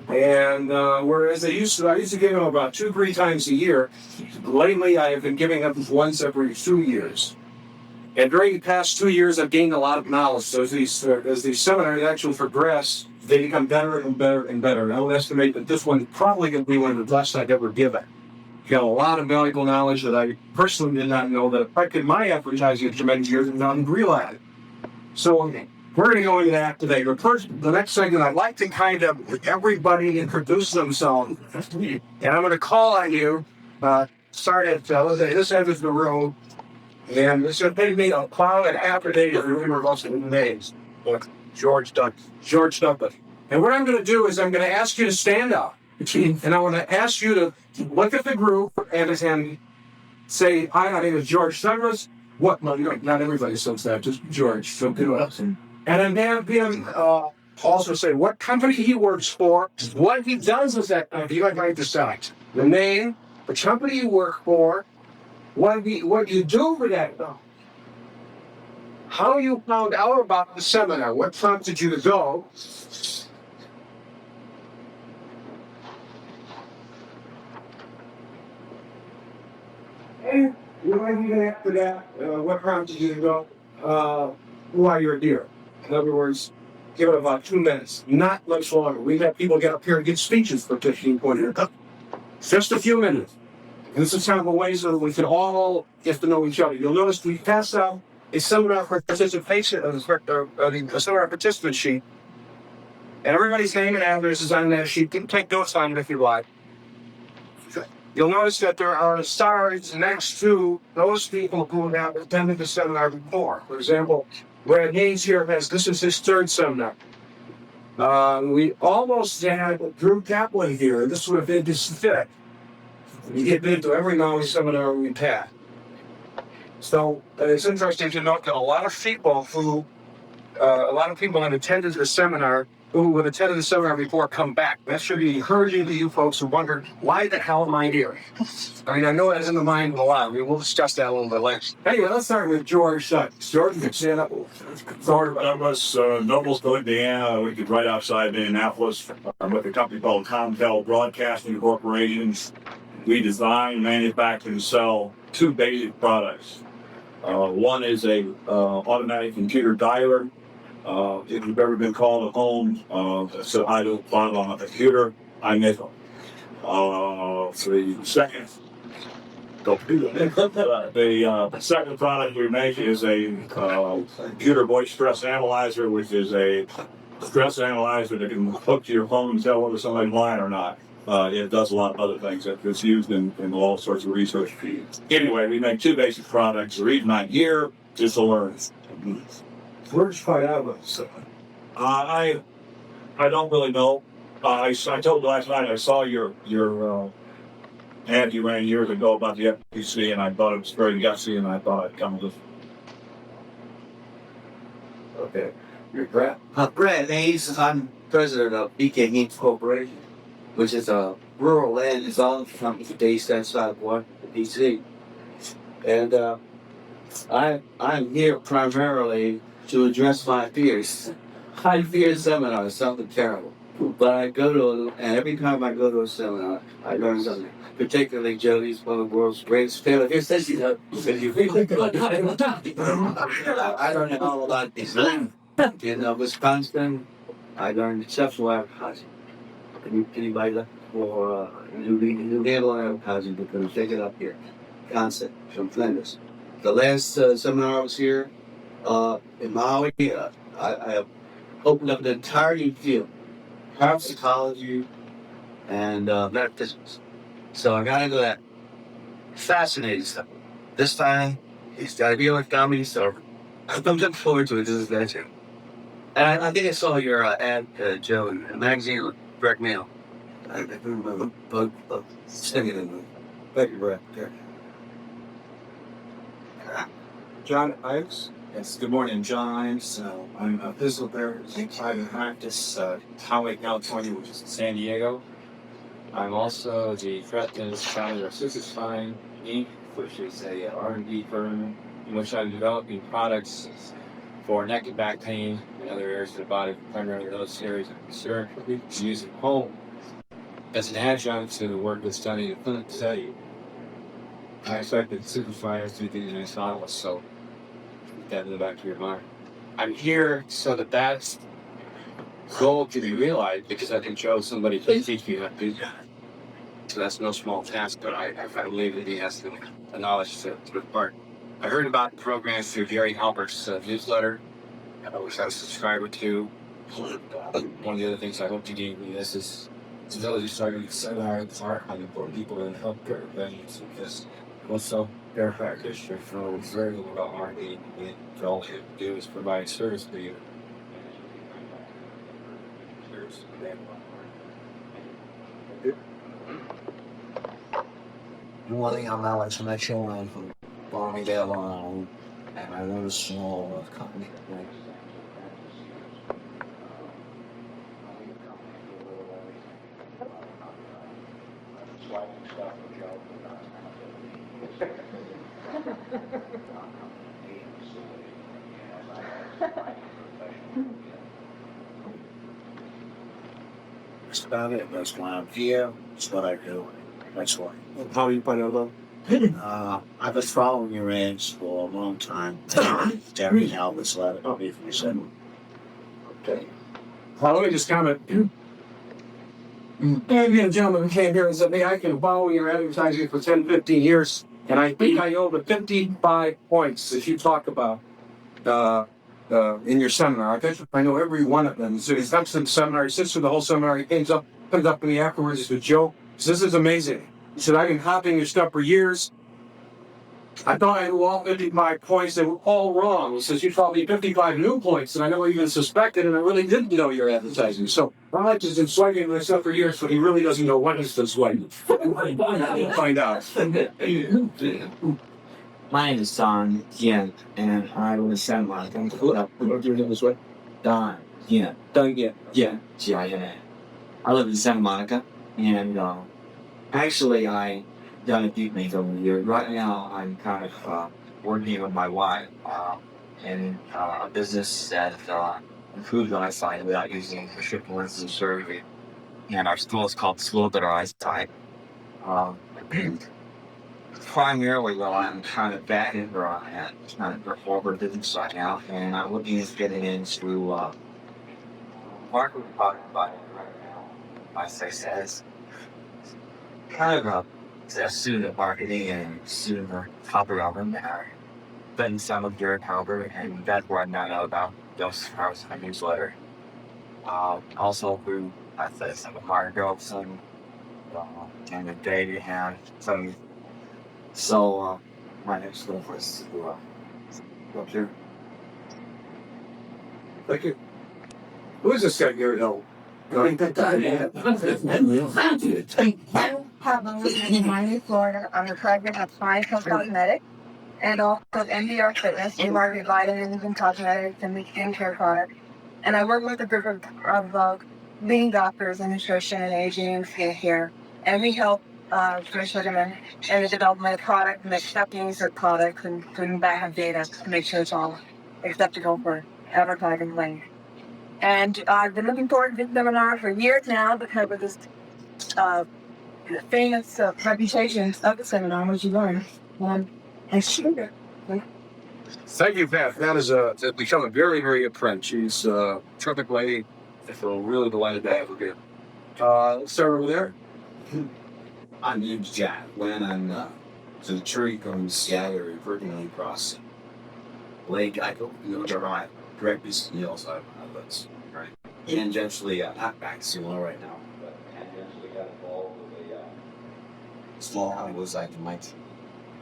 And whereas I used to give them about 2-3 times a year. Lately, I have been giving them once every 2 years. And during the past 2 years, I've gained a lot of knowledge. So as these seminars actually progress, they become better and better and better. And I would estimate that this one's probably going to be one of the best I've ever given. Got a lot of valuable knowledge that I personally did not know that affected my advertising for many years and not even realize. So we're going to go into that today. But first, the next segment, I'd like to kind of everybody introduce themselves. And I'm going to call on you. Start at, let's say, this end of the room. And it's going to take me a while and half a day to remember most of the names. George Douglas. George Douglas. And what I'm going to do is I'm going to ask you to stand up. And I want to ask you to look at the group and say, hi, my name is George Douglas. What? No, not everybody says that, just George. So do it. And then have him also say what company he works for, what he does with that company. I'd like to select the name, the company you work for, what you do for that company, how you found out about the seminar, what prompted you to go. And even after that, what prompted you to go? Why you're here. In other words, give it about 2 minutes, not much longer. We've had people get up here and give speeches for 15, 20 minutes. Just a few minutes. And this is kind of a way so that we can all get to know each other. You'll notice we pass out a seminar participation, a seminar participant sheet. And everybody's name and address is on that sheet. You can take notes on it if you like. You'll notice that there are stars next to those people who have attended the seminar before. For example, Brad Hayes here this is his third seminar. We almost had Drew Kaplan here. This would have been his fifth. He had been to every knowledge seminar we've had. So it's interesting to note that a lot of people had attended the seminar who have attended the seminar before come back. That should be encouraging to you folks who wondered, why the hell am I here? I mean, I know that's in the mind of a lot. We'll discuss that a little bit later. Anyway, let's start with George. George, you can stand up. George Douglas, Noblesville, Indiana. We could right outside Indianapolis. I'm with a company called Comtel Broadcasting Corporation. We design, manufacture, and sell 2 basic products. One is a automatic computer dialer. If you've ever been called at home, so I don't file on a computer, I make them. The second product we make is a computer voice stress analyzer, which is a stress analyzer that can hook to your phone and tell whether somebody's lying or not. It does a lot of other things. It's used in all sorts of research. Anyway, we make 2 basic products. The reason I'm here is to learn. Where'd you find out about this? I don't really know. I told you last night I saw your ad you ran years ago about the FTC, and I thought it was very gutsy, and I thought I'd come with. Okay. You're Brad? Brad Hayes. I'm president of BK Inc. Corporation, which is a rural land development company based outside of Washington, D.C. And I'm here primarily to address my fears. I fear seminars, something terrible. But I go to, and every time I go to a seminar, I learn something. Particularly Jody's one of the world's greatest failures. I learned all about design. In Wisconsin, I learned exceptional advertising. Anybody look for new handle advertising, because take it up here. Concept from Flinders. The last seminar I was here in Maui, I have opened up an entire new field, parapsychology and metaphysics. So I got into that fascinating stuff. This time, he's got to be with comedy, so I'm looking forward to it. This is that too. And I think I saw your ad, Joe, in a magazine, Direct Mail. I don't remember, but singing in the back of your breath. John Ives? Yes, good morning, John Ives. I'm a physical therapist in private practice, Poway, California, which is in San Diego. I'm also the president and founder of Sister Spine Inc., which is a R&D firm in which I'm developing products for neck and back pain and other areas of the body, primarily those areas of concern. It's used at home as an adjunct to the work that's done in the clinical setting. I expect it to simplify everything in this office, so keep that in the back of your mind. I'm here so that that's goal can be realized because I can show somebody to teach me how to do that. So that's no small task, but I believe that he has the knowledge to impart. I heard about the program through Gary Halbert's newsletter, which I was subscriber to. One of the other things I hope to gain from this is the ability to start a seminar on important people in healthcare venues because also their practitioner knows very little about marketing, and all they do is provide service for you. One thing I'm not like to make sure I'm from Farmingdale and I run a small company. Like, that's about it. That's why I'm here. That's what I do. That's why. How do you find out about? I've been following your ads for a long time. Gary Halbert's letter. If you said. Okay. Let me just comment. Maybe a gentleman came here and said, hey, I can follow your advertising for 10, 15 years, and I think I owe the 55 points that you talk about in your seminar. I bet I know every one of them. So he comes to the seminar, he sits through the whole seminar, he comes up to me afterwards, he said, Joe, this is amazing. He said, I've been copying your stuff for years. I thought I knew all 55 points. They were all wrong. He says, you taught me 55 new points, and I never even suspected, and I really didn't know your advertising. So I like to been swiping my stuff for years, but he really doesn't know what he's been swiping. Find out. My name is Don Yen, and I live in San Marcos. What's your name this way? Don Yen. Don't get. Yeah, G-I-N-A. I live in Santa Monica, and actually I done a few things over the years. Right now, I'm kind of working with my wife in a business that improves eyesight without using prescription lenses and surgery. And our school is called School of Better Eyesight. Primarily, well, I'm kind of back in where I'm at. It's kind of the Harvard business right now, and I'm looking at getting into marketing product right now. I say says kind of a student of marketing and student of copywriting. Been some of Garrett Halbert, and that's where I now know about Joe Sugarman's newsletter. Also through I say some of Mark Gilson, and the day and some. So my next goal was to go up here. Thank you. Who is this guy, Gary Hill? Pablo in Miami, Florida. I'm the president of Fine Cosmetics and also of MDR Fitness. We market vitamins and cosmetics and skincare products. And I work with a group of leading doctors in nutrition and aging and skincare. And we help Joe Sugarman in the development of product and acceptance of products and putting back on data to make sure it's all acceptable for advertising link. And I've been looking forward to this seminar for years now because of this famous reputation of the seminar, which you learn. And sugar. Thank you, Pat. That is become a very, very good friend. She's a terrific lady. I feel really delighted to have her here. Let's start over there. My name's Jack. When I'm to the tree from Seattle, working across Lake, I go, drive directly to the other side of my lips, right? And eventually, not back similar right now, but eventually got involved with a small Hollywood's like Mike.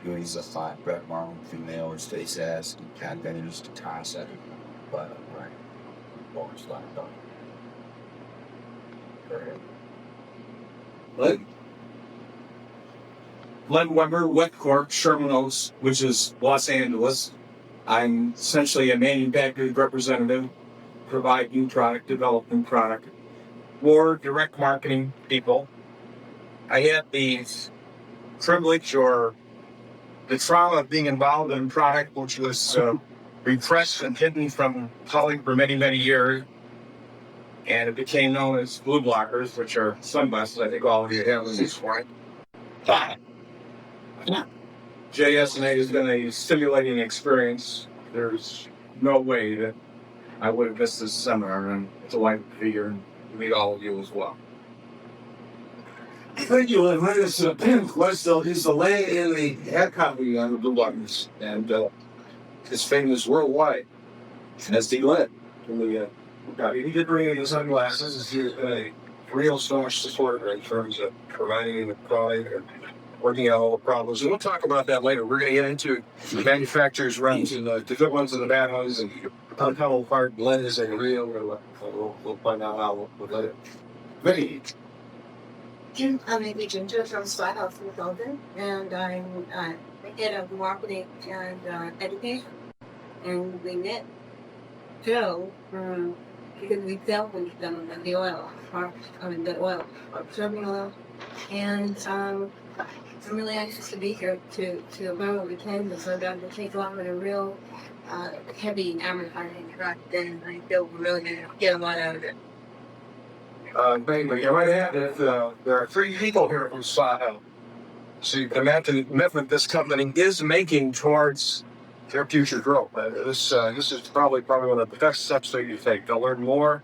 He's a fine Brett Marlin female or space ass and cat vendors to concept, but right, always like done. Len Weber, Wetcorp, Sherman Oaks, which is Los Angeles. I'm essentially a manufacturing representative, provide new product, develop new product. Or direct marketing people. I had the privilege or the trauma of being involved in a product which was repressed and hidden from public for many, many years. And it became known as blue blockers, which are sunglasses. I think all of you have these for it. JSNA has been a stimulating experience. There's no way that I would have missed this seminar, and it's a delight to be here and meet all of you as well. Thank you, and Linus Westell is the lay in the head copy on the blue blockers, and is famous worldwide as the lead. He did bring in the sunglasses. He's a real staunch supporter in terms of providing the product and working out all the problems. And we'll talk about that later. We're going to get into the manufacturer's runs and the good ones and the bad ones and how hard lead is and real. We'll find out how we'll let it. Vicky. I'm Amy Ginger from Spy House Consulting, and I'm head of marketing and education. And we met Joe because we dealt with the oil, the oil, serving oil, and I'm really anxious to be here to learn what we can because I'm going to take on a real heavy advertising track, and I feel we're really going to get a lot out of it. You're right at it. There are three people here from Spy House. So you can imagine the method this company is making towards their future growth. This is probably one of the best steps that you take. They'll learn more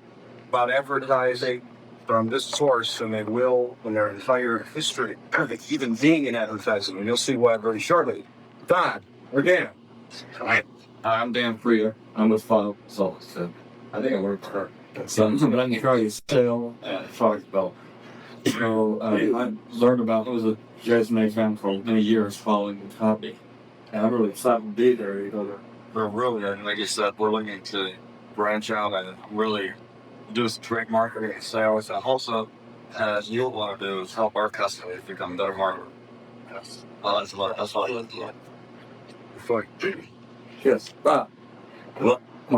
about advertising from this source than they will in their entire history, even being in advertising. And you'll see why very shortly. Don, or Dan. Hi, I'm Dan Freer. I'm with Final Results. So I think I work for her. But I'm in charge of sales and product development. So I learned about it was a JSNA fan for many years following the copy. And I'm really excited to be there because we're really, like you said, we're looking to branch out and really do some trade marketing and sales. And also, as you want to do, is help our customers become better marketers. Yes. That's what I look for. Yes. Well, He's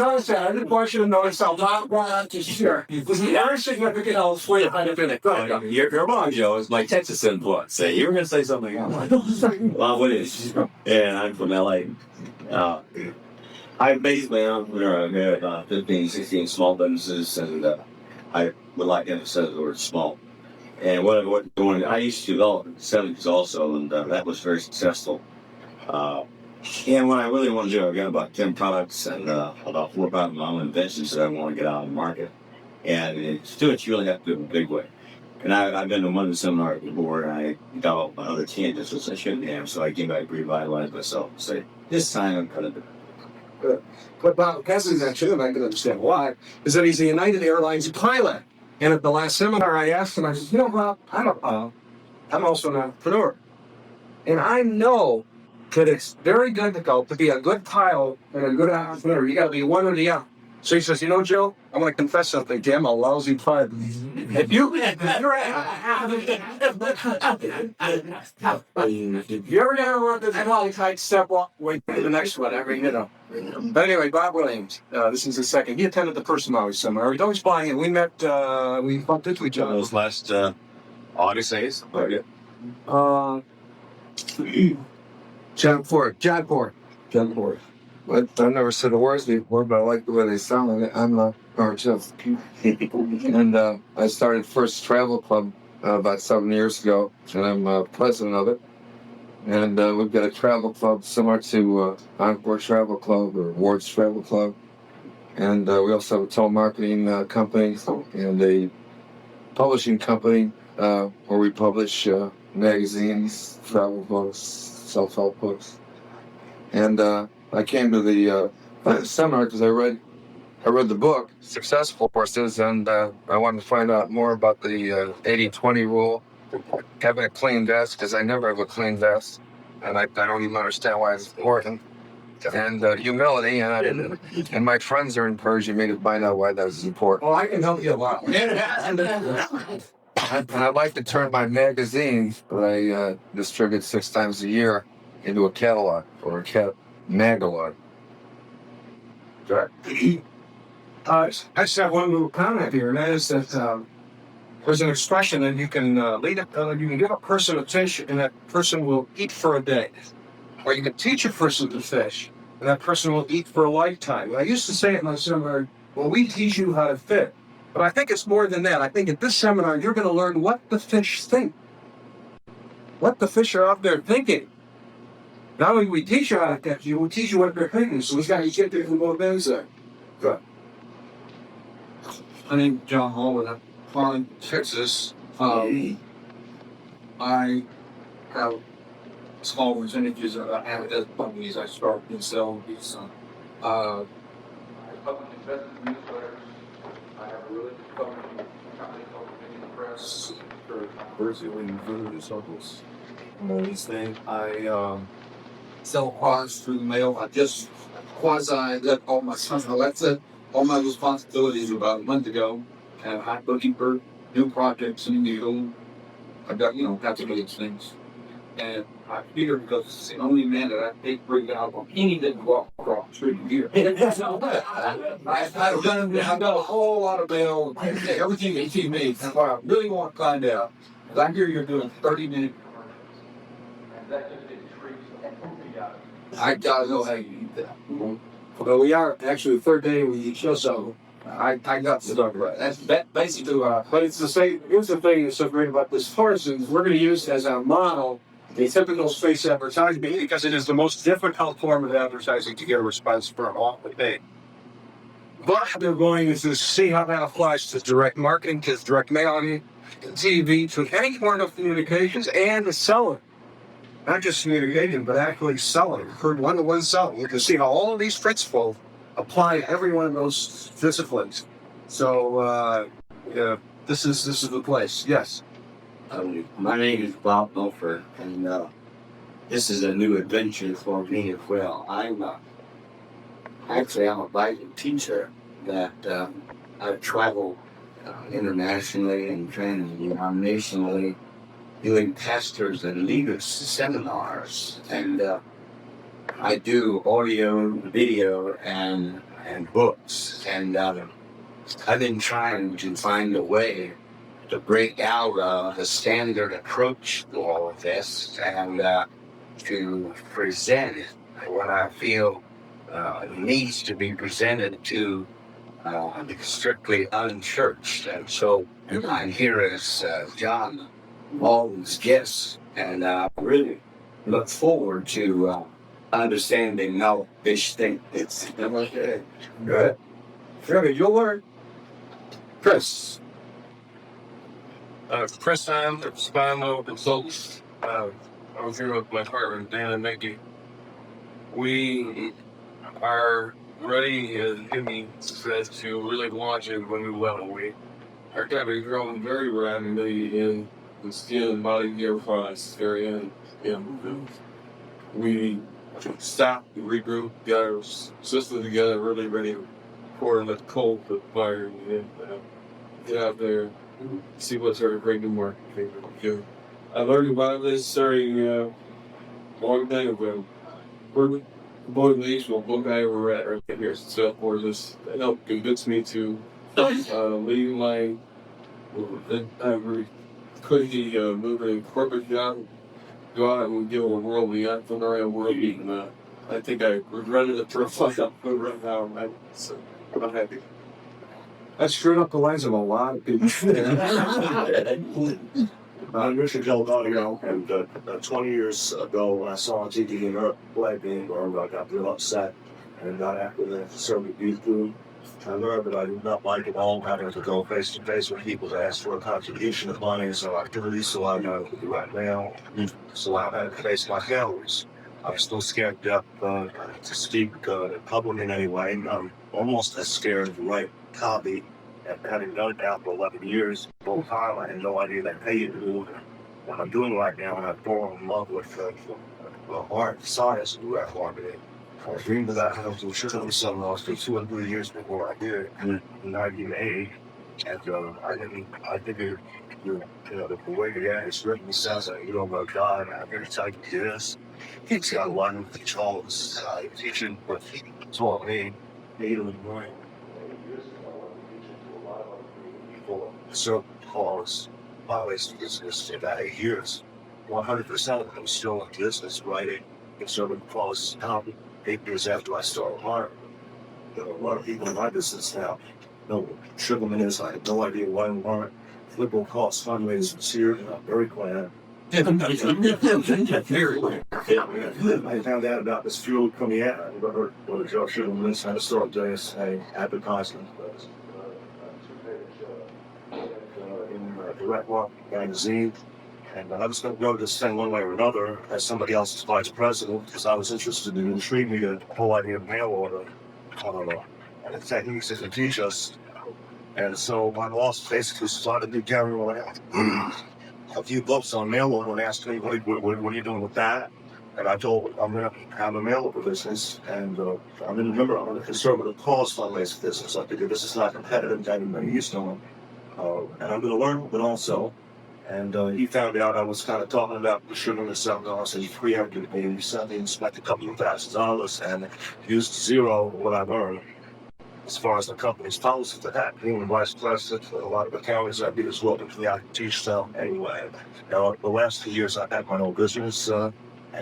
honestly, I didn't want you to notice how loud to share. It was very significant. I'll explain it in a minute. Go ahead. Your mom, Joe, is my Texas influence. So you were going to say something else. Well, what is? And I'm from LA. I'm basically an entrepreneur. I've got 15, 16 small businesses, and I would like to emphasize the word small. And I used to develop in the 70s also, and that was very successful. And what I really want to do, I've got about 10 products and about 4 or 5 of my own inventions that I want to get out on the market. And to do it, you really have to do it in a big way. And I've been to one of the seminars before, and I got all my other tangents, which I shouldn't have, so I came back to revitalize myself and say, this time I'm going to do it. Good. What Bob Cassidy mentioned, and I can understand why, is that he's a United Airlines pilot. And at the last seminar, I asked him, I said, Bob, I'm also an entrepreneur. And I know that it's very difficult to be a good pilot and a good entrepreneur. You got to be one or the other. So he says, Joe, I'm going to confess something. I'm a lousy pilot. If you ever want this poly tight step walk, wait for the next one. But anyway, Bob Williams, this is the second. He attended the personality seminar. He's always buying it. We met, we bumped into each other. Those last Odysseys. John Ford. I've never said the words before, but I like the way they sound. I'm not just. And I started First Travel Club about 7 years ago, and I'm president of it. And we've got a travel club similar to Encore Travel Club or Ward's Travel Club. And we also have a telemarketing company and a publishing company where we publish magazines, travel books, self-help books. And I came to the seminar because I read the book, Successful Forces, and I wanted to find out more about the 80-20 rule, having a clean vest, because I never have a clean vest, and I don't even understand why it's important, and humility, and my friends are encouraging me to find out why that's important. Well, I can help you a lot. And I'd like to turn my magazines that I distribute 6 times a year into a catalog or a magalog. I just have one little comment here, and that is that there's an expression that you can you can give a person attention, and that person will eat for a day. Or you can teach a person to fish, and that person will eat for a lifetime. And I used to say it in my seminar, well, we teach you how to fish. But I think it's more than that. I think at this seminar, you're going to learn what the fish think, what the fish are out there thinking. Not only we teach you how to catch you, we teach you what they're thinking. So we got to get there from both ends there. Good. My name's John Hall, and I'm from Texas. I have small percentages of half a dozen companies I start and sell these. I publish investment newsletters. I have a really good company called the Press for conversing in food circles. These things. I sell quads through the mail. I just let all my sons. I let all my responsibilities about a month ago. And I'm looking for new projects and new. I've got got to do these things. And I figure because it's the only man that I think bring out on any that walk across the street here. I've done a whole lot of mail, everything that you made. That's why I really want to find out. Because I hear you're doing 30-minute commercials. And that just intrigues me. I gotta know how you do that. Well, we are actually the third day we eat show, so I got to talk about it. That's basically but it's the same. Here's the thing that's so great about this course is we're going to use as our model the typical space advertising because it is the most difficult form of advertising to get a response from all the day. But they're going to see how that applies to direct marketing, to direct mailing, to TV, to any form of communications, and to selling. Not just communicating, but actually selling. For one-to-one selling. You can see how all of these principles apply to every one of those disciplines. So, this is the place. Yes. My name is Bob Milford, and this is a new adventure for me as well. I'm a Bible teacher that I've traveled internationally and trained nationally doing pastors and leaders seminars, and I do audio, video, and books, and I've been trying to find a way to break out the standard approach to all of this and to present what I feel needs to be presented to strictly unchurched. And so I'm here as John Alden's guest, and I really look forward to understanding how fish think. It's okay. Good. Trevor, you'll learn. Chris. Chris, I'm the Spinal Consultants. I was here with my partner, Dan and Mickey. We are ready, as Jimmy says, to really launch it when we level. We are kind of growing very rapidly in the skin and body care products area. And we stopped, regroup, got our system together, really ready for the cold the fire, and get out there, see what's our great new market. I learned about this starting a long time ago. We're both leagues, well, both guys were at right here, so for this helped convince me to leave my very cushy moving corporate job, go out and give a worldly entrepreneurial world beating. I think I regretted it for a while, but right now I'm happy. That screwed up the lives of a lot of people. I'm Richard Delgado, and 20 years ago when I saw on TV in Europe play being burned, I got real upset and got after the conservative youth group. I learned that I did not like it all, having to go face to face with people to ask for a contribution of money and so activities, so I know to do right now. So I had to face my failures. I'm still scared to speak in public in any way. I'm almost as scared to write copy. And having done it now for 11 years, full time, I had no idea they pay you to do what I'm doing right now, and I've fallen in love with art, science, and where I marketing. I dreamed of that house in Shirley Sun Lost for 2 and 3 years before I did it in 1980. And I figured, the way it's written sounds like you don't know God, and I'm going to tell you this. He's got a lot of controls, teaching, but it's all me, Needle and Brian. So calls always business in about 8 years. 100% of them still in business, writing conservative policy now, 8 years after I started hiring. There are a lot of people in my business now know what Sugarman is. I had no idea why we weren't. Liberal cost fundraisers was here, and I'm very glad. I found out about this fuel coming out. I never heard what Joe Sugarman is. I had to start doing a advertisement. In Direct Walk magazine. And I was going to go to this thing one way or another as somebody else's vice president because I was interested in intriguing the whole idea of mail order. And the techniques that can teach us. And so my boss basically started to carry a few books on mail order and asked me, what are you doing with that? And I told him, I'm going to have a mail order business. And I'm in a conservative cause fundraising business. I figured this is not competitive to anybody he's doing. And I'm going to learn, but also. And he found out I was kind of talking about the Sugarman $7, and he preempted me. He sent me and spent a couple of $1,000 and used zero of what I've earned as far as the company's policy for that. Being the vice president for a lot of accountants, I'd be as welcome to the IT stuff anyway. Now, the last 2 years I've had my own business, and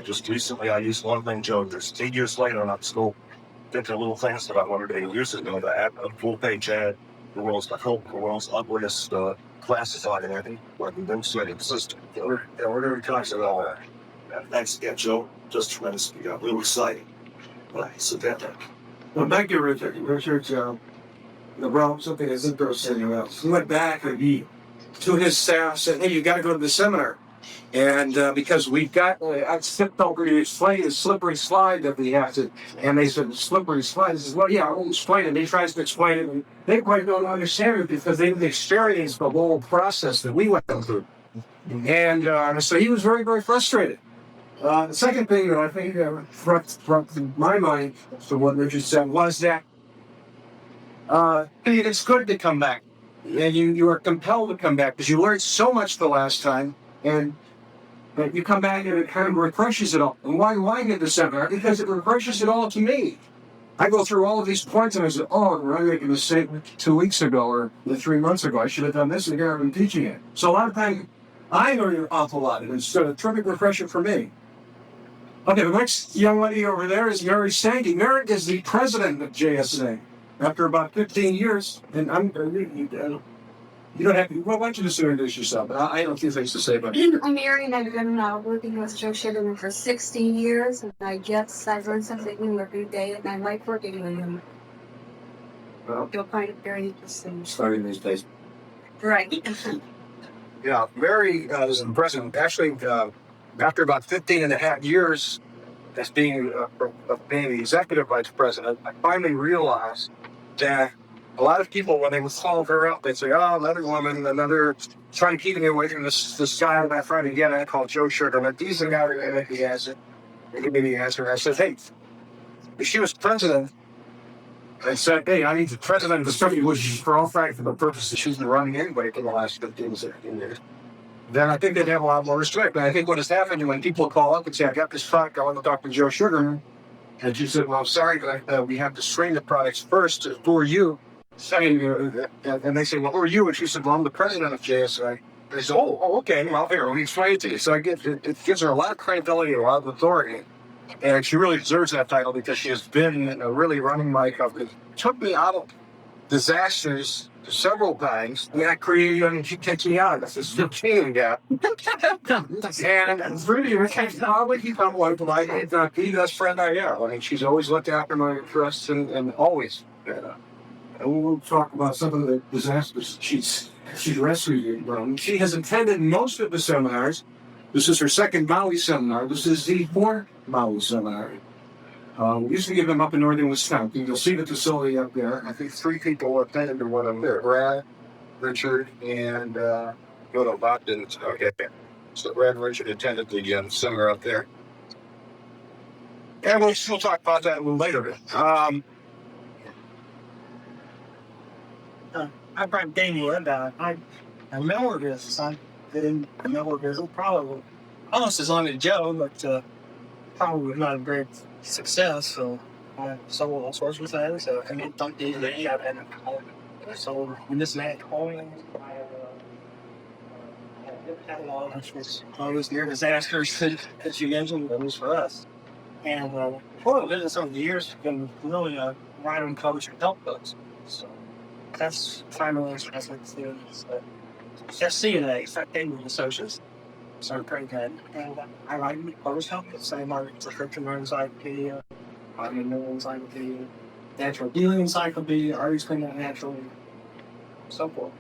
just recently I used one thing, Joe. Just 8 years later, and I'm still thinking of little things that I learned 8 years ago. I had a full-page ad, the world's ugliest classified and everything, like the demonstrating system. We're very conscious of all that. Thanks again, Joe. Just tremendous. We got a little exciting. Right, so that. Well, thank you, Richard. Richard, something that's interesting. He went back and he, to his staff, said, hey, you got to go to the seminar. And because we've got, I stepped over to explain the slippery slide that we have to, and they said, slippery slide. He says, well, yeah, I won't explain it. He tries to explain it, and they quite don't understand it because they didn't experience the whole process that we went through. And so he was very, very frustrated. The second thing that I think brought to my mind to what Richard said was that it's good to come back. And you are compelled to come back because you learned so much the last time, and you come back and it kind of refreshes it all. And why do I get the seminar? Because it refreshes it all to me. I go through all of these points and I say, oh, I made a mistake 2 weeks ago or 3 months ago. I should have done this, and here I've been teaching it. So a lot of times I learn an awful lot, and it's a terrific refresher for me. Okay, the next young lady over there is Mary Sankey. Mary is the president of JSA. After about 15 years, and you don't have to, well, why don't you just introduce yourself? I have a few things to say about it. I'm Mary, and I've been working with Joe Sugarman for 16 years, and I guess I've learned something new every day, and I like working with him. Well, You'll find it very interesting. starting these days. Right. Yeah, Mary is the president. Actually, after about 15 and a half years as being the executive vice president, I finally realized that a lot of people, when they would call her up, they'd say, oh, another woman, trying to keep me away from this guy that I find again, I call Joe Sugarman. He's the guy who made the answer. He gave me the answer. I said, hey, if she was president, I said, hey, I need the president of the company, which for all practical purposes, she's been running anyway for the last 15, 16 years. Then I think they'd have a lot more respect. But I think what has happened when people call up and say, I got this product, I want to talk to Joe Sugarman. And she said, well, I'm sorry, but we have to screen the products first. Who are you? And they say, well, who are you? And she said, well, I'm the president of JSA. They said, oh, okay, well, here, let me explain it to you. So it gives her a lot of credibility, a lot of authority. And she really deserves that title because she has been really running my company. Took me out of disasters several times. I mean, I created, and she takes me out. That's this routine gap. And it's really, I would become one of my the best friend I am. I mean, she's always looked after my interests and always. And we'll talk about some of the disasters she's rescued me from. She has attended most of the seminars. This is her second Maui seminar. This is the fourth Maui seminar. We used to give them up in northern Wisconsin. You'll see the facility up there. I think 3 people attended to one of them there. Brad, Richard, and Bob didn't get there. So Brad and Richard attended the seminar up there. And we'll still talk about that a little later. I'm from Danny Linda. I'm a mail business. I've been in the mail business probably almost as long as Joe, but probably not a great success. So I sold all sorts of things. So I mean, don't do that. So in this man calling, all those near disasters that you mentioned, that was for us. And part of the business over the years has been really writing and publishing help books. So that's primarily interesting to FCA, Fact-Taking Associates. So pretty good. And I write and publish help books. I write prescription writing encyclopedia, vitamin mineral encyclopedia, natural healing encyclopedia, artist clean that naturally, so forth.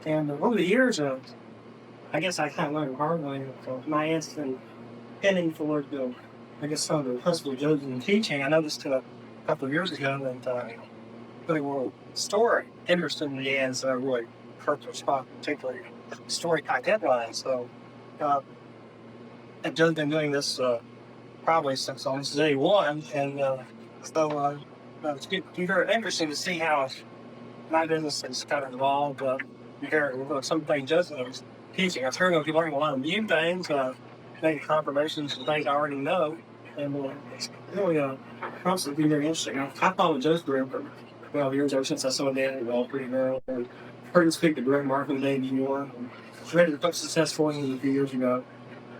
And over the years, I guess I kind of learned hard way. My aunt's been penning for the, I guess some of the principal judges and teaching. I noticed a couple of years ago that really were story interested in the ends really hurt their spot, particularly story type headlines. So I've just been doing this probably since almost day one, and so it's very interesting to see how my business has kind of evolved. You hear some things just was teaching. I've heard of you learning a lot of new things, making confirmations of things I already know, and it's really constantly very interesting. I followed Joe's career for 12 years ever since I saw Dan evolve pretty well. And heard him speak to Greg Markham the day before. Read the book Successful a few years ago.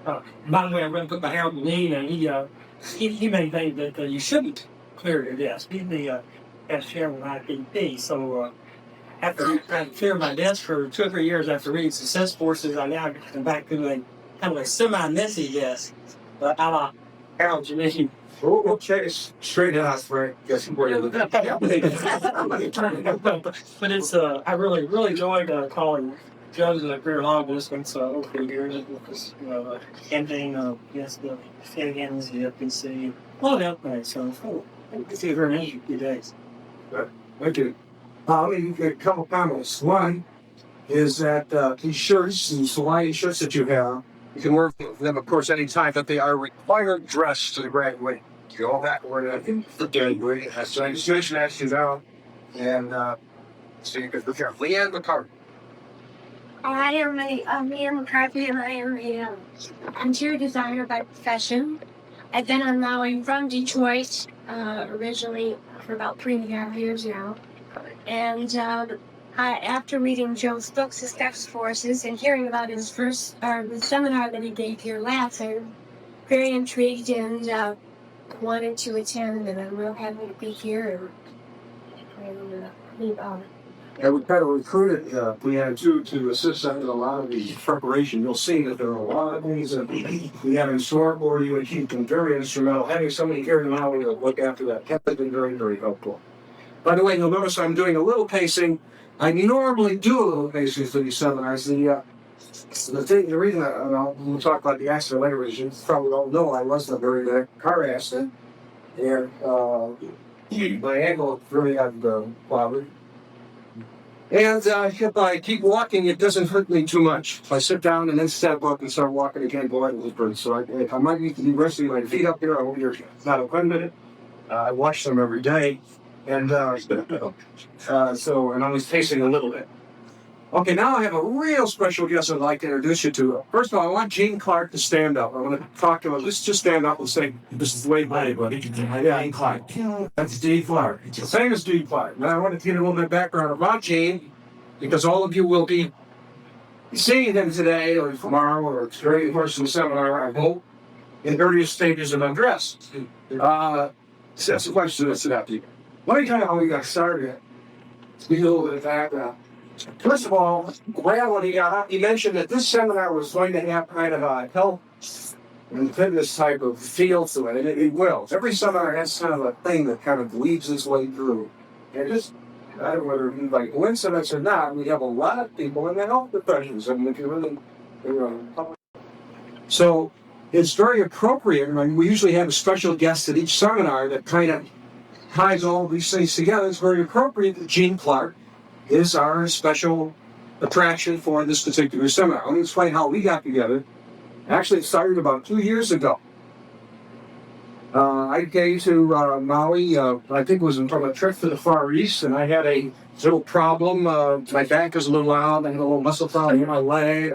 By the way, I'm going to put my hair on the knee, and he maintained that you shouldn't clear your desk. He's the chairman of IPP, so after trying to clear my desk for 2 or 3 years after reading Success Forces, I now come back to a kind of a semi-messy desk, a la Harold Janine. We'll check it straight in us, Frank. Yes, But it's I really enjoyed calling Joe's in a career long distance over the years. Because, ending, yes, the Finnegan's, the FBC, all that place. So it's a very interesting few days. Thank you. A couple comments. One is that these shirts, these Hawaiian shirts that you have, you can wear them, of course, anytime, but they are required dress to graduate. You all that word, I think, for graduating. So I just asked you down, and so you can look here. Leanne McCarthy. I am Leanne McCarthy, and I am a interior designer by profession. I've been on Maui from Detroit originally for about 3.5 years now. And after reading Joe's book, Success Forces, and hearing about his the seminar that he gave here last, I'm very intrigued and wanted to attend, and I'm real happy to be here. And we kind of recruited Leanne too to assist us in a lot of the preparation. You'll see that there are a lot of things that we have in store for you, and keep them very instrumental. Having somebody here now to look after that has been very, very helpful. By the way, you'll notice I'm doing a little pacing. I normally do a little pacing for these seminars. The reason we'll talk about the accident later is you probably don't know I was in a very bad car accident, and my ankle really had bothered. And if I keep walking, it doesn't hurt me too much. If I sit down and then step up and start walking again, boy, it was burnt. So I might need to be resting my feet up here. I hope you're not offended it. I wash them every day. And and I was pacing a little bit. Okay, now I have a real special guest I'd like to introduce you to. First of all, I want Gene Clark to stand up. I want to talk to him. Let's just stand up and say, this is way better, buddy. Yeah, Gene Clark. That's Gene Clark. The same as Gene Clark. Now I want to give you a little bit of background about Gene, because all of you will be seeing him today or tomorrow or during the course of the seminar, I hope, in various stages of undress. That's a question that's about you. Let me tell you how we got started. To give you a little bit of background. First of all, Brad, when he got up, he mentioned that this seminar was going to have kind of a health and fitness type of feel to it, and it will. Every seminar has kind of a thing that kind of weaves its way through. And just, I don't know whether it's by coincidence or not, we have a lot of people in the health professions. I mean, if you really, so it's very appropriate. I mean, we usually have a special guest at each seminar that kind of ties all these things together. It's very appropriate that Gene Clark is our special attraction for this particular seminar. Let me explain how we got together. Actually, it started about 2 years ago. I came to Maui, I think it was from a trip to the Far East, and I had a little problem. My back was a little out, I had a little muscle problem in my leg.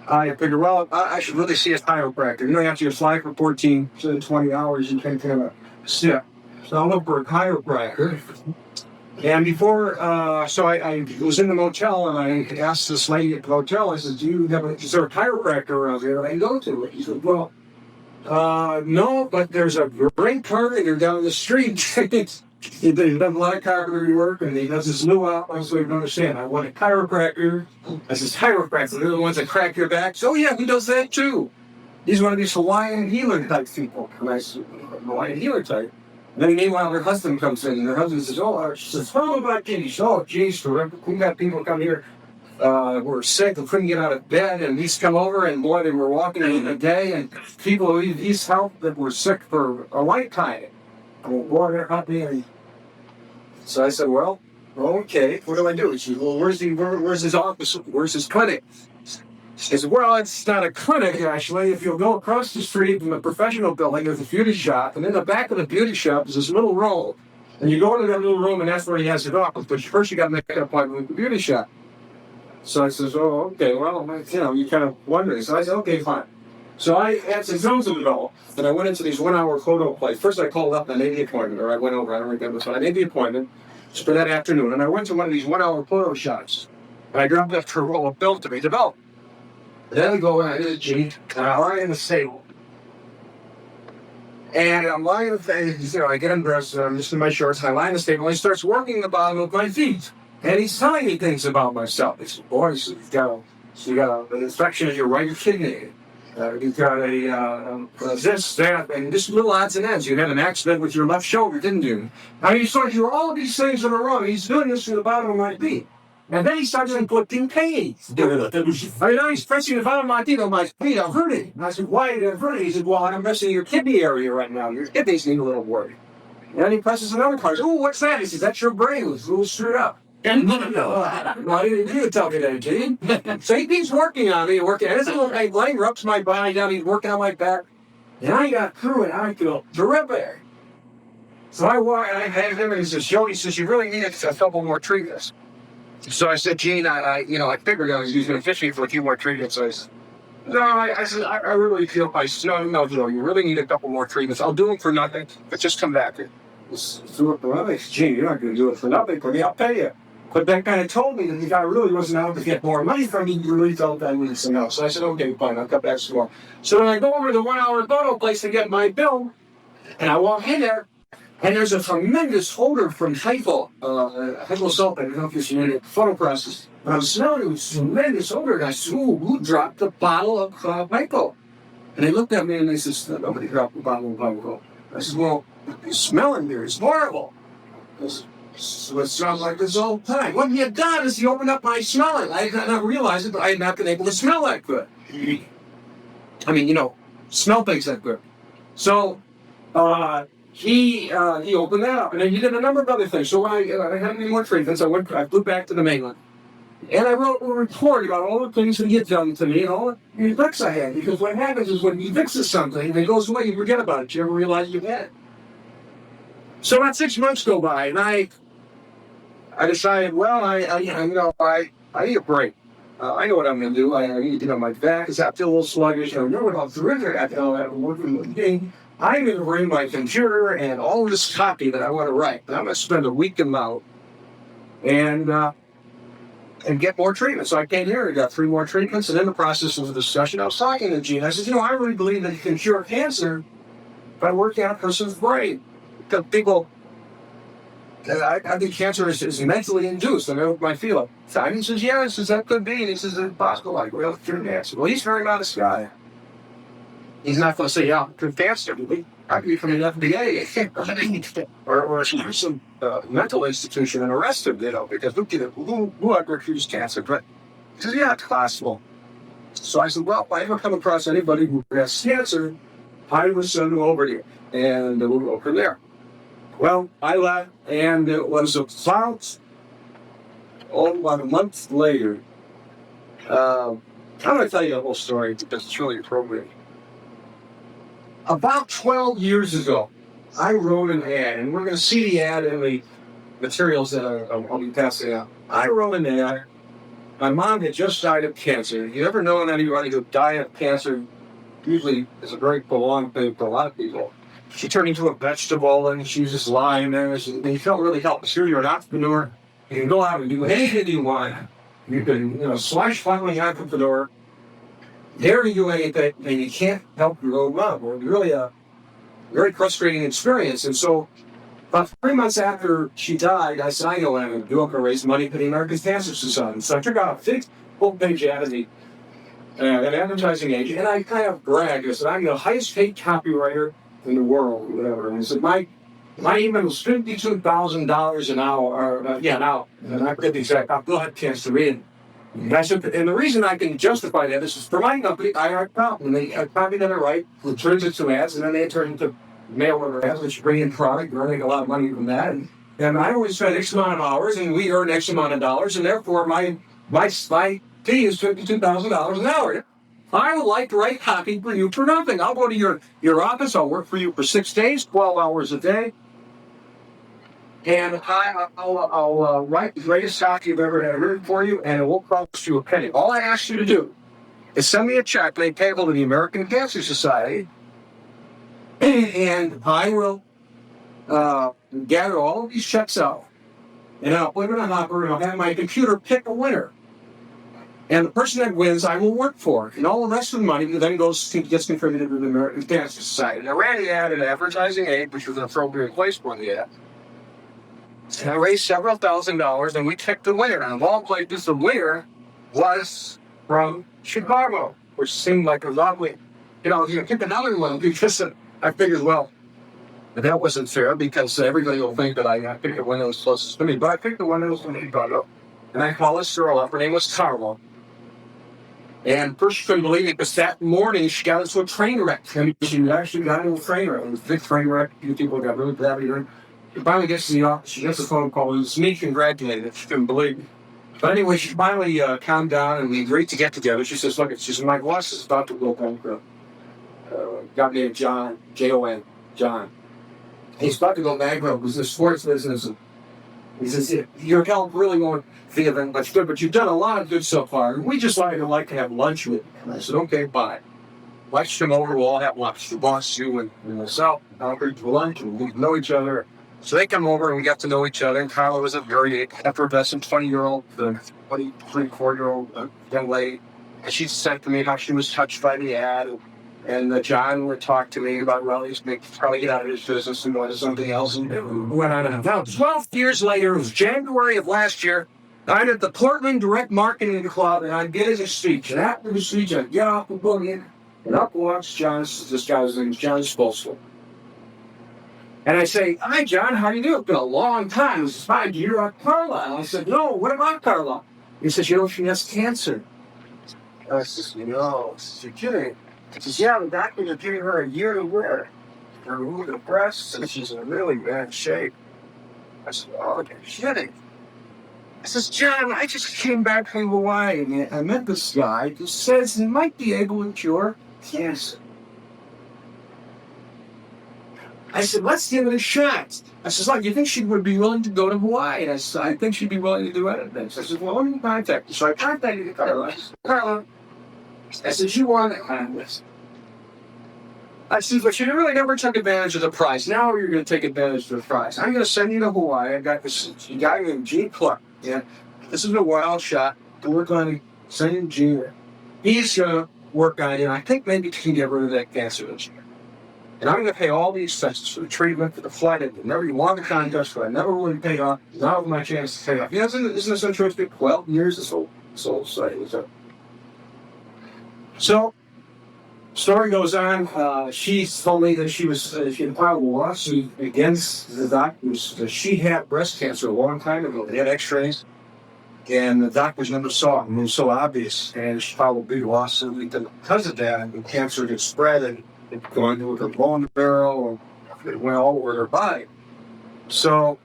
I figured, well, I should really see a chiropractor. You know, after you fly for 14 to 20 hours, you can kind of sit. So I looked for a chiropractor. And before, so I was in the motel, and I asked this lady at the hotel, I said, is there a chiropractor around here that I can go to? She said, well, No, but there's a great carpenter down the street. He does a lot of carpentry work, and he does this new outline so you don't understand. I want a chiropractor. I says, chiropractor, they're the ones that crack your back. So, yeah, he does that too. He's one of these Hawaiian healer type people. Nice Hawaiian healer type. And then meanwhile, her husband comes in, and her husband says, she says, how about Kitty? Oh, geez, we got people come here who are sick and couldn't get out of bed, and he's come over, and boy, they were walking in a day, and people he's helped that were sick for a lifetime. Oh, boy, they're happy. So I said, well, okay, what do I do? She said, well, where's his office? Where's his clinic? She said, well, it's not a clinic, actually. If you'll go across the street from a professional building, there's a beauty shop, and in the back of the beauty shop is this little room. And you go into that little room, and that's where he has his office. But first, you got to make an appointment with the beauty shop. So I says, oh, okay, well, you kind of wondering. So I said, okay, fine. So I had some zones of it all, and I went into these 1 hour photo plays. First, I called up and I made the appointment, or I went over, I don't remember, but I made the appointment for that afternoon, and I went to one of these 1 hour photo shots, and I dropped off to a roll of film to be developed. Then I go and I did a Jeep, and I lie in the stable. And I'm lying in the face, I get undressed, and I'm just in my shorts, and I lie in the stable, and he starts working the bottom of my feet. And he's telling me things about myself. He said, boy, you've got an infection in your right kidney. You've got this, that, and just little odds and ends. You had an accident with your left shoulder, didn't you? I mean, he starts doing all of these things that are wrong. He's doing this to the bottom of my feet. And then he starts inflicting pain. He's pressing the bottom of my feet on my feet. I'm hurting. And I said, why did it hurt? He said, well, I'm messing your kidney area right now. Your kidneys need a little work. And then he presses another card. Oh, what's that? He says, that's your brain. It's a little screwed up. Why didn't you tell me that, Gene? So he keeps working on me, and his little leg rubs my body down, he's working on my back. And I got through it, I feel terrific. So I walk, and I had him, and he says, Joe, you really need a couple more treatments. So I said, Gene, I figured he was going to fish me for a few more treatments. So I said, no, I said, I really feel, no, Joe, you really need a couple more treatments. I'll do them for nothing, but just come back. So I said, Gene, you're not going to do it for nothing for me, I'll pay you. But that kind of told me that the guy really wasn't out to get more money from me. He really felt that was something else. So I said, okay, fine, I'll come back tomorrow. So then I go over to the 1 hour photo place to get my bill, and I walk in there, and there's a tremendous odor from Heifel sulfate. I don't know if you've seen it, photo process. And I'm smelling this tremendous odor, and I said, who dropped the bottle of Heifel? And they looked at me, and they said, nobody dropped the bottle of Heifel. I said, well, the smell in here is horrible. So it sounds like this all the time. What he had done is he opened up my smelling. I did not realize it, but I had not been able to smell that good. I mean, smell things that good. So he opened that up, and then he did a number of other things. So I had any more treatments. I flew back to the mainland, and I wrote a report about all the things that he had done to me and all the effects I had. Because what happens is when he fixes something and it goes away, you forget about it. You ever realize you had it? So about 6 months go by, and I decided, well, I need a break. I know what I'm going to do. I need to get on my back because I feel a little sluggish. I know how terrific I feel after working with me. I'm going to bring my computer and all of this copy that I want to write. And I'm going to spend a week in Maui and get more treatment. So I came here and got 3 more treatments. And in the process of the discussion, I was talking to Gene. I said, I really believe that you can cure cancer by working on a person's brain. Because people... I think cancer is mentally induced. I know my feeling. He says, yeah, that could be. And he says, it's possible. Like, well, cure cancer. Well, he's a very modest guy. He's not going to say, yeah, cure cancer. I could be from an FDA or some mental institution and arrest him, because who ever cures cancer? But he says, yeah, it's possible. So I said, well, if I ever come across anybody who has cancer, I will send them over to you, and we'll go from there. Well, I left, and it was about a month later. I'm going to tell you the whole story because it's really appropriate. About 12 years ago, I wrote an ad, and we're going to see the ad in the materials that I'll be passing out. I wrote an ad. My mom had just died of cancer. You ever known anybody who died of cancer? Usually it's a very prolonged thing for a lot of people. She turned into a vegetable, and she was just lying there. And you felt really helpless. Here you're an entrepreneur. You can go out and do anything you want. You can, slash finally out the door. dare to do anything, and you can't help your own mom. It was really a very frustrating experience. And so about 3 months after she died, I said, I know what I'm going to do. I'm going to raise money for the American Cancer Society. So I took out a big full-page ad in an advertising agent, and I kind of bragged. I said, I'm the highest paid copywriter in the world, whatever. And I said, my email was $52,000 an hour, an hour. And I forget the exact, I'll go ahead and read it. And I said, and the reason I can justify that is for my company, I write copy. And they copy that I write, it turns into ads, and then they turn into mail order ads, which bring in product, you're earning a lot of money from that. And I always spend X amount of hours, and we earn X amount of dollars, and therefore my fee is $52,000 an hour. I would like to write copy for you for nothing. I'll go to your office, I'll work for you for 6 days, 12 hours a day, and I'll write the greatest copy I've ever written for you, and it won't cost you a penny. All I ask you to do is send me a check made payable to the American Cancer Society, and I will gather all of these checks out, and I'll put it in a hopper, and I'll have my computer pick a winner. And the person that wins, I will work for. And all the rest of the money then gets contributed to the American Cancer Society. And I ran the ad in an advertising aid, which was an appropriate place for the ad. And I raised several $1,000s, and we picked the winner. And of all places, the winner was from Chicago, which seemed like a lovely, you pick another one because I figured, well, that wasn't fair because everybody will think that I picked the one that was closest to me. But I picked the one that was from Chicago. And I called this girl up. Her name was Carla. And first she couldn't believe it because that morning she got into a train wreck. I mean, she actually got into a train wreck. It was a big train wreck. A few people got really badly hurt. She finally gets to the office. She gets a phone call. It was me congratulating her. She couldn't believe it. But anyway, she finally calmed down and we agreed to get together. She says, look, my boss is about to go bankrupt. A guy named John, Jon, John. He's about to go bankrupt. It was a sports business. He says, your help really won't feel that much good, but you've done a lot of good so far. We just like to have lunch with you. And I said, okay, bye. Let's come over, we'll all have lunch. The boss, you, and myself, Albert, for lunch, and we know each other. So they come over and we got to know each other. And Carla was a very effervescent 23-year-old, 24-year-old young lady. And she said to me how she was touched by the ad. And John would talk to me about, well, he's probably get out of his business and go into something else. And went on and on. Now, 12 years later, it was January of last year, I'm at the Portland Direct Marketing Club, and I'm getting a speech. And after the speech, I get off the podium, and up walks this guy's name is John Spolsel. And I say, hi, John, how do you do? It's been a long time. This is fine. You're Carla. And I said, no, what about Carla? He says, she has cancer. I said, no, you're kidding. He says, yeah, the doctors are giving her a year to live. Her remove the breasts, and she's in really bad shape. I said, oh, you're kidding. I says, John, I just came back from Hawaii, and I met this guy who says he might be able to cure cancer. I said, let's give it a shot. I said, look, you think she would be willing to go to Hawaii? And I said, I think she'd be willing to do anything. So I said, well, let me contact her. So I contacted Carla. I said, Carla, I said, you won this. I said, but you really never took advantage of the prize. Now you're going to take advantage of the prize. I'm going to send you to Hawaii. I got this guy named Gene Clark. Yeah, this is a wild shot to work on sending Gene. He's going to work on it. And I think maybe he can get rid of that cancer this year. And I'm going to pay all the expenses for the treatment, for the flight. I never won the contest, but I never really paid off. Now is my chance to pay off. Yeah, isn't this interesting? 12 years this whole site was up. So, story goes on. She told me that she had filed a lawsuit against the doctors. She had breast cancer a long time ago. They had x-rays, and the doctors never saw it. It was so obvious. And she filed a big lawsuit because of that. And the cancer had spread and it gone to her bone marrow, and it went all over her body. So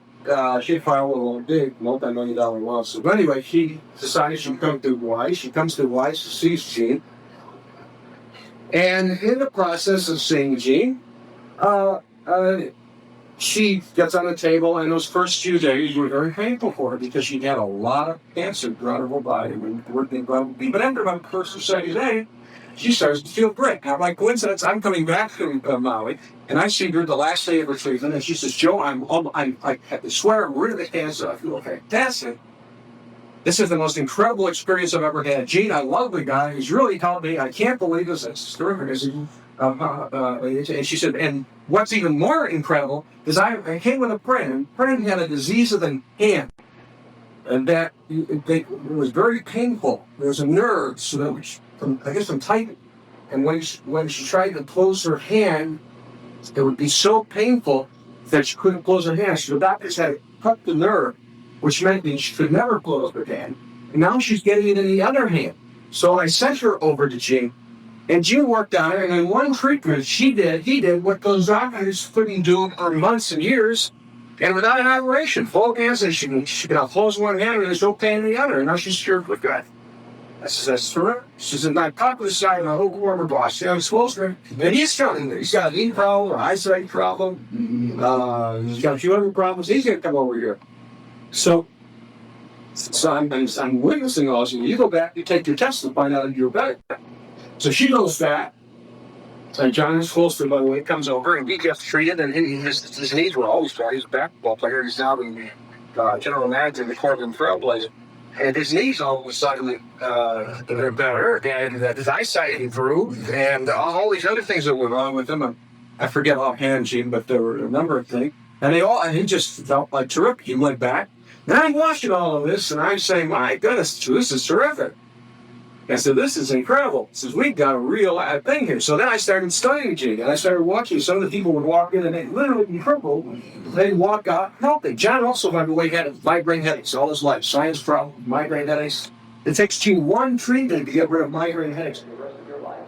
she filed a big multi-million-dollar lawsuit. But anyway, she decided she'd come to Hawaii. She comes to Hawaii, she sees Gene. And in the process of seeing Gene, she gets on the table, and those first few days were very painful for her because she had a lot of cancer throughout her whole body. But after about the first or second day, she starts to feel great. Now, by coincidence, I'm coming back from Maui, and I see her the last day of her treatment, and she says, Joe, I swear I'm rid of the cancer. I feel fantastic. This is the most incredible experience I've ever had. Gene, I love the guy. He's really helped me. I can't believe this. It's terrific. And she said, and what's even more incredible is I came with a friend. Friend had a disease of the hand. And that it was very painful. There was a nerve, so that was from tightening. And when she tried to close her hand, it would be so painful that she couldn't close her hand. So the doctors had to cut the nerve, which meant that she could never close her hand. And now she's getting it in the other hand. So I sent her over to Gene, and Gene worked on her. And in one treatment, he did what those doctors couldn't do for months and years. And without an operation, full cancer, she can close one hand and there's no pain in the other. And now she's cured with God. I said, that's terrific. She said, not popular side of the whole warmer boss. I'm supposed to. And he's telling me, he's got an eating problem, an eyesight problem. He's got a few other problems. He's going to come over here. So I'm witnessing all this. You go back, you take your test and find out if you're better. So she goes back. And John Foster, by the way, comes over and he gets treated, and his knees were always bad. He's a basketball player. He's now the general manager of the Cortland Trailblazers. And his knees all of a sudden they're better, and his eyesight improved, and all these other things that were wrong with him. I forget offhand, Gene, but there were a number of things. And he just felt like terrific. He went back, and I'm watching all of this, and I'm saying, my goodness, this is terrific. I said, this is incredible. He says, we've got a real thing here. So then I started studying Gene, and I started watching. Some of the people would walk in, and they'd literally be crippled. They'd walk out healthy. John also, by the way, had migraine headaches all his life. Science problem, migraine headaches. It takes Gene one treatment to get rid of migraine headaches for the rest of your life.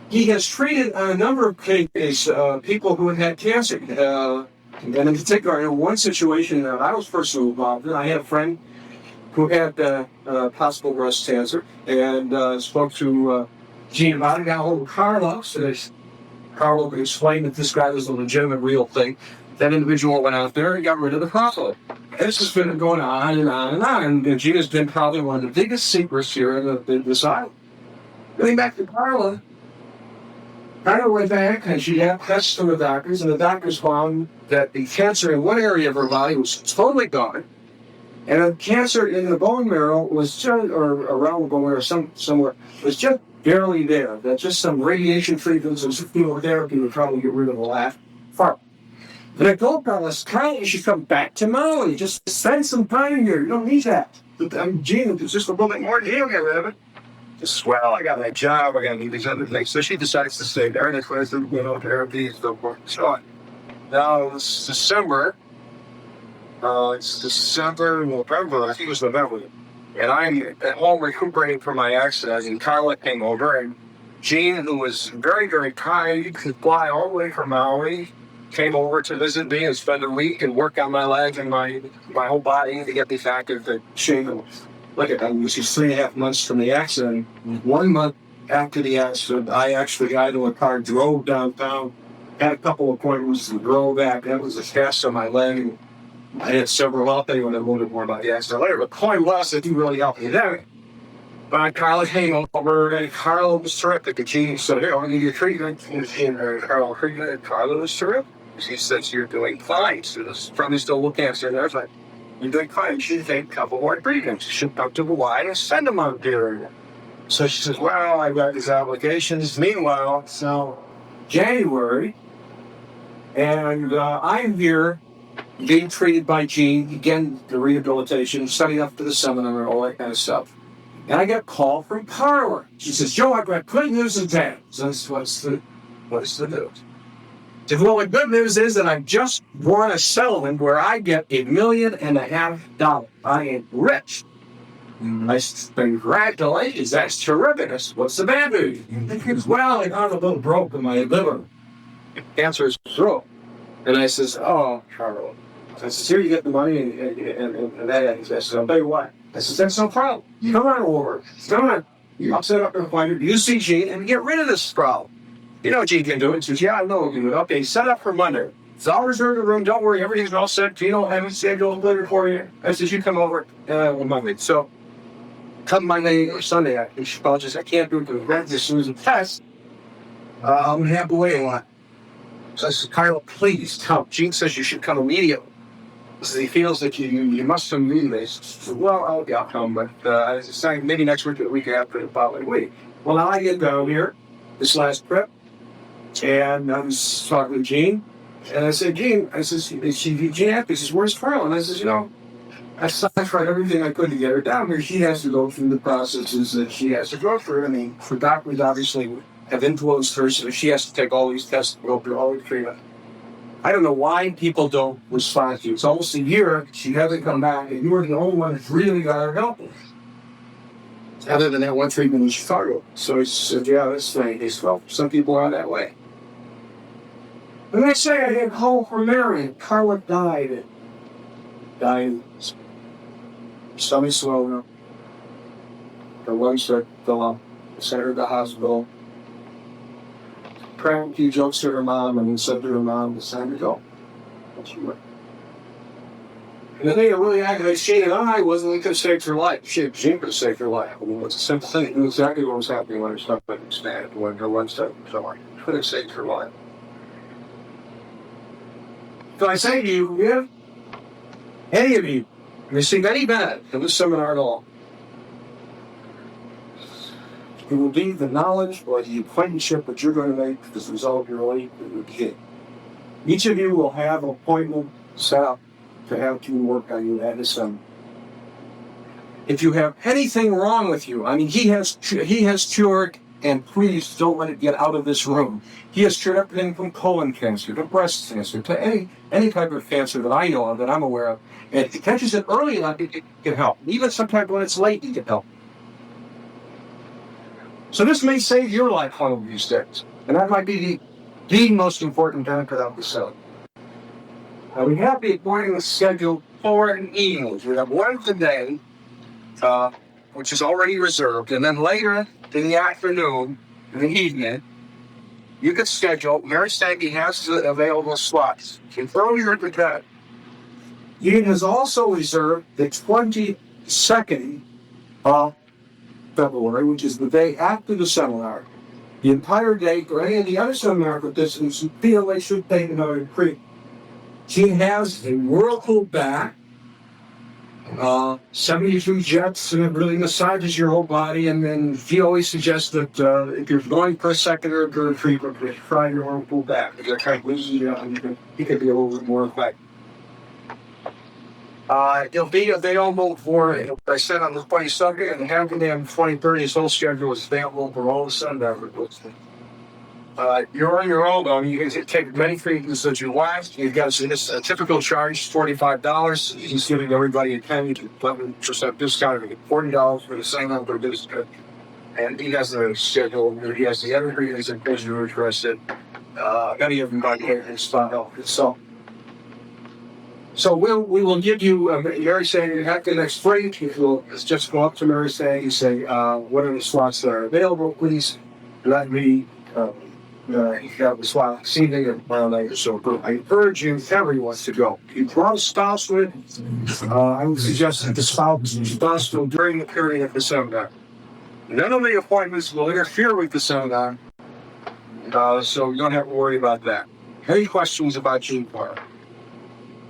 He has treated a number of cases, people who had cancer. And in particular, in one situation that I was personally involved in, I had a friend who had possible breast cancer, and spoke to Gene about it. Got a hold of Carlo, so Carlo could explain that this guy was a legitimate, real thing. That individual went out there and got rid of the problem. This has been going on and on and on, and Gene has been probably one of the biggest secrets here in this island. Getting back to Carla, Carla went back and she had tests from the doctors, and the doctors found that the cancer in one area of her body was totally gone. And the cancer in the bone marrow was just, or around the bone marrow, somewhere, was just barely there. That just some radiation treatments and some chemotherapy would probably get rid of the last part. And I told Carlos, you should come back to Maui. Just spend some time here. You don't need that. Gene, it's just a little bit more to you, get rid of it. Just, well, I got my job, I got to do these other things. So she decides to stay there, and that's why therapy and so forth and so on. Now, it's December. It's December, November, I think it was November. And I'm at home recuperating from my accident, and Carla came over, and Gene, who was very, very kind, could fly all the way from Maui, came over to visit me and spend a week and work on my legs and my whole body to get me back into shape. Look at that, which is 3.5 months from the accident. 1 month after the accident, I actually got into a car, drove downtown, had a couple of appointments, and drove back. That was a cast on my leg. I had several out there when I learned more about the accident later, but the point was it didn't really help me there. But Carla came over, and Carla was terrific. And Gene said, here, I need your treatment. And Carla treatment, and Carla was terrific. She says, you're doing fine. So this is probably still with cancer. And I was like, you're doing fine. She take a couple more treatments. She shipped out to Hawaii and send them out there. So she says, well, I've got these obligations. Meanwhile, so January, and I'm here being treated by Gene, again, the rehabilitation, studying up for the seminar and all that kind of stuff. And I get a call from Carla. She says, Joe, I've got good news and bad. So what's the news? She said, well, the good news is that I just won a settlement where I get $1.5 million. I am rich. I said, congratulations, that's terrific. I said, what's the bad news? Well, I got a little broke in my liver. Cancer is throat. And I says, oh, Carla. I says, here you get the money and that. I says, I'll tell you what. I says, that's no problem. Come on over. Come on. I'll set up an appointment. You see Gene and get rid of this problem. You know Gene can do it. He says, yeah, I know he can do it. Okay, set up for Monday. It's all reserved the room. Don't worry. Everything's all set. Gino, I haven't scheduled later for you. I says, you come over on Monday. So come Monday or Sunday. I apologize. I can't do it because as soon as the test, I'm going to have to wait a lot. So I said, Carla, please come. Gene says you should come immediately. he feels that you must have read this. Well, I'll come, but I was saying maybe next week or the week after the following week. Well, now I get down here, this last trip, and I was talking to Gene, and I said, Gene, Gene Atkins says, where's Carl? And I says, I tried everything I could to get her down here. She has to go through the processes that she has to go through. I mean, her doctors obviously have influenced her, so she has to take all these tests and go through all the treatment. I don't know why people don't respond to you. It's almost a year, she hasn't come back, and you're the only one that's really got her help. Other than that one treatment in Chicago. So he said, yeah, this thing is, well, some people are that way. The next day I had call for Mary. Carla died. Stomach swelling. Her lungs started to fill up. Sent her to the hospital. Cracked a few jokes to her mom and said to her mom, it's time to go. And she went. And the thing that really aggravated Shane and I wasn't going to save her life. She could have saved her life. I mean, it's a simple thing. She knew exactly what was happening when her stomach expanded, when her lungs started to fill up. Could have saved her life. So I say to you, if any of you receive any benefit from this seminar at all, it will be the knowledge or the acquaintanceship that you're going to make as a result of your life at the beginning. Each of you will have an appointment set up to have to work on you at his seminar. If you have anything wrong with you, I mean, he has cured, and please don't let it get out of this room. He has cured everything from colon cancer to breast cancer to any type of cancer that I know of, that I'm aware of. And if he catches it early enough, it can help. Even sometimes when it's late, it can help. So this may save your life one of these days. And that might be the most important benefit of the seminar. Now we have the appointment scheduled for an evening. We have one today, which is already reserved, and then later in the afternoon, in the evening, you could schedule. Mary Stanky has available slots. If earlier today, Ian has also reserved the 22nd of February, which is the day after the seminar. The entire day for any of the other seminar participants who feel they should take another retreat. She has a whirlpool bath, 72 jets, and it really massages your whole body. And then he always suggests that if you're going for a second or third treatment, try your whirlpool bath. Because that kind of loses you out, and he could be a little bit more effective. It'll be available for, I said, on the 22nd, and having them 23rd, his whole schedule is available for all the Sunday participants. You're on your own, though. You can take as many treatments as you want. You've got a typical charge, $45. He's giving everybody a 10% discount. You get $40 for the same number of discount. And he has the schedule. He has the other treatments in case you're interested. Many of them might get his help. So we will give you, Mary saying, after next week, you'll just go up to Mary saying, you say, what are the slots that are available? Please let me have the slot this evening and tomorrow night or so. I encourage you, everyone, to go. If you brought a spouse with, I would suggest that the spouse go during the period of the seminar. None of the appointments will interfere with the seminar, so you don't have to worry about that. Any questions about Gene Park?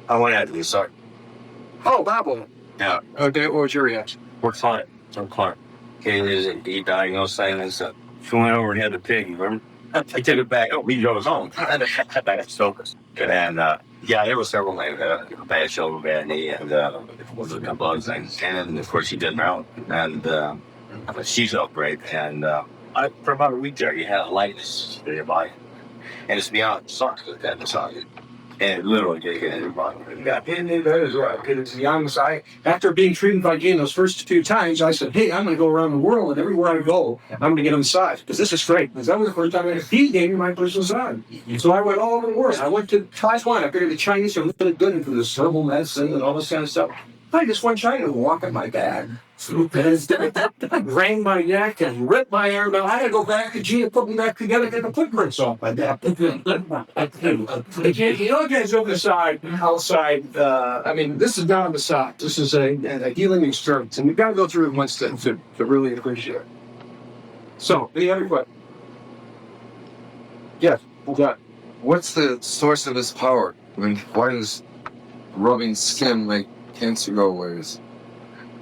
I want to add to this, sorry. Oh, Babel. Yeah. Okay, what was your reaction? We're Clark. I'm Clark. He diagnosed silence. She went over and had the pig, remember? I took it back. Oh, he goes home. So, and yeah, there were several things. Bad shoulder, bad knee, and was a couple other things. And of course, she did mount. And she felt great. And for about a week there, you had a lightness in your body. And it's beyond socks at that time. And it literally did get in your body. Yeah, that is right. It's beyond the after being treated by Gene those first 2 times, I said, hey, I'm going to go around the world, and everywhere I go, I'm going to get a massage. Because this is great. Because that was the first time I gave me my first massage. So I went all over the world. I went to Taiwan. I figured the Chinese are really good into this herbal medicine and all this kind of stuff. I just went China and walked in my bag. And drained my neck and ripped my arm out. I had to go back to Gene and put them back together and get the footprints off my back. You guys over the side, outside. I mean, this is not a massage. This is a healing experience. And you've got to go through it once to really appreciate it. So, any other questions? Yes, well done. What's the source of his power? I mean, why does rubbing skin make cancer go away? Is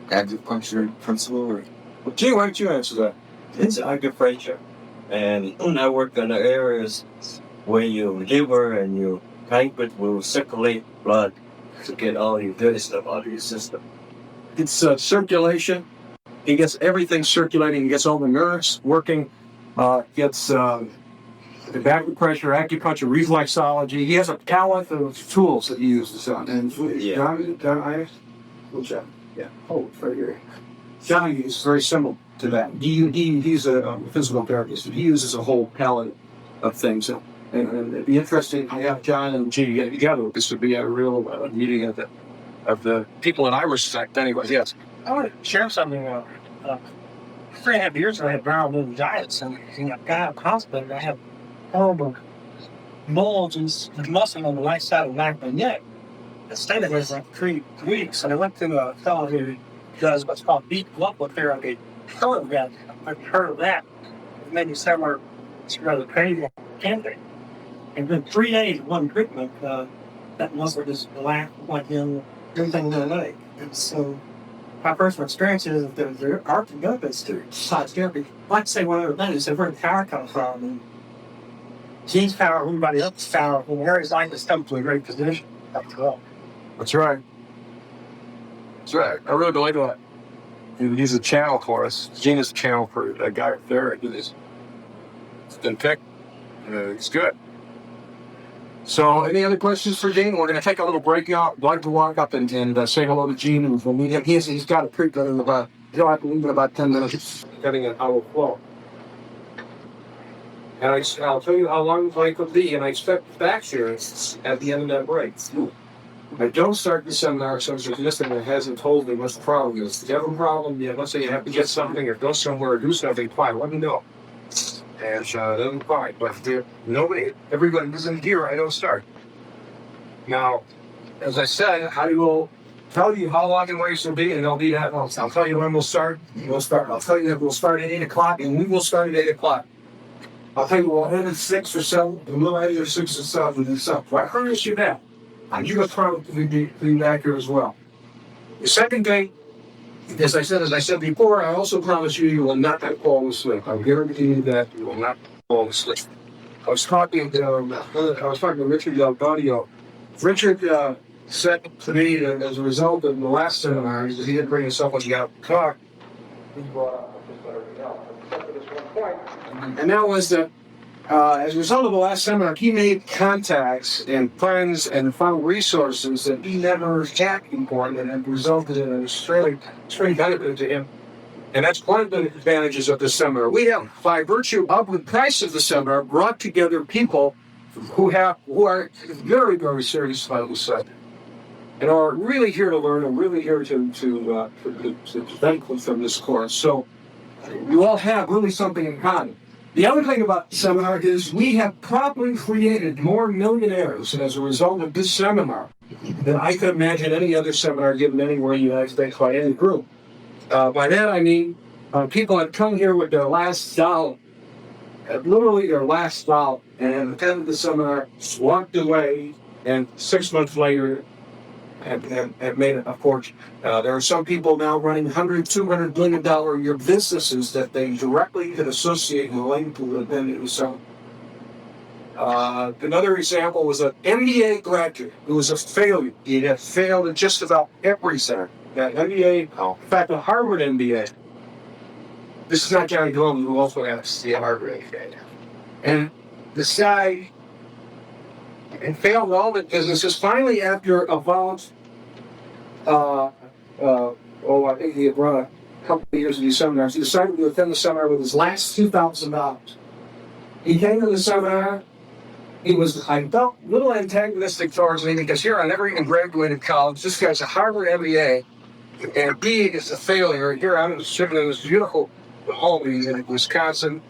acupuncture principle or? Well, Gene, why don't you answer that? It's acupressure. And I work in the areas where your liver and your pancreas will circulate blood to get all your dirty stuff out of your system. It's circulation. He gets everything circulating. He gets all the nerves working. Gets the acupressure, acupuncture, reflexology. He has a talent of tools that he uses. And John, yeah. Oh, it's right here. John is very similar to that. He's a physical therapist. He uses a whole palette of things. And it'd be interesting to have John and G get together. This would be a real meeting of the people that I respect. Anyway, yes. I want to share something. 3.5 years ago, I had viral meningitis, and I got out of the hospital. I have horrible bulges and muscle on the right side of the back of my neck. I stayed there for like 3 weeks, and I went to a fellow who does what's called deep level therapy. I've heard of that. It made me similar. It's rather crazy. Cancer. And then 3 days of one treatment, that muscle just relaxed, went in, everything in the leg. And so my personal experience is that there are benefits to science therapy. I'd like to say one other thing is where the power comes from. And Gene's power, everybody else's power, in areas like this come to a great position. That's right. That's right. I really believe that. He's a channel for us. Gene is a channel for a guy right there. It's been picked. It's good. So, any other questions for Gene? We're going to take a little break out. I'd like to walk up and say hello to Gene, and we'll meet him. He's got a treatment in about, I believe, in about 10 minutes. Getting an hour flow. And I'll tell you how long the break will be, and I expect back here at the end of that break. I don't start the seminar, so if there's listening that hasn't told me what's the problem is. If you have a problem, let's say you have to get something or go somewhere or do something, fine, let me know. And then fine. But if nobody, everybody isn't here, I don't start. Now, as I said, I will tell you how long and where you will be, and I'll be that. I'll tell you when we'll start. I'll tell you that we'll start at 8 o'clock, and we will start at 8 o'clock. I'll tell you we'll end at 6 or 7, and we'll end at 6 or 7 and stuff. So I promise you that. And you will probably be back here as well. The second thing, as I said before, I also promise you will not fall asleep. I guarantee you that you will not fall asleep. I was talking to Richard Del Gaudio. Richard said to me that as a result of the last seminar, he didn't bring himself when he got to talk. And that was that as a result of the last seminar, he made contacts and friends and found resources that he never had before, and have resulted in a strange benefit to him. And that's one of the advantages of the seminar. We have, by virtue of the price of the seminar, brought together people who are very, very serious about the subject and are really here to learn and really here to benefit from this course. So you all have really something in common. The other thing about the seminar is we have probably created more millionaires as a result of this seminar than I could imagine any other seminar given anywhere in the United States by any group. By that I mean people have come here with their last dollar, literally their last dollar, and attended the seminar, walked away, and 6 months later have made a fortune. There are some people now running $100, $200 billion a year businesses that they directly could associate and link to the vendor. So, another example was an MBA graduate who was a failure. He had failed in just about everything. That MBA, in fact, a Harvard MBA. This is not Johnny Goldman, who also has the Harvard MBA. And this guy and failed all the businesses. Finally, after about, I think he had run a couple of years of these seminars, he decided to attend the seminar with his last $2,000. He came to the seminar. I felt a little antagonistic towards me because here I never even graduated college. This guy's a Harvard MBA, and B is a failure. Here I'm sitting in this beautiful home in Wisconsin,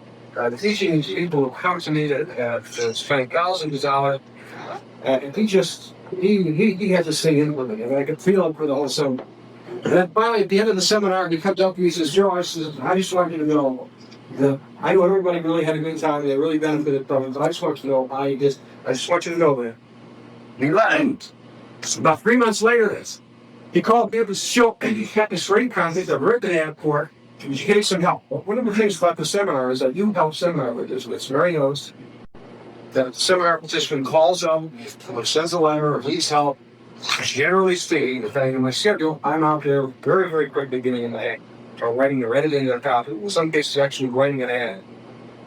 teaching these people who come to me that spending thousands of dollars. And he had to stay in with it, and I could feel it for the whole seminar. And then finally, at the end of the seminar, he comes up to me and says, Joe, I just want you to know, I know everybody really had a good time, they really benefited from it, but I just want you to know, I just want you to know that. He lied. So about 3 months later, he called me up to show, and he had this great contact I've written an ad for, and he gave some help. One of the things about the seminar is that you help seminar with this. It's very knows that the seminar participant calls them, or sends a letter, or needs help. Generally speaking, depending on my schedule, I'm out there very, very quickly getting in the ad, or writing or editing a copy. In some cases, actually writing an ad.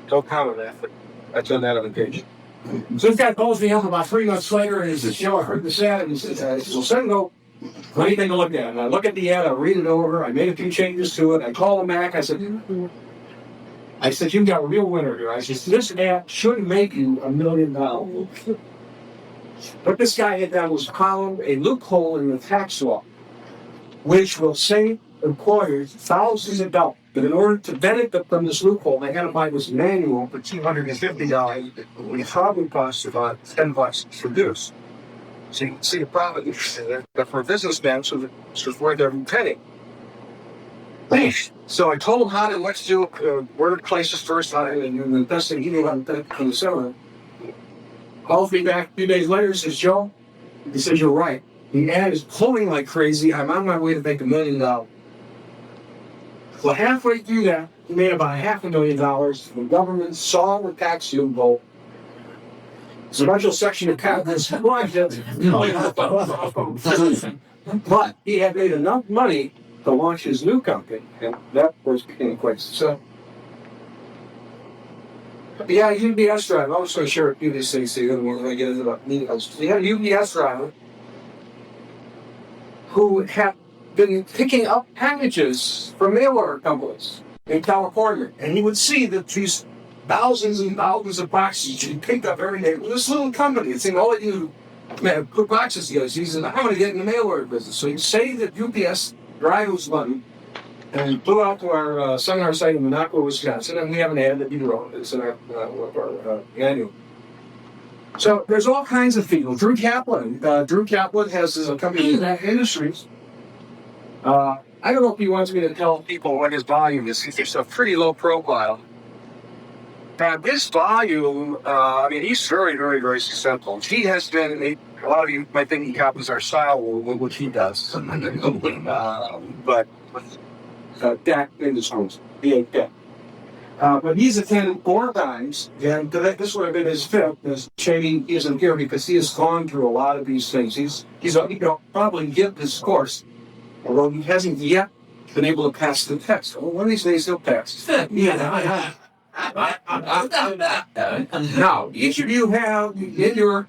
Don't count on that, but I've done that on occasion. So this guy calls me up about 3 months later and he says, Joe, I heard this ad, and he says, well, send go. Anything to look at. And I look at the ad, I read it over, I made a few changes to it, I call him back, I said, you've got a real winner here. I said, this ad should make you $1 million. What this guy had done was found a loophole in the tax law, which will save employers thousands of dollars. But in order to benefit from this loophole, they had to buy this manual for $250, which probably costs about $10 to produce. So you can see the profit there. But for a businessman, so it's worth every penny. So I told him what to do, where to place this first, and the best thing he knew how to from the seminar. Calls me back a few days later, says, Joe, he says, you're right. The ad is pulling like crazy. I'm on my way to make $1 million. Well, halfway through that, he made about $500,000. The government saw the tax loophole. There's a special section of Congress, but he had made enough money to launch his new company, and that, of course, became quite successful. Yeah, a UPS driver. I was going to share a few of these things together when I get into the meetings. He had a UPS driver who had been picking up packages from mail order companies in California, and he would see that these thousands and thousands of boxes he picked up every day. It was this little company. It's saying, all they do, man, put boxes together. So he said, I'm going to get in the mail order business. So he saved the UPS driver's money and flew out to our seminar site in Minocqua, Wisconsin, and we have an ad that he wrote. It's in our annual. So there's all kinds of people. Drew Kaplan has a company in Industries. I don't know if he wants me to tell people what his volume is. It's a pretty low profile. This volume, he's very, very, very successful. He has been, a lot of you might think he copies our style, which he does. But Dak Industries, DAK. But he's attended 4 times, and this would have been his 5th. As Cheney isn't here because he has gone through a lot of these things. He's probably give this course, although he hasn't yet been able to pass the test. Well, one of these days he'll pass. Now, each of you have in your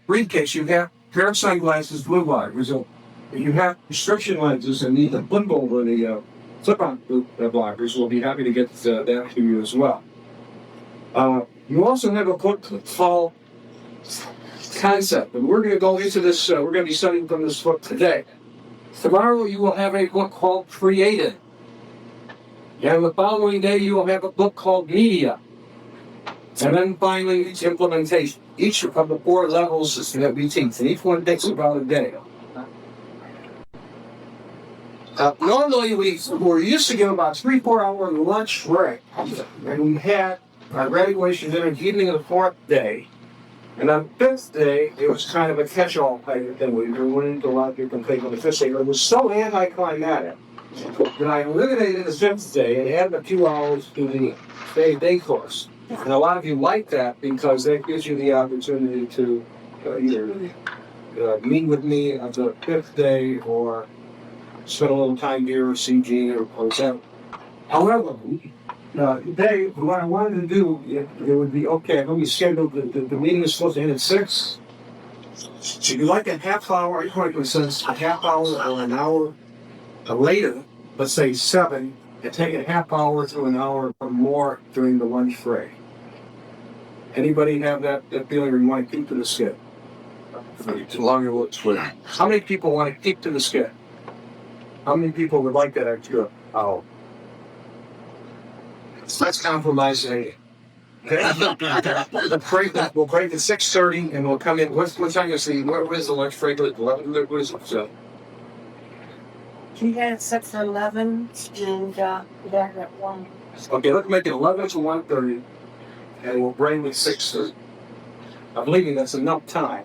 briefcase, you have a pair of sunglasses, blue blockers. You have prescription lenses and need to flip over the flip-on blockers. We'll be happy to get that to you as well. You also have a book called Concept, and we're going to go into this. We're going to be studying from this book today. Tomorrow you will have a book called Creative. And the following day, you will have a book called Media. And then finally, Implementation. Each of the 4 levels that we teach, and each one takes about a day. Normally, we're used to give about 3-4 hour lunch break. And we had our graduation dinner the evening of the 4th day. And on the 5th day, it was kind of a catch-all type of thing. We went into a lot of different things on the 5th day, but it was so anticlimactic. When I eliminated the 5th day and added a few hours to the day course. And a lot of you like that because that gives you the opportunity to either meet with me on the 5th day or spend a little time here or CG or whatever. However, today, what I wanted to do, it would be, okay, let me schedule the meeting is supposed to end at 6. So you like a half hour, you want to sense a half hour or an hour later, let's say 7, and take a half hour to an hour or more during the lunch break. Anybody have that feeling or you want to keep to the schedule? Longer looks with. How many people want to keep to the schedule? How many people would like that extra hour? Let's compromise a. We'll break at 6:30 and we'll come in. What time is the? Where is the lunch break? 11. What is it? So. He had 6 or 11 and back at 1. Okay, let's make it 11 to 1:30, and we'll bring it 6:30. I'm believing that's enough time.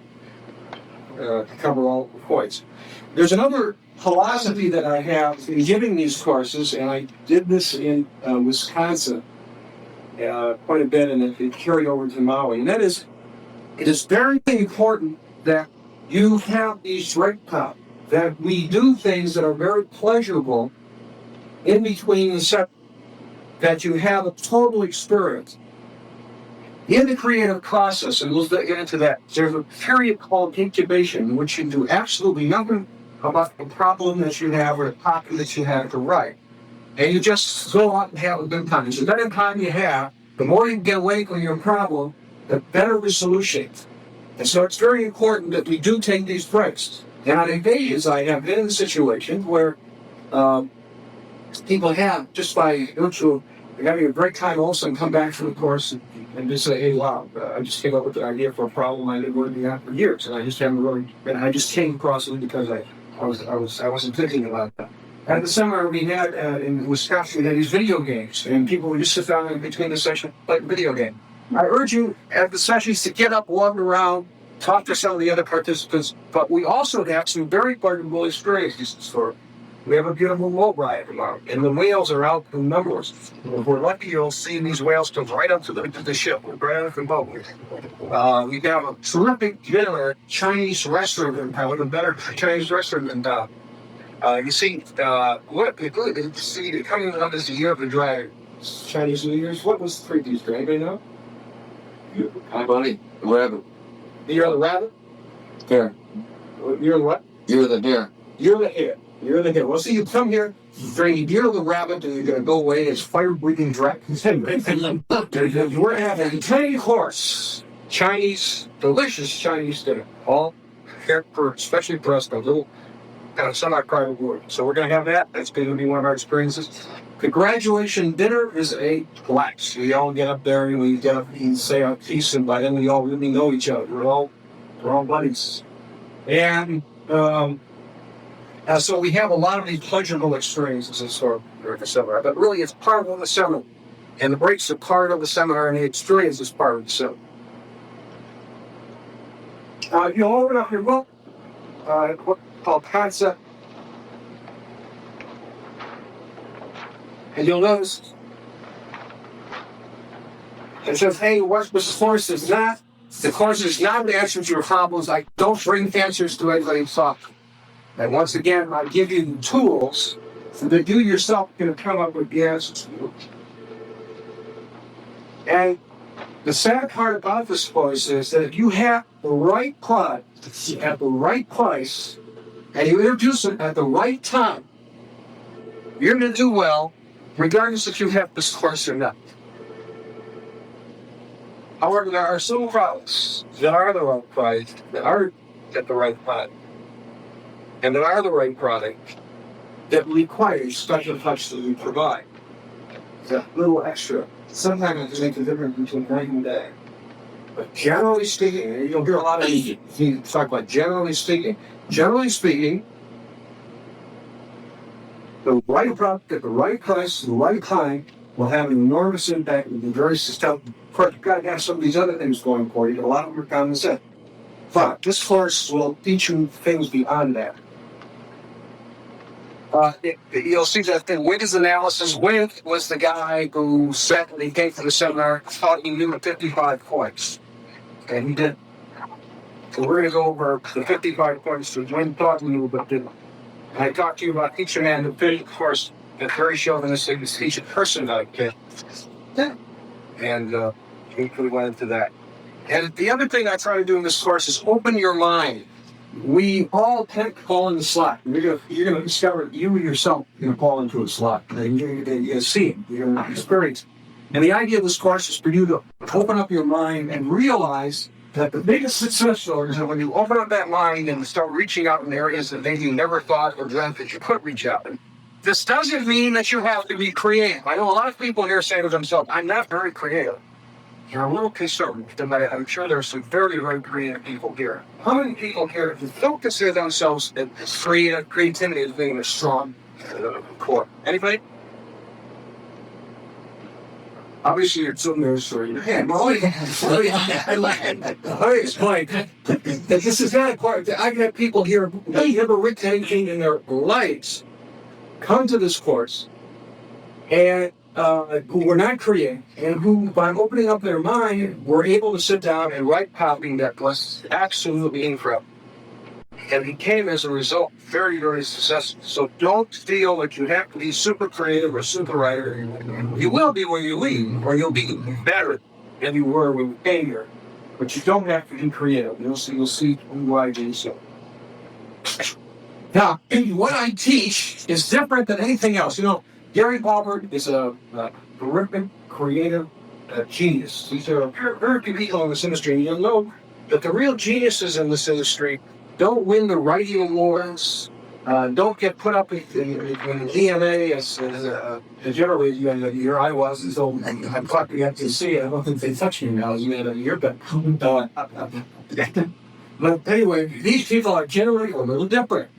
to cover all the points. There's another philosophy that I have in giving these courses, and I did this in Wisconsin quite a bit, and it carried over to Maui. And that is, it is very important that you have these break times, that we do things that are very pleasurable in between the set, that you have a total experience. In the creative process, and we'll get into that, there's a period called incubation in which you do absolutely nothing about the problem that you have or the topic that you have to write. And you just go out and have a good time. So the better time you have, the more you get away from your problem, the better the solution. And so it's very important that we do take these breaks. And on occasions, I have been in a situation where people have, just by virtue of having a great time, all of a sudden come back from the course and just say, hey, wow, I just came up with an idea for a problem I didn't work on for years. And I just haven't really, and I just came across it because I wasn't thinking about that. At the seminar we had in Wisconsin, we had these video games, and people would just sit down in between the session, play a video game. I urge you at the sessions to get up, walk around, talk to some of the other participants, but we also have some very valuable experiences in store. We have a beautiful boat ride tomorrow, and the whales are out in numbers. If we're lucky, you'll see these whales come right up to the ship, right up the boat. We have a terrific dinner at a Chinese restaurant, with a better Chinese restaurant than you see, coming up as the year of the dragon. Chinese New Year's. What was the previous dragon? Anybody know? Hi, buddy. Rabbit. The year of the rabbit? Hare. Year of the what? You're the hare. You're the hare. You're the hare. Well, see, you come here during the year of the rabbit, and you're going to go away as fire-breathing dragons. We're having a tiny course, Chinese, delicious Chinese dinner, all here for, especially for us, a little kind of semi-private room. So we're going to have that. That's going to be one of our experiences. The graduation dinner is a blast. We all get up there and we get up and say our piece, and by then we all really know each other. We're all buddies. And so we have a lot of these pleasurable experiences in store during the seminar. But really, it's part of the seminar. And the breaks are part of the seminar, and the experience is part of the seminar. You'll open up your book, called Concept. And you'll notice it says, hey, what this course is not, the course is not the answer to your problems. I don't bring answers to anybody's software. And once again, I give you the tools so that you yourself can come up with the answers. And the sad part about this course is that if you have the right product at the right price, and you introduce it at the right time, you're going to do well, regardless if you have this course or not. However, there are some products that are the right price, that are at the right time, and that are the right product that requires special touch that we provide. It's a little extra. Sometimes it can make a difference between night and day. But generally speaking, and you'll hear a lot of you talk about generally speaking, the right product at the right price, at the right time, will have an enormous impact and be very sustainable. Of course, you've got to have some of these other things going for you. A lot of them are common sense. But this course will teach you things beyond that. You'll see that the Wiggins analysis. Wiggins was the guy who said when he came to the seminar, thought he knew the 55 points. And he did. So we're going to go over the 55 points that Wayne thought he knew but didn't. And I talked to you about each man who fit, of course, that very chauvinistic is teach a person how to fit. Yeah. And we went into that. And the other thing I try to do in this course is open your mind. We all tend to fall in the slot. You're going to discover that you yourself are going to fall into a slot. And you're going to see it. You're going to experience it. And the idea of this course is for you to open up your mind and realize that the biggest success stories are when you open up that mind and start reaching out in areas that maybe you never thought or dreamt that you could reach out in. This doesn't mean that you have to be creative. I know a lot of people here say to themselves, I'm not very creative. You're a little conservative. I'm sure there's some very, very creative people here. How many people here don't consider themselves as creativity as being a strong core? Anybody? Obviously, it's in there, so you can. It's Mike. This is not a part. I got people here who never written anything in their lives come to this course and who were not creating, and who, by opening up their mind, were able to sit down and write copy that was absolutely incredible. And he came as a result very, very successful. So don't feel that you have to be super creative or super writer. You will be when you leave, or you'll be better than you were when you came here. But you don't have to be creative. You'll see why I do so. Now, what I teach is different than anything else. You know, Gary Ballard is a terrific, creative genius. These are very few people in this industry, and you'll know that the real geniuses in this industry don't win the writing awards, don't get put up in DMA as generally your I was, so I'm glad you got to see it. I don't think they touch you now, you had a year back. But anyway, these people are generally a little different.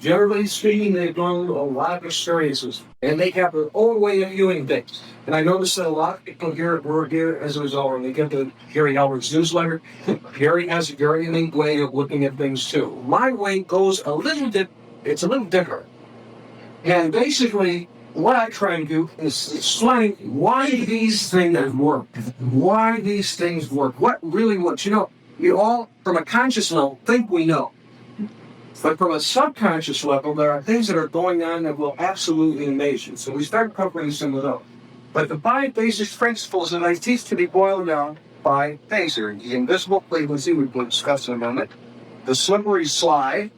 Generally speaking, they've gone through a lot of experiences, and they have their own way of viewing things. And I noticed that a lot of people here were here as a result when they get to Gary Albert's newsletter. Gary has a very unique way of looking at things too. My way goes a little bit, it's a little different. And basically, what I try and do is explain why these things work. Why these things work. What really works. You know, we all, from a conscious level, think we know. But from a subconscious level, there are things that are going on that will absolutely amaze you. So we start covering some of those. But the 5 basic principles that I teach to be boiled down by things here. The invisible frequency, we will discuss in a moment. The slippery slide.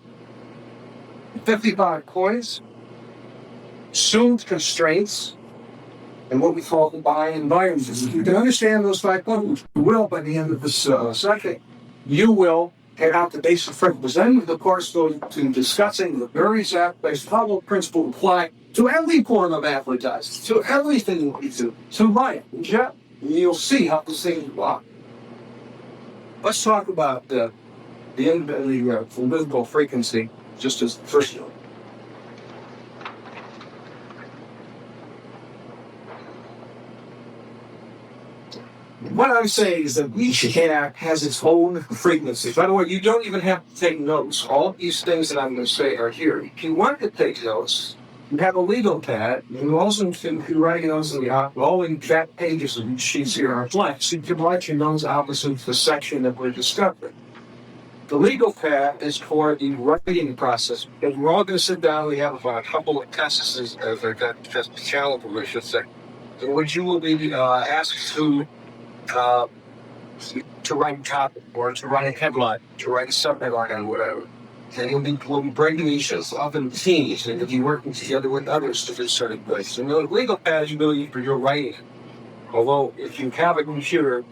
55 points. Soothed constraints. And what we call the buy environments. If you can understand those 5 points, you will by the end of this session, you will get out the basic principles. Then the course goes to discussing the various aspects of how the principle apply to every form of advertising, to everything we do, to life. Yeah, you'll see how these things work. Let's talk about the invisible frequency, just as first note. What I'm saying is that each act has its own frequency. By the way, you don't even have to take notes. All of these things that I'm going to say are here. If you want to take notes, you have a legal pad. You also can write notes in all in back pages of these sheets here are blank. So you can write your notes opposite the section that we're discovering. The legal pad is for the writing process. Because we're all going to sit down. We have about a couple of tests as I got just challenge, I should say. In which you will be asked to write a topic, or to write a headline, to write a subheadline, or whatever. And we'll be breaking these up in teams, and you'll be working together with others to do certain things. So, the legal pad is really for your writing. Although, if you have a computer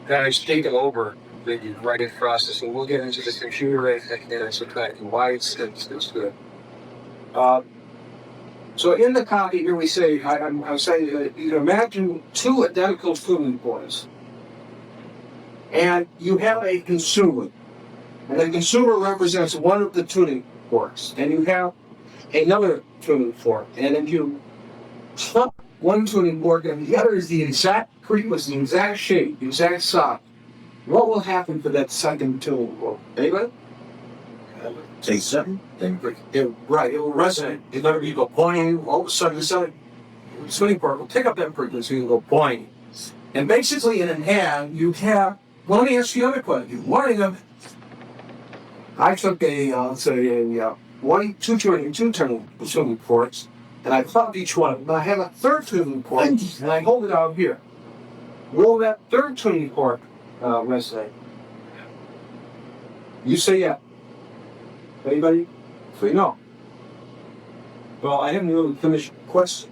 that has taken over the writing process, and we'll get into the computer and why it's good. So in the copy here we say, I'm saying that you can imagine 2 identical tuning boards. And you have a consumer. And the consumer represents one of the tuning forks. And you have another tuning fork. And if you flip one tuning fork and the other is the exact frequency, the exact shape, the exact size, what will happen to that second tuning fork? Anybody? Say something. Right, it will resonate. It's going to be go boing. All of a sudden, the tuning fork will pick up that frequency and go boing. And basically, in an ad, you have. Well, let me ask you another question. One of them, I took two tuning forks, and I plugged each one. But I have a third tuning fork, and I hold it out here. Will that third tuning fork resonate? You say yeah. Anybody? Say no. Well, I haven't really finished the question.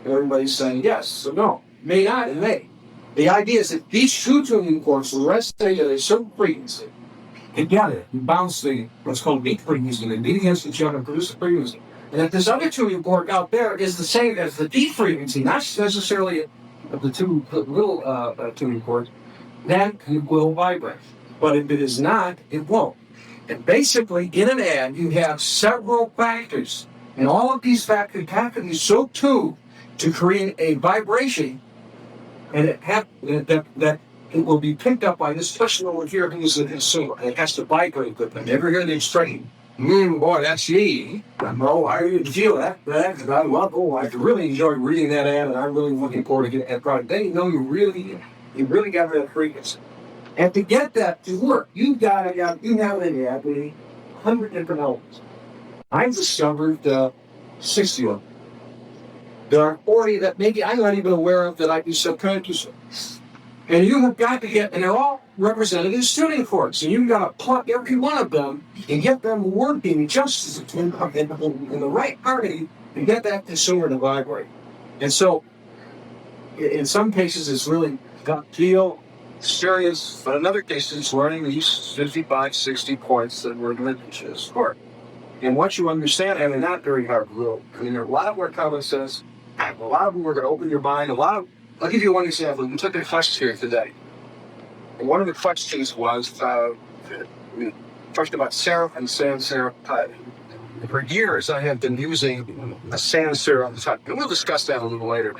Everybody's saying yes, so no. May not, and may. The idea is that these 2 tuning forks will resonate at a certain frequency. Together, you bounce what's called beat frequency, and beat against each other, produce a frequency. And if this other tuning fork out there is the same as the beat frequency, not necessarily of the 2 little tuning forks, then it will vibrate. But if it is not, it won't. And basically, in an ad, you have several factors. And all of these factors have to be so tuned to create a vibration and that it will be picked up by this person over here who's the consumer, and it has to vibrate with them. Ever hear these train? Boy, that's ye. No, I didn't feel that. Because I really enjoyed reading that ad, and I'm really looking forward to getting that product. Then you know you really got that frequency. And to get that to work, you have an ad with 100 different elements. I've discovered 60 of them. There are 40 that maybe I'm not even aware of that I do subconsciously. And you have got to get, and they're all represented as tuning forks. And you've got to plug every one of them and get them working just in the right harmony to get that consumer to vibrate. And so, in some cases, it's really gut feel, serious, but in other cases, it's learning these 55, 60 points that we're going to score. And once you understand, and they're not very hard to do. I mean, there are a lot of what common sense, a lot of them are going to open your mind, I'll give you one example. We took a question here today. And one of the questions was, we talked about syrup and sans syrup type. For years, I have been using a sans syrup type. And we'll discuss that a little later.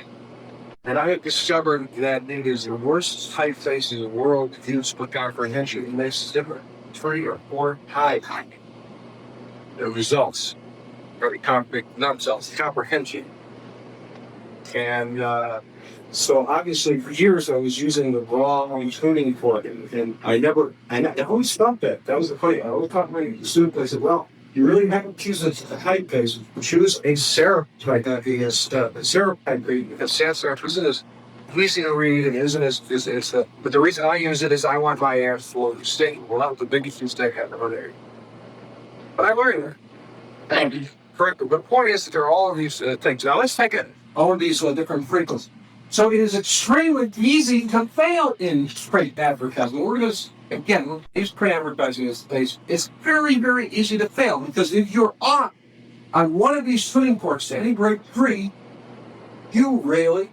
And I have discovered that it is the worst typeface in the world to use for comprehension. It makes different 3 or 4 times the results, or comprehension. And so obviously for years I was using the wrong tuning fork, and I always stopped that. That was the point. I always taught my students, I said, well, you really have to choose a typeface. Choose a syrup type, syrup type, because sans syrup isn't as easy to read and isn't as, but the reason I use it is I want my ads to stay. Well, that was the biggest mistake I've ever made. But I learned it. Thank you. Correct. But the point is that there are all of these things. Now let's take all of these different frequencies. So it is extremely easy to fail in print advertising. We're going to, again, use print advertising as the base. It's very, very easy to fail because if you're on one of these tuning forks, any break 3, you really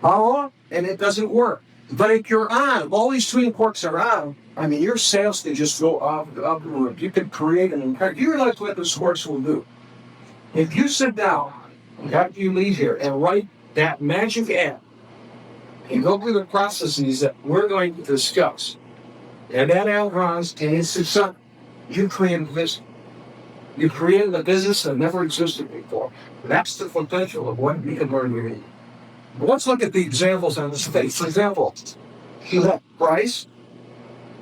are on, and it doesn't work. But if you're on, if all these tuning forks are on, I mean, your sales can just go up the roof. You can create an entire. You realize what this course will do? If you sit down after you leave here and write that magic ad, and go through the processes that we're going to discuss, and that ad runs, and it's success, you created this. You created a business that never existed before. That's the potential of what you can learn to read. Let's look at the examples on this page. For example, you have price,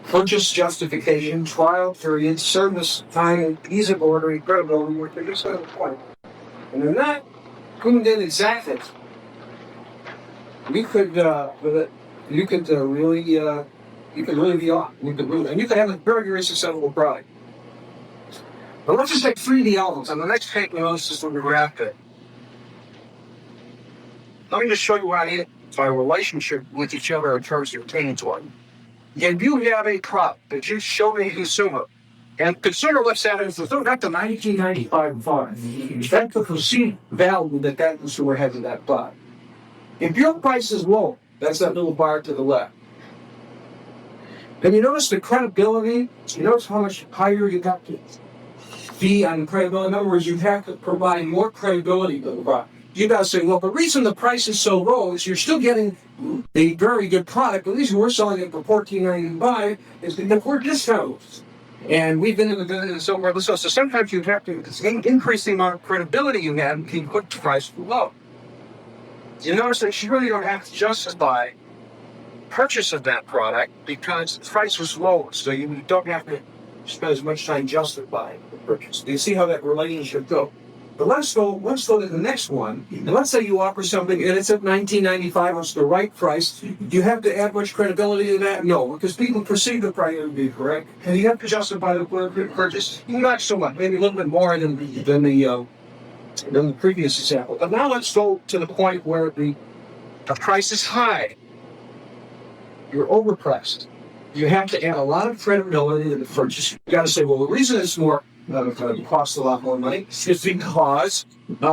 purchase justification, trial period, service time, ease of ordering, credibility, which are just on the point. And they're not tuned in exactly. You could really be off. And you could have a very, very successful product. But let's just take 3D elements. On the next page, we notice this little graphic. Let me just show you what I mean by relationship with each other in terms of obtaining one. If you have a product that you show a consumer, and consumer looks at it as though that's the 1995 product. That's the perceived value that consumer has in that product. If your price is low, that's that little bar to the left. Then you notice the credibility. You notice how much higher you got to be on credibility. In other words, you have to provide more credibility to the product. You got to say, well, the reason the price is so low is you're still getting a very good product. At least we're selling it for $14.95 is because we're discounts. And we've been in the business somewhere. So sometimes you have to increase the amount of credibility you have and keep put the price low. You notice that you really don't have to justify purchase of that product because the price was low. So you don't have to spend as much time justifying the purchase. Do you see how that relationship goes? But let's go to the next one. And let's say you offer something and it's at $19.95, it's the right price. Do you have to add much credibility to that? No, because people perceive the price to be correct. And you have to justify the purchase. Not so much, maybe a little bit more than the previous example. But now let's go to the point where the price is high. You're overpriced. You have to add a lot of credibility to the purchase. You got to say, well, the reason it's more costs a lot more money is because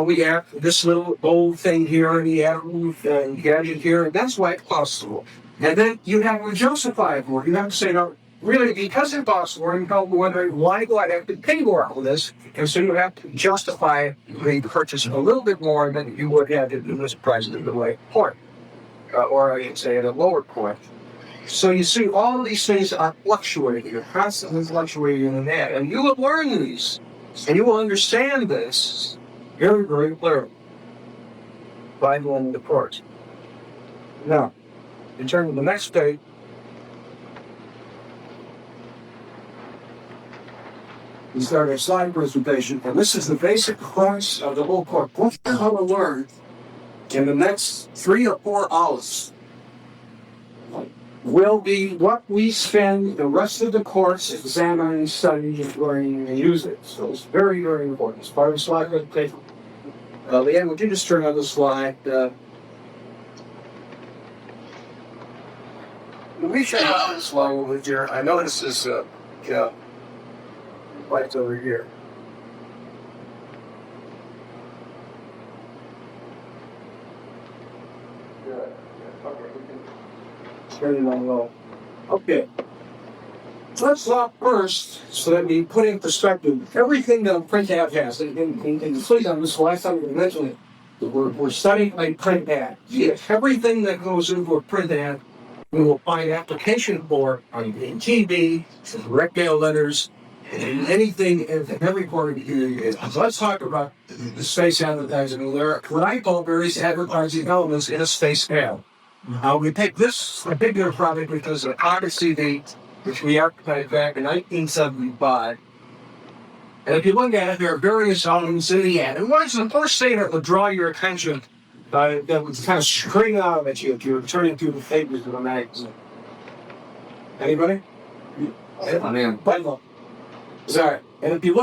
we add this little old thing here and the add a gadget here, and that's why it costs more. And then you have to justify it more. You have to say, no, really, because it costs more, you're probably wondering, why do I have to pay more for this? And so you have to justify the purchase a little bit more than you would have to do this price of the way point. or I should say at a lower point. So you see all of these things are fluctuating, you're constantly fluctuating in that, and you will learn these, and you will understand this very, very clearly by going to course. Now, in terms of the next stage, we start a slide presentation, and this is the basic crux of the whole course. What you're going to learn in the next 3 or 4 hours will be what we spend the rest of the course examining, studying, learning, and using. So it's very, very important. It's part of the slide presentation. Leanne, would you just turn on the slide? Let me show you this slide over here. I know this is lights over here. Turn it on low. Okay. So let's start first so that we put in perspective everything that a print ad has. And please, on this last time we mentioned it, we're studying a print ad. Yes, everything that goes into a print ad, we will find application for on TV, direct mail letters, and anything in every part of the So let's talk about the space advertising. There are what I call various advertising elements in a space ad. We picked this particular product because of Odyssey date, which we advertised back in 1975. And if you look at it, there are various elements in the ad. And what is the first thing that would draw your attention that would kind of scream out at you if you were turning through the pages of the magazine? Anybody? Sorry. And if you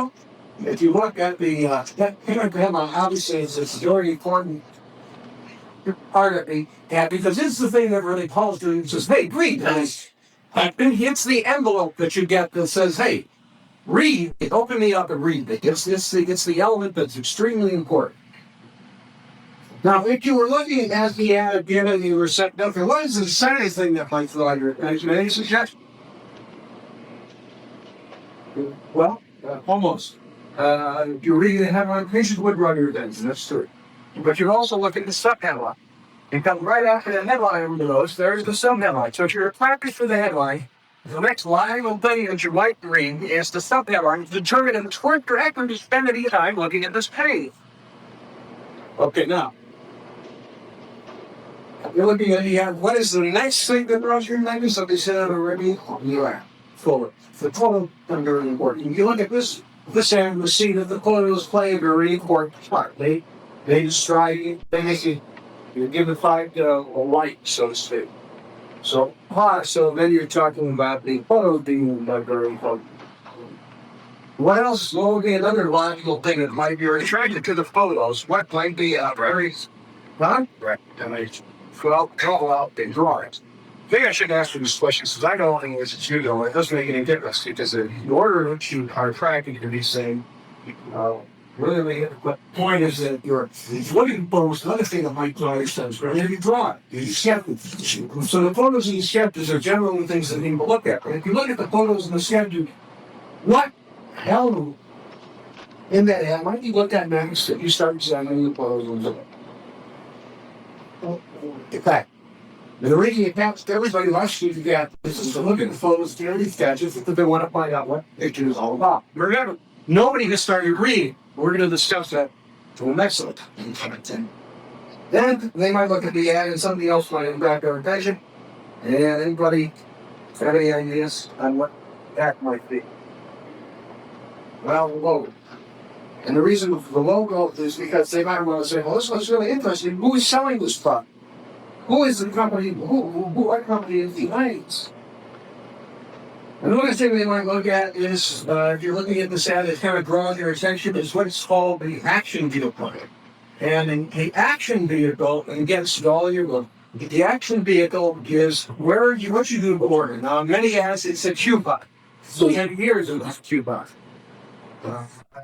look at the obviously it's a very important part of the ad, because this is the thing that really calls to you and says, hey, read this. And it's the envelope that you get that says, hey, read, open me up and read it. It's the element that's extremely important. Now, if you were looking at the ad again and you were saying, okay, what is the second thing that might draw your attention? Any suggestions? Well, almost. If you're reading the headline, pages would draw your attention, that's true. But you also look at the sub-headline. And come right after the headline over those, there's the sub-headline. So if you're practicing for the headline, the next line of thing that you might read is the sub-headline to determine if it's worth your effort to spend any time looking at this page. Okay, now, you're looking at the ad. What is the next thing that draws your attention? So they said it already. Yeah, forward. The photo is very important. You look at this ad, you see that the photos play a very important part. They describe you, they make you give it a light, so to speak. So then you're talking about the photo being very important. What else? What would be another logical thing that might be attracted to the photos? What might be very call out the drawings. I think I should ask you this question, because I don't think it's you know, it doesn't make any difference, because the order in which you are tracking to be saying, really, the point is that you're looking for another thing that might draw your attention. Where you draw it, you sketch. So the photos and the sketches are generally things that people look at. And if you look at the photos and the sketches, what hell in that ad might you look at next if you start examining the photos and the in fact, the reason you attach to everybody last year to get this is to look at the photos, the sketches, if they want to find out what the picture is all about. Remember, nobody has started reading. We're going to discuss that to the next one. Then they might look at the ad and something else might attract their attention. And anybody have any ideas on what that might be? Well, the logo. And the reason for the logo is because they might want to say, well, this one's really interesting. Who is selling this product? Who is the company? What company is behind this? Another thing they might look at is, if you're looking at this ad that kind of draws your attention, is what's called the action vehicle. And in the action vehicle, and against all your look, the action vehicle is what you do for it. Now, in many ads, it's a coupon. So 10 years of this coupon.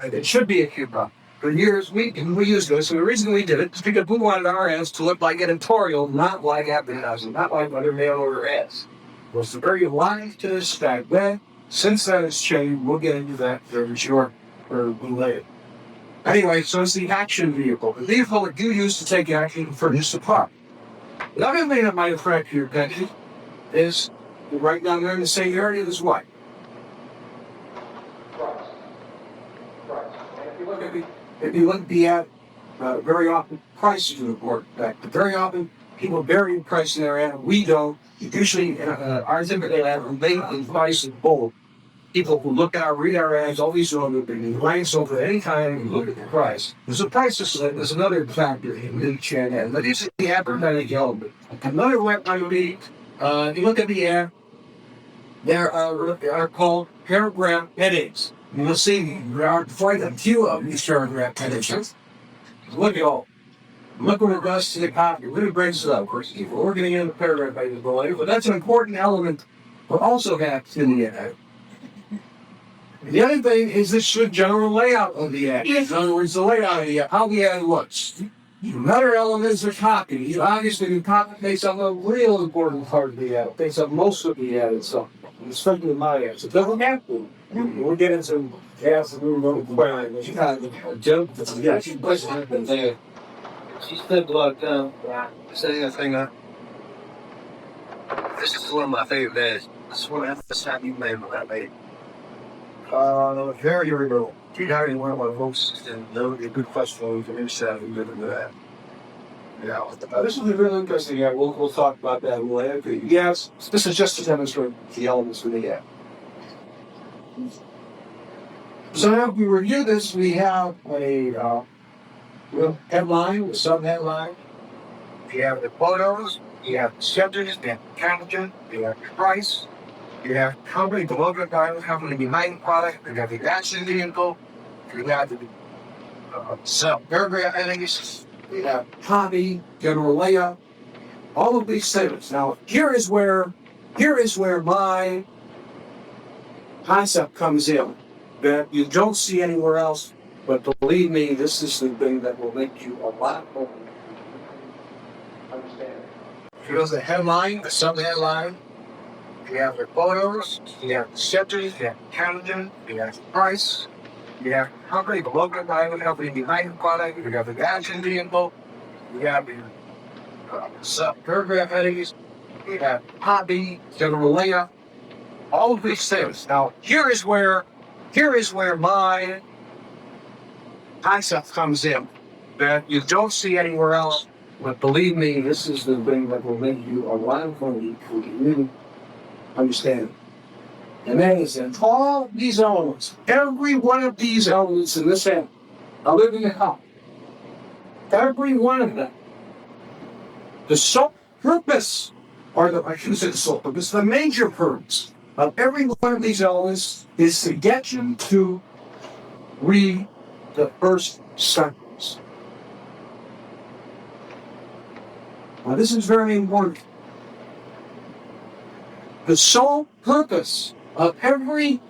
It should be a coupon. For years, we used this, and the reason we did it is because we wanted our ads to look like editorial, not like advertising, not like other mail order ads. It was very aligned to this fact. Then, since that has changed, we'll get into that very short or later. Anyway, so it's the action vehicle. The vehicle that you use to take action for this department. The other thing that might attract your attention is right down there in the same area is what? If you look at the ad, very often price is an important factor. Very often people vary in price in their ad. We don't. Usually, our typical ad will make the price in bold. People who look at read our ads, always know that they can glance over any time and look at the price. There's a price is another factor in the chat ad. But it's the advertising element. Another one might be, if you look at the ad, there are called paragraph headings. You'll see there are quite a few of these paragraph headings. Look at all. Look what it does to the copy. It really brings it up. Of course, we're getting into paragraph headings later, but that's an important element but also have in the ad. The other thing is the general layout of the ad. In other words, the layout of the ad, how the ad looks. Another element is the copy. Obviously, the copy takes up a real important part of the ad. It takes up most of the ad itself, especially in my ads. It doesn't have to. We'll get into ads and we're going to query. She had a joke. Yeah, she pushed it in there. She stepped blocked down, saying a thing up. This is one of my favorite days. This is one of the time you made when I made. Very little. She's hiring one of my hosts, and those are good questions and insight into that. Yeah, this is a really interesting ad. We'll talk about that later. Yes, this is just to demonstrate the elements of the ad. So now if we review this, we have a headline, a sub-headline. You have the photos, you have the subject, you have the content, you have the price, you have how many the logo guidelines, how many behind the product, you have the action vehicle, you have the paragraph headings, you have hobby, general layout, all of these things. Now here is where my concept comes in that you don't see anywhere else. But believe me, this is the thing that will make you a lot more understand. Here's the headline, the sub-headline. You have the photos, you have the subject, you have the content, you have the price, you have how many the logo guidelines, how many behind the product, you have the action vehicle, you have the paragraph headings, you have hobby, general layout, all of these things. Now, here is where my concept comes in that you don't see anywhere else. But believe me, this is the thing that will make you a lot of money to really understand. And that is that all these elements, every one of these elements in this ad, are living it up. Every one of them. The sole purpose, I shouldn't say the sole purpose, the major purpose of every one of these elements is to get you to read the first sentence. Now this is very important. The sole purpose of every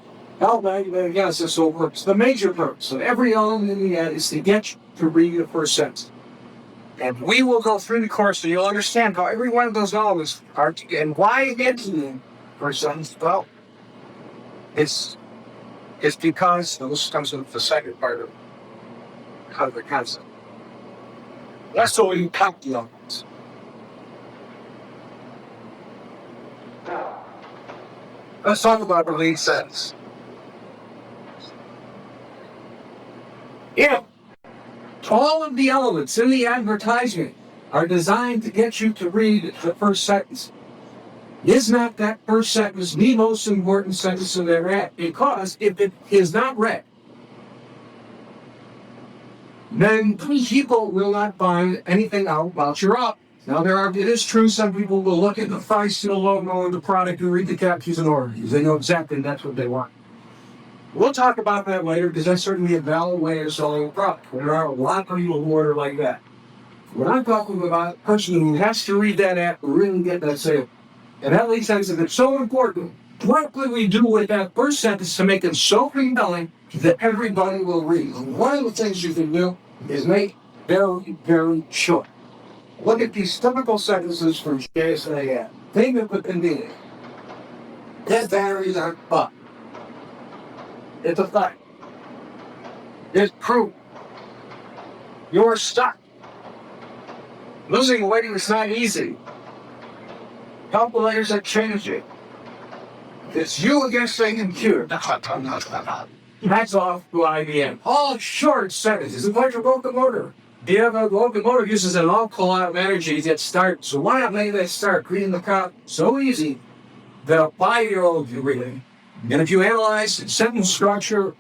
element, again it's the sole purpose, the major purpose of every element in the ad is to get you to read the first sentence. And we will go through the course so you'll understand how every one of those elements are and why it gets in the first sentence. Well, it's because, this comes with the second part of the concept. That's what we count the elements. Let's talk about the lead sentence. If all of the elements in the advertisement are designed to get you to read the first sentence, is not that first sentence the most important sentence in their ad? Because if it is not read, then people will not find anything out about your offer. Now, it is true, some people will look at the price and the logo and the product and read the captions and orders. They know exactly that's what they want. We'll talk about that later because that's certainly a valid way of selling a product. There are a lot of people who order like that. What I'm talking about, a person who has to read that ad to really get that sale. And that leads sense, if it's so important, what could we do with that first sentence to make it so compelling that everybody will read? And one of the things you can do is make very, very short. Look at these typical sentences from JSA ad. Think of the meaning. Dead batteries aren't fun. It's a fact. It's proof. You're stuck. Losing weight is not easy. couple layers that change it. It's you against the computer. Hats off to IBM. All short sentences. It's like a locomotive. You have a locomotive uses an awful lot of energy to get started. So why not make that start? Reading the cop so easy that a 5-year-old can read it. And if you analyze sentence structure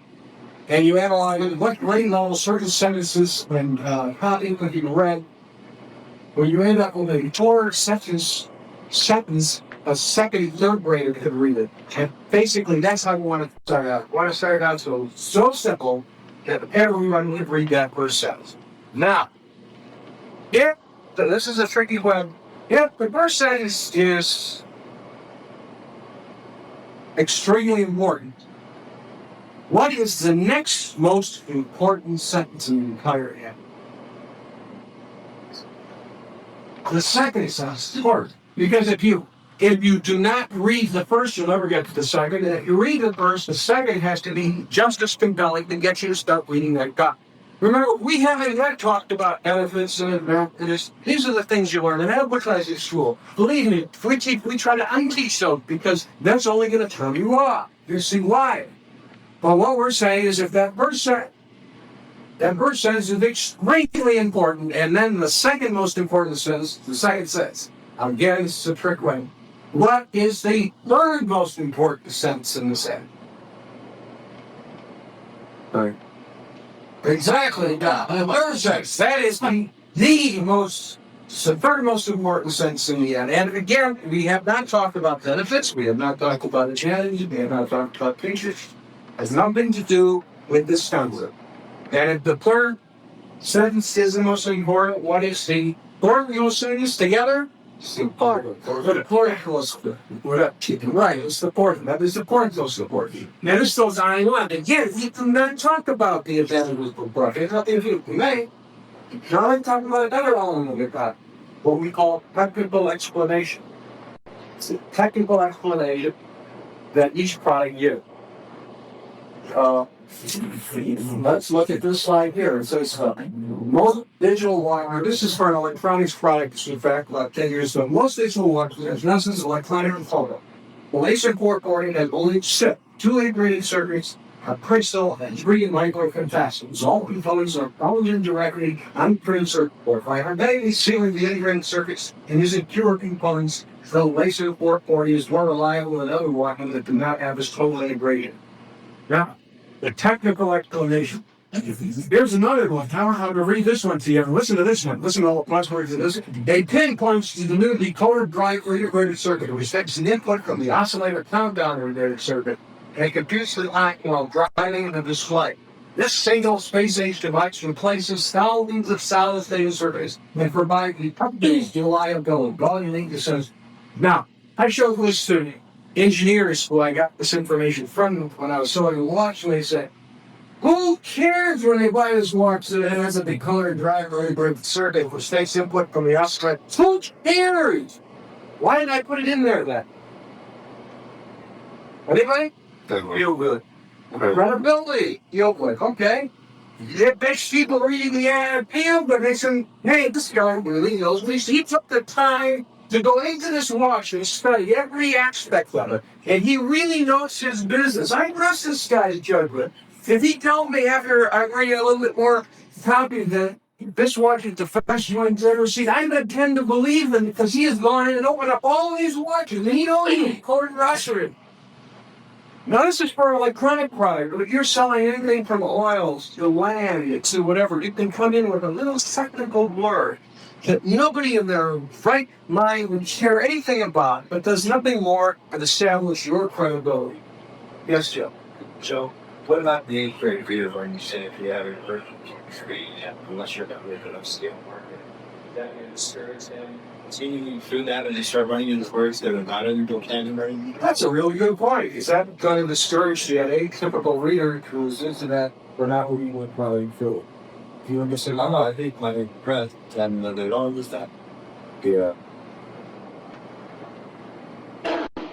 and you analyze what grade level certain sentences and copy can be read, well, you end up with a 4-sentence sentence a second, third grader could read it. And basically, that's how we want to start out. We want to start out so simple that everyone would read that first sentence. Now, so this is a tricky one. If the first sentence is extremely important, what is the next most important sentence in the entire end? The second sentence is important. Because if you do not read the first, you'll never get to the second. And if you read the first, the second has to be just as compelling to get you to start reading that copy. Remember, we haven't yet talked about benefits and advantages. These are the things you learn in advertising school. Believe me, we try to unteach those because that's only going to turn you off. You see why? But what we're saying is if that first sentence is extremely important, and then the second most important sentence, the second sentence. Again, this is a trick one. What is the third most important sentence in the sentence? Sorry. Exactly. The third sentence. That is the third most important sentence in the end. And again, we have not talked about benefits. We have not talked about advantages. We have not talked about features. It has nothing to do with this concept. And if the third sentence is the most important, what is the third most sentence together? It's the important. Right, it's the important. That is the important most important. Now this goes on and on. Again, we do not talk about the advantages of product. It's not the advantage we may. Now I'm talking about another element of that, what we call technical explanation. It's a technical explanation that each product gives. Let's look at this slide here. It says most digital wire. This is for an electronics product. In fact, about 10 years ago, most digital wire is nothing electronic and photo. The laser boarding has only 2 integrated circuits, a crystal, and 3 microcapacitors. All components are powered in directly on the printed circuit board. By harmoniously sealing the integrated circuits and using pure components, the laser boarding is more reliable than other wires that do not have this total integration. Now, the technical explanation. Here's another one. How to read this one to you. Listen to this one. Listen to all the passwords of this. A pin points to the new decoder driver integrated circuit, which takes an input from the oscillator countdown integrated circuit and computes the line while driving the display. This single space-age device replaces thousands of solid-state circuits and provides the company's reliability. All you need to say. Now, I showed this to engineers who I got this information from when I was selling a watch, and they said, who cares when they buy this watch that it has a decoder driver integrated circuit which takes input from the oscillator? Who cares? Why did I put it in there then? Anybody? Feel good. Credibility. Feel good. Okay. It makes people reading the ad appeal, but they say, hey, this guy really knows. He took the time to go into this watch and study every aspect of it. And he really knows his business. I trust this guy's judgment. If he told me after I read a little bit more copy that this watch is the best one he's ever seen, I would tend to believe him because he has gone in and opened up all these watches and he knows he's quoted Russian. Now this is for electronic product. If you're selling anything from oils to land to whatever, you can come in with a little technical blur that nobody in their right mind would care anything about, but does nothing more than establish your credibility. Yes, Joe. So, what about the integrated reader when you say if you have a version screen, unless you're not really up scale market? That may discourage them continuing through that and they start running into words that are not in your vocabulary? That's a really good point. Is that going to discourage the atypical reader who's into that or not who you would probably feel? You understand? I think my breath and they don't understand. Yeah.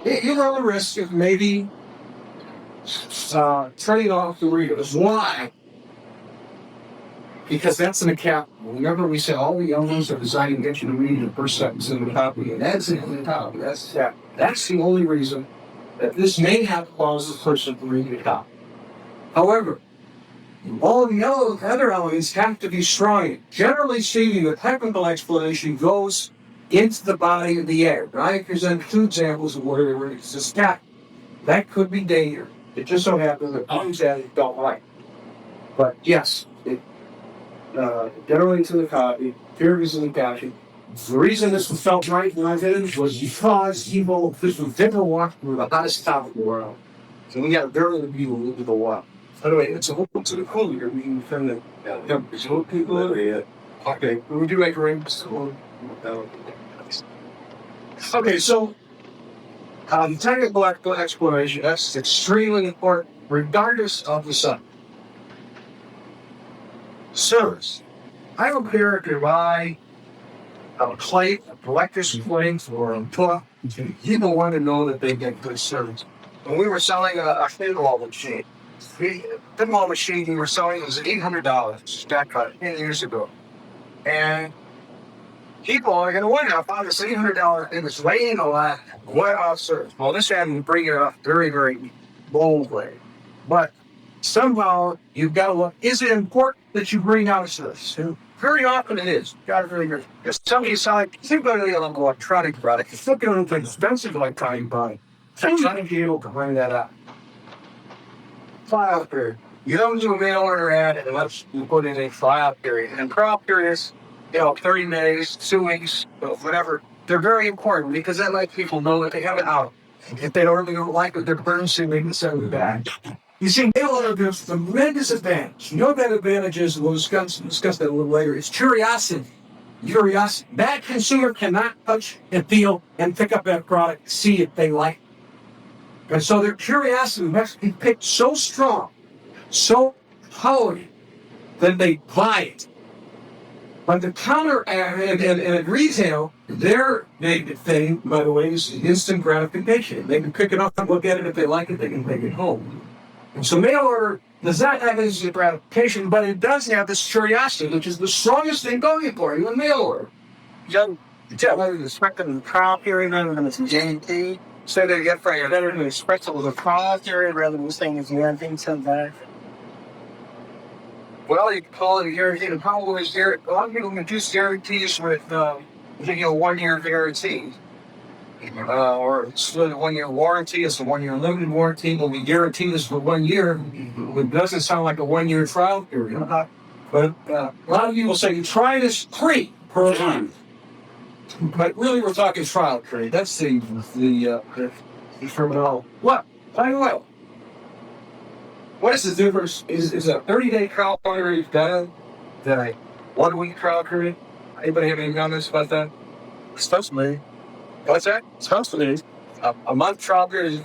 You run the risk of maybe turning off the readers. Why? because that's an account. Remember, we said all the elements are designed to get you to read the first sentence in the copy, and that's in the copy. That's the only reason that this may have caused the person to read the copy. However, all the other elements have to be strong. Generally speaking, the technical explanation goes into the body of the ad. I present 2 examples of where it's a stack. That could be danger. It just so happens that others don't like. But yes, generally into the copy, theories in the copy. The reason this felt right when I did it was because this was never walked through the hottest topic in the world. So we got very little people into the wild. By the way, it's open to the cooler. We can turn the temperature people. Okay, we do make rings. Okay, so technical explanation, that's extremely important, regardless of the subject. Service. I don't care if you buy a plate, a collector's plate, or a book. People want to know that they get good service. When we were selling a pinball machine, we were selling, it was $800 back 10 years ago. And people are going to wonder, I found this $800 and it's weighing a lot. What about service? Well, this had to bring it up very, very boldly. But somehow you've got to look, is it important that you bring out a service? And very often it is. You've got to really hear. If somebody's selling, think about an electronic product. It's not going to be expensive electronic product. I'm trying to be able to bring that up. Trial period. You don't do a mail order ad unless you put in a trial period. And trial periods, 30 days, 2 weeks, whatever, they're very important because that lets people know that they have it out. If they don't really like what they're purchasing, they can send it back. You see, mail order gives tremendous advantage. You know that advantage is, we'll discuss that a little later, it's curiosity. Curiosity. That consumer cannot touch and feel and pick up that product, see if they like it. And so their curiosity must be picked so strong, so powerful, that they buy it. But the counter and at retail, their big thing, by the way, is instant gratification. They can pick it up and look at it. If they like it, they can take it home. And so mail order does not have instant gratification, but it does have this curiosity, which is the strongest thing going for you in mail order. Young, whether it's expecting the trial period rather than it's JT, so they get for you, better to expect it with a trial period rather than saying it's guaranteed sent back. Well, you can call it a guarantee. The problem is a lot of people confuse guarantees with 1-year guarantee. Or it's a 1-year warranty, it's a 1-year limited warranty. When we guarantee this for 1 year, it doesn't sound like a 1-year trial period. But a lot of people say, you try this free per month. But really, we're talking trial period. That's the terminology. What? By the way, what is the difference? Is a 30-day trial period better than a 1-week trial period? Anybody have any comments about that? It's supposed to be. What's that? It's supposed to be. A month trial period is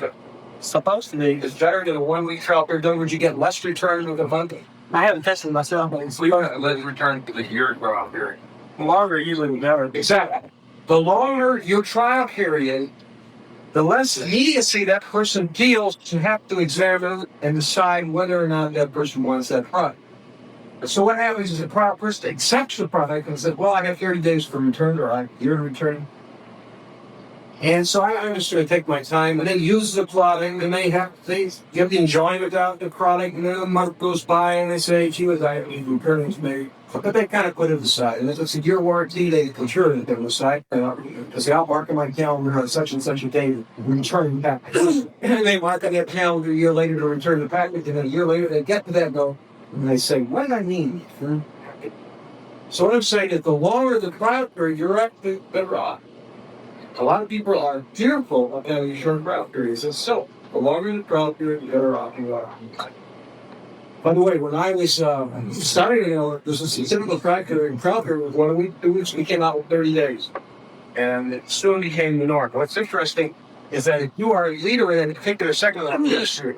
Supposed to be. It's better than a 1-week trial period. In other words, you get less return with a month. I haven't tested myself, but it's Let's return to the year trial period. longer usually the better. Exactly. The longer your trial period, the less immediacy that person feels to have to examine and decide whether or not that person wants that product. So what happens is the person accepts the product and says, well, I have 30 days for return, or I have a year to return. And so I'm just going to take my time, and they use the product, and they get the enjoyment out of the product, and then a month goes by, and they say, gee, I have these returns made. But they kind of put it aside. And if it's a year warranty, they ensure that they're aside. Because I'll mark on my calendar on such and such a day to return the package. And they mark on their calendar a year later to return the package, and then a year later they get to that go, and they say, what did I mean? So what I'm saying is the longer the trial period, you're actually better off. A lot of people are fearful of having short trial periods, and so the longer the trial period, the better off you are. By the way, when I was starting, this is a typical trial period was 1 week, 2 weeks, we came out with 30 days. And it soon became the norm. What's interesting is that if you are a leader in a particular segment of the industry,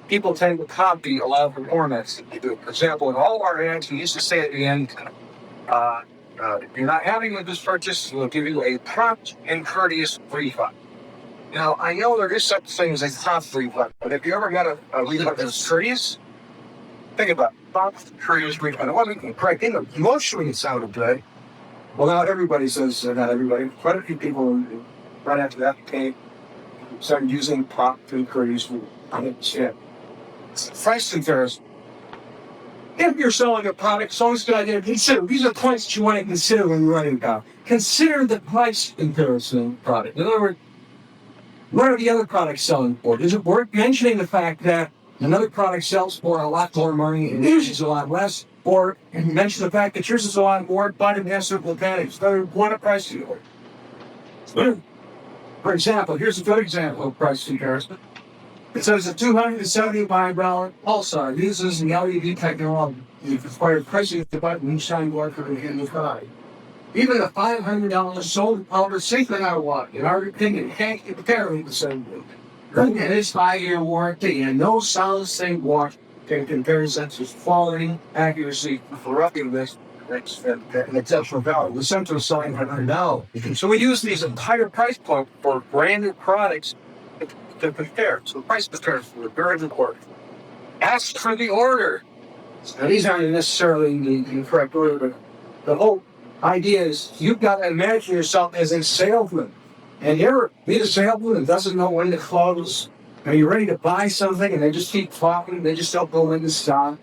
people tend to copy a lot of the formats that you do. For example, in all of our ads, we used to say at the end, if you're not happy with this purchase, we'll give you a prompt and courteous refund. Now, I know there is such thing as a prompt refund, but have you ever got a refund that's courteous? think about it. Box curious refund. Well, we can correct in emotionally it sounded good. Well, now everybody says, not everybody, quite a few people right after that came, started using prompt inquiries. Shit. Price comparison. If you're selling a product, it's always a good idea to consider. These are points that you want to consider when you're writing about. Consider the price comparison of the product. In other words, what are the other products selling for? Is it worth mentioning the fact that another product sells for a lot more money and yours is a lot less? Or mention the fact that yours is a lot more, but it has certain advantages. What a price to you. For example, here's a good example of price comparison. It says a $275 pulsar uses the LED technology. You've required pressing the button each time you work for the product. Even a $500 solar powered synchronized watch, in our opinion, can't compare with the same thing. Look at his 5-year warranty, and no solid state watch can compare sensors quality, accuracy, ruggedness, and exceptional value. The sensor is selling for $100. So we use these entire price point for branded products to compare. So price comparison is very important. Ask for the order. Now these aren't necessarily the correct order, but the whole idea is you've got to imagine yourself as a salesman. And you ever meet a salesman that doesn't know when to close? Are you ready to buy something and they just keep talking? They just don't go into stock.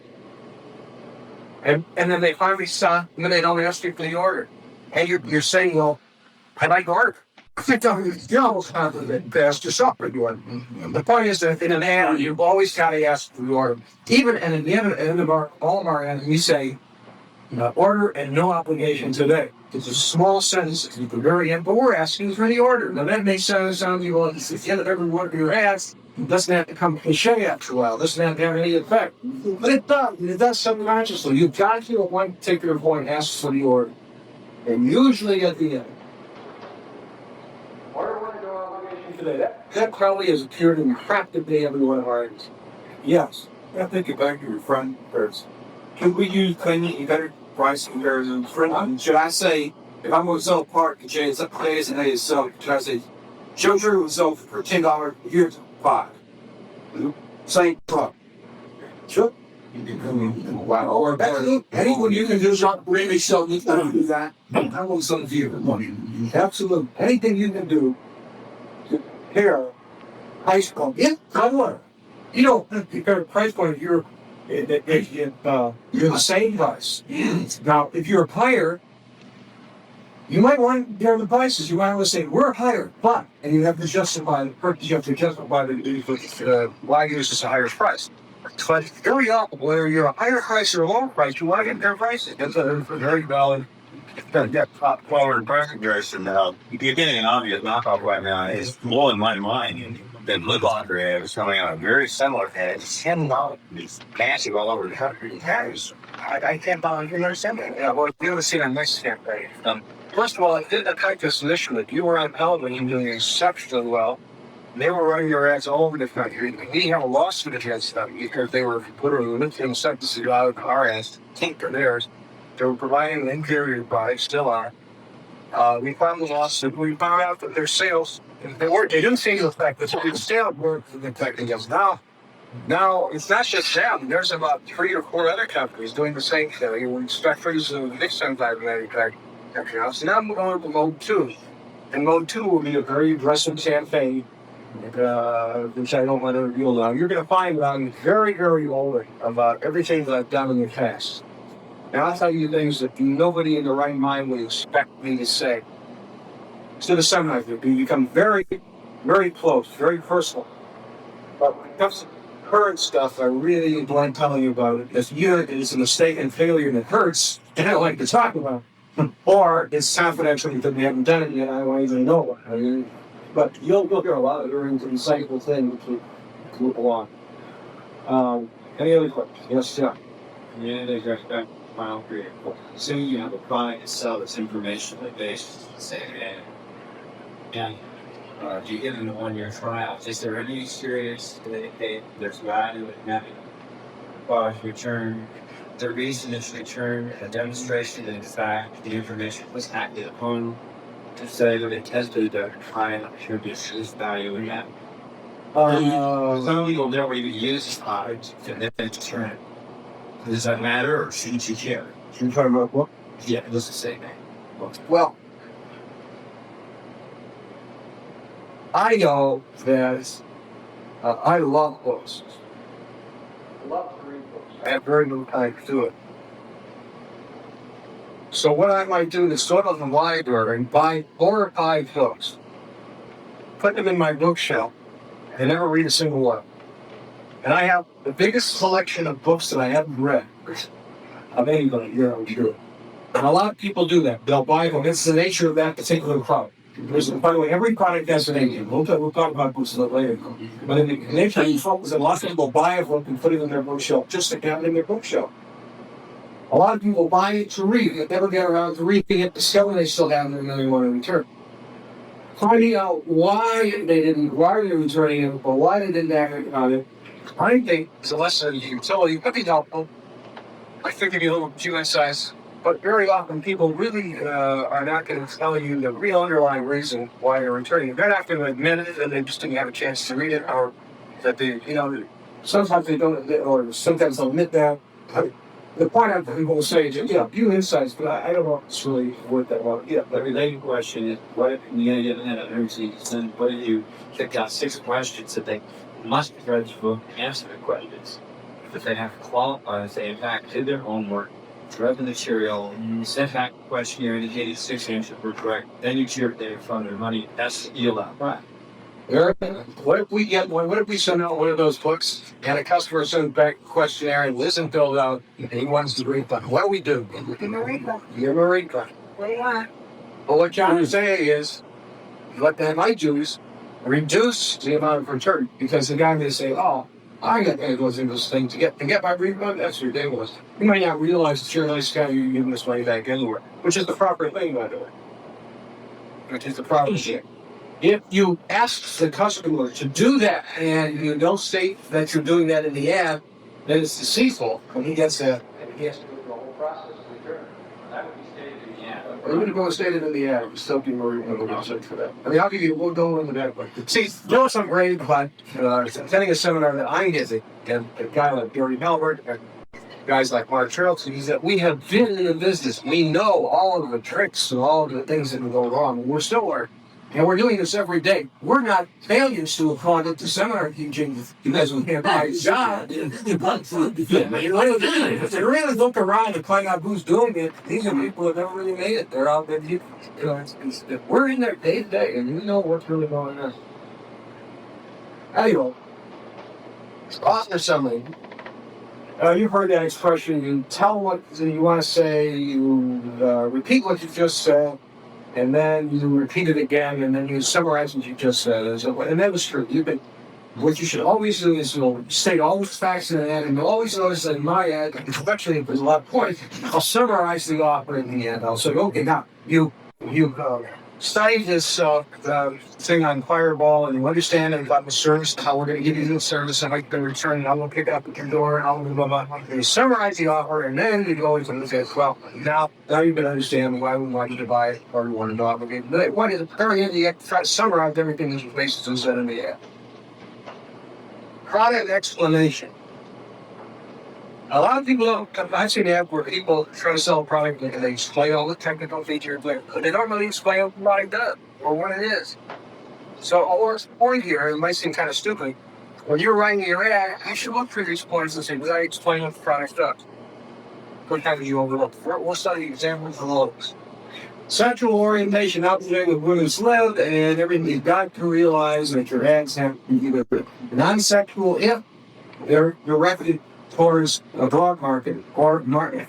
And then they finally stop and then they don't ask you for the order. And you're saying, well, I'd like to order. You're almost confident fast yourself for the order. The point is that in an ad, you've always got to ask for the order. Even at the end of all of our ads, we say, order and no obligation today. It's a small sentence at the very end, but we're asking for the order. Now that makes sense. Sound you want to get every one of your ads. It doesn't have to come cliche after a while. It doesn't have to have any effect. But it does. It does subconsciously. You've got to, at one particular point, ask for the order. And usually at the end. Order and no obligation today. That probably has appeared in practically every one of our ads. Yes. I think it back to your front first. Can we use cleaning better price comparison? Should I say, if I'm going to sell a part, should I say, Joe Sugarman would sell for $10, here's $5. Same product. Sure. Wow. Or anyone you can do something really so you can do that. I want some of you money. Absolutely. Anything you can do to compare price point. Yeah, I want. You don't compare price point if you're the same price. Now, if you're higher, you might want to compare the prices. You might want to say, we're higher, but, and you have to justify the purchase, you have to justify why yours is a higher price. But very often, whether you're a higher price or a lower price, you want to compare prices. That's a very valid. Top forward price comparison now. You're getting an obvious knockoff right now. It's blowing my mind. Then Lip Locker ad was coming out a very similar ad. It's $10. It's massive all over the country. I can't understand that. Yeah, well, you haven't seen our next campaign. First of all, it didn't affect us initially. You were on television doing exceptionally well. They were running your ads all over the country. We have a lawsuit against them because they were literally lifting sentences out of our ads, tinker theirs. They were providing an inferior product, still are. We found the lawsuit. We found out that their sales, they didn't see the fact that their sales weren't affecting us. Now, it's not just them. There's about 3 or 4 other companies doing the same thing. We expect for the next time I manufacture. So now I'm going to mode 2. And mode 2 will be a very aggressive campaign, which I don't want to reveal now. You're going to find that I'm very, very old about everything that I've done in the past. And I'll tell you things that nobody in their right mind would expect me to say. So the sometimes we become very, very close, very personal. But when it comes to current stuff, I really enjoy telling you about it. If it's a mistake and failure and it hurts, and I don't like to talk about it. Or it's confidential because we haven't done it yet, I don't even know it. But you'll hear a lot of very insightful things to move along. Any other questions? Yes, John. Yeah, they got that final period. So you have a product to sell that's informationally based, say, and do you get into 1-year trial? Is there any experience that there's value in having product return? The reason it's returned, a demonstration that in fact the information was acted upon to say that it tested the client should be value in that. Some people never even use the product and then return it. Does that matter, or shouldn't you care? You're talking about what? Yeah, it doesn't say that. Well, I know that I love books. I love to read books. I have very little time to do it. So what I might do is go to the library and buy 4 or 5 books, put them in my bookshelf, and never read a single one. And I have the biggest collection of books that I haven't read of anybody here, I'm sure. And a lot of people do that. They'll buy them. It's the nature of that particular product. By the way, every product has an nature. We'll talk about books a little later. But in the nature, you focus, a lot of people buy a book and put it in their bookshelf just to have it in their bookshelf. A lot of people buy it to read. They never get around to reading it, discover they still have it, and then they want to return. Finding out why they're returning it, or why they didn't act on it, I think is a lesson in utility. It could be helpful. I think give you a few insights. But very often people really are not going to tell you the real underlying reason why they're returning. They're not going to admit it, and they just didn't have a chance to read it, or that they, sometimes they don't, or sometimes they'll admit that. The point I'm going to say is, a few insights, but I don't know if it's really worth that long. The related question is, what if you get an emergency, then what if you pick out 6 questions that they must be ready to answer the questions, but they have to qualify if they in fact did their homework, read the material, sent back the questionnaire indicating 6 answers were correct, then you clear their fund their money. That's the deal out. Right. What if we send out one of those books and a customer sends back a questionnaire and isn't filled out and he wants the refund? What do we do? Give him a refund. Give him a refund. What do you want? Well, what John is saying is, what they might do is reduce the amount of return, because the guy may say, "Oh, I got paid what's in this thing to get my refund." That's ridiculous. You might not realize that you're a nice guy. You're giving this money back anywhere, which is the proper thing, by the way. Which is the proper thing. If you ask the customer to do that and you don't state that you're doing that in the ad, then it's deceitful. When he gets that, and he has to go through the whole process to return. That would be stated in the ad. We're going to go stated in the ad. We're still being search for that. I mean, we'll go into that. But see, there was some great about attending a seminar that I'm getting, and a guy like Gary Melbert, and guys like Mark Charlton, is that we have been in the business. We know all of the tricks and all of the things that can go wrong. We're still working. And we're doing this every day. We're not failures to a product to seminar teaching because we can't buy a job. If they really look around and find out who's doing it, these are people that never really made it. They're out there. We're in there day to day, and we know what's really going on. Anyway, author summary. You've heard that expression. You tell what you want to say. You repeat what you just said. And then you repeat it again, and then you summarize what you just said. And that was true. What you should always do is state all the facts in an ad, and you'll always notice that in my ad, especially if there's a lot of points, I'll summarize the offer in the end. I'll say, okay, now you studied this thing on Fireball, and you understand about the service, how we're going to give you the service, and I'm going to return it, I'm going to pick it up at your door, and I'm going to you summarize the offer, and then you go into the well, now you've been understanding why we want you to buy it, or we want to obligate. But what is it? Very end, you have to try to summarize everything that's basically said in the ad. Product explanation. A lot of people don't. I've seen ads where people try to sell a product and they explain all the technical features, but they don't really explain what the product does or what it is. So, our point here, it might seem kind of stupid. When you're writing your ad, you should look for these points and say, "Did I explain what the product does?" Sometimes you overlook. We'll study examples of those. Sexual orientation, out there with women's live, and everything you've got to realize that your ads have to be either non-sexual if they're directed towards a broad market or marketing.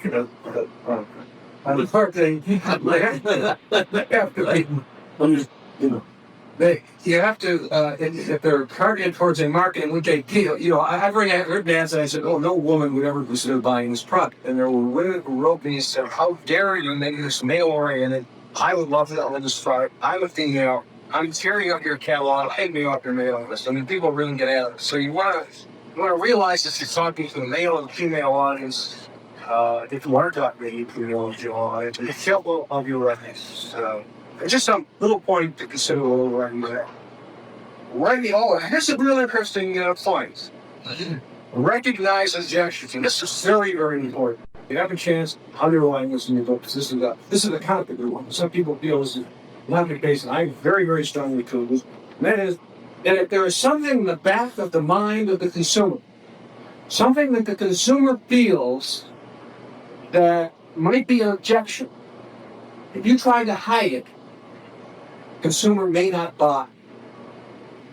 You have to, if they're targeted towards a market in which I've heard ads and I said, "Oh, no woman would ever consider buying this product." And there were women who wrote me and said, "How dare you make this male-oriented? I would love to own this product. I'm a female. I'm tearing up your catalog. Hang me off your mailing list." I mean, people really get at it. So you want to realize that you're talking to the male and female audience. If you are talking to the female and female audience, be careful of your reference. Just some little point to consider while writing that. Here's a real interesting point. Recognize objections. And this is very, very important. If you have a chance, underline this in your book, because this is a kind of a good one. Some people feel this is not the case, and I very, very strongly feel this. And that is that if there is something in the back of the mind of the consumer, something that the consumer feels that might be an objection, if you try to hide it, consumer may not buy.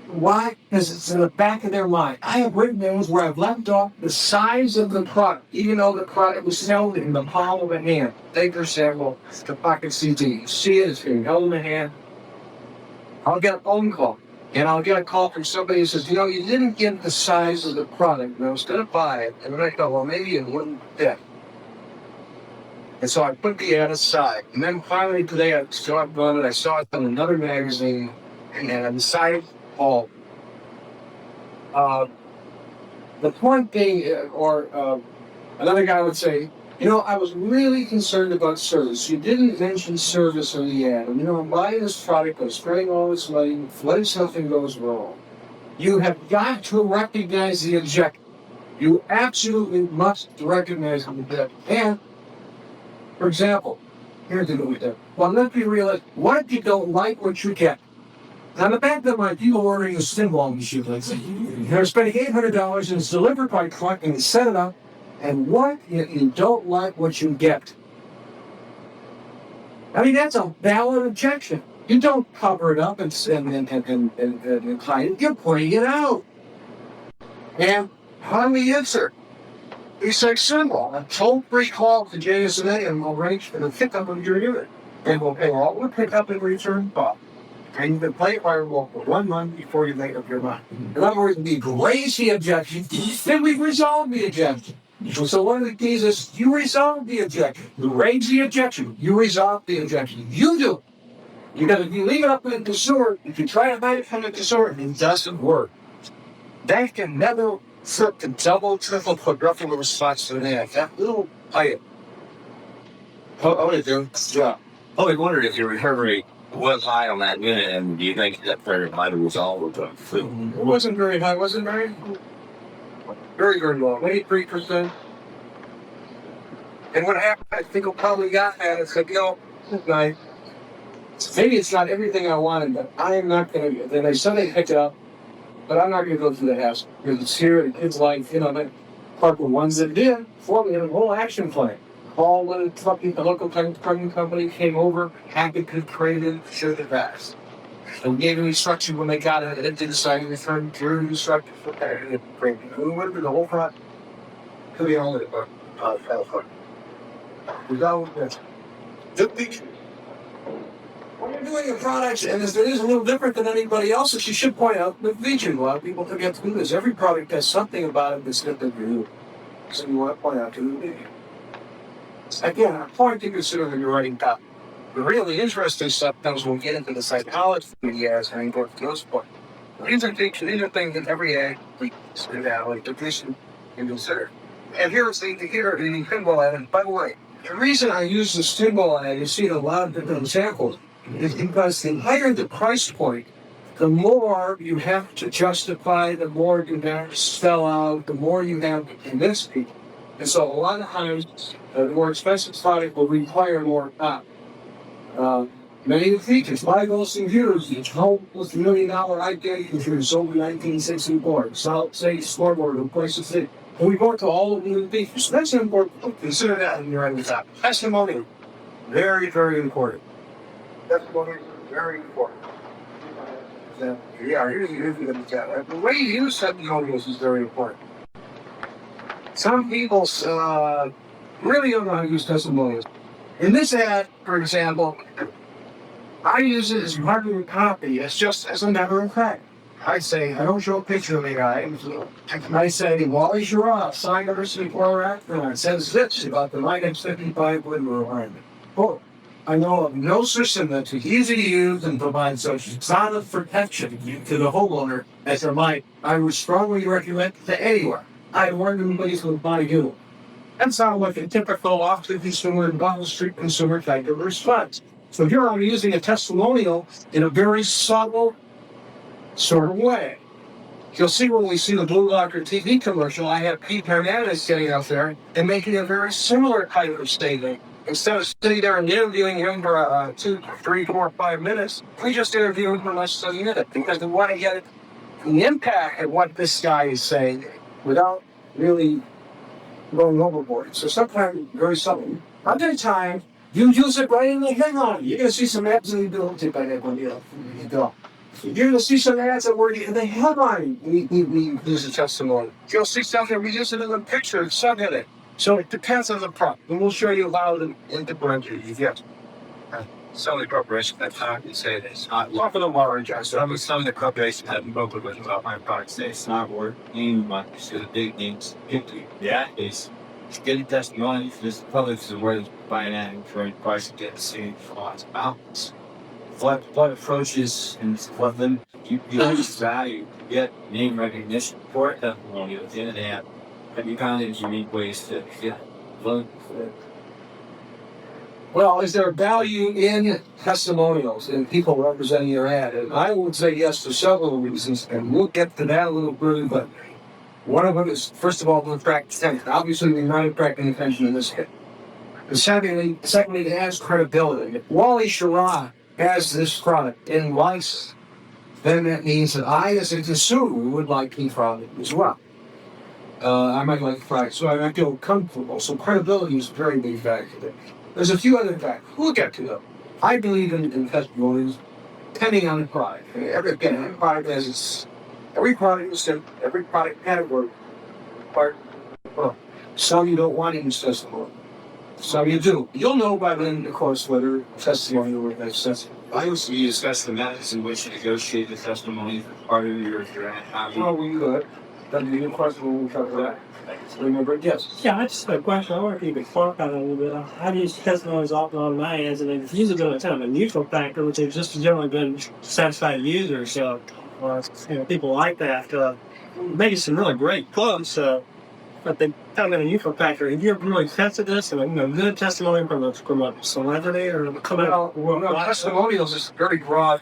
Why? Because it's in the back of their mind. I have written those where I've left off the size of the product, even though the product was held in the palm of a hand. Take for example, the pocket CD. You see it, it's being held in the hand. I'll get a phone call, and I'll get a call from somebody who says, you didn't get the size of the product, and I was going to buy it, and then I thought, well, maybe it wouldn't fit. And so I put the ad aside. And then finally today I saw it on it. I saw it on another magazine, and I decided, the point being, another guy would say, I was really concerned about service. You didn't mention service in the ad. And, I'm buying this product, I'm spending all this money, what if something goes wrong? You have got to recognize the objection. You absolutely must recognize the objection. And, for example, here's the with that. Well, let's be realistic. What if you don't like what you get? Now, the back of my people ordering a pinball machine, let's say, they're spending $800 and it's delivered by truck and you set it up. And what if you don't like what you get? I mean, that's a valid objection. You don't cover it up and hide it. You're pointing it out. And how do we answer? We say simple. A toll-free call to JSNA and we'll arrange for the pickup of your unit. And we'll pay all the pickup and return costs. And you can play it for 1 month before you make up your mind. In other words, we raise the objection, then we resolve the objection. So one of the keys is you resolve the objection. You raise the objection. You resolve the objection. You do it. Because if you leave it up to the consumer, if you try to hide it from the consumer, it doesn't work. That can never flip to double, triple, quadruple response to an ad. That little item. Oh, it do? Yeah. Oh, I wondered if your recovery was high on that unit, and do you think that very might have resolved the food? It wasn't very high, was it, Mary? Very, very low, 83%. And what happened, I think I probably got that. It's like, maybe it's not everything I wanted, but I am not going to. Then they suddenly picked it up, but I'm not going to go through the hassle because it's here. The kids like, part the ones that did for me, a whole action plan. Call the local trucking company came over, happy to create it, showed the best. And gave them instructions when they got it, and did decide to return through instructions for that. We went through the whole process. Could be only without that. The feature. When you're doing a product, and it is a little different than anybody else's, you should point out the feature. A lot of people forget to do this. Every product has something about it that's different than you. So you want to point out to the feature. Again, a point to consider when you're writing copy. The really interesting stuff comes when we get into the psychology of the ads and go to those points. These are things that every ad like technician can consider. And here's the pinball ad. And by the way, the reason I use this pinball ad, you see in a lot of different examples, is because the higher the price point, the more you have to justify, the more you have to spell out, the more you have to convince people. And so a lot of times, the more expensive product will require more copy. Many of the features, buy those computers, each home was $1 million IT computer sold in 1964. Solid state scoreboard, replace the city. And we go to all of the features. So that's important. Consider that when you're writing the top. Testimony, very, very important. Testimony, very important. Yeah, here's the way you use testimonials is very important. Some people really don't know how to use testimonials. In this ad, for example, I use it as marketing copy. It's just as a matter of fact. I say, I don't show a picture of the guy. I say, Wally Girard, signed University for actor. It says this about the Linux 55 window environment. Quote, I know of no system that's easy to use and provides such solid protection to the homeowner as a mic. I would strongly recommend it to anyone. I warn everybody to buy you. That sounds like a typical off-the-consumer, bottle-street consumer type of response. So here I'm using a testimonial in a very subtle sort of way. You'll see when we see the Blue Locker TV commercial, I have Pete Hernandez getting out there and making a very similar kind of statement. Instead of sitting there and interviewing him for 2, 3, 4, 5 minutes, we just interview him for less than a minute because we want to get the impact of what this guy is saying without really going overboard. So sometimes very subtle. Other times, you use it right in the headline. You're going to see some absolutely built by that one. You go. You're going to see some ads that were in the headline. We use a testimony. You'll see something, we use it in the picture, subheading. So it depends on the prompt. And we'll show you how to differentiate you get. Some of the corporations that talk and say that it's not Some of them are adjusted. some of the corporations have spoken with about my product say it's not working much to the big names. Yeah, it's getting testimony for this public is where it's buying at and for price to get the same thoughts about this. What approaches and what them you use value, you get name recognition for it testimony at the end of the app. Have you found any unique ways to get vote for it? Well, is there value in testimonials and people representing your ad? And I would say yes for several reasons, and we'll get to that a little further, but one of them is, first of all, to attract attention. Obviously, we're not attracting attention in this case. And secondly, it has credibility. If Wally Schirra has this product in license, then that means that I, as a consumer, would like the product as well. I might like the product, so I might feel comfortable. So credibility is a very big factor there. There's a few other factors. We'll get to them. I believe in testimonials, depending on the product. Every product has its. Every product is different. Every product category. Some you don't want to use testimony. Some you do. You'll know by then, of course, whether testimony will make sense. I also discuss the methods in which you negotiate the testimony as part of your ad. Well, we could. That'd be a question when we cover that. Remember, yes. Yeah, I just have a question. I wonder if you could clarify that a little bit. I use testimonies often on my ads, and it's usually been a kind of a neutral factor, which has just generally been satisfied users. People like that. Maybe some really great quotes, but they kind of been a neutral factor. Have you ever really tested this? And good testimony from a celebrity or testimonials is very broad.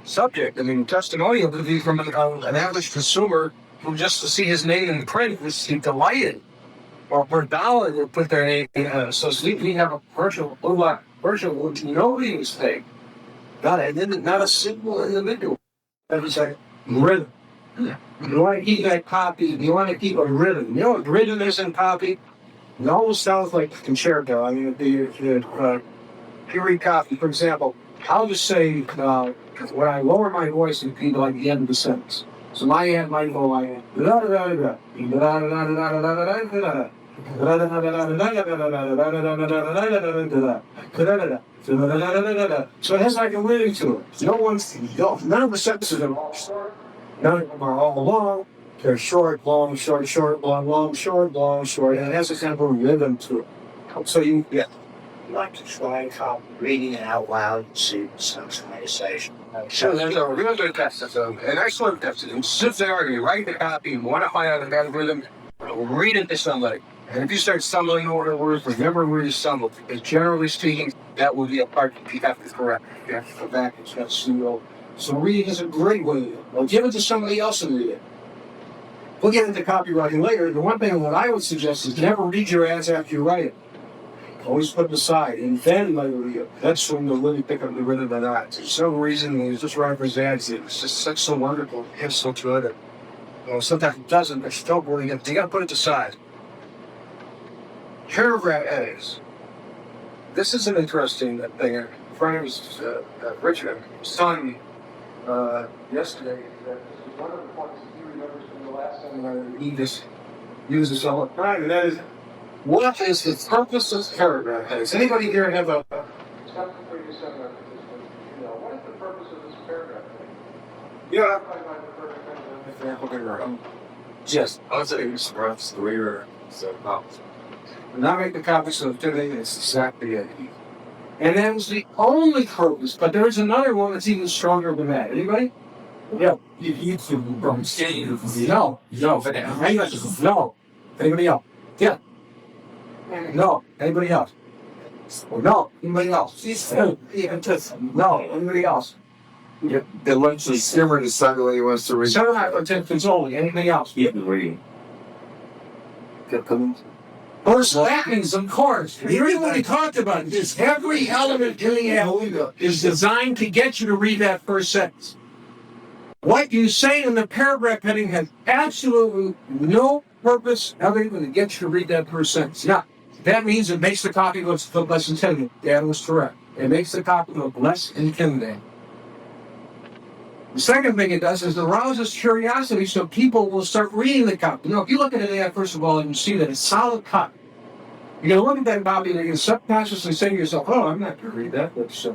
Subject. I mean, testimonial could be from an average consumer who just to see his name in print was delighted, or for $1 would put their name in. So we have a virtual which nobody was paying. Not a single individual. Every second. Rhythm. You want to keep that copy. You want to keep a rhythm. You know what rhythm is in copy? It almost sounds like concerto. I mean, you read copy, for example. I'll just say, when I lower my voice, it would be like the end of the sentence. So my ad might go like, so it has like a rhythm to it. None of the sentences are all short. None of them are all long. They're short, long, short, short, long, long, short, long, short. And it has a kind of a rhythm to it. So you get. I like to try reading it out loud and see some conversation. So there's a real good test. That's an excellent test. You sit there and you write the copy, you want to find out about rhythm, read it to somebody. And if you start stumbling over the words, remember where you stumbled. Because generally speaking, that will be a part that you have to correct. You have to go back and try to see over. So reading is a great way to do it. Well, give it to somebody else and read it. We'll get into copywriting later. The one thing that I would suggest is never read your ads after you write it. Always put it aside, and then later read it. That's when you'll really pick up the rhythm of that. For some reason, when you just write for his ads, it's just such so wonderful. It's so good. Sometimes it doesn't, but you don't really get. You got to put it aside. Paragraph edits. This is an interesting thing. A friend of his, Richard, was telling me yesterday that one of the points that he remembers from the last time he just used this all the time, and that is, what is the purpose of paragraph headings? Anybody here have a... What is the purpose of this paragraph heading? Yeah, yes, I was saying this for the reader. When I make the copies of today, it's exactly it. And that was the only purpose, but there is another one that's even stronger than that. Anybody? Yeah. No. No. Anybody else? Yeah. No. Anybody else? No. Anybody else? No. Anybody else? It lets the skimmer decide whether he wants to read. Some hypertensions only. Anything else? Yeah, reading. Personal actions, of course. We really talked about this. Every element in the ad is designed to get you to read that first sentence. What you say in the paragraph heading has absolutely no purpose other than to get you to read that first sentence. Now, that means it makes the copy look less intimidating. That was correct. It makes the copy look less intimidating. The second thing it does is it arouses curiosity so people will start reading the copy. You know, if you look at an ad, first of all, and you see that it's solid copy, you're going to look at that copy and you're going to subconsciously say to yourself, oh, I'm not going to read that. That's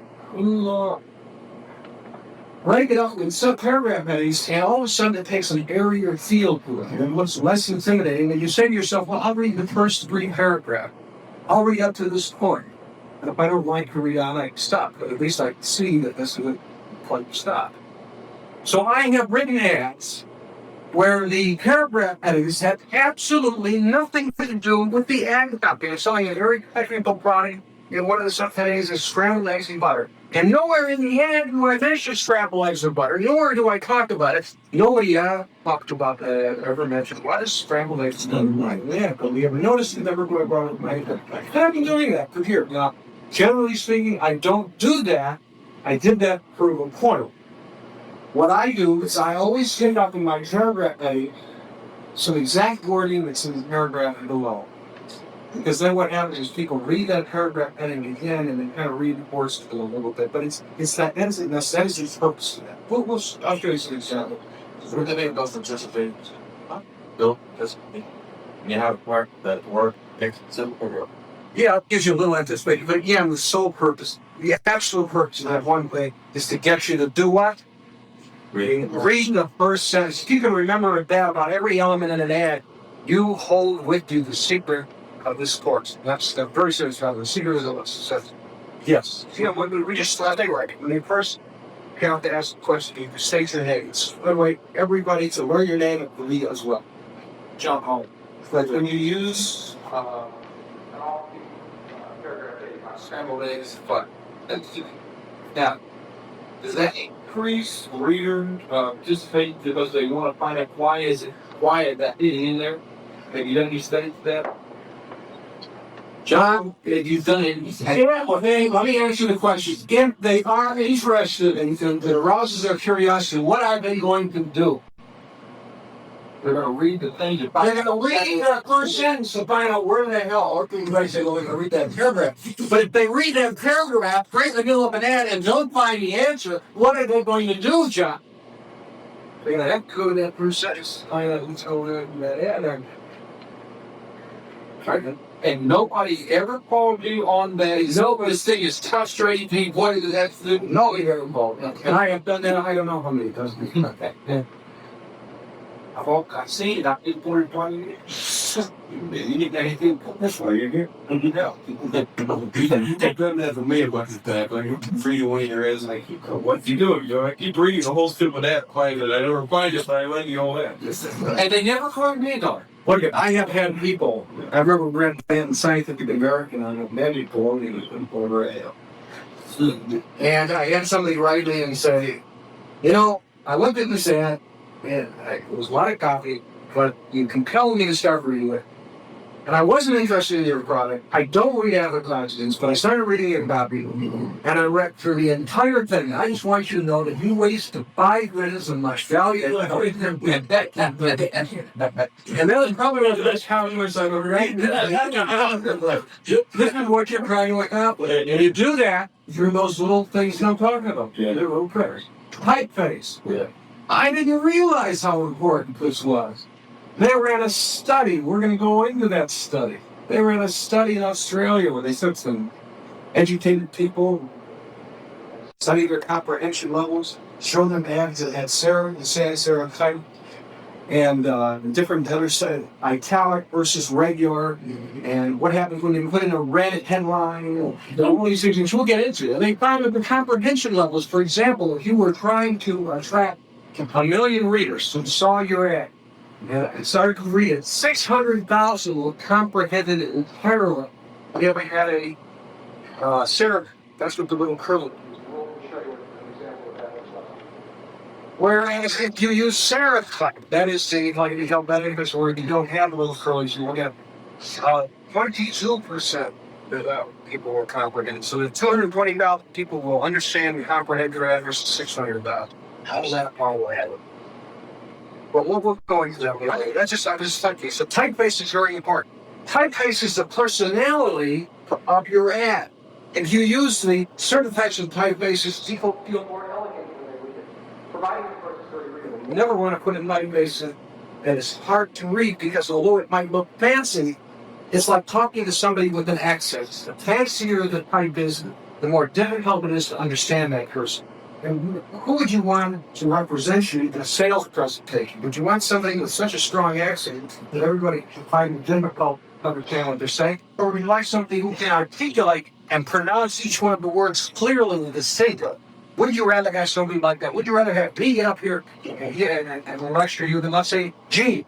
break it up in sub-paragraph headings, and all of a sudden it takes an airier feel to it. And it looks less intimidating. And you say to yourself, well, I'll read the first 3 paragraphs. I'll read up to this point. And if I don't like to read on, I can stop. But at least I can see that this is a good point to stop. So I have written ads where the paragraph headings have absolutely nothing to do with the ad copy. I'm selling a very technical product. And one of the subheadings is scrambled eggs and butter. And nowhere in the ad do I mention scrambled eggs and butter, nor do I talk about it. Nobody talked about that ever mentioned. What is scrambled eggs and butter? Yeah, but we ever noticed it never brought up my head. I've been doing that for here. Now, generally speaking, I don't do that. I did that for a point. What I do is I always stick up in my paragraph heading some exact wording that's in the paragraph below. Because then what happens is people read that paragraph heading again and they kind of read the words a little bit. But it's that is the purpose of that. I'll show you some examples. What do they go for anticipating? Bill, anticipate. You have work that work makes it simple. Yeah, it gives you a little anticipation. But again, the sole purpose, the absolute purpose of that one thing is to get you to do what? Read the first sentence. If you can remember that about every element in an ad, you hold with you the secret of this course. That's the very serious about the secret of the success. Yes. You know, when we just last day, right? When they first have to ask the question, you state your names. By the way, everybody to learn your name and believe as well. Jump home. But when you use scrambled eggs, fun. Now, does that increase reader participation because they want to find out why is that in there? Have you done any studies for that? John, have you done it? Yeah, well, hey, let me ask you the question. If they are interested and it arouses their curiosity, what are they going to do? They're going to read the thing. They're going to read that first sentence to find out where the hell, or you might say, well, they're going to read that paragraph. But if they read that paragraph right in the middle of an ad and don't find the answer, what are they going to do, John? They're going to echo that first sentence, find out what's going on in that ad. And nobody ever called you on that. No, this thing is frustrating people. What is that? Nobody ever called me. And I have done that. I don't know how many times. I've seen it. I've been born 20 years. You need anything? That's why you're here. And you know. They've done that for me about the time. Like, free to one year is like, what you do? You know, I keep reading the whole stupid ad quiet that I never find it, but I let you all that. And they never called me, though. Look, I have had people. I remember read in Scientific American on a medical, and he was over ale. And I had somebody write me and say, you know, I looked at this ad, and it was a lot of copy, but you compelled me to start reading it. And I wasn't interested in your product. I don't read advertisements, but I started reading your copy, and I read through the entire thing. I just want you to know that you wasted 5 minutes of my value. And that was probably one of the best comments I've ever read. This is what you're trying to accomplish. And you do that through those little things I'm talking about. Yeah. They're little prayers. Typeface. Yeah. I didn't realize how important this was. They ran a study. We're going to go into that study. They ran a study in Australia where they took some educated people, studied their comprehension levels, showed them ads that had Sarah, the sans Sarah type, and different letters, italic versus regular, and what happens when they put in a red headline, all these things, which we'll get into. And they found that the comprehension levels, for example, if you were trying to attract 1 million readers who saw your ad, and started to read it, 600,000 were comprehended it entirely. We haven't had a Sarah, that's what the little curl is. Whereas if you use serif type, that is the like the helveticus, or you don't have the little curlies, you will get 22% of people will comprehend. So the 220,000 people will understand and comprehend your ad versus 600,000. How does that all happen? But we're going to that way. I'm just thinking. So typeface is very important. Typeface is the personality of your ad. If you use the certain types of typefaces, people feel more elegant when they read it. Providing the person is very readable. You never want to put a typeface that is hard to read because although it might look fancy, it's like talking to somebody with an accent. The fancier the type is, the more difficult it is to understand that person. And who would you want to represent you in a sales presentation? Would you want somebody with such a strong accent that everybody can find it difficult to understand what they're saying? Or would you like somebody who can articulate and pronounce each one of the words clearly and distinctly? Would you rather have somebody like that? Would you rather have me up here and lecture you than, let's say, G?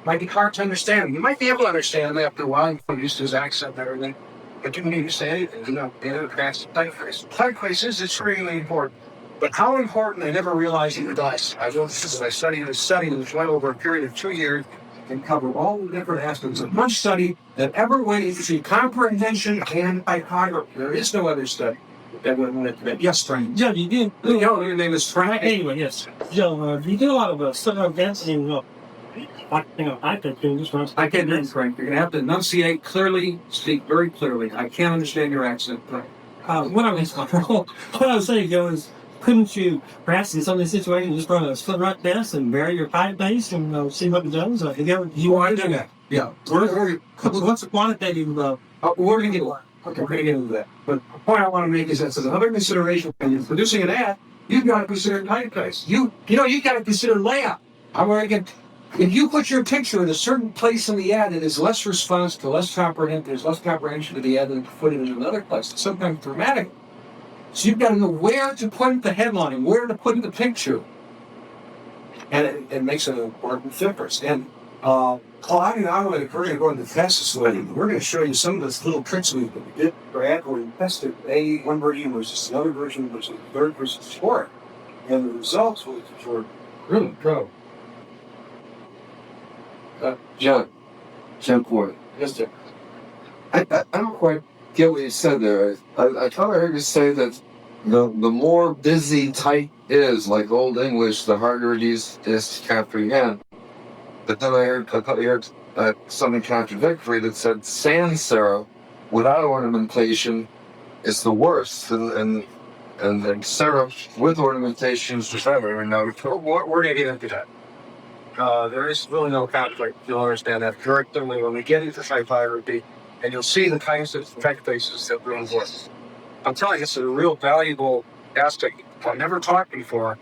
Might be hard to understand. You might be able to understand him after a while. You're used to his accent and everything. But you need to say anything. You know, advanced typeface. Typeface is extremely important. But how important, I never realized it was. I studied this went over a period of 2 years and covered all the different aspects of much study that ever went into comprehension and typography. There is no other study that went into that. Yes, Frank. Joe, you did. You know, your name is Frank. Anyway, yes. Joe, you did a lot of stuff events and I can do this one. I can't do it, Frank. You're going to have to enunciate clearly, speak very clearly. I can't understand your accent, Frank. What I was saying, Joe, is couldn't you perhaps in some of these situations just run a split right test and vary your typeface and see what it does? You want to do that? Yeah. What's the quantitative? We're going to get one. Okay, we're going to get into that. But the point I want to make is that another consideration when you're producing an ad, you've got to consider typeface. You got to consider layout. If you put your picture in a certain place in the ad, it is less responsive, less comprehension. There's less comprehension of the ad than to put it in another place. It's sometimes dramatic. So you've got to know where to put the headline, where to put the picture, and it makes an important difference. And Claudia and I we're going to go into the fastest way. We're going to show you some of those little tricks we did for ad where we tested one version versus another version versus the third versus fourth, and the results were really pro. John Ford. Yes, sir. I don't quite get what you said there. I thought I heard you say that the more busy type is, like Old English, the harder it is to comprehend. But then I thought you heard something contradictory that said sans serif without ornamentation is the worst, and serif with ornamentation is the better. I mean, now We're going to get into that. There is really no conflict. You'll understand that very clearly when we get into typography, and you'll see the kinds of typefaces that we're work. I'm telling you, it's a real valuable aspect. I've never taught before.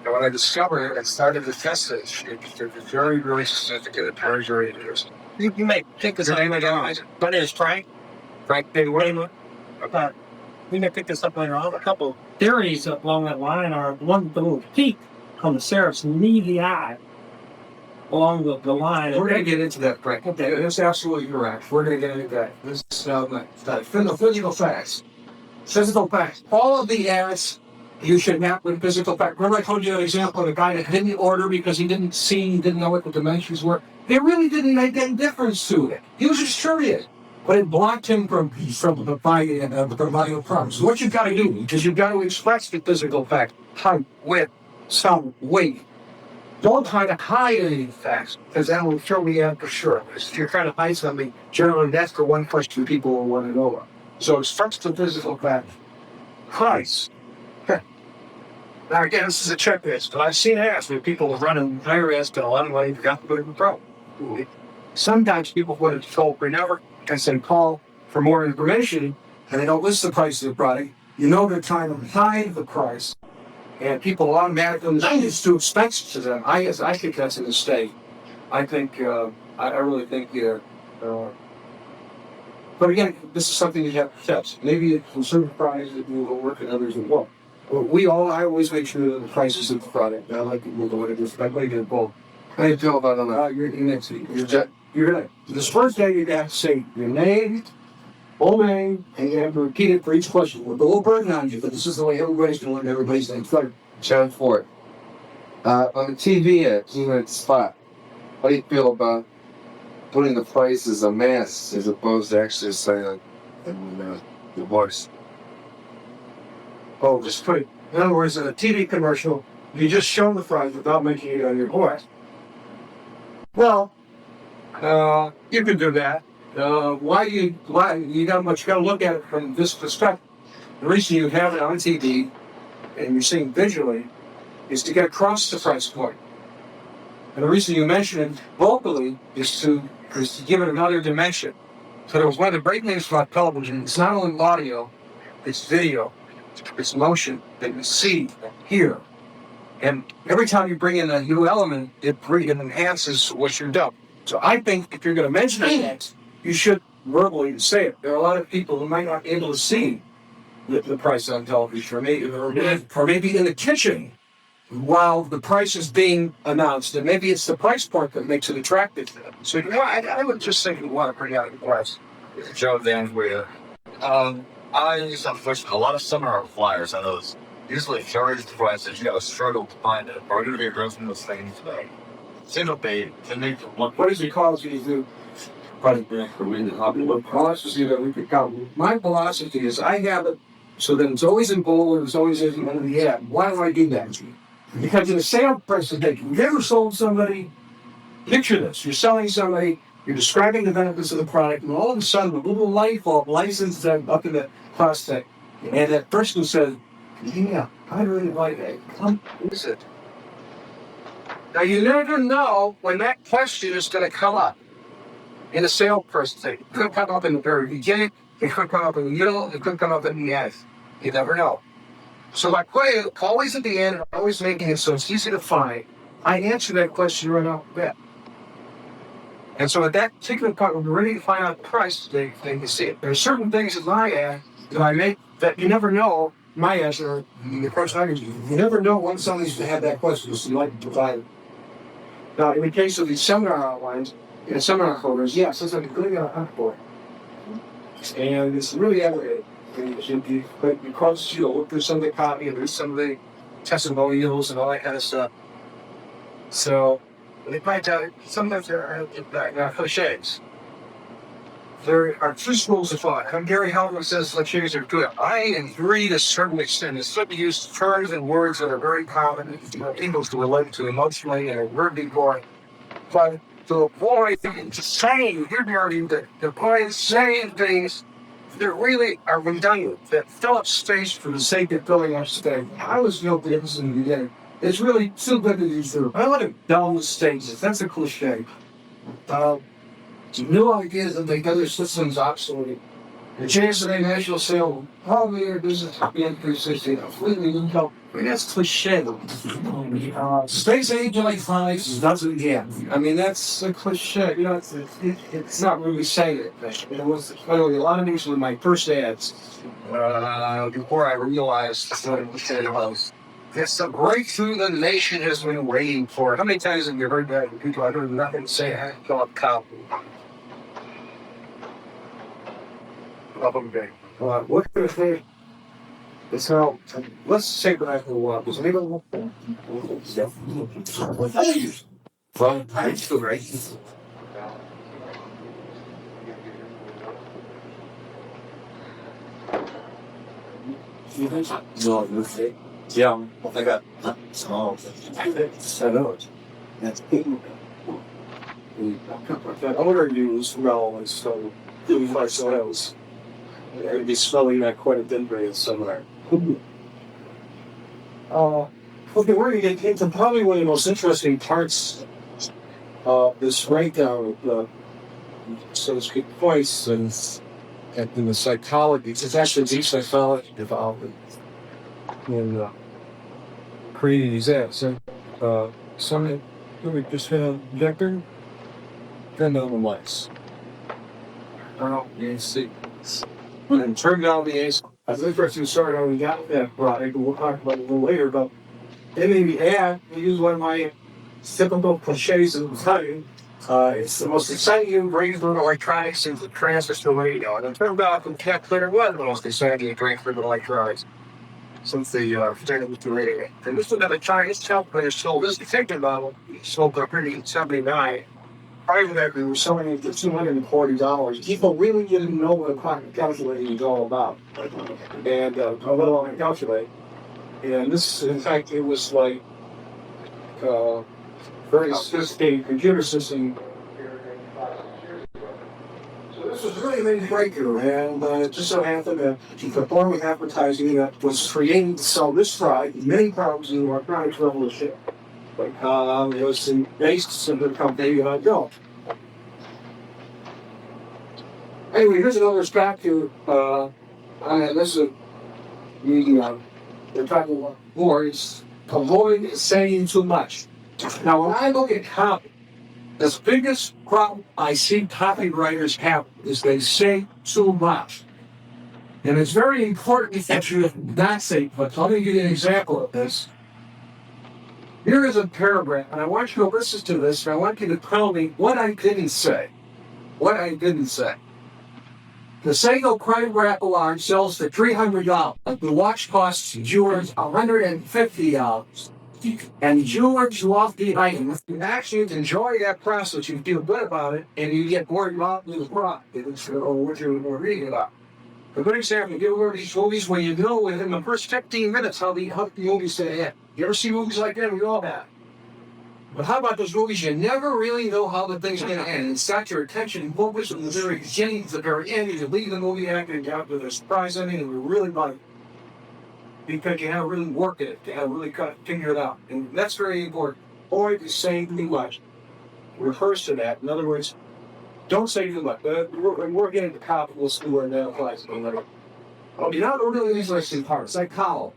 And when I discovered it and started to test it, it's very, very sophisticated, very, very interesting. You may pick this up. My name is Frank. Frank Dayway. We may pick this up later on. A couple theories along that line are one, the little peak on the serifs need the eye along the line. We're going to get into that, Frank. Okay, that's absolutely correct. We're going to get into that. This is physical facts. Physical facts. All of the ads you should have with physical facts. Remember I told you an example of a guy that didn't order because he didn't know what the dimensions were? It really didn't make any difference to it. He was just curious. But it blocked him from providing a problem. So what you've got to do, because you've got to express the physical fact, height, width, sound, weight. Don't try to hide any facts, because that will throw me out for sure. If you're trying to hide something, generally that's the one question people will want to know. So express the physical fact. Price. Now again, this is a checklist, but I've seen ads where people are running higher ads to 11 when you forgot to put it in the pro. Sometimes people put it toll free number and say call for more information, and they don't list the price of the product. You know they're trying to hide the price. And people automatically used to expect to them. I think that's a mistake. I really think. But again, this is something you have to test. Maybe in certain products it will work and others it won't. But I always make sure that the prices of the product. I like people to look at this. I like it both. how do you feel about that? You're next week. You're gonna. This first day you have to say your name, full name, and you have to repeat it for each question. With a little burden on you, but this is the way everybody's going to learn everybody's name. So John Ford. On the TV ad, at Spot, how do you feel about putting the price as a mass as opposed to actually saying in the voice? Oh, just put it. In other words, in a TV commercial, you just show the price without making it on your voice. Well, you can do that. Why you gotta look at it from this perspective. The reason you have it on TV and you're seeing visually is to get across the price point. And the reason you mention it vocally is to give it another dimension. So that was one of the great things about television. It's not only audio, it's video, it's motion that you see, hear. And every time you bring in a new element, it enhances what you're doing. So I think if you're going to mention it, you should verbally say it. There are a lot of people who might not be able to see the price on television, or maybe in the kitchen while the price is being announced, and maybe it's the price point that makes it attractive to them. So I would just think you want to bring out the price. Joe Danway. I use a lot of seminar flyers on those. Usually charged prices, you have a struggle to find it. Are going to be addressing those things today. Single pay, can they what does it cause you to do? Philosophy that we could come. My philosophy is I have it so that it's always in bold and it's always at the end of the ad. Why do I do that? Because in a sales presentation, you ever sold somebody? Picture this: you're selling somebody, you're describing the benefits of the product, and all of a sudden, a little light bulb lights up in the plastic, and that person says, "Yeah, I really like that. Come, use it." Now you never know when that question is going to come up in a sales presentation. It could come up in the very beginning, it could come up in the middle, it could come up in the end. You never know. So by putting it always at the end, always making it so it's easy to find, I answer that question right off the bat. And so at that particular point, when we're ready to find out the price, they can see it. There are certain things in my ad that I make that you never know. My ads are the approach I use. You never know when somebody's going to have that question, so you like to provide it. Now, in the case of these seminar outlines, in seminar folders, yes, it's a good for it. And it's really elevated. You look through some of the copy and there's some of the testimonials and all that kind of stuff. So, they might tell you, sometimes there are cliches. There are two schools of thought. Gary Halbert says cliches are good. I agree to a certain extent. It's good to use terms and words that are very common for people to relate to emotionally and are very boring. But to avoid saying, the point is saying things that really are redundant, that fill up space for the sake of filling up space. I was guilty of this in the beginning. It's really too good to use through. I want to dull the stages. That's a cliche. New ideas that make other systems obsolete. The chance that a national sale will probably your business will be increased in completely new help. I mean, that's cliche. Space age electronics doesn't get. I mean, that's a cliche. You know, it's not really saying it. It was literally a lot of things with my first ads. Before I realized what it was. It's the breakthrough the nation has been waiting for. How many times have you heard that from people? I heard nothing say, I fill up copy. What could I say? It's how, let's say that I can walk. Was anybody walk there? Well, I'm still right. Yeah, I got small. That's big. That odor you smell is so really my soils. I'd be smelling that quite a bit in somewhere. Okay, we're going to get into probably one of the most interesting parts of this breakdown of so to speak points and in the psychology. It's actually deep psychology involved in creating these ads. So we just have vector, then on the lights. You see. And turn down the ace. I think first you started how we got that product, we'll talk about it a little later, but it may be ad. I use one of my typical cliches of the time. It's the most exciting breakthrough in electronics since the transistor radio. And it turned out the calculator was the most exciting breakthrough in electronics. since the started with the radio. And this was another Chinese calculator sold this detector model, sold for $179. Prior to that, we were selling it for $240. People really didn't know what a quantum calculator was all about. And how well I can calculate. And this, in fact, it was like very sophisticated computer system. So this was really a big breakthrough, and it just so happened that the form of advertising that was created to sell this product, many products in the electronics revolution. It was based in the company Go. Anyway, here's another perspective. This is they're talking about words. Avoid saying too much. Now, when I look at copy, the biggest problem I see copywriters have is they say too much. And it's very important that you not say, but let me give you an example of this. Here is a paragraph, and I want you to listen to this, and I want you to tell me what I didn't say. What I didn't say. The Seiko crime wrap alarm sells for $300. The watch costs viewers $150. And viewers love the item. You actually enjoy that process, you feel good about it, and you get more involved in the product, or what you're reading about. A good example, you ever these movies where you know within the first 15 minutes how the movie's going to end. You ever see movies like that? We all have. But how about those movies you never really know how the thing's going to end? It's got your attention focused from the very beginning to the very end. You leave the movie acting down to the surprise ending, and you really like it. Because you have to really work at it. You have to really kind of figure it out. And that's very important. Avoid saying too much. Rehearse to that. In other words, don't say too much. We're getting to copy. We'll see where that applies. Oh, you're not really interested in parts. Like Kyle.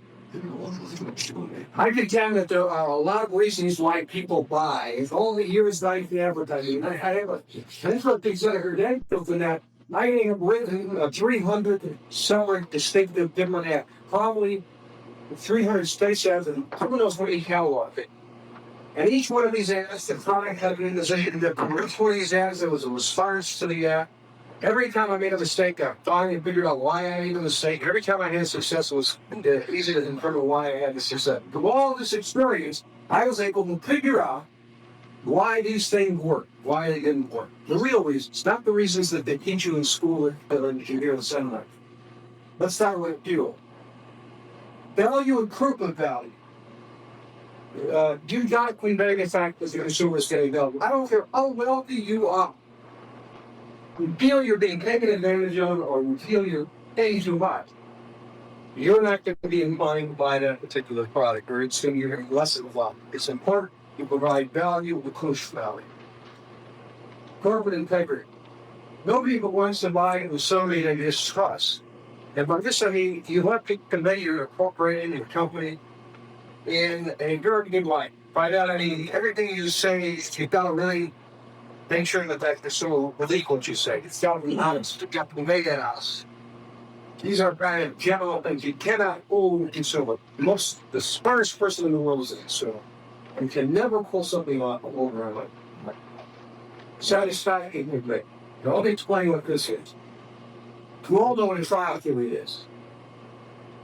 I contend that there are a lot of reasons why people buy. If only years like the advertising. I have a different things that I heard from that. I have written 300 separate distinctive different ads. Probably 300 space ads, and who knows what each catalog of it. And each one of these ads, the product had been in the first one of these ads, there was a response to the ad. Every time I made a mistake, I finally figured out why I made a mistake. Every time I had success, it was easy to determine why I had the success. Through all this experience, I was able to figure out why these things work, why they didn't work. The real reasons, not the reasons that they teach you in school or you hear in the seminar. Let's start with fuel. Value and proof of value. Do not convey the fact that the consumer is getting value. I don't care how wealthy you are. You feel you're being taken advantage of, or you feel you're paying too much. You're not going to be inclined to buy that particular product, or it's going to be getting less of a. It's important you provide value with push value. Corporate integrity. Nobody but wants to buy with somebody they distrust. And by this I mean you have to convey your corporation, your company, in a very good light. By that I mean everything you say, you've got to really make sure that that consumer believe what you say. It's got to be honest. You've got to convey that honest. These are kind of general things. You cannot fool the consumer. The smartest person in the world is a consumer. And can never pull something off over and over. Satisfaction with me. Let me explain what this is. You all know what a trial period is.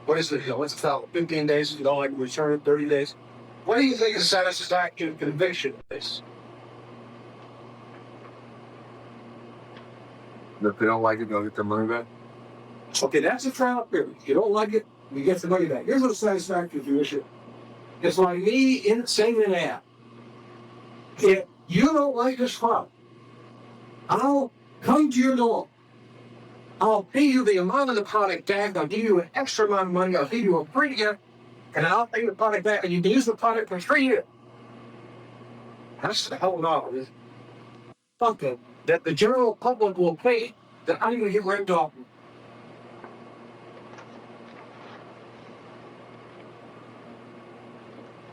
What is it? What's the trial? 15 days? You don't like return 30 days? What do you think is satisfaction conviction is? If they don't like it, they'll get their money back. Okay, that's a trial period. If you don't like it, you get the money back. Here's what a satisfaction conviction is. It's like me saying an ad. If you don't like this product, I'll come to your door. I'll pay you the amount of the product back. I'll give you an extra amount of money. I'll give you a free gift, and I'll pay the product back, and you can use the product for 3 years. That's the hell of it. Something that the general public will pay that I'm going to get ripped off.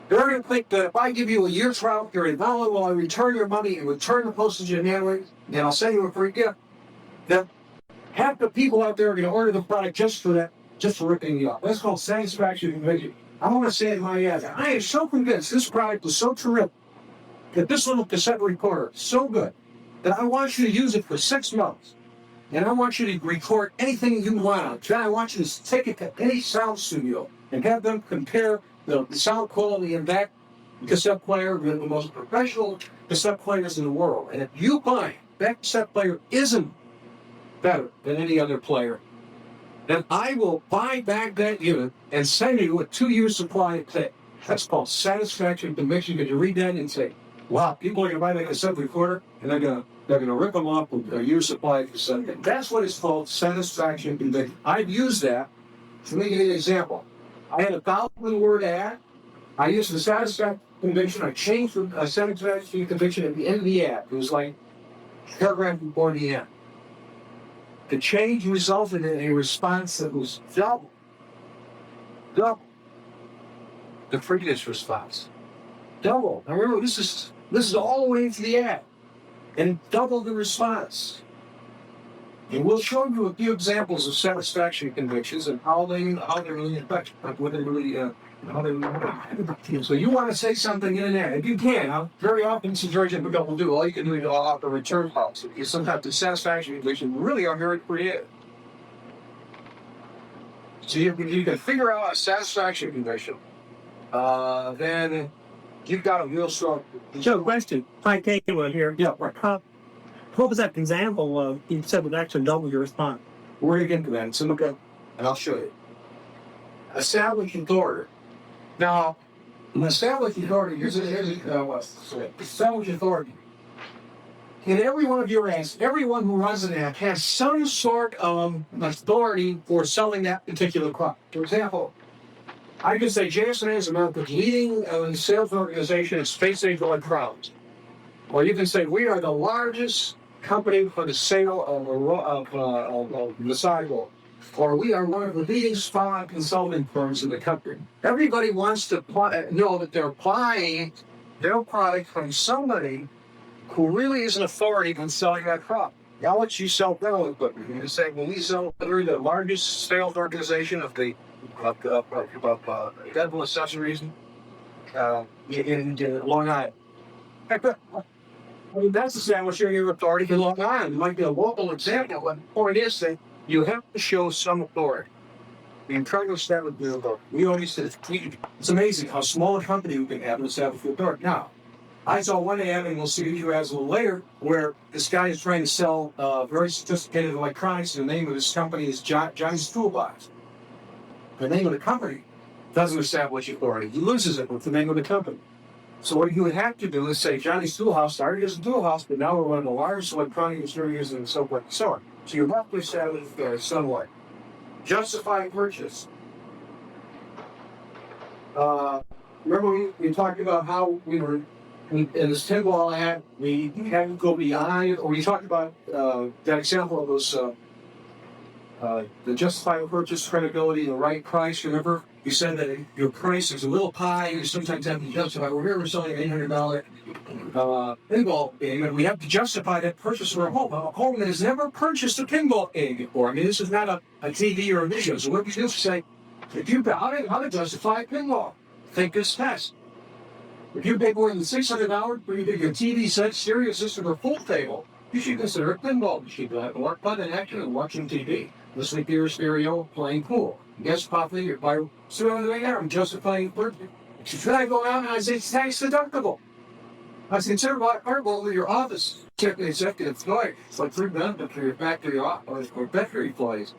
They're going to think that if I give you a year trial period, not only will I return your money and return the postage and handling, and I'll send you a free gift, that half the people out there are going to order the product just for that, just for ripping you off. That's called satisfaction conviction. I want to say in my ad, I am so convinced this product was so terrific that this little cassette recorder is so good that I want you to use it for 6 months. and I want you to record anything you want. Then I want you to take it to any sound studio and have them compare the sound quality in that cassette player with the most professional cassette players in the world. And if you find that cassette player isn't better than any other player, then I will buy back that unit and send you a 2-year supply of tape. That's called satisfaction conviction. Because you read that and say, wow, people are going to buy that cassette recorder and they're going to rip them off with a year's supply of cassette. And that's what it's called, satisfaction conviction. I've used that. To make an example, I had a 1,000-word ad. I used the satisfaction conviction. I changed the satisfaction conviction at the end of the ad. It was like a paragraph before the end. The change resulted in a response that was double the previous response. Double. Now remember, this is all the way into the ad, and double the response. And we'll show you a few examples of satisfaction convictions and how they really affect, what they really how they really. So you want to say something in an ad, if you can. Very often, this is very difficult to do. All you can do is offer a return policy. Because sometimes the satisfaction convictions really are very creative. So you can figure out a satisfaction conviction. Then you've got a real strong. So, question. Hi, Caitlin here. Yeah, right. What was that example of? You said would actually double your response. We're going to get into that. So look at, and I'll show you. Establish authority. Now, establish authority. Here's establish authority. In every one of your ads, everyone who runs an ad has some sort of authority for selling that particular product. For example, I could say JSN is America's leading sales organization in space-age electronics. Or you can say we are the largest company for the sale of the sidewalk. Or we are one of the leading spa consulting firms in the country. Everybody wants to know that they're buying their product from somebody who really is an authority on selling that product. Now, what you sell dental equipment, you can say, well, we sell, we're the largest sales organization of the dental accessories in Long Island. I mean, that's establishing your authority in Long Island. It might be a local example, but the point is that you have to show some authority. And trying to establish your authority. We always said it's amazing how small a company we can have to establish your authority. Now, I saw one ad, and we'll see you ads a little later, where this guy is trying to sell very sophisticated electronics. The name of his company is Johnny's Toolbox. The name of the company doesn't establish authority. He loses it with the name of the company. So what you would have to do is say Johnny's Toolhouse started as a tool house, but now we're one of the largest electronic distributors and so forth and so on. So you have to establish somewhat. Justify purchase. Remember we talked about how we were in this 10-ball ad, we had to go beyond, or we talked about that example of those the justify purchase, credibility, and the right price. Remember, you said that your price is a little high. You sometimes have to justify. Well, here we're selling an $800 pinball game, and we have to justify that purchase for a home that has never purchased a pinball game before. I mean, this is not a TV or a video. So what we do is say, how to justify pinball? Think this test. If you pay more than $600 for either your TV set, stereo system, or pool table, you should consider a pinball machine. You'll have more fun than actually watching TV, listening to your stereo, playing pool. Guest popping your fire. So I'm justifying purchase. Should I go out and I say it's tax deductible? I say consider fireball with your office. Check the executive employee. It's like free benefit for your factory office or factory employees.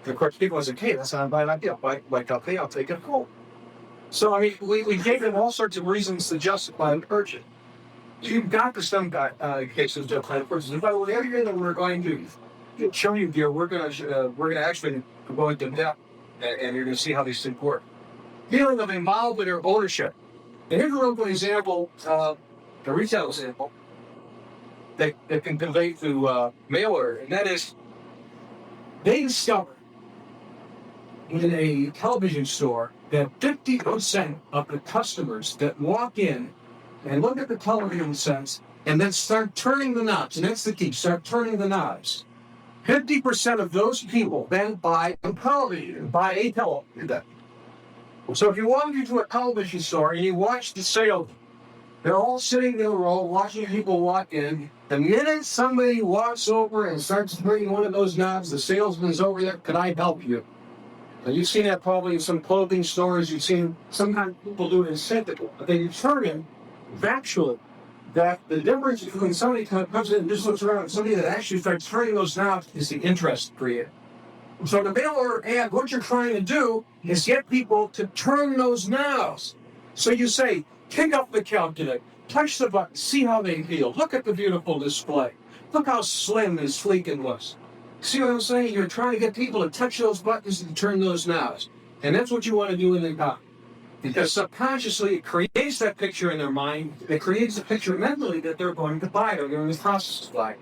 And of course, people say, hey, that's not a bad idea. Like I'll take it home. So, I mean, we gave them all sorts of reasons to justify the purchase. So you've got the some cases to justify the purchase. And by the way, every year that we're going to show you here, we're going to actually go into depth, and you're going to see how these things work. Feeling of involvement or ownership. And here's a real good example, a retail example, that can convey to mail order, and that is they discovered in a television store that 50% of the customers that walk in and look at the television sets and then start turning the knobs, and that's the key, start turning the knobs. 50% of those people then buy a television, buy a television. So if you walk into a television store and you watch the sales, They're all sitting in a row watching people walk in. The minute somebody walks over and starts turning one of those knobs, the salesman's over there, "Can I help you?" Now, you've seen that probably in some clothing stores. You've seen sometimes people do it incentive, but they determine factually that the difference between somebody who comes in and just looks around and somebody that actually starts turning those knobs is the interest created. So the mail order ad, what you're trying to do is get people to turn those knobs. So you say, pick up the calculator, touch the button, see how they feel. Look at the beautiful display. Look how slim and sleek it looks. See what I'm saying? You're trying to get people to touch those buttons and turn those knobs. And that's what you want to do in the copy. Because subconsciously it creates that picture in their mind. It creates a picture mentally that they're going to buy or they're in the process of buying.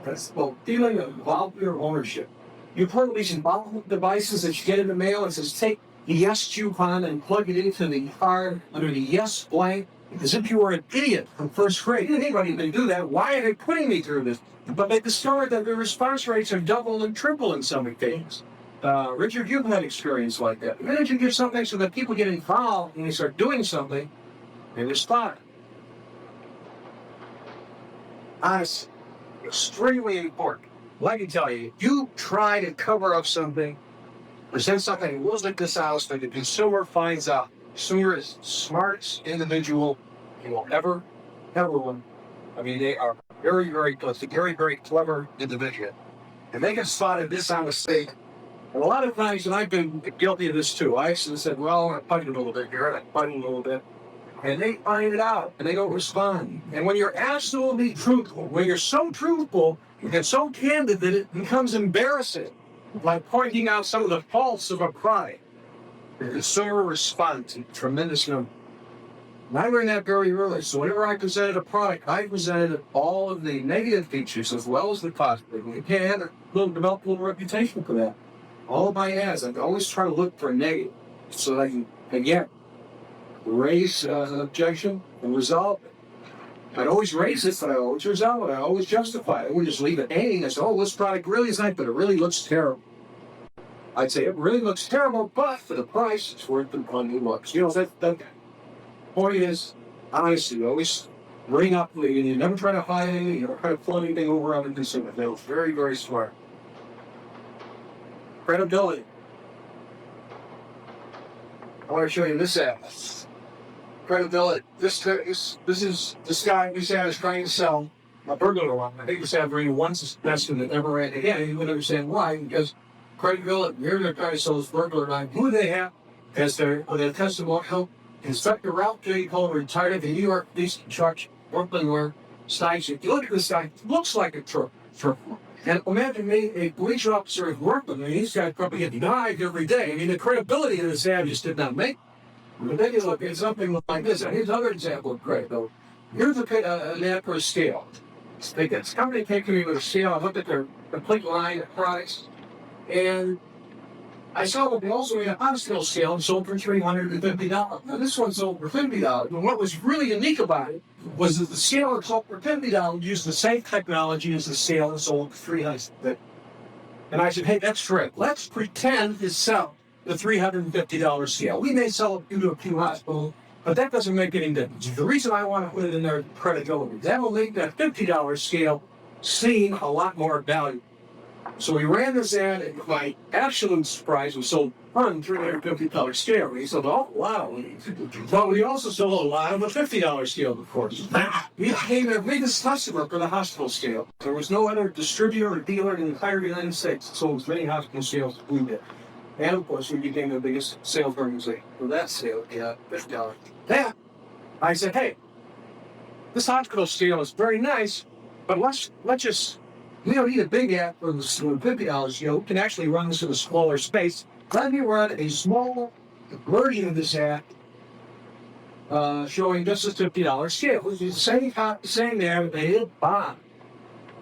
That's feeling of involvement or ownership. You've heard of these involvement devices that you get in the mail. It says take the yes coupon and plug it into the card under the yes blank. As if you were an idiot from first grade. Anybody can do that. Why are they putting me through this? But they discovered that the response rates are double and triple in some cases. Richard, you've had experience like that. The minute you do something so that people get involved and they start doing something, they respond. Honestly, extremely important. Like I can tell you, if you try to cover up something, present something that looks like dishonest, that the consumer finds out, the consumer is the smartest individual you will ever one. I mean, they are very, very close. They're very, very clever individual. And they can spot a dishonest thing. And a lot of times, and I've been guilty of this too, I actually said, well, I'm going to fight a little bit here, and I fight a little bit. And they find it out, and they don't respond. And when you're absolutely truthful, when you're so truthful and so candid that it becomes embarrassing, like pointing out some of the faults of a product, the consumer responds in tremendous number. And I learned that very early. So whenever I presented a product, I presented all of the negative features as well as the positive. You can't develop a little reputation for that. All of my ads, I always try to look for a negative so that I can, again, raise an objection and resolve it. I'd always raise it, but I always resolve it. I always justify it. I wouldn't just leave it hanging and say, oh, this product really is nice, but it really looks terrible. I'd say it really looks terrible, but for the price, it's worth the money looks. You know, that point is, honestly, you always bring up, you never try to hide anything, you never try to float anything over on the consumer. They're very, very smart. Credibility. I want to show you this ad. Credibility. This guy, this ad is trying to sell a burglar alarm. I think this ad ran once as best than it ever ran again. And you would understand why, because credibility, here they're trying to sell this burglar alarm. Who do they have as their testimonial? Inspector Ralph J. Cole, retired at the New York Police in charge, Brooklyn, where Stein's. If you look at this guy, it looks like a truck. And imagine me, a police officer at Brooklyn. I mean, these guys probably get dived every day. I mean, the credibility of this ad just did not make. But then you look at something like this. And here's another example of credibility. Here's an ad for a scale. This company came to me with a scale. I looked at their complete line of products. And I saw that they also had a hospital scale and sold for $350. Now, this one sold for $50. And what was really unique about it was that the scale that sold for $50 used the same technology as the scale that sold for $350. And I said, hey, that's true. Let's pretend to sell the $350 scale. We may sell it to a few hospitals, but that doesn't make any difference. The reason I want to put it in there is credibility. That will make that $50 scale seem a lot more valuable. So we ran this ad, and my absolute surprise, we sold one $350 scale. We sold a lot of them. But we also sold a lot of the $50 scale, of course. We became their biggest customer for the hospital scale. There was no other distributor or dealer in the entire United States that sold as many hospital scales as we did. And of course, we became the biggest sales organization for that sale, $50. Then I said, hey, this hospital scale is very nice, but let's just. We don't need a big ad for the $50. We can actually run this in a smaller space. Let me run a small version of this ad showing just a $50 scale. Which is the same ad, but it bombed.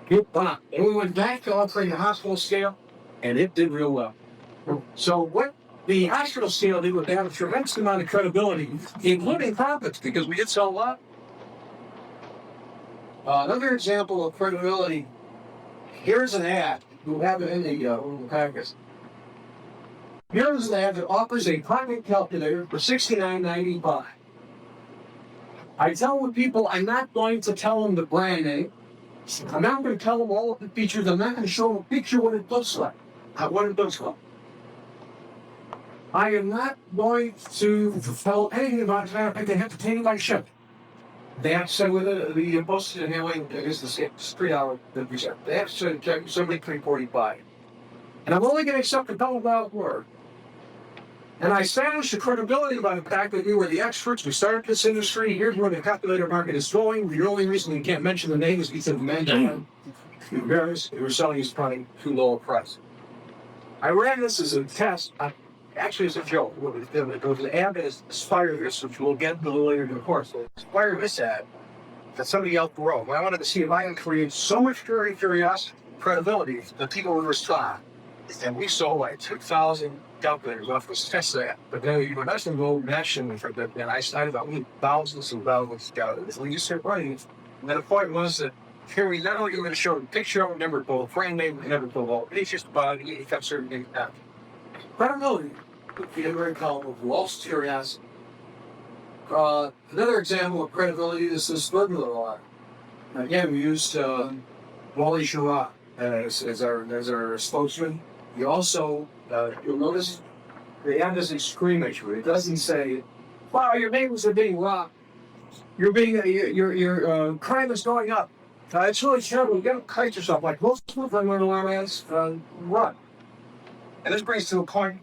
It bombed. And we went back to offering the hospital scale, and it did real well. So what the hospital scale did was they had a tremendous amount of credibility, including profits, because we did sell a lot. Another example of credibility. Here's an ad. We'll have it in the package. Here's an ad that offers a pocket calculator for $69.95. I tell the people I'm not going to tell them the brand name. I'm not going to tell them all of the features. I'm not going to show them a picture what it looks like. What it looks like. I am not going to tell anything about it. They have to take it by ship. They have to say whether the postage and handling is the $3 that we said. They have to check somebody $3.45. And I'm only going to accept a $1 word. And I established the credibility by the fact that we were the experts. We started this industry. Here's where the calculator market is going. The only reason we can't mention the name is because the man who were selling his product too low a price. I ran this as a test. Actually, it's a joke. It was an ad that is Aspire This, which we'll get a little later in the course. So Aspire This ad that somebody else wrote. I wanted to see if I can create so much curiosity, credibility that people would respond. And we sold like 2,000 calculators off this test that. But then you were not involved nationally for that. And I started about thousands and thousands of calculators. And you start writing it. And then the point was that here we not only going to show the picture of never told, brand name, never told, it's just about it. You kept certain things out. Credibility would be a very column of lost curiosity. Another example of credibility is this burglar alarm. Again, we used Wally Schirra as our spokesman. We also, you'll notice, the ad doesn't scream at you. It doesn't say, "Wow, your neighbors are being robbed. Your crime is going up." It's really terrible. You gotta kite yourself. Like most people when alarm ads run. And this brings to a point.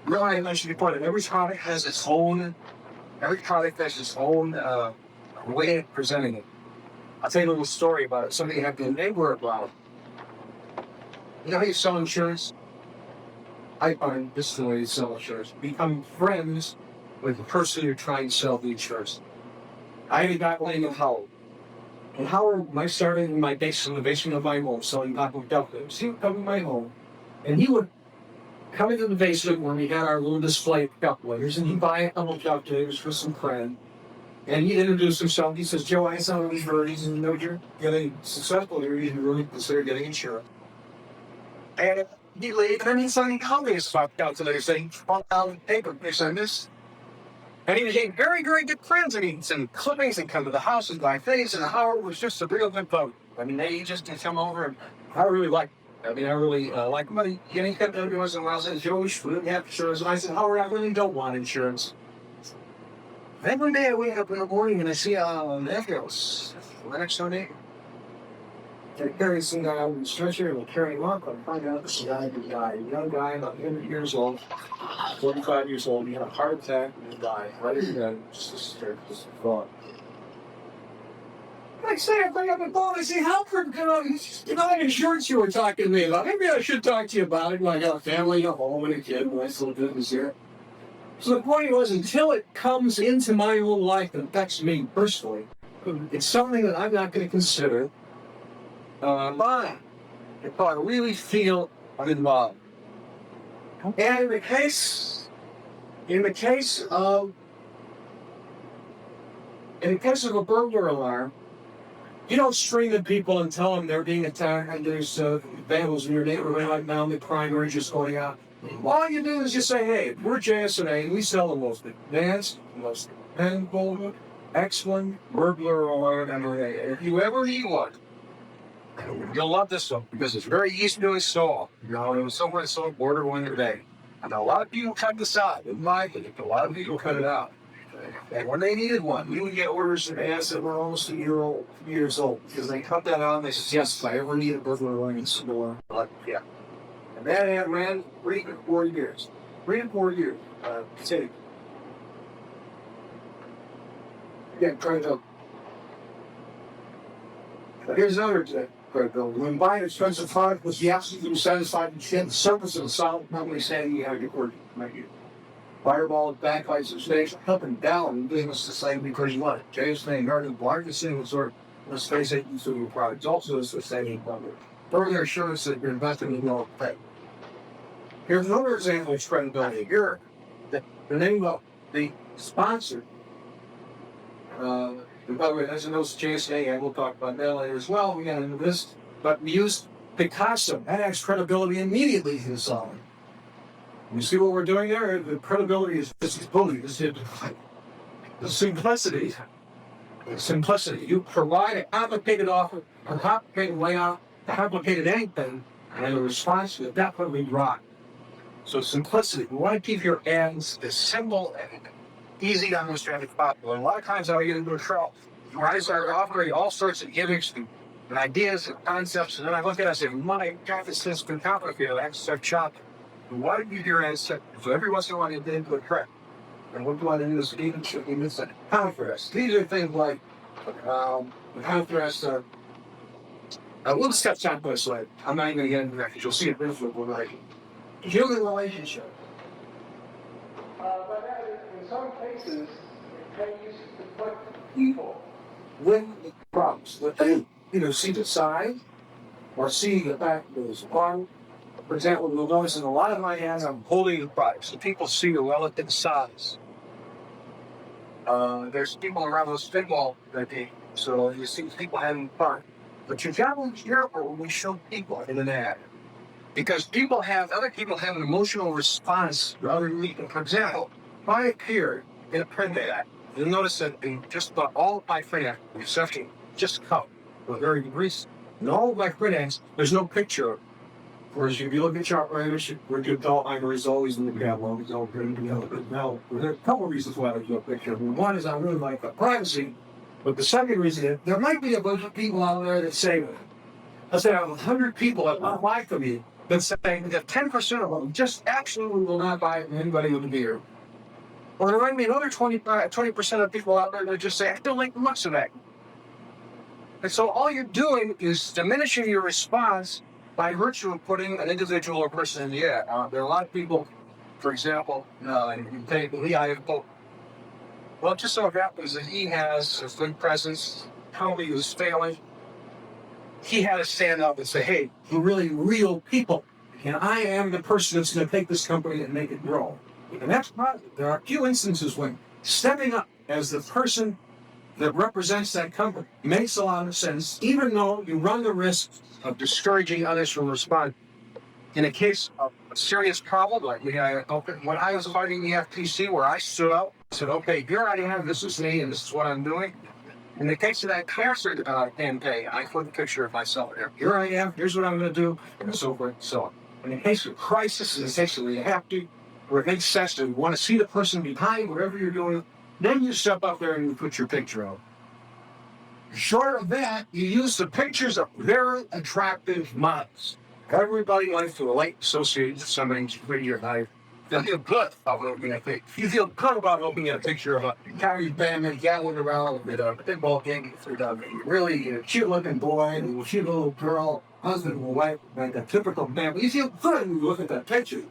Really, I mentioned before that every product has its own way of presenting it. I'll tell you a little story about it. Something happened in the neighborhood about. You know how you sell insurance? I find this is the way you sell insurance. Become friends with the person you're trying to sell the insurance. I had a guy named Howard. And Howard, I started in the basement of my home, selling document calculators. He would come to my home, and he would come into the basement when we had our little display of calculators, and he'd buy a couple of calculators for some friend. And he introduced himself. He says, "Joe, I saw these birdies, and know you're getting successful here. You really consider getting insurance." And he leave, and then he suddenly called me about calculators, saying, "Fall down the paper, please send this." And he became very, very good friends. And he'd send clippings and come to the house and buy things. And Howard was just a real good fellow. I mean, he just did come over, and I really liked him. I mean, I really liked him. But he kept every once in a while saying, "Joe, we shouldn't have insurance." And I said, "Howard, I really don't want insurance." Then one day I wake up in the morning and I see an ambulance right next to our neighbor. They're carrying some guy out in the stretcher and they're carrying him up. And I find out this guy had died. A young guy, about 100 years old, 45 years old. He had a heart attack and he died. Right in the just thought. I say, I bring up the phone. I say, "Halford, the insurance you were talking to me about. Maybe I should talk to you about it. I got a family, a home, and a kid. Nice little business here." So the point was, until it comes into my own life and affects me personally, it's something that I'm not going to consider mine. If I really feel I'm involved. And in the case of a burglar alarm, you don't string at people and tell them they're being attacked and there's vandals in your neighborhood right now and the crime rate is going out. All you do is just say, "Hey, we're JSA and we sell the most advanced, most dependable, excellent burglar alarm ever. If you ever need one, you'll love this one because it's very easy to install. You know, it was somewhere installed order one today. And a lot of people cut this out. In my opinion, a lot of people cut it out. And when they needed one, we would get orders from ads that were almost years old because they cut that out and they said, "Yes, if I ever need a burglar alarm in store." Yeah. And that ad ran 3 to 4 years. 3 to 4 years. Again, credibility. Here's another credibility. When buying an expensive product, was he absolutely satisfied and the surface of the solid company saying you had a good work? Fireball, backlights, and stakes up and down in business the same because you want it. James May, American largest single sort of space agency of products, also is the same number. Further assurance that you're investing in your pay. Here's another example of credibility. Here, the name of the sponsor. And by the way, as a note, JSA, and we'll talk about that later as well. We got into this, but we used Picasso. That adds credibility immediately to the song. You see what we're doing there? The credibility is just bully. The simplicity simplicity. You provide a complicated offer, a complicated layout, a complicated anything, and the response will definitely drop. So simplicity. You want to keep your ads as simple and easy to understand as possible. And a lot of times I get into trouble. I start offering all sorts of gimmicks and ideas and concepts, and then I look at it and say, my God, this has been complicated. I have to start shopping. Why do you do your ads simple? So every once in a while you did a trick. And what do I do is even this contrast. These are things like contrast. We'll discuss contrast later. I'm not even going to get into that because you'll see it visually like human relationship. But in some cases, they use to put people with the problems. That they either see the size or see the fact that there's one. For example, you'll notice in a lot of my ads, I'm holding the product, so people see the relative size. There's people around those pinball games, so you see people having fun. But you gotta be careful when we show people in an ad, because other people have an emotional response to other people. For example, if I appear in a print ad, you'll notice that in just about all of my print ads, exception just cover, but very recent. In all of my print ads, there's no picture. Whereas if you look at chart writers, where your adult library is always in the catalog, it's all pretty together. Now, there are a couple of reasons why there's no picture. One is I really like the privacy, but the second reason is there might be a bunch of people out there that say, let's say I have 100 people that want to buy from you, that say that 10% of them just absolutely will not buy it from anybody who can be here. Or there might be another 20% of people out there that just say, I don't like much of that. And so all you're doing is diminishing your response by virtue of putting an individual or person in the ad. There are a lot of people, for example, and you take Lee well, it just so happens that he has a good presence. Comedy was failing. He had to stand up and say, hey, we're really real people. And I am the person that's going to take this company and make it grow. And that's positive. There are a few instances when stepping up as the person that represents that company makes a lot of sense, even though you run the risk of discouraging others from responding. In a case of a serious problem, like when I was fighting the FTC, where I stood up and said, okay, here I am, this is me, and this is what I'm doing. In the case of that cancer campaign, I put a picture of myself there. Here I am, here's what I'm going to do, and so forth and so on. In the case of crisis, essentially you have to, where it makes sense to want to see the person behind whatever you're doing, then you step up there and you put your picture out. Short of that, you use the pictures of very attractive models. Everybody likes to relate, associate with somebody's pretty or nice. You feel good about looking at it. You feel good about looking at a picture of a Carrie Bandman gathering around at a pinball game with a really cute-looking boy and a cute little girl, husband and wife, like a typical family. You feel good when you look at that picture.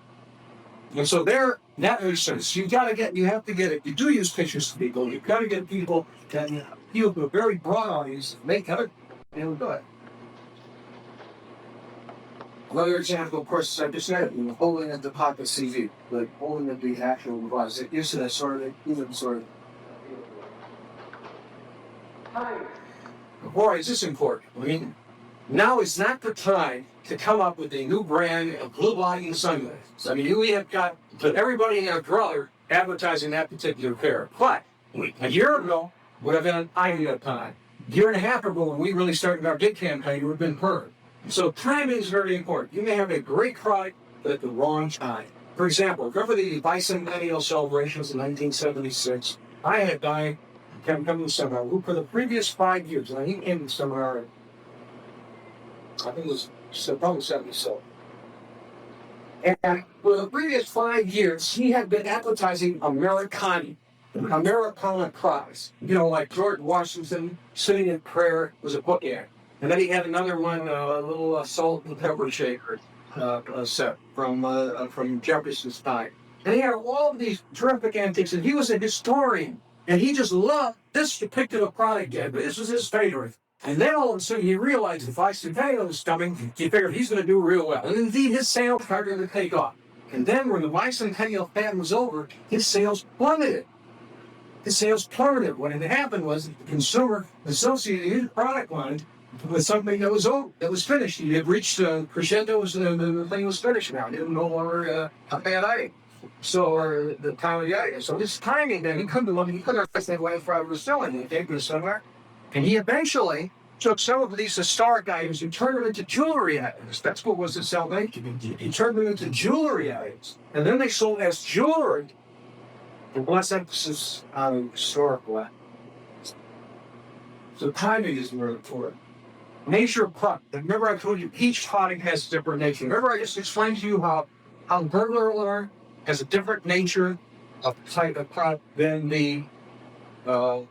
And so there, that makes sense. You have to get it. You do use pictures to people. You've got to get people that appeal to a very broad audience, make other people do it. Another example, of course, as I just said, holding at the pocket CV, like holding at the actual device. It used to that sort of, even sort of. Boy, is this important. I mean, now is not the time to come up with a new brand of blue lighting sunglasses. I mean, we have got everybody and their brother advertising that particular pair. But a year ago would have been an idea time. A year and a half ago, when we really started our big campaign, it would have been perfect. So timing is very important. You may have a great product, but at the wrong time. For example, remember the bicentennial celebrations in 1976? I had a guy come to the seminar who for the previous 5 years, and he came to the seminar, I think it was probably 77. And for the previous 5 years, he had been advertising Americana products. You know, like George Washington sitting in prayer was a book ad. And then he had another one, a little salt and pepper shaker set from Jefferson's time. And he had all of these terrific antiques, and he was a historian. And he just loved this particular product ad. This was his favorite. And then all of a sudden he realized if bicentennial was coming, he figured he's going to do real well. And indeed, his sales started to take off. And then when the bicentennial fad was over, his sales plummeted. What had happened was the consumer associated his product line with something that was over, that was finished. He had reached crescendo, the thing was finished now. It was no longer a bad item. or the time of the year. So this timing, then he couldn't understand why I was selling it. They go somewhere. And he eventually took some of these historic items and turned them into jewelry items. That's what was his salvation. He turned them into jewelry items. And then they sold as jewelry. And less emphasis on historical items. So timing is very important. Nature of product. Remember I told you each product has different nature. Remember I just explained to you how burglar alarm has a different nature of type of product than the than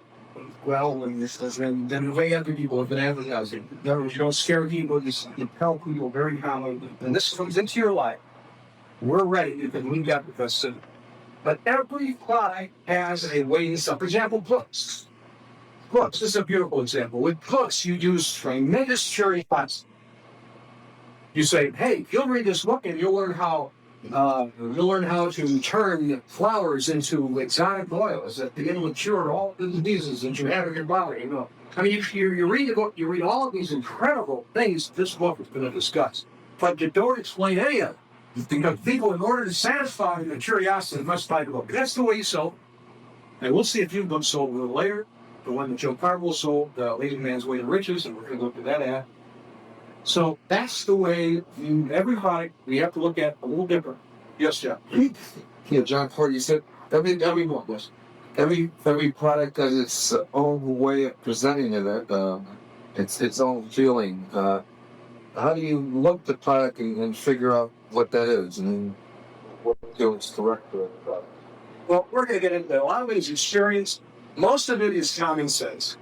the way other people have been advertising. In other words, you don't scare people, you tell people very calmly, and this comes into your life. We're ready because we got this. But every product has a way to sell. For example, books. Books, this is a beautiful example. With books, you use tremendous curiosity. You say, hey, you'll read this book and you'll learn how to turn flowers into exotic oils that begin to cure all the diseases that you have in your body. You know, I mean, if you read the book, you read all of these incredible things this book is going to discuss, but you don't explain any of it. Because people, in order to satisfy their curiosity, must buy the book. That's the way you sell. And we'll see a few books sold a little later. The one that Joe Cargill sold, The Lazy Man's Way to Riches, and we're going to look at that ad. So that's the way every product we have to look at a little different. Yes, Jeff. Yeah, John Ford, you said every product has its own way of presenting it, its own feeling. How do you look at the product and figure out what that is and what feels correct to it? Well, we're going to get into a lot of it is experience. Most of it is common sense.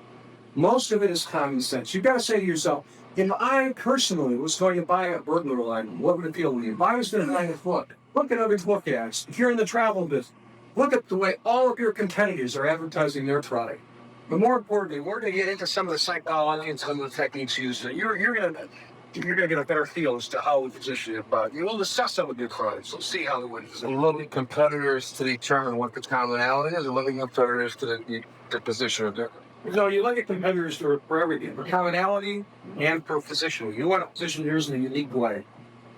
You've got to say to yourself, if I personally was going to buy a burglar alarm, what would it feel to me? If I was going to buy a book, look at other book ads. If you're in the travel business, look at the way all of your competitors are advertising their product. But more importantly, we're going to get into some of the psychology and some of the techniques used. You're going to get a better feel as to how we position it. But you'll discuss some of your products. We'll see how it wins. And looking competitors to determine what the commonality is, and looking competitors to the position of different. No, you look at competitors for everything, for commonality and for positioning. You want to position yours in a unique way.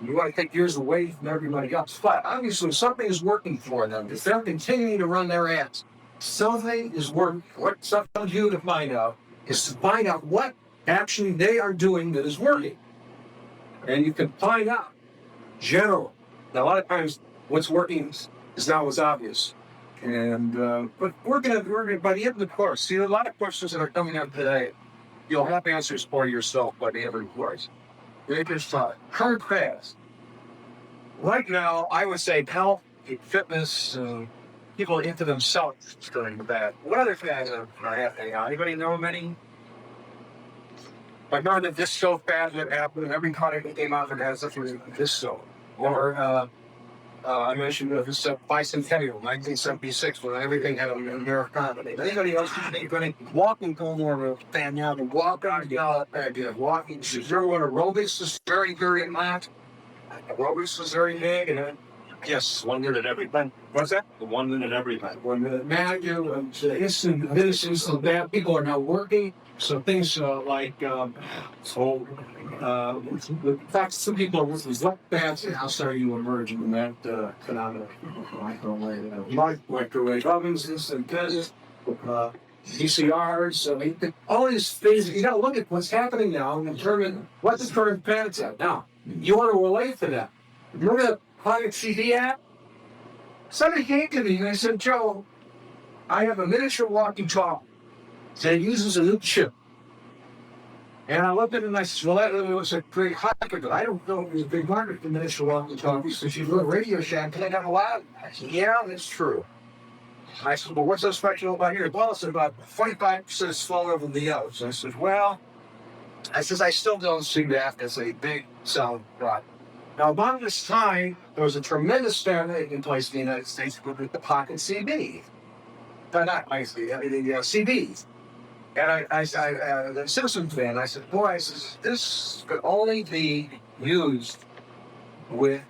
You want to take yours away from everybody else. But obviously, something is working for them. If they're continuing to run their ads, something is working. What stuff tells you to find out is to find out what actually they are doing that is working. And you can find out generally. Now, a lot of times, what's working is not what's obvious. And but we're gonna by the end of the course. See, a lot of questions that are coming up today, you'll have answers for yourself by the end of the course. They just hard fast. Right now, I would say health, fitness, people into themselves during that. What other fads are happening? Anybody know of any? I know that this so fad that happened. Every product that came out that has something to do with this so. Or I mentioned this bicentennial, 1976, when everything had an Americana. Anybody else think any walking go more of a fan now? The walking, walking. Zero aerobics is very, very hot. Aerobics was very big, and yes, 1 minute everything. What's that? The 1 minute everything. 1 minute manual, instant this, instant that. People are now working. So things like, in fact, some people are working with what bands and how started you emerging from that phenomenon? Microwave ovens, instant this, VCRs, I mean, all these things, you gotta look at what's happening now and determine what the current band's at. Now, you want to relate to that. Remember the Planet CD ad? Somebody came to me and they said, Joe, I have a miniature walkie-talkie that uses a new chip. And I looked at it and I said, well, that was a big market. I don't know if it was a big market for miniature walkie-talkies. So you go to Radio Shack, they have a lot. I said, yeah, that's true. I said, well, what's so special about here? Well, it's about 45% smaller than the others. I said, well, I still don't see that as a big selling product. Now, about this time, there was a tremendous fad taking place in the United States with the pocket CD. Not my CD, the CDs. And I the Simpsons fan, I said, boy, this could only be used with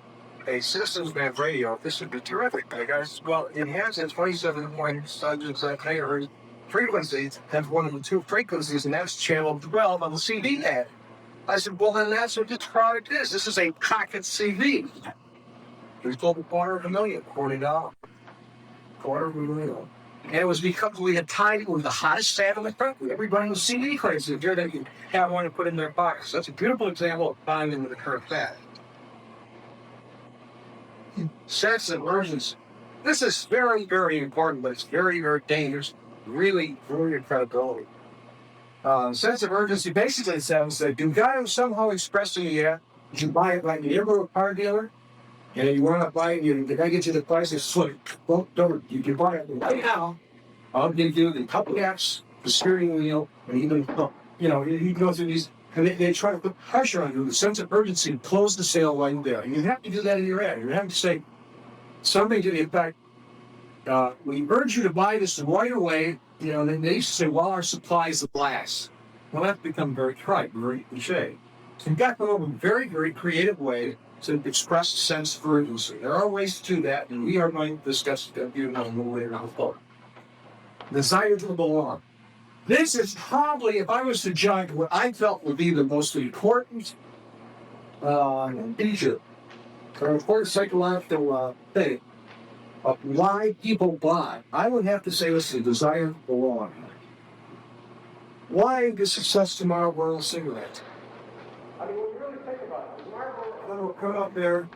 a Citizens Band radio. This would be terrific. Guys, well, it has a 27.6 frequencies. That's one of the two frequencies, and that's channel 12 on the CD ad. I said, well, then that's what this product is. This is a pocket CD. We sold $250,000, $40. $250,000. And it was because we had tied it with the hottest fad in the country. Everybody was CD crazy. Here they could have one to put in their pockets. That's a beautiful example of tying in with the current fad. Sense of urgency. This is very, very important, but it's very, very dangerous. Really, really credibility. Sense of urgency basically says that you got to somehow express to you, you buy it like you ever go to a car dealer, and you want to buy it, the guy gets you the price, it's slick. Well, don't, you can buy it right now. I'll give you the couple apps, the steering wheel, and even, you go through these, and they try to put pressure on you, the sense of urgency, to close the sale right there. And you have to do that in your ad. You have to say something to the effect, we urge you to buy this right away. And they used to say, well, our supplies last. Well, that's become very trite, very cliche. So you've got to come up with a very, very creative way to express a sense of urgency. There are ways to do that, and we are going to discuss that a little later on the phone. Desire to belong. This is probably, if I was to judge, what I felt would be the most important feature, or important psychological thing of why people buy. I would have to say this is the desire to belong. Why the success to Marlboro cigarettes? I mean, when you really think about it, Marlboro will come up there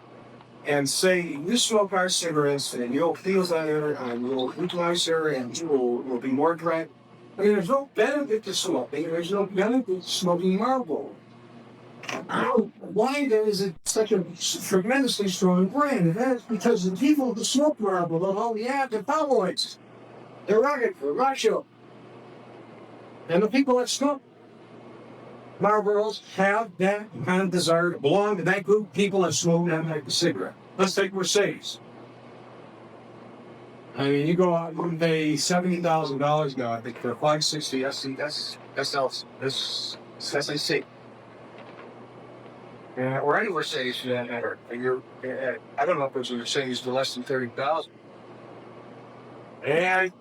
and say, you smoke our cigarettes, and you'll feel better, and you'll eat nicer, and you will be more dry. I mean, there's no benefit to smoking. There's no benefit to smoking Marlboro. Why then is it such a tremendously strong brand? And that's because the people who smoke Marlboro, all the tabloids, they're rugged, they're macho. And the people that smoke Marlboros have that kind of desire to belong to that group of people that smoke that type of cigarette. Let's take Mercedes. I mean, you go out and pay $70,000 now, I think, for a 560 SAC. Or any Mercedes for that matter. I don't know if it's a Mercedes for less than $30,000. And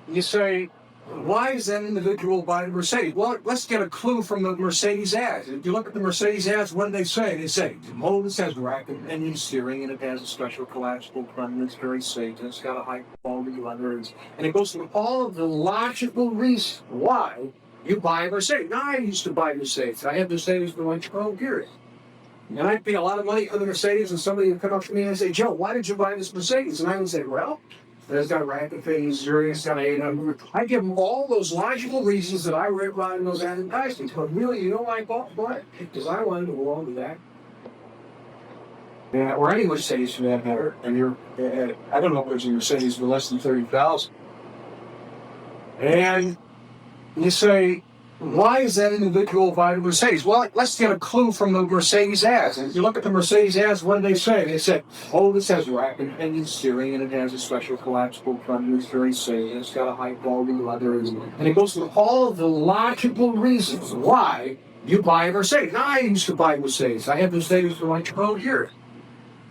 you say, why is that individual buying a Mercedes? Well, let's get a clue from the Mercedes ads. If you look at the Mercedes ads, what do they say? They say, this has rapid engine steering, and it has a special collapsible front, and it's very safe, and it's got a high quality leather. And it goes through all of the logical reasons why you buy a Mercedes. Now, I used to buy Mercedes. I had Mercedes for like 12 years. And I'd pay a lot of money for the Mercedes, and somebody would come up to me and say, Joe, why did you buy this Mercedes? And I would say, well, it's got rapid things, it's got 800. I give them all those logical reasons that I read about in those advertisements. But really, I bought it because I wanted to belong to that. Yeah, or any Mercedes for that matter. And I don't know if there's a Mercedes for less than $30,000. And you say, why is that individual buying a Mercedes? Well, let's get a clue from the Mercedes ads. And if you look at the Mercedes ads, what do they say? They say, this has rapid engine steering, and it has a special collapsible front, and it's very safe, and it's got a high quality leather. And it goes through all of the logical reasons why you buy a Mercedes. Now, I used to buy Mercedes. I had Mercedes for like 12 years.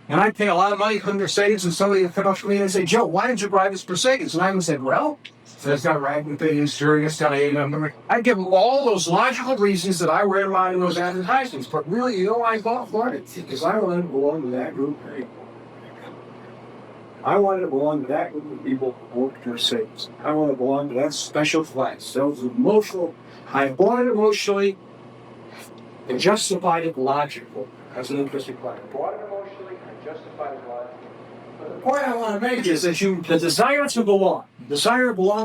And I'd pay a lot of money for Mercedes, and somebody would come up to me and say, Joe, why did you buy this Mercedes? And I would say, well, it's got rapid things, steering, it's got 800. I'd give them all those logical reasons that I read about in those advertisements. But really, I bought for it because I wanted to belong to that group. I wanted to belong to that group of people who worked Mercedes. I wanted to belong to that special class. That was emotional. I bought it emotionally and justified it logically. That's an interesting point. I bought it emotionally and justified it logically. But the point I want to make is that the desire to belong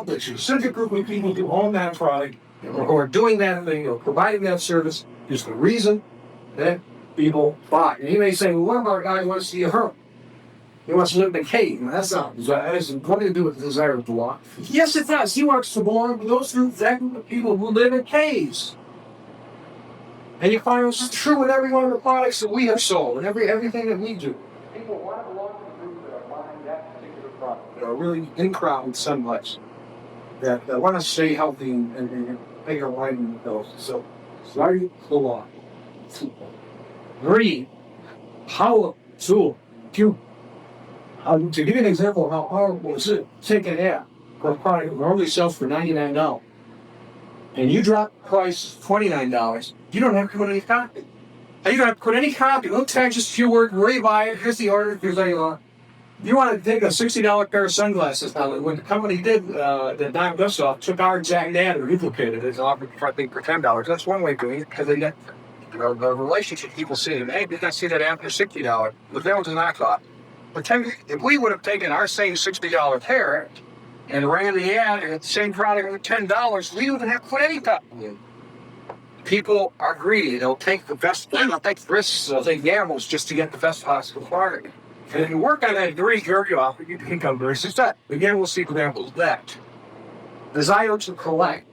to a specific group of people who own that product, or are doing that thing, or providing that service, is the reason that people buy. And you may say, well, what about a guy who wants to be a hermit? He wants to live in a cave. That's not desire. That has nothing to do with the desire to belong. Yes, it does. He wants to belong to those groups, that group of people who live in caves. And you find this is true with every one of the products that we have sold, and everything that we do. People want to belong to the group that are buying that particular product. That are really in crowd so much. That want to stay healthy and make a right in themselves. So, desire to belong. 3. Power tool. To give you an example of how powerful it is, take an ad for a product that normally sells for $99. And you drop the price $29, you don't have to put any copy. You don't have to put any copy, no text, just a few words, where you buy it, here's the order, here's how you want. You want to take a $60 pair of sunglasses. Now, when the company did the dime dust off, took our exact ad and duplicated it and offered I think for $10. That's one way of doing it because they get the relationship people see. Hey, did I see that ad for $60? But that was a knockoff. But if we would have taken our same $60 pair and ran the ad at the same product for $10, we wouldn't have to put any copy in. People are greedy. They'll take the best, they'll take risks, they'll take gambles just to get the best possible product. And if you work on that degree very often, you become very successful. Again, we'll see examples of that. Desire to collect.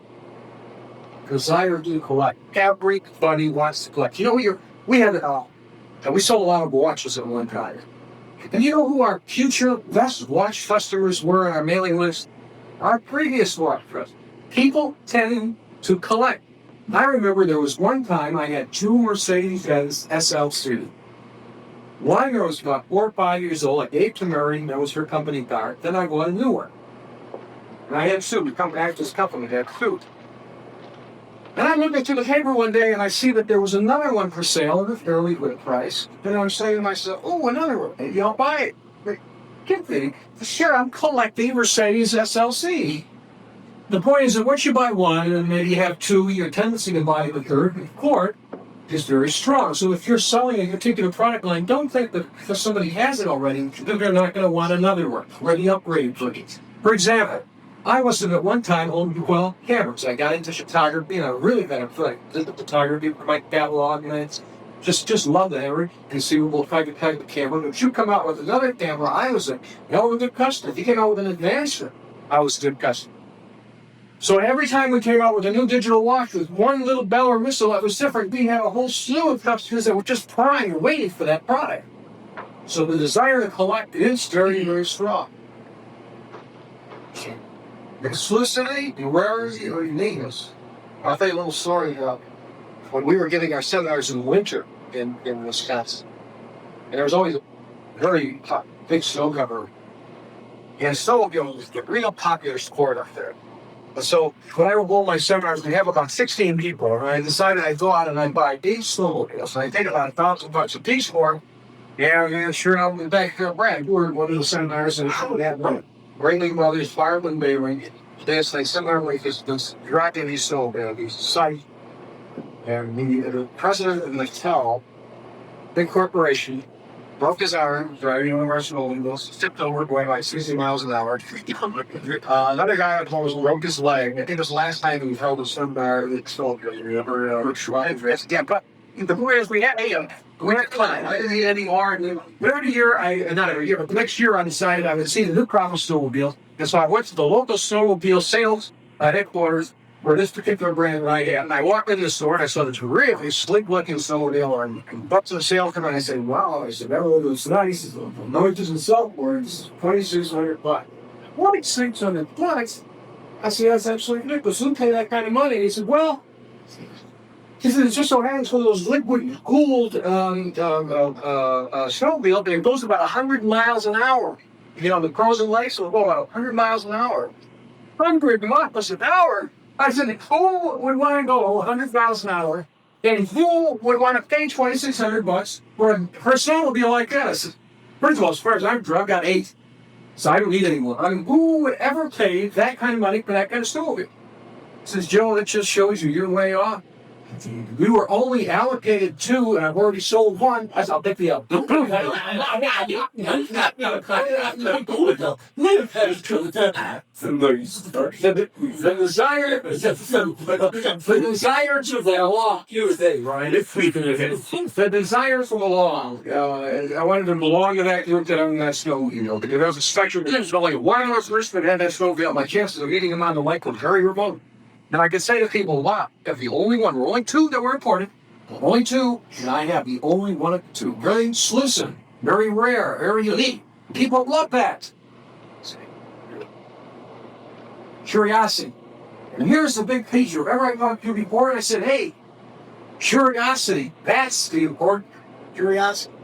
Desire to collect. Everybody wants to collect. You know, we had we sold a lot of watches at one time. And you know who our future best watch customers were on our mailing list? Our previous watch customers. People tending to collect. I remember there was one time I had 2 Mercedes-Benz SLC. One girl was about 4 or 5 years old. I gave to Mary, that was her company car. Then I bought a new one. And I had suit. This company had suit. And I looked into the paper one day and I see that there was another one for sale at a fairly good price. And I was saying to myself, oh, another one. Maybe I'll buy it. But get me. Sure, I'm collecting Mercedes SLC. The point is that once you buy one and maybe you have 2, your tendency to buy the third, of course, is very strong. So if you're selling a particular product line, don't think that because somebody has it already, that they're not going to want another one, or the upgrade please. For example, I was at one time owned 12 cameras. I got into photography and I really got into photography for my catalog, and it's just love the every conceivable type of camera. If you come out with another camera, I was a hell of a good customer. If you came out with an advanced one, I was a good customer. So every time we came out with a new digital watch with one little bell or whistle that was different, we had a whole slew of customers that were just primed and waiting for that product. So the desire to collect is very, very strong. Exclusivity, rarity, or uniqueness. I'll tell you a little story about when we were giving our seminars in winter in Wisconsin. And there was always a very big snow cover. And snowmobile was a real popular sport up there. So when I would go to my seminars, we have about 16 people, and I decided I'd go out and I'd buy 8 snowmobiles. And I'd take about $1,000 a piece for them. Yeah, sure enough, in the back there, Brad, we were one of the seminars, and we had Ringling Brothers, Fireman Bayring, this like seminar like this driving these snowmobiles, these sites. And the president of Mattel, big corporation, broke his arm driving one of our snowmobiles, tipped over going like 60 miles an hour. Another guy at home broke his leg. I think it was the last time we held a seminar at snowmobile. Yeah, but the point is we had a client. I didn't need any more. But every year, not every year, but the next year I decided I would see the new crop of snowmobiles. And so I went to the local snowmobile sales headquarters for this particular brand that I had. And I walked into the store and I saw this really slick-looking snowmobile and bucked to the salesman and I said, wow, I said, that looks nice. No, it doesn't sell for it. It's $2,600. $2,600? I said, that's absolutely ridiculous. Who pay that kind of money? He said, well, he said, it just so happens for those liquid-cooled snowmobile, it goes about 100 miles an hour. You know, the frozen lakes will go about 100 miles an hour. 100 miles an hour? I said, who would want to go 100 miles an hour, and who would want to pay $2,600 for a snowmobile like this? First of all, as far as I'm drunk, I got 8, so I don't need any more. I mean, who would ever pay that kind of money for that kind of snowmobile? Says, Joe, that just shows you're way off. We were only allocated 2, and I've already sold 1. I said, I'll pick the other. The desires for the law. I wanted to belong to that group that owned that snowmobile. Because there was a spectrum. There's only one other person that had that snowmobile. My chances of getting him on the lake were very remote. And I could say to people, wow, if the only one, we're only 2 that were imported, only 2, and I have the only one of the 2. Very exclusive, very rare, very unique. People love that. Curiosity. And here's the big piece. Remember I talked to you before, and I said, hey, curiosity, that's the important curiosity.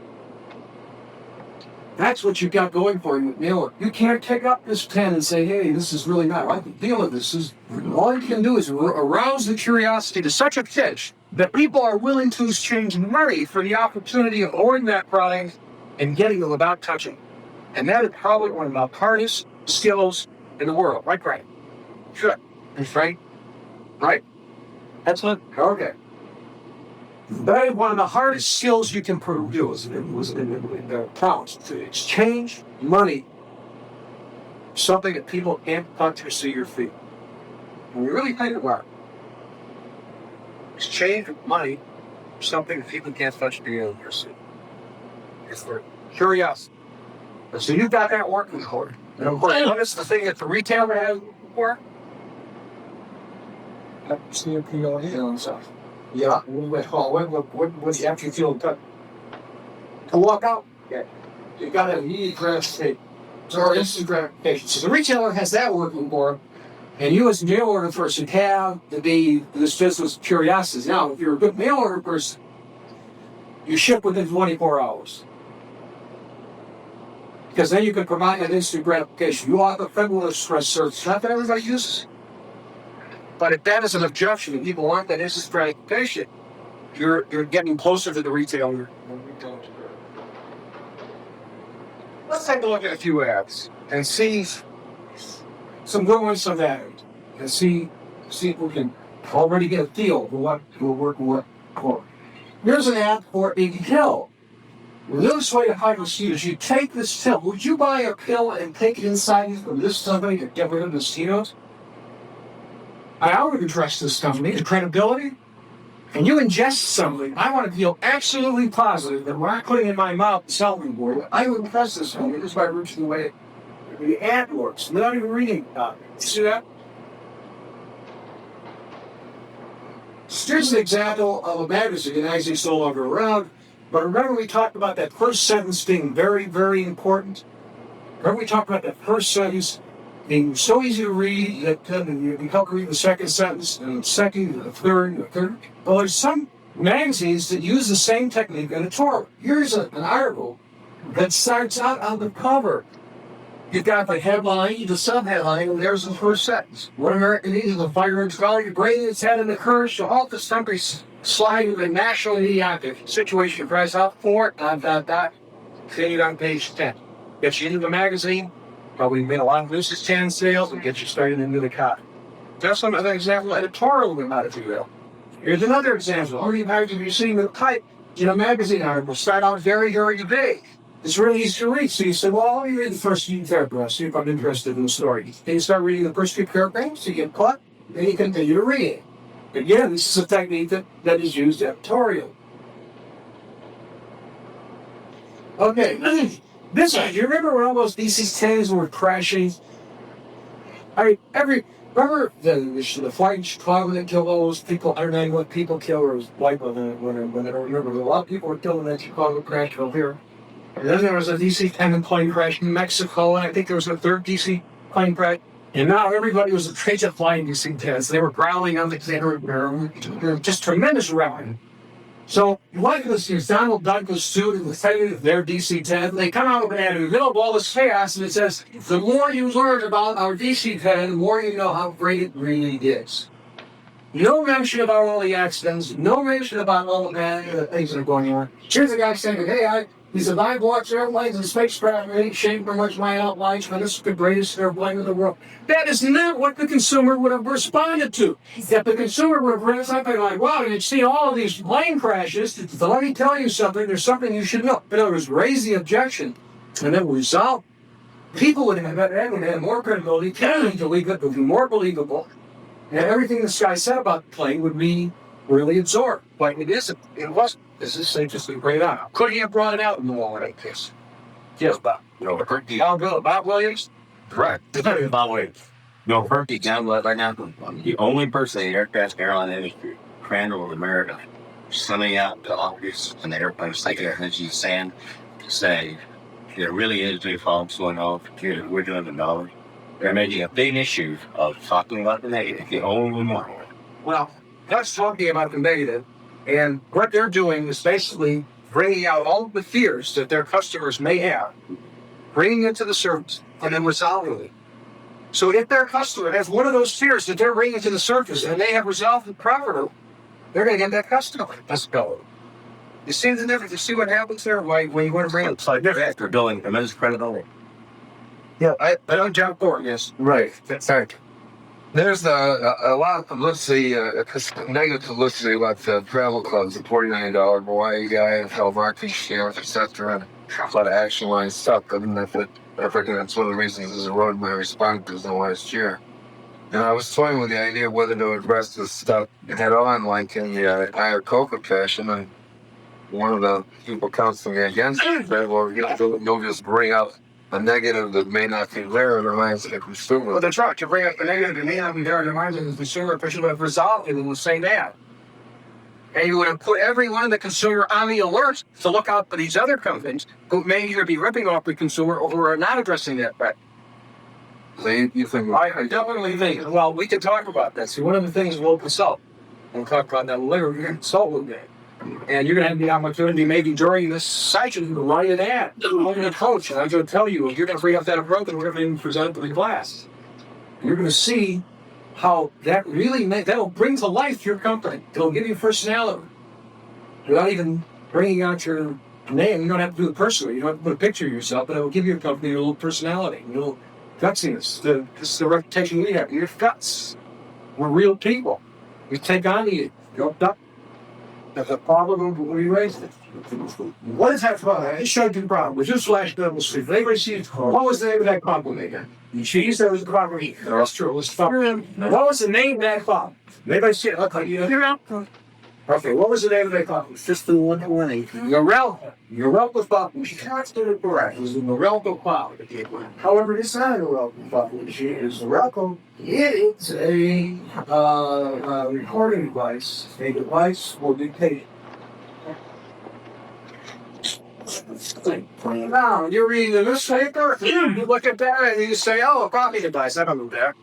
That's what you got going for you with mailer. You can't pick up this pen and say, hey, this is really not, I can deal with this. All you can do is arouse the curiosity to such a pitch that people are willing to exchange money for the opportunity of ordering that product and getting it without touching. And that is probably one of the hardest skills in the world. Right, Greg? Sure. That's right. Right? That's what? Okay. That is one of the hardest skills you can produce. It was in the accounts to exchange money, something that people can't touch or see or feel. And we really think about it. Exchange money, something that people can't touch or see. It's for curiosity. So you've got that working for you. And of course, notice the thing that the retailer has for. See if you go ahead on stuff. Yeah, what do you actually feel to walk out? Yeah. You got to immediate gratification. Or instant gratification. So the retailer has that working for him, and you as a mail order person have to be this business curiosity. Now, if you're a good mail order person, you ship within 24 hours. Because then you can provide that instant gratification. You have a Federal Express service, not that everybody uses. But if that is an objection and people want that instant gratification, you're getting closer to the retailer. Let's take a look at a few ads and see some good ones of that, and see if we can already get a feel for what will work and what won't. Here's an ad for a pill. The newest way to hide mosquitoes, you take this pill. Would you buy a pill and take it inside you from this company to get rid of mosquitoes? I would address this company, the credibility, and you ingest something. I want to feel absolutely positive that when I put it in my mouth, the salving board, I would impress this company just by virtue of the way the ad works, without even reading about it. You see that? Here's an example of a magazine, actually it's no longer around, but remember we talked about that first sentence being very, very important? Remember we talked about that first sentence being so easy to read that you can help read the second sentence, and the second, the third, and the third. Well, there's some magazines that use the same technique in editorial. Here's an article that starts out on the cover. You've got the headline, the sub-headline, and there's the first sentence. One American needs a fire and scholar braving its head in the courage to halt this country's slide with a national idiotic situation. Price out for it, continued on page 10. Gets you into the magazine. Probably made a lot of newsstand sales and get you started into the cotton. That's another example of editorial of how to do that. Here's another example. How many times have you seen the type in a magazine article start out very, very vague? It's really easy to read. So you say, well, let me read the first few paragraphs, see if I'm interested in the story. Then you start reading the first few paragraphs, you get caught, then you continue to read it. Again, this is a technique that is used editorial. Okay. This one, do you remember when all those DC-10s were crashing? Remember the flight in Chicago that killed all those people, 191 people killed, or was like when I don't remember, a lot of people were killed in that Chicago crash over here. And then there was a DC-10 plane crash in Mexico, and I think there was a third DC plane crash. And now everybody was afraid of flying DC-10s. They were growling on the they were just tremendous rowing. So, like this is Donald Douglas suit and the thing of their DC-10, they come out and in the middle of all this chaos, and it says, the more you learn about our DC-10, the more you know how great it really is. No mention about all the accidents, no mention about all the bad things that are going on. Here's a guy saying, hey, he said, I've watched airplanes and spacecraft and ain't shaped very much my outlines, but this is the greatest airplane in the world. That is not what the consumer would have responded to. If the consumer would have read something like, wow, you've seen all of these plane crashes, let me tell you something, there's something you should know. But it was raise the objection, and then resolve. People would have more credibility, it would be more believable, and everything this guy said about the plane would be really absorbed. But it wasn't. This is just bring it out. Could he have brought it out in the wall like this? Yes, Bob. Bob Williams? Correct. Bob Williams. No, perfect example right now. The only person in the aircraft airline industry, Crandall of America, sending out the officers and the airplanes like energy sand to say there really is big problems going on. We're doing the knowledge. They're making a big issue of talking about the negative. The only one. Well, that's talking about the negative. And what they're doing is basically bringing out all of the fears that their customers may have bringing it to the surface, and then resolving it. So if their customer has one of those fears that they're bringing to the surface and they have resolved it properly, they're going to get that customer. Let's go. You see the difference? You see what happens there when you want to bring it? It's like they're after building immense credibility. Yeah, I don't jump forward, yes. Right. Sorry. There's a lot of publicity, negative publicity about the travel clubs, the $49 Hawaii guy, how marketing scares, etc. And a lot of action line stuff. I mean, I think that's one of the reasons this eroded my responses in the last year. And I was toying with the idea of whether to address this stuff head on, like in the higher coca fashion. And one of the people counseling against it said, well, you'll just bring up a negative that may not be there in the minds of the consumer. Well, that's right. You bring up a negative that may not be there in the minds of the consumer, but you would have resolved it and will say that. And you would have put every one of the consumer on the alert to look out for these other companies who may either be ripping off the consumer or who are not addressing that threat. So you think? I definitely think. Well, we can talk about that. See, one of the things we'll consult. We'll talk about that later. We're going to consult with me. And you're going to have the opportunity maybe during this session to write an ad. I'm going to coach, and I'm going to tell you, you're going to bring up that approach, and we're going to present it to the class. You're going to see how that really that'll bring to life your company. It'll give you personality. Without even bringing out your name, you don't have to do it personally. You don't have to put a picture of yourself, but it will give your company a little personality, a little gutsiness. This is the reputation we have. You're guts. We're real people. We take on you. You're duck. That's a problem we raised it. What is that problem? I showed you the problem. We just flashed double sleep. They received what was the name of that compliment again? Cheese, that was the proper heat. That's true. It was fun. What was the name of that bomb? Maybe I see it. Okay, you're out. Okay, what was the name of that bomb? It's just the one winning. Yorelka bomb. She constantly correct. It was the Yorelka bomb. However, it's not a Yorelka bomb. She is Yorelka. It is a recording device. A device for dictation. Now, you're reading the newspaper, you look at that and you say, oh, a copy device, I don't know that.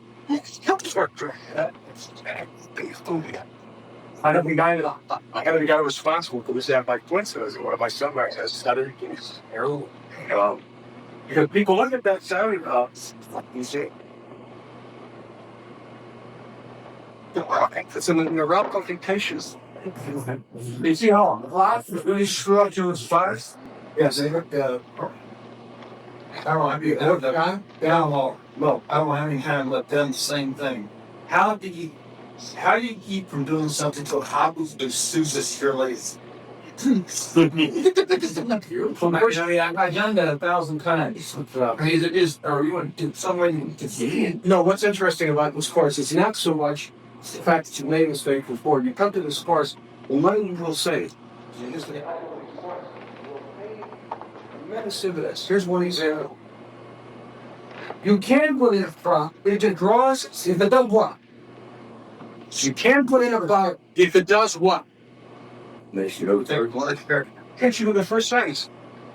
I have the guy responsible for this app by coincidence. One of my submarines has stuttering keys. Because people look at that sounding you see. It's in the neural computations. You see how lots of really structured fast? Yes, they look I don't have you ever done? No, I don't have any time let them the same thing. How do you keep from doing something so happens to suits your lace? I've done that 1,000 times. Or you want to do someone to see it? No, what's interesting about this course is not so much the fact that you made a mistake before. You come to this course, the money you will save. Here's one example. You can put in a prop if it draws, if it does what? You can put in a prop if it does what? Gets you to the first sentence.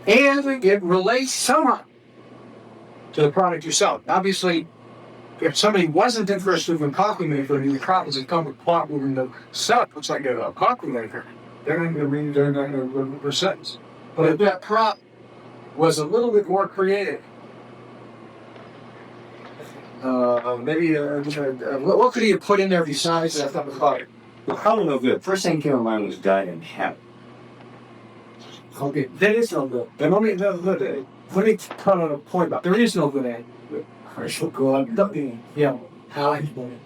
And it relates somehow to the product you sell. Obviously, if somebody wasn't interested in coffee maker, the prop is come with plot moving the set, looks like a coffee maker, they're not going to read the sentence. But if that prop was a little bit more creative, what could he have put in there besides that type of product? I don't know good. First thing came to mind was guy in habit. Okay, that is no good. But let me cut on a point about there is no good at it. Herschel Gordon. Yeah, how I put it.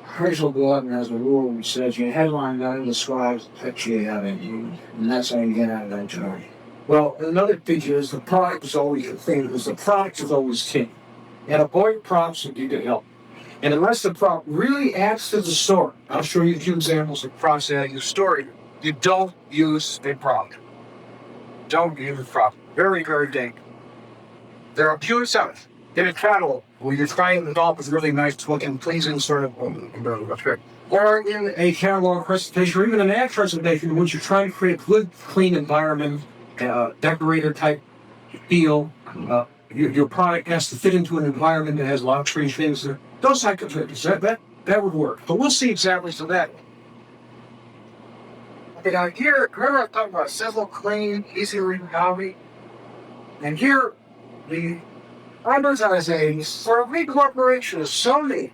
Herschel Gordon has a rule which says your headline not describes the picture you have in you, and that's how you get out of that job. Well, another feature is the product is always the thing, because the product is always king. And avoid props if you can help. And unless the prop really adds to the story, I'll show you a few examples of props adding to the story. You don't use a prop. Don't use a prop. Very, very dangerous. There are few exceptions. In a catalog, where you're trying to develop a really nice looking, pleasing sort of or in a catalog presentation, or even an ad presentation in which you're trying to create a good, clean environment, decorator type feel. Your product has to fit into an environment that has luxury things. Those type of things, that would work. But we'll see examples of that. Okay, now here, remember I talked about simple, clean, easy to read copy? And here, the advertising for a big corporation is Sony.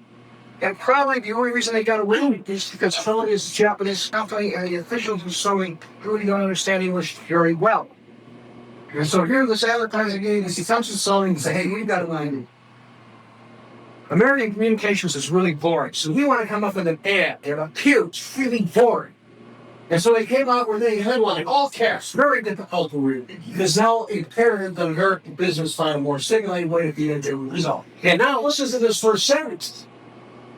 And probably the only reason they got away with this is because Sony is a Japanese company and the officials of Sony really don't understand English very well. And so here this advertising agency comes to Sony and says, hey, we've got an idea. American communications is really boring, so we want to come up with an ad. They're huge, really boring. And so they came out with a headline, all caps, very difficult to read. Because now it paired the American business find a more stimulating way to get into a result. And now listen to this first sentence.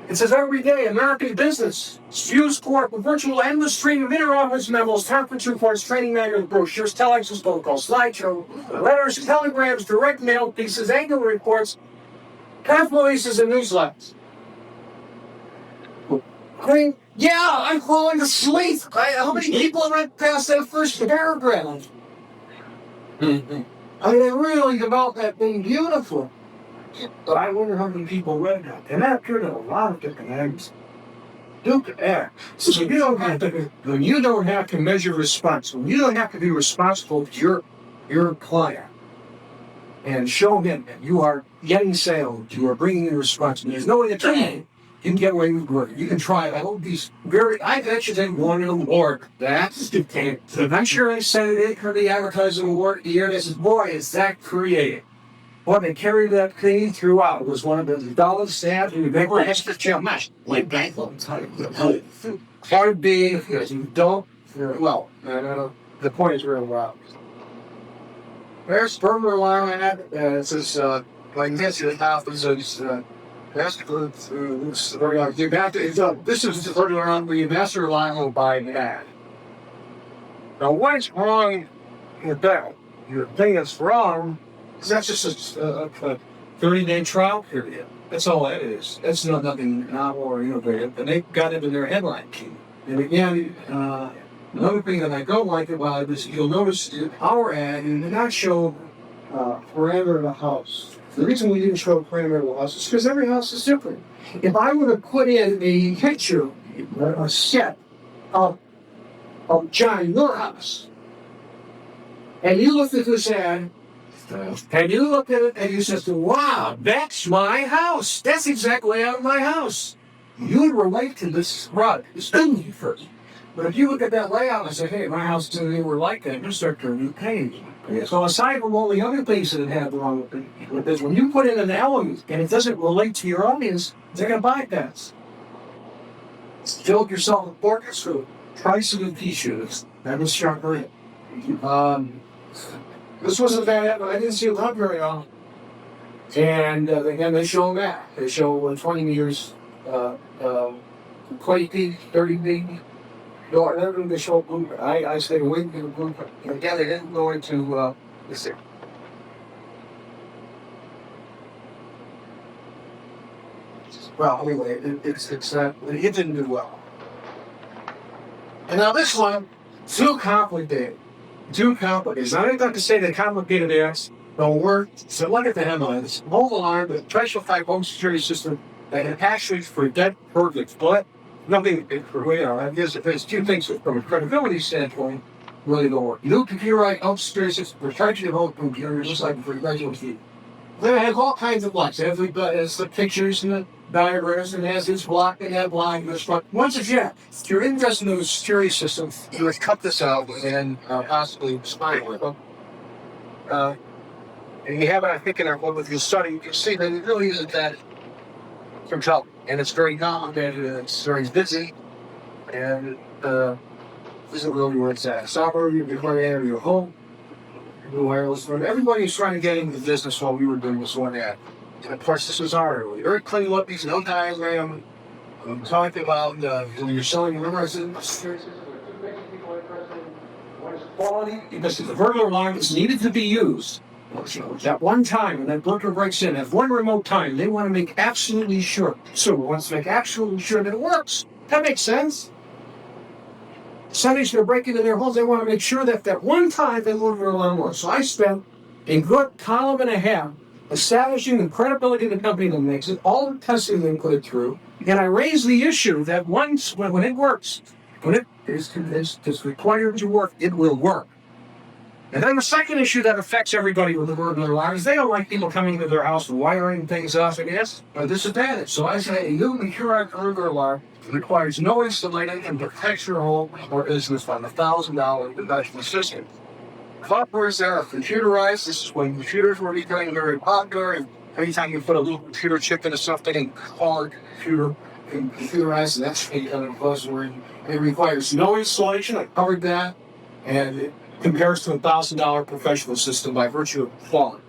It says every day, American business spews forth a virtual endless stream of inter-office memos, conference reports, training manuals, brochures, telex, phone calls, slideshow, letters, telegrams, direct mail pieces, annual reports, press releases, and newsletters. I mean, yeah, I'm falling asleep. How many people read past that first paragraph? I mean, they really developed that thing beautiful. But I wonder how many people read that. And that appeared in a lot of different ads. Duke Air. So you don't have to measure response. When you don't have to be responsible to your client and show him that you are getting sales, you are bringing in response. There's no way to train it. You can get away with work. You can try it. I hope these I actually didn't want an award. I'm sure I said it for the advertising award the year. They said, boy, is that creative. Well, they carried that thing throughout. It was one of the dullest ads in the like hard B, because you don't, well, the point is real well. There's burglar alarm ad. It says, like this, it happens. This is the burglar alarm where you master alarm will buy an ad. Now, what's wrong with that? The thing that's wrong. That's just a 30-day trial period. That's all that is. That's nothing novel or innovative. And they got it in their headline. And again, another thing that I don't like about it is you'll notice our ad did not show parameter of the house. The reason we didn't show parameter of the house is because every house is different. If I were to put in a picture, a set of John, your house, and you looked at this ad, and you look at it and you says, wow, that's my house. That's exactly out of my house. You would relate to this product. It's only first. But if you look at that layout and say, hey, my house is anywhere like that, you start turning the page. So aside from all the other things that it had wrong with this, when you put in an element and it doesn't relate to your audience, they're going to bypass. Build yourself a portrait through price of the t-shirts. That was sharper. This wasn't bad, but I didn't see it run very often. And again, they show that. They show 20 meters, 20 feet, 30 feet. No, they show blueprint. I say wait for the blueprint. Again, they didn't go into this thing. Well, anyway, it didn't do well. And now this one, too complicated. Too complicated. Now, I not to say that complicated ads don't work. So look at the headlines. Mobile arm, the special type home security system that can actually prevent perfect, but nothing for I guess there's two things from a credibility standpoint really don't work. New computerized home security system for charging the home computer just like for regular TV. Then it has all kinds of blocks. It has the pictures and the diagrams and it has this block and that block and this block. Once again, if you're interested in the security system, you would cut this out and possibly spine with them. And you have it, I think, in our one with your study, you can see that it really isn't that compelling. And it's very complicated and it's very busy. And isn't really where it's at. Software, you can play out of your home. Wireless phone. Everybody's trying to get into the business while we were doing this one ad. And of course, this was our very clean up, these no diagram. Talking about when you're selling, remember I said, quality, because the burglar alarm is needed to be used. That one time, when that burglar breaks in, at one remote time, they want to make absolutely sure. So wants to make absolutely sure that it works. That makes sense. Somebody's going to break into their homes. They want to make sure that one time they will their alarm works. So I spent a good column and a half establishing the credibility of the company that makes it, all the testing they put it through, and I raised the issue that once, when it works, when it is required to work, it will work. And then the second issue that affects everybody with the burglar alarm is they don't like people coming into their house and wiring things up. I mean, that's a disadvantage. So I say, you secure a burglar alarm requires no installation and protects your home or business from $1,000 professional assistance. Softwares that are computerized. This is when computers were becoming very popular. And anytime you put a little computer chip into something and call it computerized, and that's becoming a buzzword. It requires no installation. I covered that. And it compares to $1,000 professional system by virtue of quality.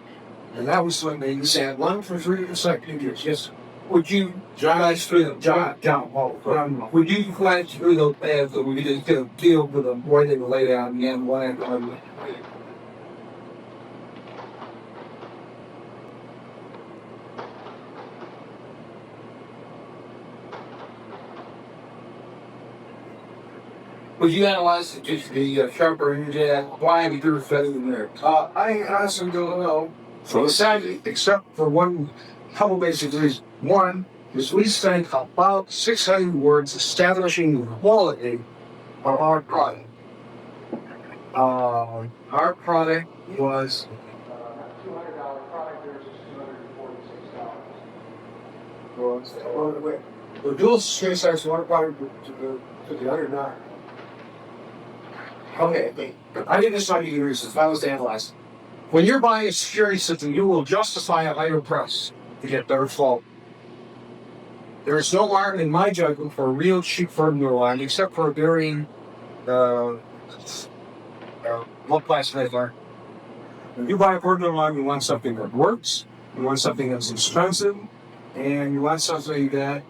And that was when they said 1 for 3 consecutive years. Yes. Would you drive through John, would you flash through those paths that we just going to deal with them where they were laid out and then one on would you analyze just the sharper and why we do better than there? I honestly don't know. So sadly, except for one couple basic reasons. One is we spent about 600 words establishing the quality of our product. Our product was $200 product versus $246. The dual straight size water product to the other not. Okay, I did this on years if I was to analyze. When you're buying a security system, you will justify a higher price to get better flow. There is no market in my judgment for a real cheap burglar alarm except for a varying low class alarm. When you buy a burglar alarm, you want something that works, you want something that's expensive, and you want something that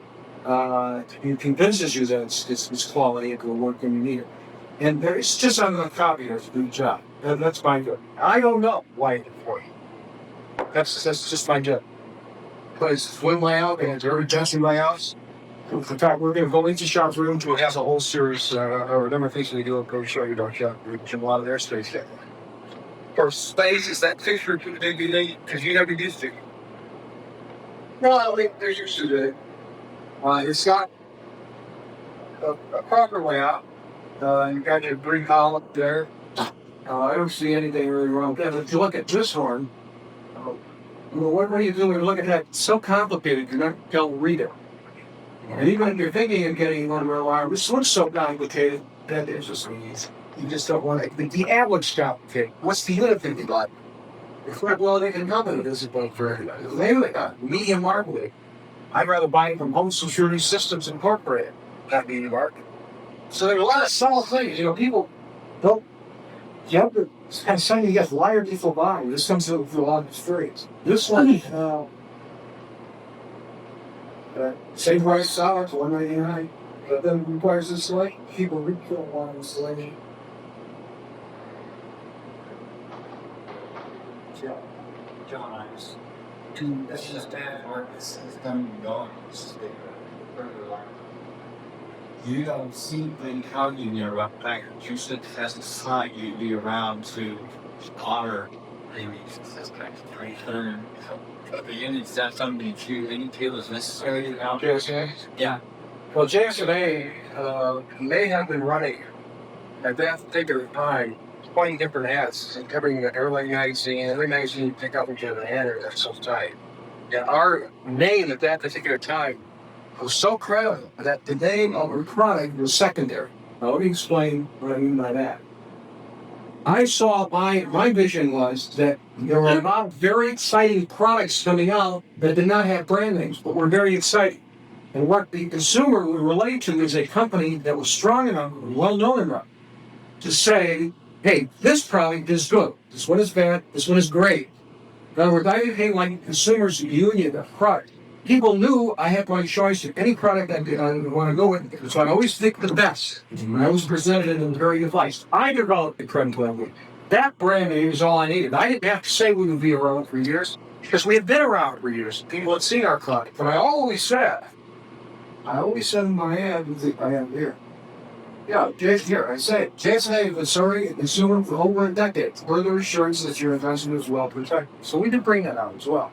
convinces you that it's quality, it will work when you need it. And it's just on the copy to do the job. That's my job. I don't know why it's for you. That's just my job. But it's swim layout and it's very testing layouts. In fact, we're going to go into shop's room to it has a whole series or a number of things we do. Go show you our shop. We can a lot of their space there. For space, is that picture too big? Because you never used to. No, I don't think there's used to it. It's got a proper layout. You got your green column there. I don't see anything really wrong with that. If you look at this horn, what are you doing? You're looking at that. It's so complicated, you're not going to read it. And even if you're thinking of getting one of our alarm, this one's so complicated that it's just easy. You just don't want it. The average complicated. What's the unit 50 baht? It's like, well, they can come in this is one for everybody. They got medium market. I'd rather buy it from Home Security Systems Incorporated, not medium market. So there's a lot of subtle things, people don't. You have to kind of say you get wired people buy. This comes through a lot of experience. This one, same price solid, $199, but then requires installation. People refill one installation. John, this is bad work. This is done going. You don't see the county in your rough package. You should test the site you'd be around to honor maybe return. The units that somebody to any deal is necessary out there. JSA? Yeah. Well, JSA may have been running at that particular time 20 different ads covering the airline magazine. Every magazine you pick up into the header, that's so tight. And our name at that particular time was so credible that the name of our product was secondary. Now, let me explain what I mean by that. I saw my vision was that there were a lot of very exciting products coming out that did not have brand names, but were very exciting. And what the consumer would relate to is a company that was strong enough, well known enough, to say, hey, this product is good. This one is bad. This one is great. In other words, I didn't like consumers' union of product. People knew I had my choice of any product I would want to go with, so I always pick the best. I was presented in a very good light. I developed the creme de la creme. That brand name is all I needed. I didn't have to say we would be around for years, because we had been around for years. People had seen our product. But I always said in my head, I am here. Yeah, here, I say it. JSA has been serving a consumer for over a decade. Further assurance that your investment is well protected. So we did bring that out as well.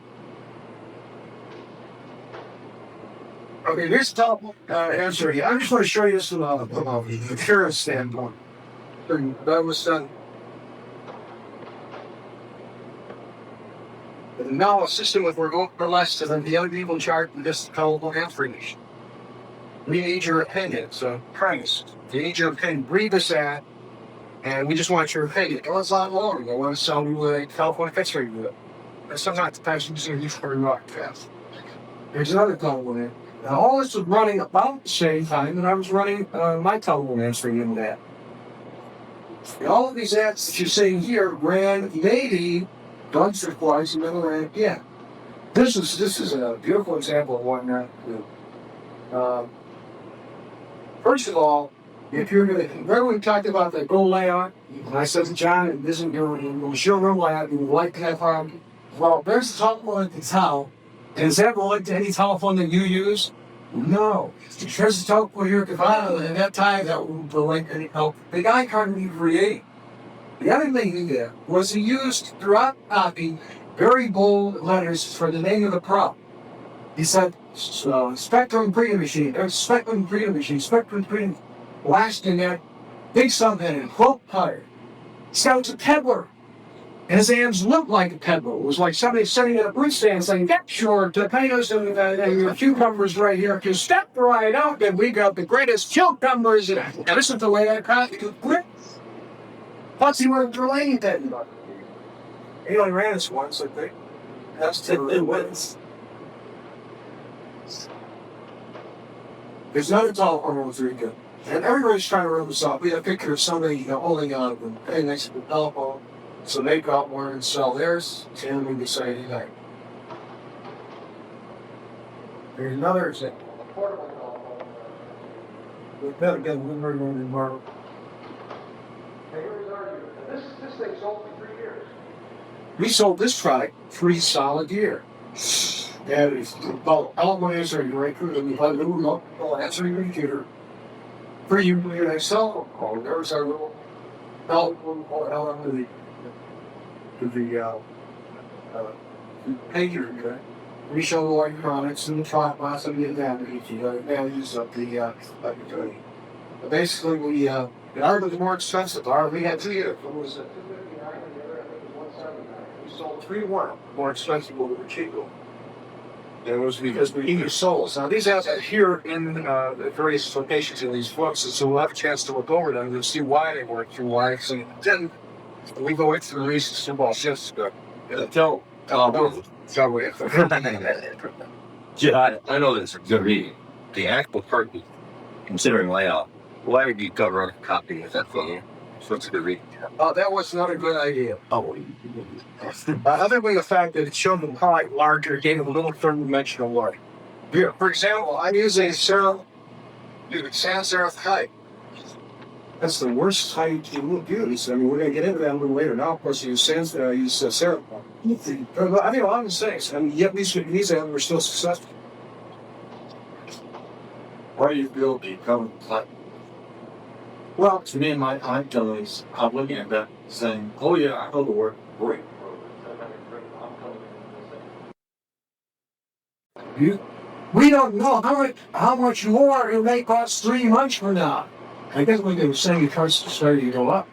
Okay, here's the top answer here. I just want to show you this from a purist standpoint. That was done now a system with remote or less than the other people in charge of this callable information. We need your opinion, so premise. We need your opinion. Read this ad, and we just want your opinion. It was a lot longer. I want to sell you a California fence review. And sometimes the passions are used for rock fast. There's another callable ad. Now, all this was running about the same time that I was running my callable ads for you ad. And all of these ads that you're seeing here ran maybe once or twice, and then ran again. This is a beautiful example of what not to do. First of all, if you're going to, remember we talked about the goal layout? And I said to John, it isn't your showroom layout, you would like to have, well, there's a telephone at the top. And is that related to any telephone that you use? No. There's a telephone here at the bottom, and at that time that would relate to any help. The guy couldn't create. The other thing he did was he used throughout the copy very bold letters for the name of the prop. He said, Spectrum Printing Machine, or Spectrum Printing Machine, Spectrum Printing, last in there, big subheading, quote cutter. So it's a peddler. And his hands looked like a peddler. It was like somebody sitting at a fruit stand saying, get your potatoes and your cucumbers right here. If you step right out, then we got the greatest cucumbers. And this is the way I copy to quit. Plus, he wasn't relating to anybody. He only ran this once, I think. That's 10 wins. There's another telephone with Rica. And everybody's trying to run this off. We have a picture of somebody holding on to them next to the telephone. So they got one and sell theirs, and we decided anything. There's another example. We better get a little in Marvel. This thing sold for 3 years. We sold this product 3 solid years. And it's called Element Answering Record, and we had a little answering computer for you to your next cell phone call. There's our little element to the pager. We show the electronics and the tripod and the advantages of the but basically, we ours was more expensive. We had 2 years. It was $259, and the other I think was $179. We sold 3 more expensive, but we were cheaper. It was because we eat souls. Now, these ads are here in the various locations in these books, and so we'll have a chance to look over them and see why they work through why. So then we go into the reasons simple shifts. Joe, I know this is good reading. The actual curtain, considering layout, why would you cover a copy of that photo? So it's a good reading. That was not a good idea. Other than the fact that it showed them quite larger, gave them a little third-dimensional look. Yeah. For example, I'm using sans serif height. That's the worst height you will use. I mean, we're going to get into that a little later. Now, of course, use serif. I think a lot of mistakes, and yet these were still successful. Why do you feel the cover flat? Well, To me, I'm telling is, I'm looking at that saying, oh yeah, I know the word great. we don't know how much more it may cost 3 months from now. I guess when they were saying it started to go up.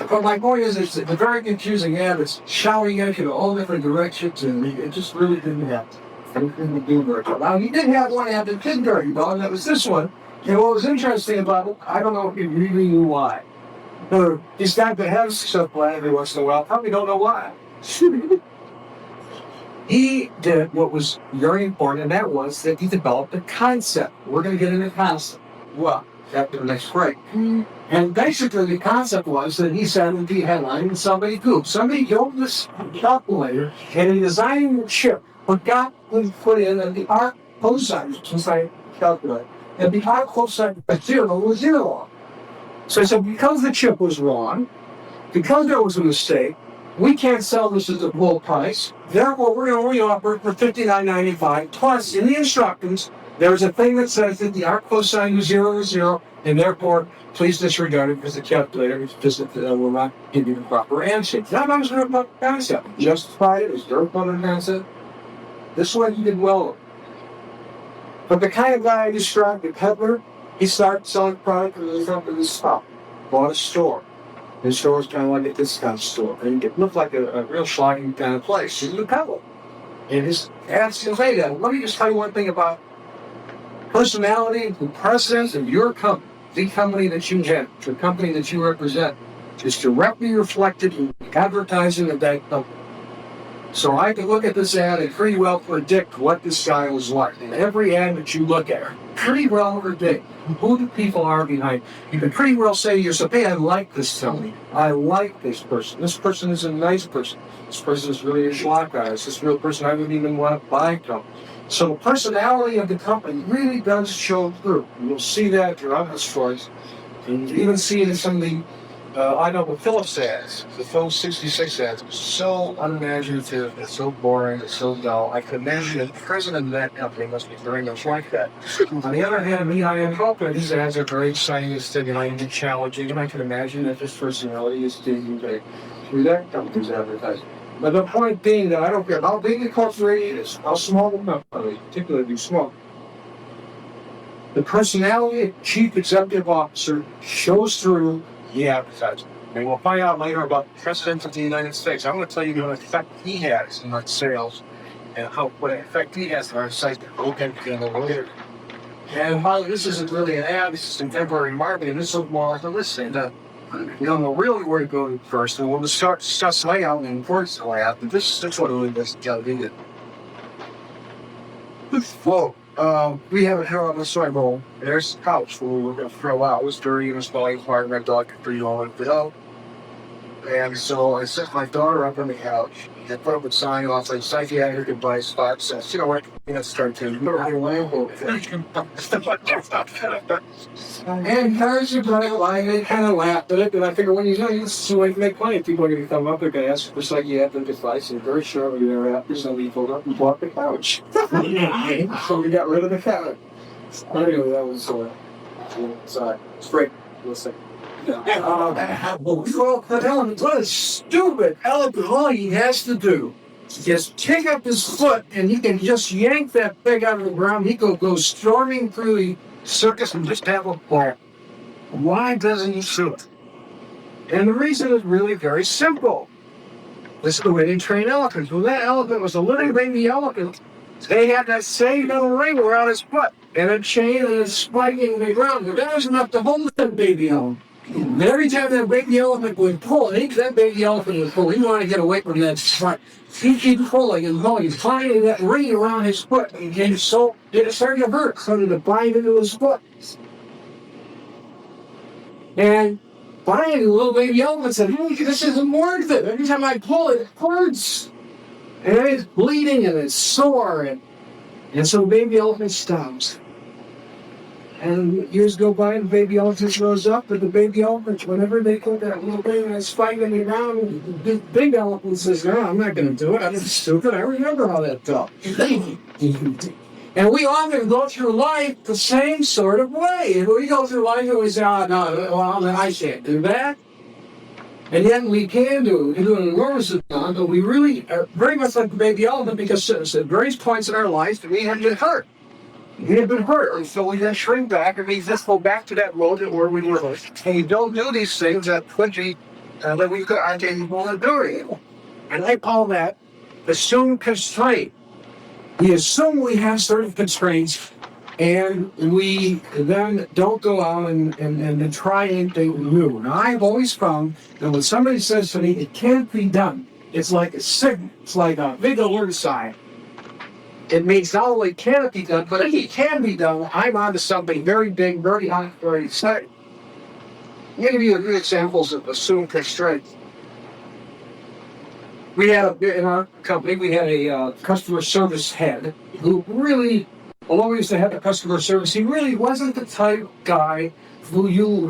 But my point is, it's a very confusing ad. It's shouting at you in all different directions, and it just really didn't have anything to do very well. Now, he did have one ad that did very well, and that was this one. And what was interesting about it, I don't know if you really knew why. These guys that have successful ad every once in a while probably don't know why. He did what was very important, and that was that he developed a concept. We're going to get into concept. Well, after the next break. And basically the concept was that he said in the headline, somebody killed this calculator, and he designed the chip, forgot to put in the arc cosine, since I calculated. And the arc cosine of 0 was 0. So he said, because the chip was wrong, because there was a mistake, we can't sell this at the full price. Therefore, we're going to re-offer it for $59.95. Plus, in the instructions, there's a thing that says that the arc cosine is 0, and therefore, please disregard it because the calculator will not give you the proper answer. That was very about the concept. Justified it, it was very about the concept. This one he did well. But the kind of guy I described, the peddler, he started selling product and he come to this shop, bought a store. The store was kind of like a discount store, and it looked like a real shocking kind of place. In the Pebble. And his ads can say that. Let me just tell you one thing about personality, the presence of your company, the company that you have, the company that you represent, is directly reflected in the advertising of that company. So I can look at this ad and pretty well predict what this guy was like. And every ad that you look at, pretty well predict who the people are behind. You can pretty well say to yourself, hey, I like this company. I like this person. This person is a nice person. This person is really a schlock guy. Is this real person I wouldn't even want to buy from? So the personality of the company really does show through. And you'll see that throughout the stories. And you even see it in some of the I know the Philips ads, the Philips 66 ads, was so unimaginative, it's so boring, it's so dull. I could imagine that the president of that company must be very much like that. On the other hand, I am hoping these ads are very exciting and stimulating and challenging, and I can imagine that this personality is taking through that company's advertising. But the point being that I don't care how big the corporation is, how small the company, particularly small. The personality of chief executive officer shows through the advertising. And we'll find out later about the President of the United States. I'm going to tell you what effect he has in our sales and what effect he has on our site. Okay, later. And while this isn't really an ad, this is contemporary marketing, this is more like a listing. You don't know really where to go first, and we'll discuss layout and importance of layout, but this is what really does the job. Whoa. We have it here on the side roll. There's the couch where we're going to throw out. It was dirty and it was falling apart, and my dog could pretty long it out. And so I set my daughter up on the couch. I put up a sign off like psychiatric advice 5 cents. You know what? Start to and encouraged everybody like they kind of laughed at it, and I figured when you know this is a way to make money, people are going to come up, they're going to ask for psychiatric advice, and very shortly thereafter, somebody pulled up and bought the couch. So we got rid of the couch. Anyway, that was it's great. Listen. What a stupid element. All he has to do is just kick up his foot and he can just yank that pig out of the ground. He could go storming through the circus and just have a ball. Why doesn't he shoot? And the reason is really very simple. This is the way they train elephants. When that elephant was a little baby elephant, they had that same little ring around his foot and a chain and a spike in the ground. But that was enough to hold that baby elephant. And every time that baby elephant would pull, that baby elephant would pull. He wanted to get away from that spot. He keep pulling and pulling, finding that ring around his foot. And so it started to hurt. So did it bind into his foot. And finally, the little baby elephant said, hey, this isn't worth it. Every time I pull it, it hurts. And it's bleeding and it's sore. And so the baby elephant stops. And years go by and the baby elephant grows up, but the baby elephant, whenever they put that little baby that's fighting around, the big elephant says, no, I'm not going to do it. I'm stupid. I remember how that felt. And we often go through life the same sort of way. And we go through life and we say, oh, no, well, I can't do that. And yet we can do an enormous amount, but we really are very much like the baby elephant because at various points in our life, we have been hurt. We have been hurt, and so we then shrink back, and we just go back to that road where we were. And you don't do these things that we aren't capable of doing. And I call that assumed constraint. We assume we have certain constraints, and we then don't go out and try anything new. Now, I've always found that when somebody says to me, it can't be done, it's like a signal. It's like a big alert sign. It means not only can it be done, but if it can be done, I'm onto something very big, very hot, very exciting. I'm going to give you a few examples of assumed constraints. In our company, we had a customer service head who really, although he used to have the customer service, he really wasn't the type of guy who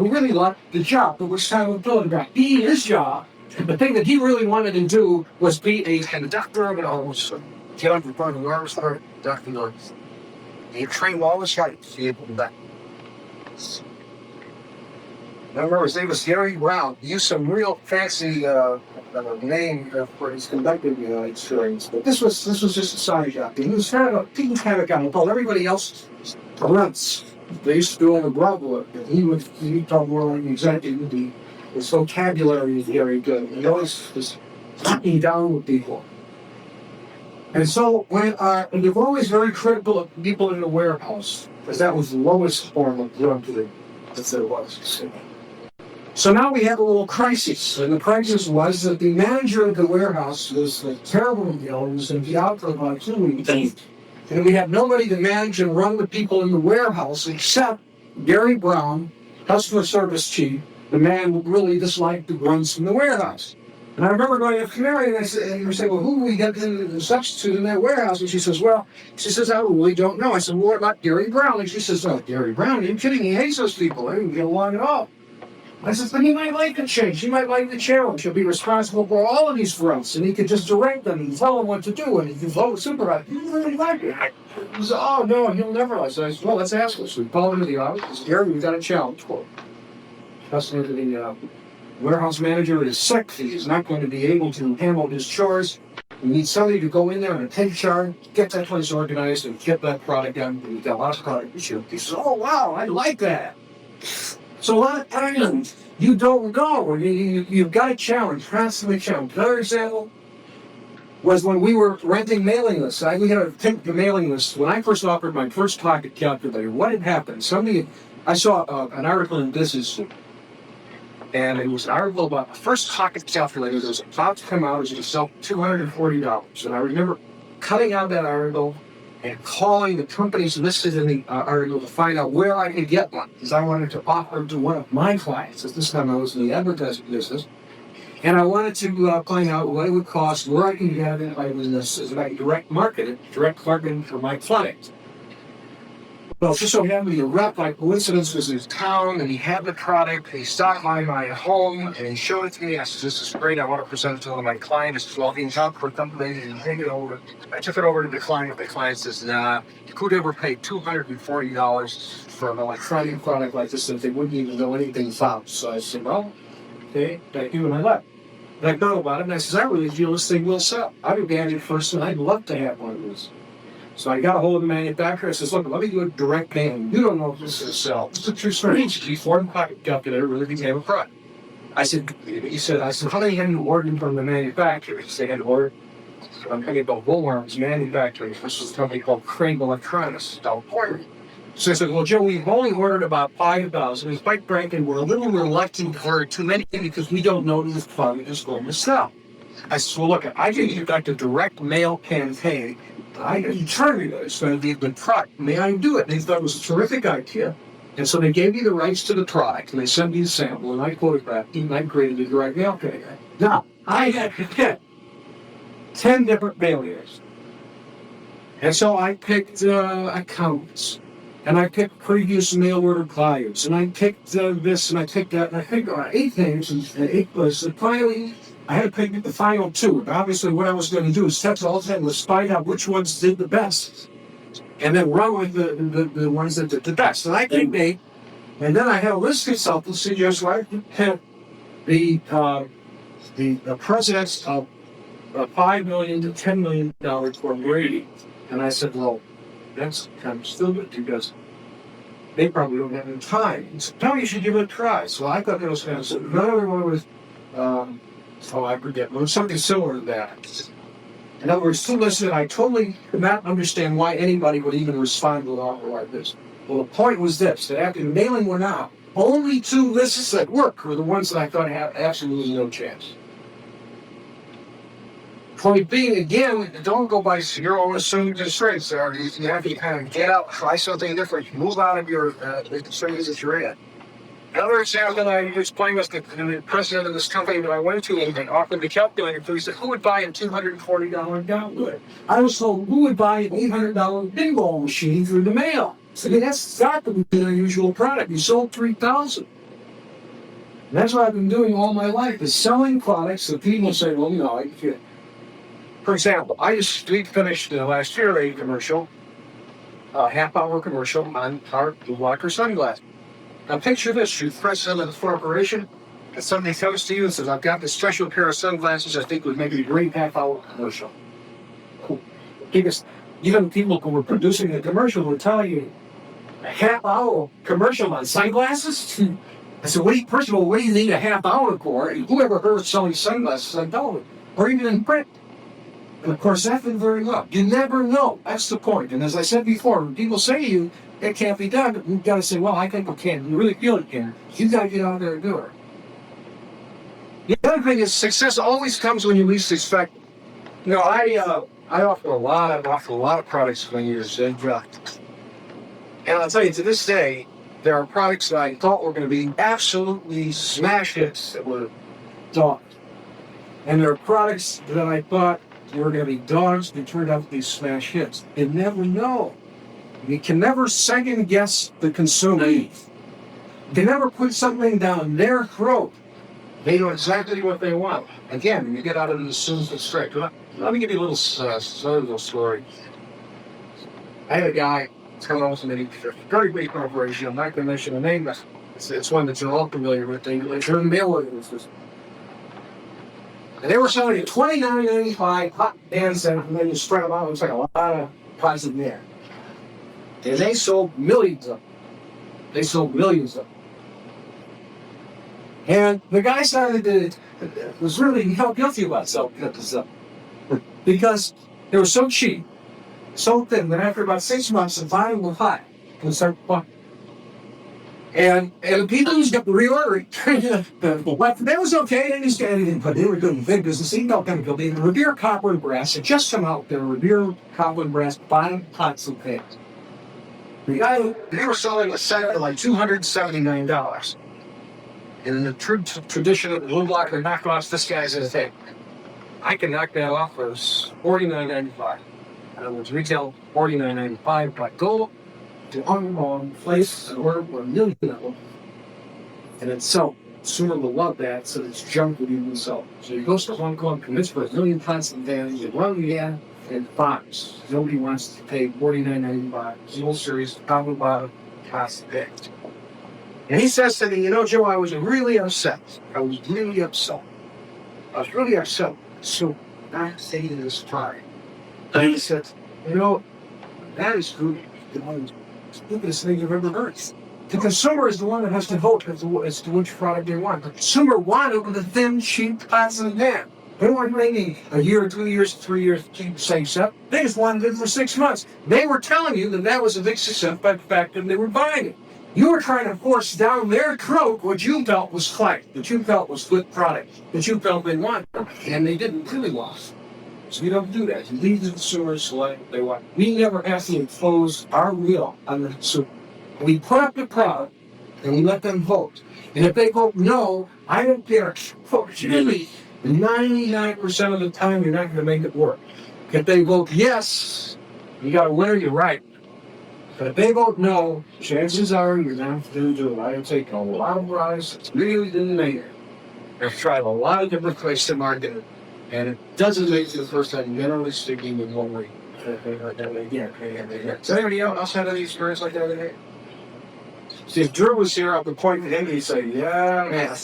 really liked the job, but was kind of a building guy. His job, the thing that he really wanted to do was be a conductor of an auto. Get on the front of the arms, start ducking noise. You train all the shots to be able to duck. I remember his name was Gary Brown. He used some real fancy name for his conducting experience, but this was just a side job. He was kind of a guy. Well, everybody else grunts. They used to do all the grunt work, and he told more like an executive. His vocabulary is very good. He always was talking down with people. And so and they were always very critical of people in the warehouse, because that was the lowest form of drug dealing that there was. So now we had a little crisis, and the crisis was that the manager of the warehouse was terrible deal. He was going to be out for about 2 weeks. And we had nobody to manage and run the people in the warehouse except Gary Brown, customer service chief, the man who really disliked the grunts in the warehouse. And I remember going to Mary, and I said, well, who do we get to substitute in that warehouse? And she says, I really don't know. I said, well, what about Gary Brown? And she says, oh, Gary Brown? Are you kidding? He hates those people. They don't get along at all. I said, but he might like the change. He might like the challenge. He'll be responsible for all of these fronts, and he could just direct them and tell them what to do, and he can vote supervise. He really like it. He said, oh, no, he'll never like it. So I said, well, let's ask him. So we called him to the office. I said, Gary, we've got a challenge for him. Customer to the warehouse manager is sick. He's not going to be able to handle his chores. We need somebody to go in there and take charge, get that place organized, and get that product done. We've got lots of product issue. He says, oh, wow, I like that. So a lot of times, you don't know. You've got a challenge, constantly challenge. Another example was when we were renting mailing lists. We had to take the mailing list. When I first offered my first pocket calculator, what had happened? I saw an article in Business, and it was an article about the first pocket calculator that was about to come out. It was going to sell $240. And I remember cutting out that article and calling the companies listed in the article to find out where I could get one, because I wanted to offer them to one of my clients. At this time, I was in the advertising business, and I wanted to find out what it would cost, where I could get it if I direct marketing for my clients. Well, just so happened to be a rep, by coincidence, was in town, and he had the product. He stopped by my home, and he showed it to me. I said, this is great. I want to present it to my client. It's 12 in top for a company, and take it over. I took it over to the client. The client says, nah, who'd ever pay $240 for an electronic product like this that they wouldn't even know anything about? So I said, well, okay, thank you, and I left. And I thought about it, and I said, I really feel this thing will sell. I'd be banded first, and I'd love to have one of these. So I got a hold of the manufacturer. I says, look, let me do a direct mailing. You don't know if this is going to sell. It's a true story. Before the pocket calculator really became a product. I said, how many had you ordered from the manufacturer? He said, I had ordered. I'm talking about Bullworm's manufacturing. This was a company called Crane Electronics, California. So I said, well, Joe, we've only ordered about 5,000. And quite frankly, we're a little reluctant to order too many because we don't know this product is going to sell. I said, well, look, I can conduct a direct mail campaign. I determined that it's going to be a good product. May I do it? They thought it was a terrific idea. And so they gave me the rights to the product, and they sent me a sample, and I photographed it, and I created a direct mail campaign. Now, I had to pick 10 different mailers. And so I picked accountants, and I picked previous mail order buyers, and I picked this, and I picked that, and I picked 8 things, and 8 was, and finally, I had to pick the final 2. And obviously, what I was going to do is test all 10, was find out which ones did the best, and then run with the ones that did the best. And I picked 8, and then I had a list consultant suggest I could pick the presidents of $5 million to $10 million corporation. And I said, well, that's kind of stupid because they probably don't have any time. He said, no, you should give it a try. So I thought it was kind of simple. Another one was, I forget, but it was something similar to that. In other words, 2 lists that I totally could not understand why anybody would even respond to an offer like this. Well, the point was this, that after the mailing went out, only 2 lists that worked were the ones that I thought had absolutely no chance. Point being, again, don't go by your own assumed constraints. You have to kind of get out, try something different, move out of your the constraints that you're in. Another example that I explained was the president of this company that I went to and offered the calculator to. He said, who would buy a $240 calculator? I was told, who would buy an $800 pinball machine through the mail? I mean, that's not the unusual product. You sold 3,000. That's what I've been doing all my life, is selling products that people say, well, no, I can't. For example, we finished last year a commercial, a half-hour commercial on our Blue Blocker sunglasses. Now picture this, you're president of the corporation, and somebody comes to you and says, I've got this special pair of sunglasses I think would make a great half-hour commercial. Cool. Because even people who were producing the commercial would tell you, a half-hour commercial on sunglasses? I said, first of all, what do you need a half hour for? And whoever heard of selling sunglasses, I told him, or even in print. And of course, that did very well. You never know. That's the point. And as I said before, when people say to you, it can't be done, you've got to say, well, I think it can. You really feel it can. You've got to get out there and do it. The other thing is success always comes when you least expect it. You know, I offer a lot of products for years, and I'll tell you, to this day, there are products that I thought were going to be absolutely smash hits that were dogs. And there are products that I thought were going to be dogs that turned out to be smash hits. You never know. You can never second guess the consumer. You can never put something down their throat. They know exactly what they want. Again, you get out of the assumed straight. Let me give you a little story. I had a guy come over to me, a very big corporation. I'm not going to mention the name, but it's one that you're all familiar with. They're mail orders. And they were selling at $29.95 hot hand cents, and then you spread them out. It was like a lot of pies in there. And they sold millions of them. They sold millions of them. And the guy was really guilty about selling stuff because they were so cheap, so thin, that after about 6 months, the volume was high. And started fucking. And the people who's got the reordering, that was okay. They just got anything, but they were doing big business. You know, kind of building Revere Copper and Brass had just come out there. Revere Copper and Brass buying pots and pans. The guy, they were selling a set for like $279. In the tradition of the blue blocker knockoffs, this guy's at a thing. I can knock that off for $49.95. And it was retail $49.95, but go to one place and order for $1 million of them. And then sell. Consumer will love that, so it's junk that you can sell. So he goes to Hong Kong, commits for $1 million pots and pans, you run the ad and box. Nobody wants to pay $49.95. It's an old series, top and bottom, pots and pans. And he says to me, you know, Joe, I was really upset. So I say to this time. And he said, you know, that is good. One of the stupidest things I've ever heard. The consumer is the one that has to vote as to which product they want. The consumer wanted the thin, cheap pots and pans. They weren't waiting a year, 2 years, 3 years to keep the same stuff. They just wanted it for 6 months. They were telling you that was a big success by the fact that they were buying it. You were trying to force down their throat what you felt was clack, that you felt was good product, that you felt they wanted, and they didn't really want. So you don't do that. You leave the consumers select what they want. We never have to impose our will on the consumer. We put up the product, and we let them vote. And if they vote no, I don't care. Fortunately, 99% of the time, you're not going to make it work. If they vote yes, you got a winner, you're right. But if they vote no, chances are you're not going to do it. I have taken a lot of rides. It's really didn't make it. I've tried a lot of different places to market it, and it doesn't make it the first time. Generally speaking, in one way. Does anybody else have any experience like that today? See, if Drew was here, I would point to him and he'd say, yeah, man.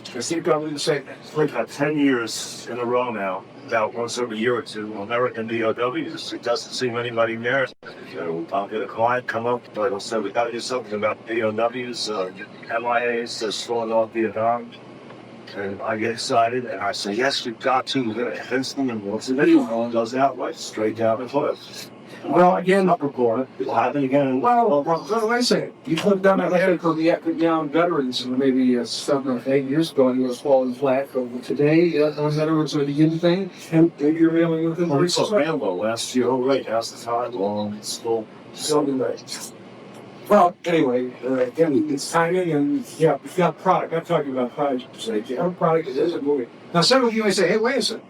Because he'd probably say, It's like 10 years in a row now, about once every year or two, American DOWs. It doesn't seem anybody there. You know, I'll get a client come up, but he'll say, we got to do something about DOWs, MIAs, that's falling off Vietnam. And I get excited, and I say, yes, we've got to. We're going to convince them, and once the video goes out, right straight down the cliff. well, again, Up record it. It'll happen again. well, wait a second. You put down that letter for the young veterans maybe 7 or 8 years ago, and it was falling flat. But today, those veterans are the in thing, and maybe you're mailing with them. We saw Rambo last year. Oh, right. How's the time? Long. It's still Something like. Well, anyway, again, it's timing, and yeah, we've got product. I'm talking about product. So if you have a product, it is a movie. Now, some of you may say, hey, wait a second.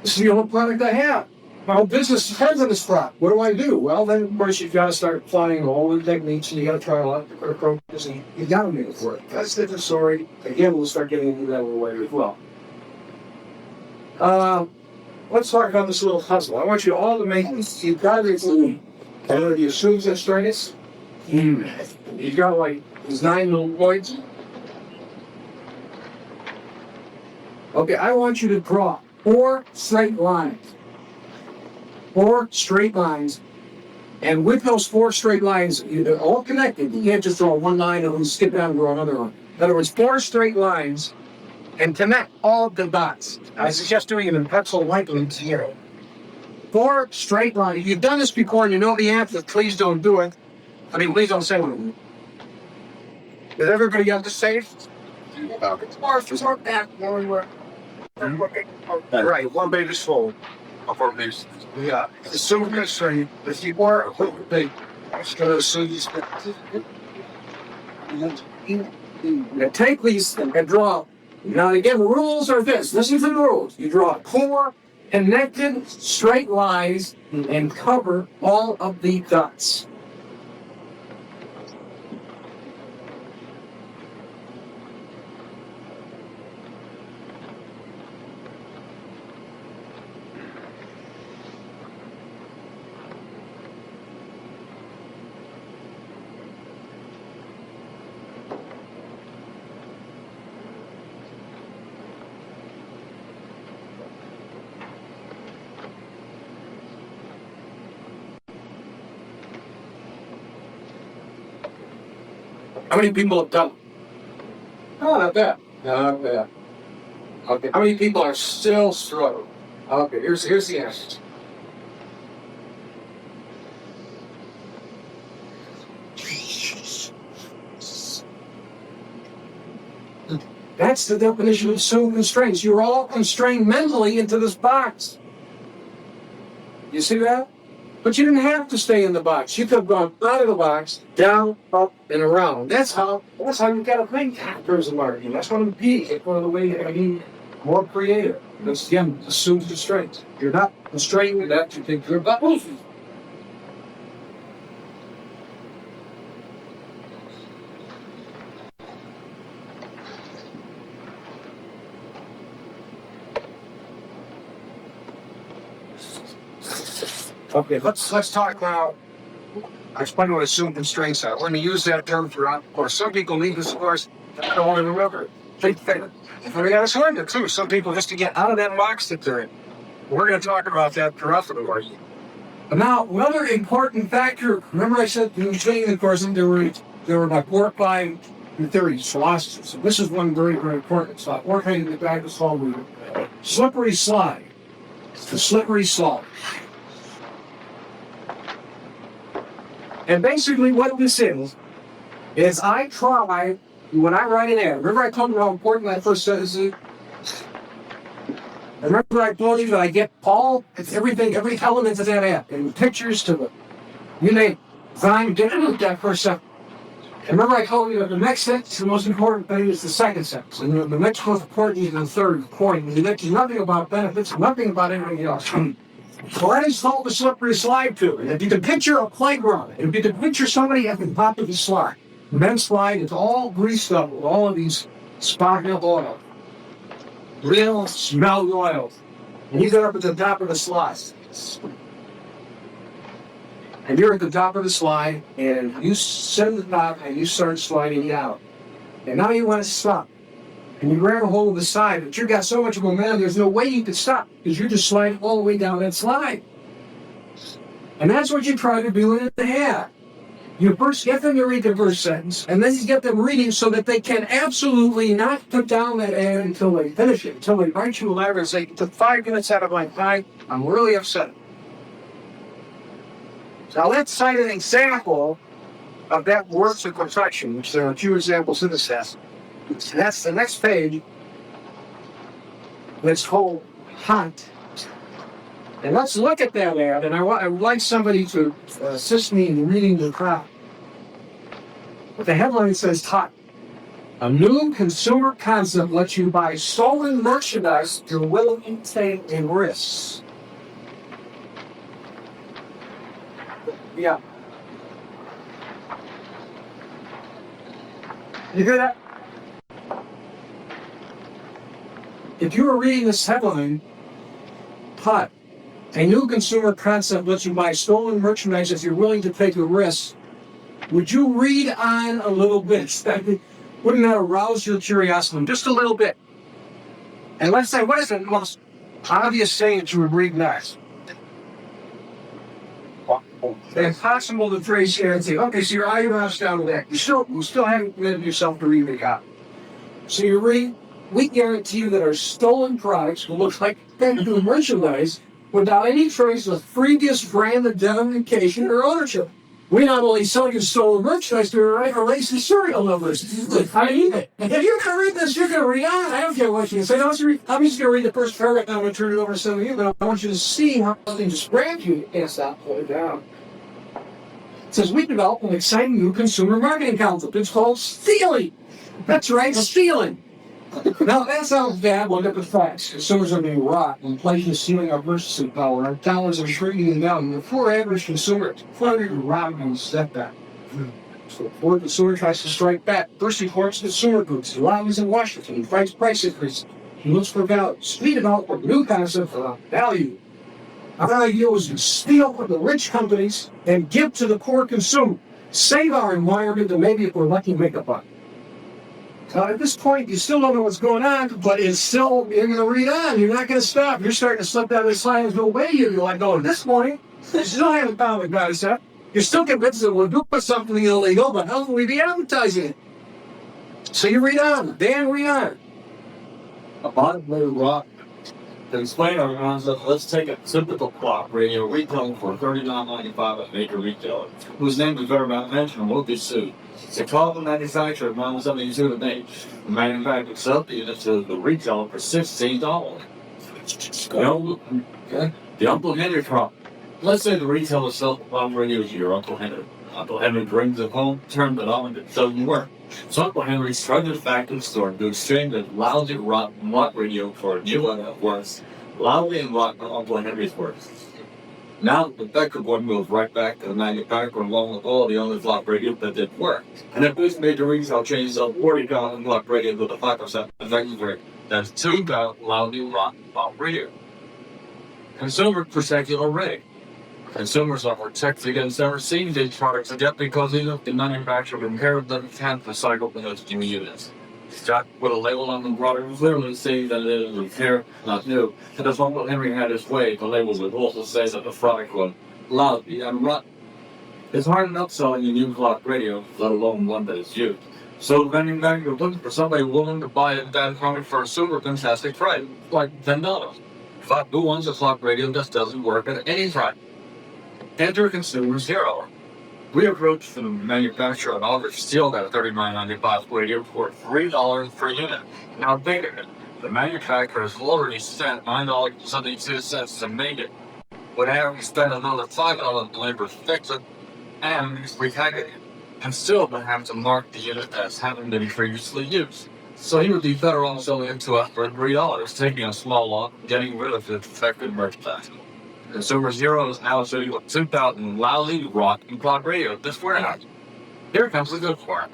This is the only product I have. My whole business depends on this product. What do I do? Well, then, of course, you've got to start applying all the techniques, and you got to try a lot of different approaches, and you got to make it work. That's a different story. Again, we'll start getting into that a little later as well. Let's talk about this little puzzle. I want you all to make this. You've got it. And when you assume that strength, you've got like these 9 little points. Okay, I want you to draw 4 straight lines. 4 straight lines And with those 4 straight lines, they're all connected. You can't just draw one line and then skip down and draw another one. In other words, 4 straight lines and connect all the dots. I suggest doing it in pencil lightly here. 4 straight lines. You've done this before and you know the answer. Please don't do it. I mean, please don't say it. Did everybody understand? Or just work back one word. Right, one page is full. Before these. Yeah, it's so constrained. If you are big, it's gonna assume you take these and draw. Now again, the rules are this. Listen to the rules. You draw 4 connected straight lines and cover all of the dots. How many people have done? Oh, not bad. Not bad. Okay. How many people are still struggling? Okay, here's the answer. That's the definition of assumed constraints. You're all constrained mentally into this box. You see that? But you didn't have to stay in the box. You could have gone out of the box, down, up, and around. That's how you got to think in terms of marketing. That's one of the P's. It's one of the ways I mean more creative. That's again assumed constraints. You're not constrained with that. You think you're bubbles. Okay, let's talk now. I explained what assumed constraints are. We're going to use that term throughout. Of course, some people need this, of course. I don't want to remember. We got to learn it too. Some people just to get out of that box that they're in. We're going to talk about that throughout the course. But now, another important factor. Remember, I said in the beginning of the course there were about 4 or 5 theories, philosophies. So this is one very, very important. So we're heading to the back of the slippery slide. It's the slippery slide. And basically what this is I try, when I write an ad, remember I told you how important that first sentence is? Remember I told you that I get everything, every element of that ad, and pictures to the, you name it, design, didn't that first sentence. And remember I told you that the next sentence, the most important thing is the second sentence, and the next most important is the third point. And there's nothing about benefits, nothing about anything else. So that is called the slippery slide too. And if you can picture a playground, if you can picture somebody at the top of the slide, the men's slide is all greased up with all of these sparkling oil, real smelled oil. And he's up at the top of the slide. And you're at the top of the slide, and you send the top and you start sliding down. And now you want to stop. And you grab a hold of the side, but you've got so much momentum, there's no way you can stop, because you're just sliding all the way down that slide. And that's what you try to do in the ad. You first get them to read the first sentence, and then you get them reading so that they can absolutely not put down that ad until they finish it, until they write you a letter and say, "It took 5 minutes out of my time, I'm really upset." Now let's cite an example of that works of perfection, which there are 2 examples in this test. And that's the next page. Let's hold hot. And let's look at that ad. And I would like somebody to assist me in reading the crowd. The headline says hot. A new consumer concept lets you buy stolen merchandise you're willing to take in risks. Yeah. You hear that? If you were reading this headline, hot, a new consumer concept lets you buy stolen merchandise if you're willing to take a risk, would you read on a little bit? Wouldn't that arouse your curiosity just a little bit? And let's say, what is the most obvious thing that you would read next? Impossible to trace guarantee. Okay, so your eyebrows down to that. You still haven't committed yourself to read the copy. So you read, we guarantee you that our stolen products will look like new merchandise without any trace of previous brand identification or ownership. We not only sell you stolen merchandise, we erase the serial numbers. I mean, if you're going to read this, you're going to read on. I don't care what you say. I'm just going to read the first paragraph, and I'm going to turn it over to some of you, but I want you to see how they just brand you and stop pulling down. It says, we developed an exciting new consumer marketing concept. It's called stealing. That's right, stealing. Now, that sounds bad. Look at the facts. Consumers are being robbed. Inflation is stealing our purchasing power. Our dollars are shrinking in value. The poor average consumer is robbed and step back. So the poor consumer tries to strike back. First, he courts consumer groups. He lobbies in Washington. He fights price increases. He looks for value. So we developed a new concept of value. Our idea was to steal from the rich companies and give to the poor consumer. Save our environment and maybe, if we're lucky, make a buck. At this point, you still don't know what's going on, but it's still, you're going to read on. You're not going to stop. You're starting to slip down this line and go away. You're like, oh, this morning, you still haven't found the concept. You're still convinced that we'll do something illegal, but how can we be advertising it? So you read on. Dan, read on. A bottom layer rock. To explain our concept, let's take a typical clock radio retailing for $39.95 at a major retailer, whose name is very not mentioned and will be sued. It's a call the manufacturer of model 72 to make. The manufacturer sells the unit to the retailer for $16. The Uncle Henry problem. Let's say the retailer sells the clock radio to your Uncle Henry. Uncle Henry brings it home, turns it on, and it doesn't work. So Uncle Henry trudges back to the store to exchange a lousy, rotten clock radio for a new one that works loudly and rotten on Uncle Henry's works. Now the Becker one goes right back to the manufacturer along with all the other clock radios that didn't work. And if this major retail chain sells 40,000 clock radios with a 5% effective rate, that's 2,000 loudly rotten clock radio. Consumer particular rate. Consumers are protected against never seeing these products again because even if the manufacturer inherited them can't recycle those new units. Jack put a label on the product clearly saying that it is repair, not new. And if Uncle Henry had his way, the label would also say that the product was lousy and rotten. It's hard enough selling a new clock radio, let alone one that is used. So the manufacturer is looking for somebody willing to buy that product for a super fantastic price, like $10. But who wants a clock radio that doesn't work at any price? Enter Consumer Zero. We approached the manufacturer and offered to steal that $39.95 radio for $3 per unit. Now think of it. The manufacturer has already spent $9.72 to make it. Would have spent another $5 in labor to fix it and repackage it, and still would have to mark the unit as having been previously used. So he would be better off selling it to us for $3, taking a small lot and getting rid of the defective merchandise. Consumer Zero is now sitting with 2,000 loudly rotten clock radio at this warehouse. Here comes the good part.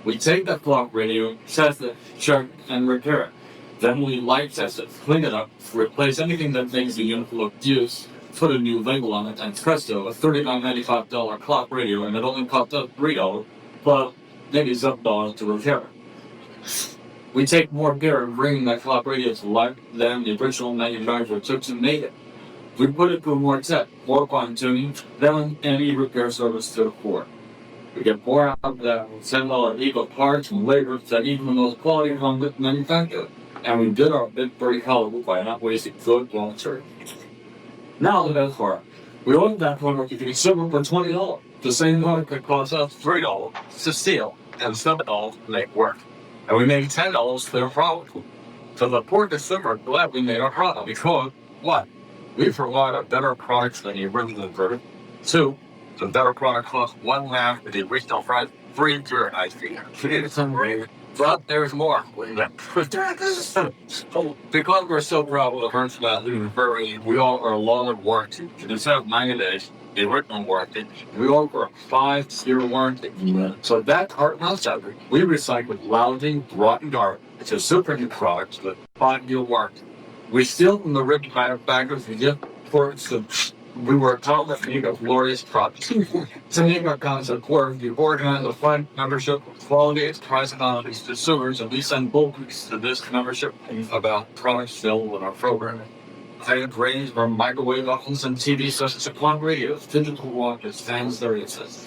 We take that clock radio, test it, check, and repair it. Then we light test it, clean it up, replace anything that makes the unit look used, put a new label on it, and presto, a $39.95 clock radio, and it only cost us $3, plus maybe $7 to repair it. We take more care in bringing that clock radio to life than the original manufacturer took to make it. We put it through more tech, more fine-tuning, than any repair service to afford. We get more out of that $10 equal parts and labor than even the most quality home manufacturer. And we did our bit very helpful by not wasting good raw material. Now the best part. We ordered that product to the consumer for $20. The same product that cost us $3 to steal and $7 to make work. And we made $10 for their product. So the poor consumer glad we made our product because, what? We provide a better product than the original version. 2, the better product costs $1.5 of the original price, free pure ice cream. It's unbelievable. But there's more. Because we're so proud of the first about we offer a longer warranty. Instead of 90 days, the original warranty, we offer a 5-year warranty. So that part not separate. We recycle lousy, rotten garbage into super new products with 5-year warranty. We steal from the rich manufacturers and give for instance, we were taught to make a glorious product. To make our concept work, we organize a fund membership with quality, price, and quantities to consumers, and we send bulk to this membership about products available in our program. Items range from microwave ovens and TV sets to clock radios, digital watches, fans, various.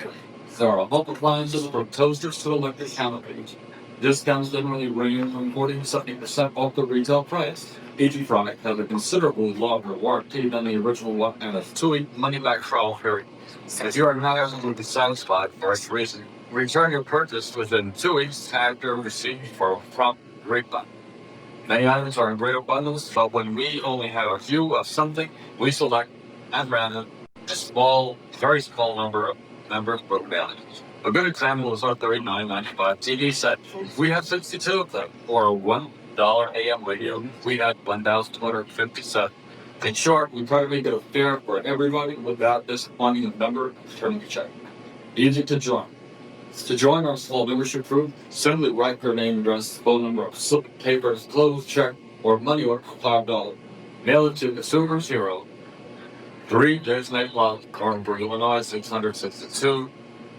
There are home appliances from toasters to electric canopies. Discounts generally range from 40 to 70% off the retail price. Each product has a considerably longer warranty than the original one and a 2-week money-back trial period. If you are not absolutely satisfied for any reason, return your purchase within 2 weeks after receipt for a prompt refund. Many items are in greater bundles, but when we only have a few of something, we select at random a small, very small number of members per balance. A good example is our $39.95 TV set. We had 62 of them, or a $1 AM radio. We had 1,257. In short, we try to make it a fair for everybody without disappointing the member and returning the check. Easy to join. To join our small membership group, simply write your name, address, phone number, slip of papers, clothes, check, or money order for $5. Mail it to Consumers Hero, 3 James Lane Plaza, Cornbrook, Illinois, 662,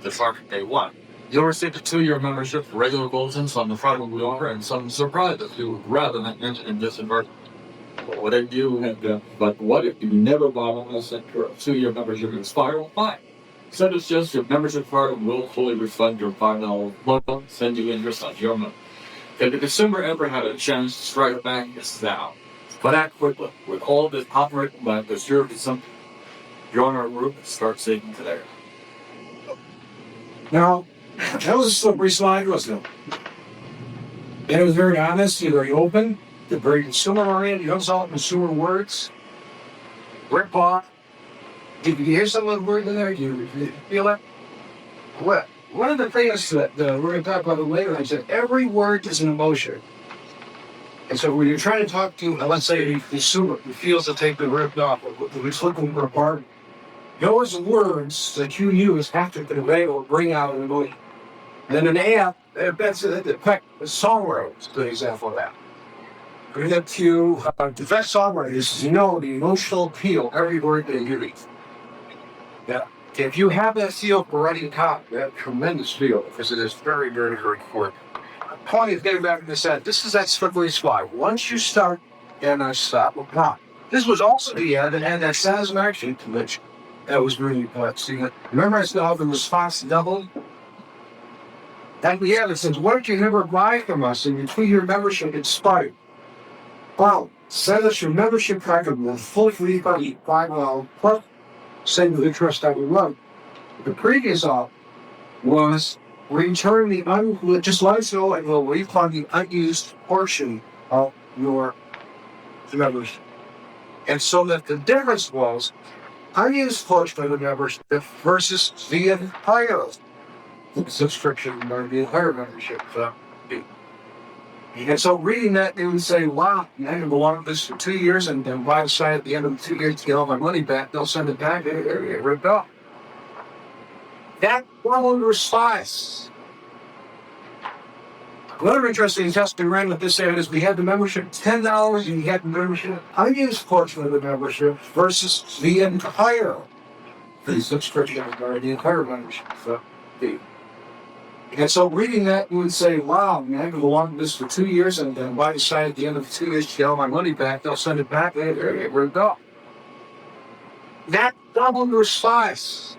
Department A1. You'll receive a 2-year membership, regular bulletins on the product we offer, and some surprises you would rather not mention in this advertisement. What if you never bought one of us and your 2-year membership expires? Fine. Send us just your membership card and we'll fully refund your $5 loan, send you interest on your money. If the consumer ever had a chance to strike back, it's now. But act quickly. With all this operated by the zero consumption, join our group and start saving today. Now, that was a slippery slide, wasn't it? And it was very honest, very open, very consumer-oriented. You saw consumer words. Rip off. Did you hear some of the words in there? Did you feel it? What? One of the things that we're going to talk about later is that every word is an emotion. And so when you're trying to talk to, let's say, a consumer who feels that they've been ripped off, or who's looking for a partner, those words that you use have to convey or bring out an emotion. And an app, that's in fact, the songwriter is a good example of that. We have to, the best songwriters know the emotional appeal of every word they use. Yeah. If you have that feel for writing copy, you have tremendous feel because it is very, very, very important. The point is getting back to this end. This is that slippery slide. Once you start, and I stop with not. This was also the end that had that satisfaction to mention. That was really see. Remember I said how the response doubled? At the end it says, what did you never buy from us and your 2-year membership expired? Wow, send us your membership card and we'll fully refund you $5 plus send you interest on your loan. The previous offer was return just let us know and we'll refund the unused portion of your membership. And so that the difference was unused portion of the membership versus the entire subscription or the entire membership. And so reading that, they would say, wow, I can belong to this for 2 years, and then by the side at the end of the 2 years to get all my money back, they'll send it back, they get ripped off. That followed response. Another interesting test we ran with this ad is we had the membership $10 and you had the membership unused portion of the membership versus the entire subscription or the entire membership. And so reading that, you would say, wow, I can belong to this for 2 years, and then by the side at the end of the 2 years to get all my money back, they'll send it back, they get ripped off. That doubled response.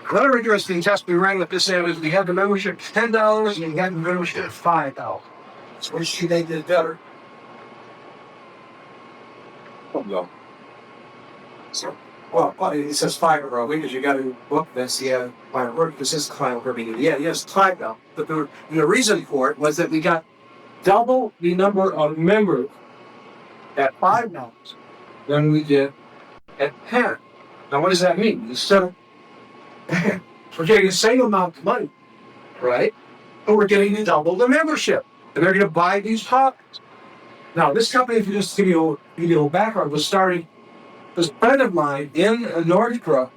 Another interesting test we ran with this ad is we had the membership $10 and you had the membership $5. So we see they did better. Oh no. So, well, it says $5 because you got to book this. Yeah, client work. This is client working. Yeah, yes, $5. But the reason for it was that we got double the number of members at $5 than we did at 10. Now, what does that mean? Instead of we're getting the same amount of money, right? But we're getting double the membership, and they're going to buy these products. Now, this company, if you just give you a background, was starting. There's a friend of mine in Northbrook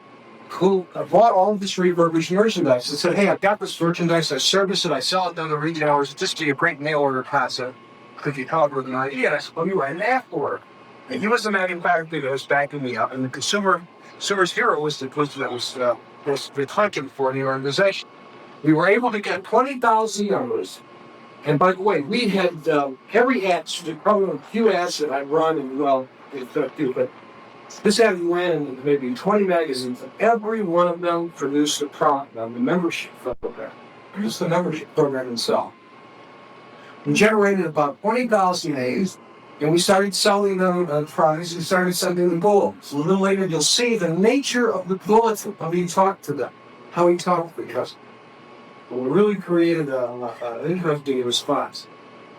who bought all of this refurbished merchandise and said, hey, I've got this merchandise, I service it, I sell it down the retailers, just be a great mail order concept. Could you come up with an idea? And I said, well, you write an app for it. And he was the manufacturer that was backing me up, and the Consumer's Hero was hunting for the organization. We were able to get 20,000 members And by the way, we had every ad, probably a few ads that I run, and well, it's a few, but this ad we ran in maybe 20 magazines, and every one of them produced a product on the membership program. Produced the membership program itself. We generated about 20,000 A's, and we started selling them products. We started sending them bullets. A little later, you'll see the nature of the bullets, how he talked to them, how he talked to the customer. We really created an interesting response.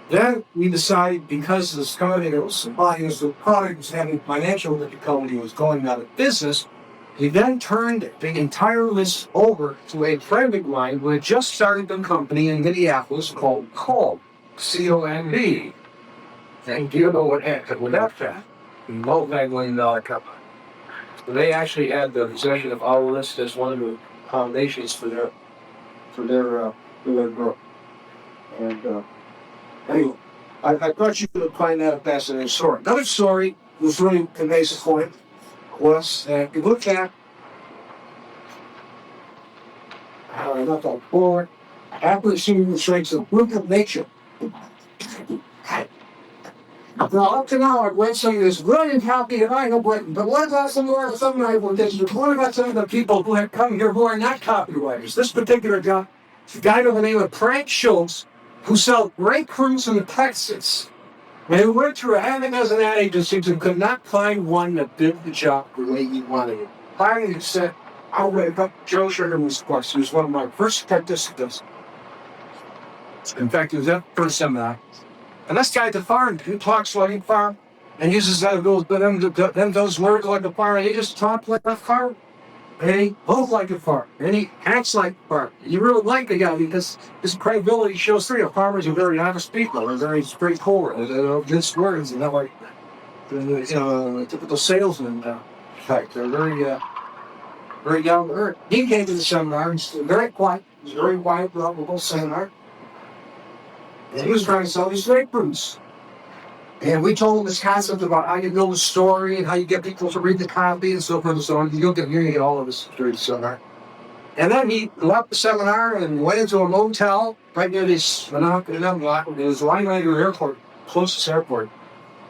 Then we decided, because this company that was supplying us with product was having financial difficulty, was going out of business, he then turned the entire list over to a friend of mine who had just started a company in Minneapolis called COMB, C-O-M-B. And do you know what happened with that fact? Multi-million-dollar company. So they actually had the possession of our list as one of the foundations for their growth. And anyway, I thought you could find that a fascinating story. Another story was really conveys the point was that if you look at not that forward, after assuming the traits of brutal nature. Now, up to now, I've read some of this brilliant copy and I know, but what about some of my quotations? What about some of the people who have come here who are not copywriters? This particular guy, a guy by the name of Frank Schultz, who sold grapefruits in Texas. And he went through half a dozen ad agencies and could not find one that did the job the way he wanted it. Finally, he said, I'll wait up Joe Sugarman's course. He was one of my first participants. In fact, he was at the first seminar. And this guy at the farm, he talks like a farm and uses those words like a farm, and he just talks like a farm. And he looks like a farm. And he acts like a farm. You really like the guy because his credibility shows through. Farmers are very honest people. They're very straightforward. They don't mince words. They're not like typical salesman type. They're very down to earth. He came to the seminar. He's very quiet. It was a very quiet, lovable seminar. And he was trying to sell these grapefruits. And we told him this concept about how you build a story and how you get people to read the copy and so forth and so on. You'll get all of this during the seminar. And then he left the seminar and went into a motel right near this block. It was Linebacker Airport, closest airport.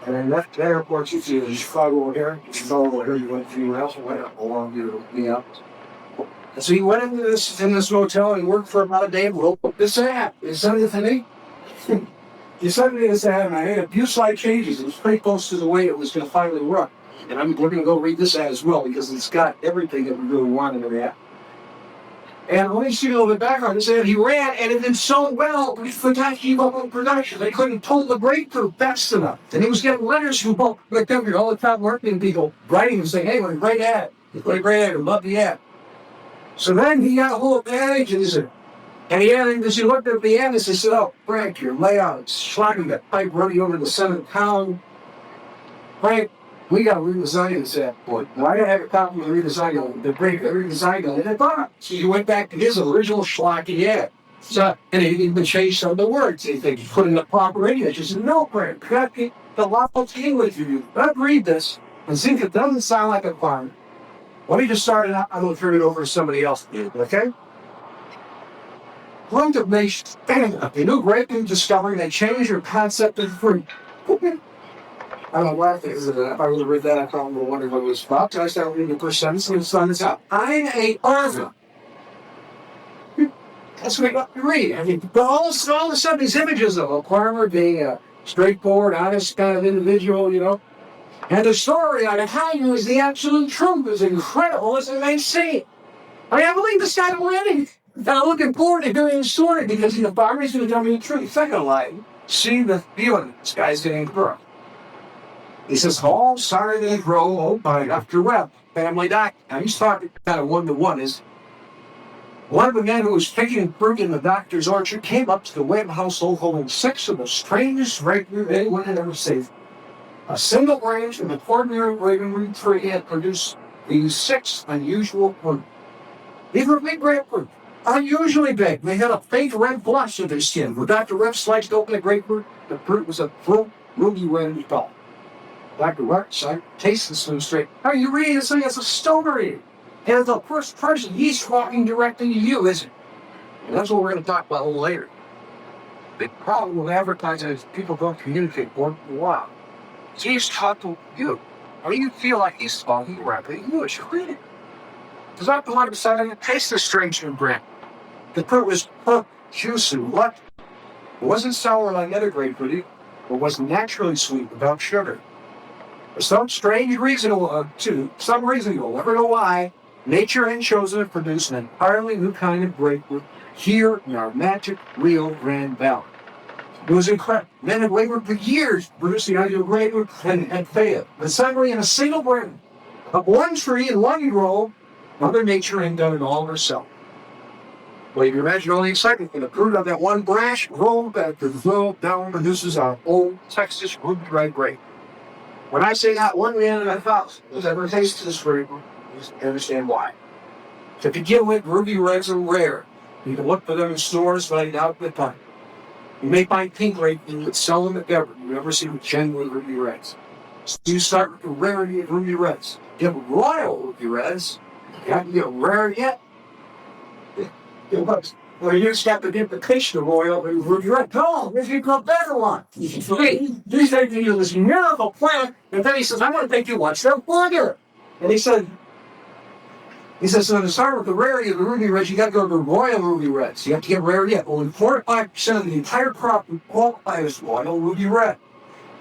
And then that airport, you see Chicago here, you went to else went up along the out. And so he went into this motel and worked for about a day and wrote this app. He sent it to me. He sent me this ad and I made a few slight changes. It was pretty close to the way it was going to finally run. And we're going to go read this ad as well because it's got everything that we really wanted in the ad. And let me see a little bit background. This ad he ran and it did so well, we forgot to keep up with production. They couldn't pull the grapefruit fast enough. And he was getting letters from all the top marketing people writing and saying, hey, what a great ad. What a great ad. I love the ad. So then he got a hold of the ad agency. And as he looked at the ad, he said, oh, Frank, your layout, slogging that pipe running over the center of town. Frank, we got to redesign this ad. Boy, why did I have a copy of the redesign? The redesign it. And so he went back to his original schlocky ad. So, and he even changed some of the words. He put in the proper English. He said, no, Frank, you got to the lawful English of you. Let's read this and see if it doesn't sound like a farm. Let me just start it out. I'm going to turn it over to somebody else. Okay? Point of nation, a new grapefruit discovery, they change your concept of fruit. I don't laugh because if I really read that, I probably would wonder what it was about. So I started reading the first sentence and it's out. I'm a farmer. That's what I got to read. I mean, but all of a sudden, these images of a farmer being a straightforward, honest kind of individual, and the story on how he was the absolute truth is incredible as it may seem. I believe this guy already. And I'm looking forward to hearing the story because the farmer's going to tell me the truth. Second line, see the feeling this guy's getting through. He says, all started to grow by Dr. Webb, family doctor. Now he's talking kind of one-to-one. Is one of the men who was picking fruit in the doctor's orchard came up to the Webb household holding 6 of the strangest grapefruit anyone had ever seen. A single branch of the ordinary grapefruit tree had produced these 6 unusual fruit. These were big grapefruit. Unusually big. They had a faint red blush of their skin. When Dr. Webb sliced open the grapefruit, the fruit was a full, ruby red and tall. Dr. Webb tasted this one straight. Are you reading this thing as a story? And the first person, he's talking directly to you, isn't it? And that's what we're going to talk about a little later. The problem with advertising is people don't communicate one to one. He's talked to you. I mean, you feel like he's talking directly to you as you read it. Because I'm the one deciding to taste the strange new brand. The fruit was juicy. What? It wasn't sour like other grapefruit. It was naturally sweet without sugar. For some strange reason, some reason you'll never know why, nature had chosen to produce an entirely new kind of grapefruit here in our magic Rio Grande Valley. It was incredible. Men had labored for years to produce the ideal grapefruit and had failed. But suddenly, in a single branch of one tree in one grove, Mother Nature had done it all herself. Well, you can imagine all the excitement when the fruit of that one branch rolled back to flow down produces our old Texas ruby red grape. When I say not one man in 1,000 has ever tasted this grape, you understand why. To begin with, ruby reds are rare. You can look for them in stores, but I doubt the time. You may find pink grape, and you would sell them if ever. You never see genuine ruby reds. So you start with the rarity of ruby reds. You have royal ruby reds. You haven't get rare yet. Well, you just have to get the taste of royal ruby red. No, if you got better one. He said to you this miracle plant, and then he says, I want to take you one step further. And he said, so to start with the rarity of the ruby reds, you got to go to the royal ruby reds. You have to get rare yet. Only 45% of the entire crop would qualify as royal ruby red.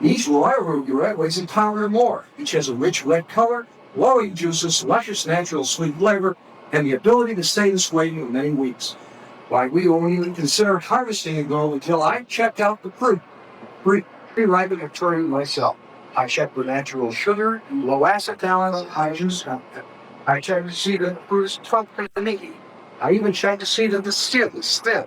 Each royal ruby red weighs a pound or more. Each has a rich red color, glowing juices, luscious natural sweet flavor, and the ability to stay this way for many weeks. Why, we won't even consider harvesting a gold until I checked out the fruit. Pre-ripened and turned myself. I checked for natural sugar, low acid talent, high juice content. I checked to see that the fruit is tough and finicky. I even checked to see that the skin is thin.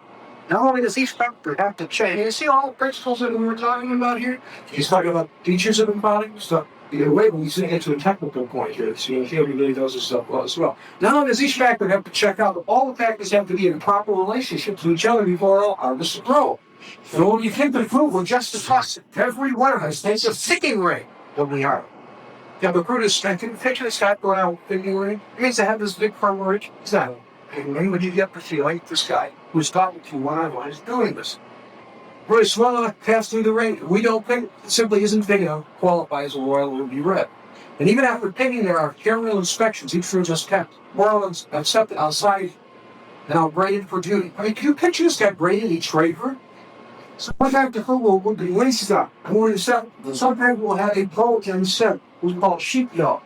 Not only does each factor have to change, you see all the principles that we were talking about here? He's talking about features of the product, stuff. The way when you get to a technical point here, so everybody does this stuff well as well. Not only does each factor have to check out, but all the factors have to be in a proper relationship to each other before all harvests grow. So when you think the fruit will just trust it, every one of us takes a sticking ring when we are. Yeah, the fruit is strengthened. Picture this guy going out thinking ring. It means to have this big firm ridge. Exactly. And when would you get the feeling this guy who's talking to you one-on-one is doing this? Really swell enough to pass through the ring. We don't think it simply isn't big enough to qualify as a royal ruby red. And even after picking, there are careful inspections each fruit just kept. Royal accepted outside, now graded for duty. I mean, can you picture this guy grading each grade fruit? Sometimes the fruit will be wasted up. Sometimes we'll have a bulletin set, what's called sheepdog.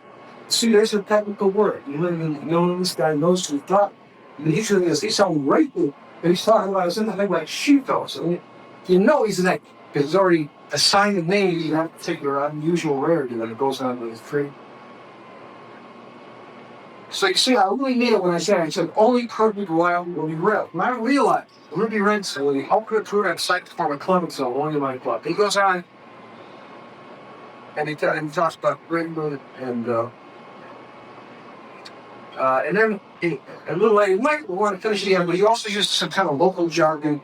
See, there's a technical word. You know this guy knows who's talking. He's doing this. He's so grateful that he's talking about something like sheepdog. So you know he's an egg, because he's already assigned a name to that particular unusual rarity that it goes on with his tree. So you see, I really mean it when I said only perfect royal ruby red. And I realized ruby red, so the ultimate fruit at site for a club, so only my club. He goes on and he talks about rainbow and then a little later, we want to finish the end, but he also uses some kind of local jargon.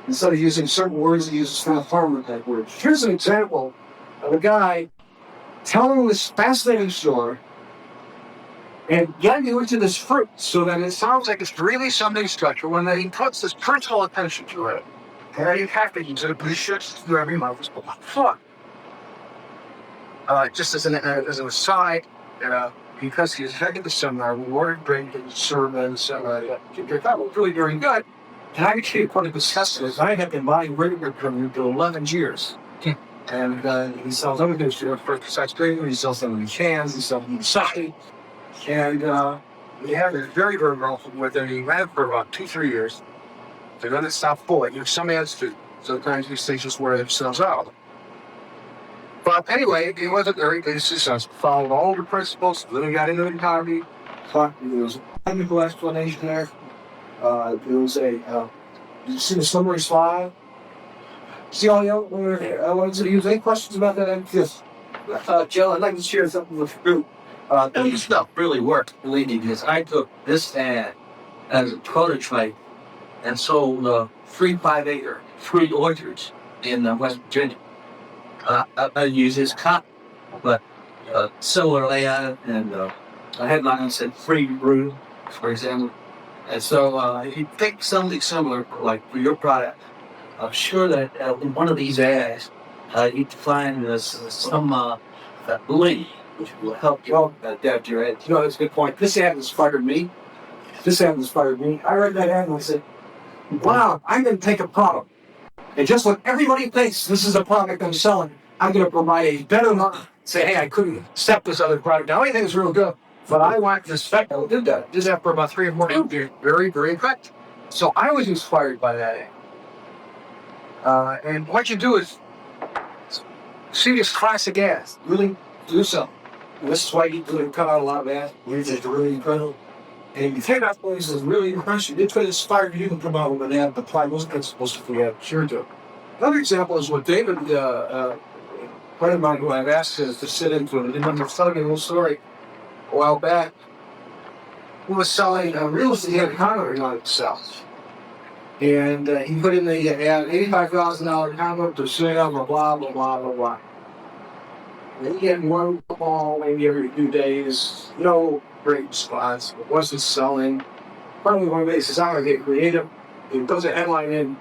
Instead of using certain words, he uses kind of farmer type words. Here's an example of a guy telling this fascinating story and getting you into this fruit so that it sounds like it's really something special when he puts this personal attention to it. And you have to use it, but he shoots through every mouth. It's fun. Just as an aside, because he's heading to seminar, we wanted to bring him sermons, that was really very good. And I actually put it as I have been buying regular from him for 11 years. And he sells other things besides grading. He sells them in cans, he sells them in sake. And we have a very, very well with it. He ran it for about 2-3 years. They're going to stop fully. Some ads do. Sometimes these things just wear themselves out. But anyway, he wasn't very good successful. Followed all the principles, then he got into the economy. There was a technical explanation there. There was you see the summary slide? See all y'all? I wanted to use any questions about that? Yes. Joe, I'd like to share something with the group. This stuff really worked, believe me, because I took this ad as a prototype and sold 3 5-acre fruit orchards in West Virginia. I use his copy, but similar layout, and a headline said free room, for example. And so if you pick something similar, like for your product, I'm sure that in one of these ads, you can find some link which will help you adapt your ad. You know, that's a good point. This ad inspired me. I read that ad and I said, wow, I'm going to take a product. And just when everybody thinks this is a product I'm selling, I'm going to provide a better market. Say, hey, I couldn't accept this other product. Now, anything's real good. But I want this spec. I did that. Did that for about 3 or 4 years. Very, very effective. So I was inspired by that ad. And what you do is see this classic ads. Really do something. And this is why you really cut out a lot of ads. You're just really incredible. And if you take out things that's really impressive, it's going to inspire you to come out with an ad, apply those principles if we have sure to. Another example is what David, a friend of mine who I've asked to sit into it, and I'm telling you a little story a while back, who was selling real estate, he had a condo he wanted to sell. And he put in the ad, $85,000 condo to sale, blah, blah, blah, blah, blah, blah. And he had one call maybe every few days, no great response, it wasn't selling. Finally, one day he says, I'm going to get creative. He puts a headline in,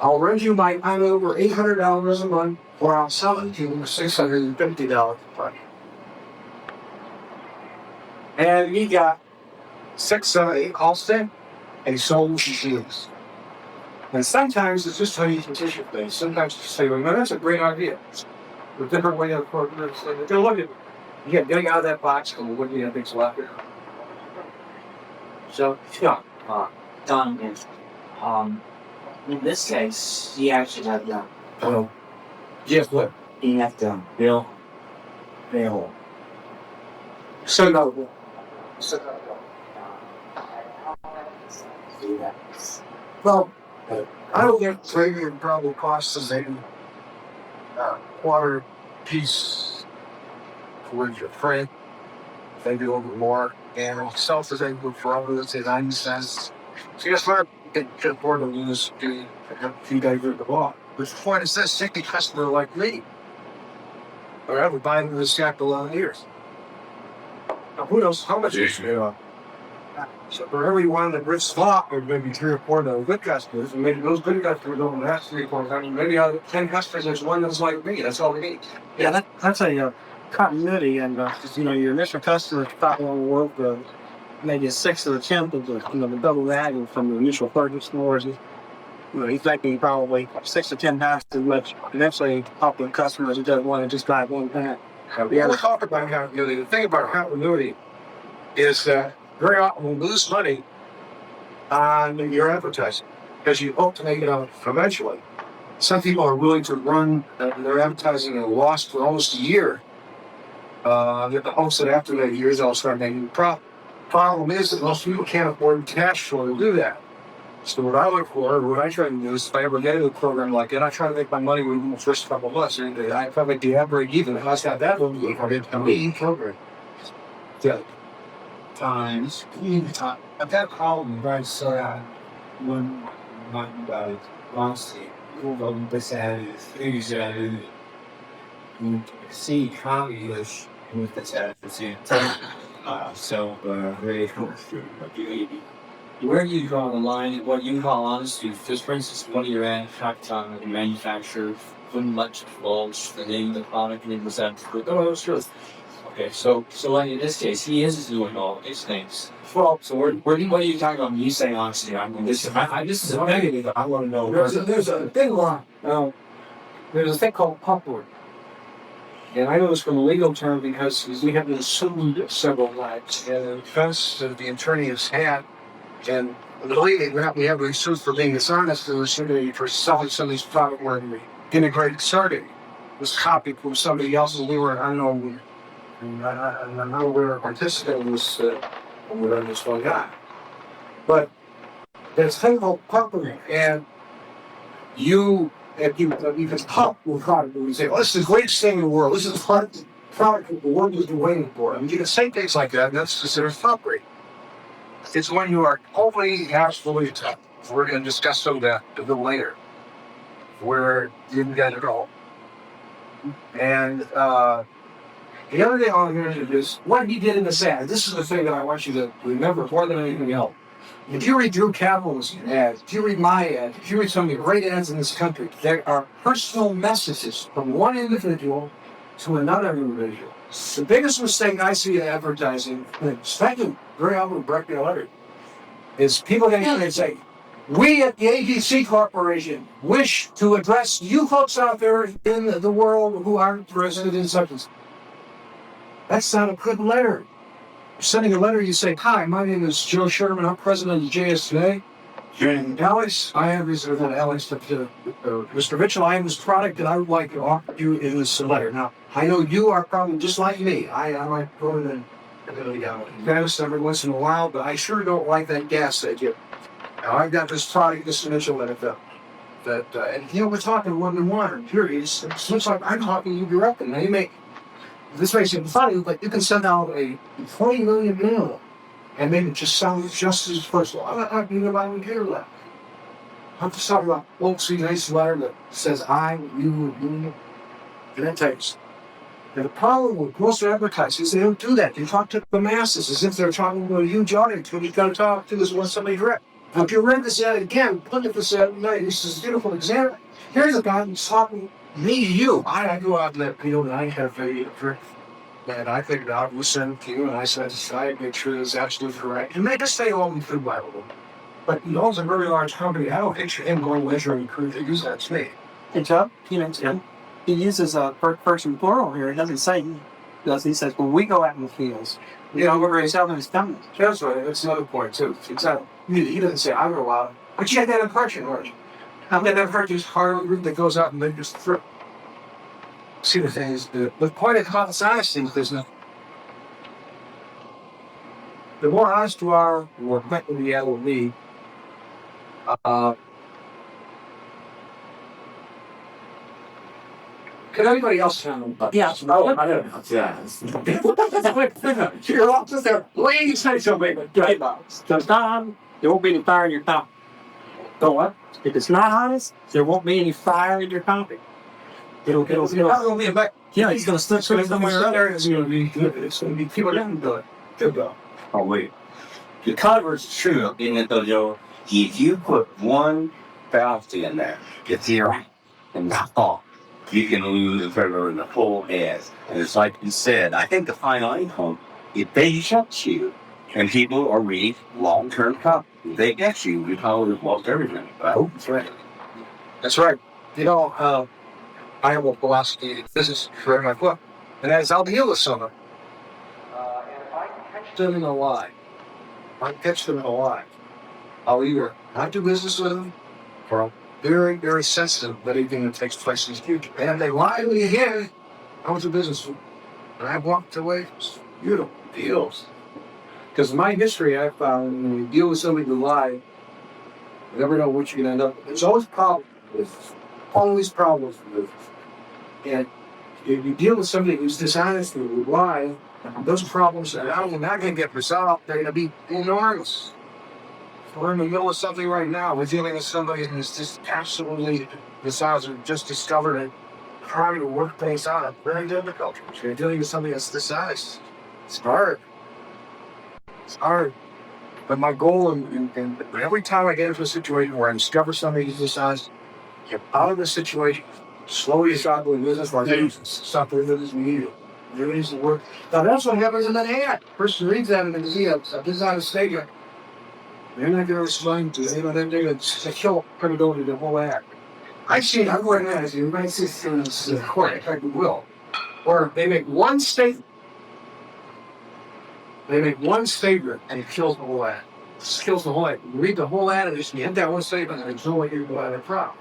I'll rent you my condo for $800 a month, or I'll sell it to you for $650 a month. And he got 6, 7, 8 calls in, and he sold what he deals. And sometimes it's just how you can teach your things. Sometimes you say, well, that's a great idea. A different way of look at it. Yeah, getting out of that box and looking at things left. So, yeah, Don is, in this case, he actually had done. Well, yes, what? He had done. Bill. So no. Well, I don't get premium probably costs as a quarter piece towards your friend. Maybe a little bit more. And self is able for all let's say 90 cents. So you just learn to afford to use to few divert the ball. But the point is this, take a customer like me. Or I would buy them this stack a lot of years. Now who knows how much it's so for every one that rips flop, there's maybe 3 or 4 that are good customers, and maybe those good customers don't last 3 or 4 times. Maybe out of 10 customers, there's one that's like me. That's all we need. Yeah, that's a continuity, and you know, your initial customers probably won't work maybe a 6th or a 10th of the double value from the initial purchase stores. You know, he's making probably 6 to 10 times as much eventually popular customers who doesn't want to just buy one time. Yeah, let's talk about continuity. The thing about continuity is that very often we lose money on your advertising because you hope to make it out eventually. Some people are willing to run their advertising at a loss for almost a year. The hopes that after that year they'll start making a profit. Problem is that most people can't afford cash flow to do that. So what I look for, what I try to do is if I ever get into a program like that, I try to make my money within the first couple of months. And I try to make the average even. If I got that little bit of a program. Yeah. Times. I've had a problem very sorry when my about honestly see how you wish with the test where do you draw the line what you call honesty? Just for instance, one of your manufacturers wouldn't let you divulge the name of the product and it was that sure. Okay, so like in this case, he is doing all these things. Well, so what are you talking about when you say honesty? I mean, this is a negative. I want to know. There's a big line. There's a thing called puppery. And I know this from a legal term because we have been sued several times. And the defense that the attorney has had, and believe me, we have been sued for being dishonest and sued for selling somebody's product where the integrated circuit was copied from somebody else and we were unknown. And I'm not aware of participating in this with this one guy. But there's a thing called puppery, and if you can pop with product and you say, well, this is the greatest thing in the world. This is the product that the world has been waiting for. I mean, you can say things like that, and that's considered puppery. It's when you are totally, absolutely tough. We're going to discuss some of that a little later, where you didn't get it all. And the other thing I want to mention is what he did in this ad. This is the thing that I want you to remember more than anything else. If you read Drew Capital's ads, if you read my ad, if you read some of the great ads in this country, there are personal messages from one individual to another individual. The biggest mistake I see in advertising, especially very often Brecht letter, is people get in and say, we at the ABC Corporation wish to address you folks out there in the world who aren't interested in such and such. That's not a good letter. You're sending a letter, you say, hi, my name is Joe Sugarman, I'm president of JS Today. And Alex, I have this, not Alex, but Mr. Mitchell, I have this product that I would like to offer you in this letter. Now, I know you are probably just like me. I might go in and gas every once in a while, but I sure don't like that gas they give. Now, I've got this product, Mr. Mitchell, and we're talking one-to-one, period. It looks like I'm talking to you directly. Now, this makes it funny, but you can send out a 20 million mail and make it just sound just as personal. I'm not talking about hear that. I'm just talking about folksy, nice letter that says I, you, and that types. And the problem with most advertisers is they don't do that. They talk to the masses as if they're talking to a huge audience. What you've got to talk to is what somebody direct. Now, if you read this ad again, look at this ad tonight. This is a beautiful example. Here's a guy who's talking me to you. I go out and let people know I have a drink. And I figured out, we'll send to you, and I said, I make sure it's absolutely correct. And they just stay home through Bible. But he owns a very large company. I don't picture him going later and crew to use that to me. Hey, Chuck, he uses a first person plural here. It doesn't say he does. He says, when we go out in the fields, we're selling his company. That's right. That's another point, too. Exactly. He doesn't say, I'm allowed. But you had that impression, right? How that impression is hard group that goes out and they just throw. See, the thing is, the point of honesty with this, the more honest you are, the more effective the ad will be. Can anybody else handle that? Yeah. Oh, I don't know. Yeah. You're off just there. Please say something. There won't be any fire in your coffee. Go what? If it's not honest, there won't be any fire in your coffee. It'll He's going to stick somewhere there. It's going to be people that can do it. Good go. Oh, wait. The converse is true, isn't it, though, Joe? If you put one fallacy in there, it's here, and that's all. You can lose the whole ass. And it's like you said, I think the final income, if they shut you, and people are reading long-term copy, they get you, you probably lost everything. Oh, that's right. That's right. I have a philosophy. This is for my book, and that is I'll deal with someone. And if I catch them in a lie, I'll either not do business with them, or I'm very, very sensitive about anything that takes place in the future. And if they lie to me again, I won't do business with them. And I've walked away from beautiful deals. Because in my history, I found when you deal with somebody who lies, you never know what you're going to end up with. There's always problems with this. Always problems with this. And if you deal with somebody who's dishonest or who lies, those problems are not going to get resolved. They're going to be enormous. We're in the middle of something right now. We're dealing with somebody who's just absolutely dishonest, who just discovered it, trying to work things out. Very difficult. You're dealing with somebody that's dishonest. It's hard. It's hard. But my goal, and every time I get into a situation where I discover somebody who's dishonest, get out of the situation, slowly stop doing business, or stop doing business immediately. There is the work. Now that's what happens in an ad. Person reads that and they see a dishonest statement. They're not going to respond to it. They're going to kill credibility of the whole act. I've worked in ads. You might see things in court, in fact, we will, where they make one statement. And it kills the whole ad. It kills the whole ad. You read the whole ad and you hit that one statement and there's no way you're going to have a problem.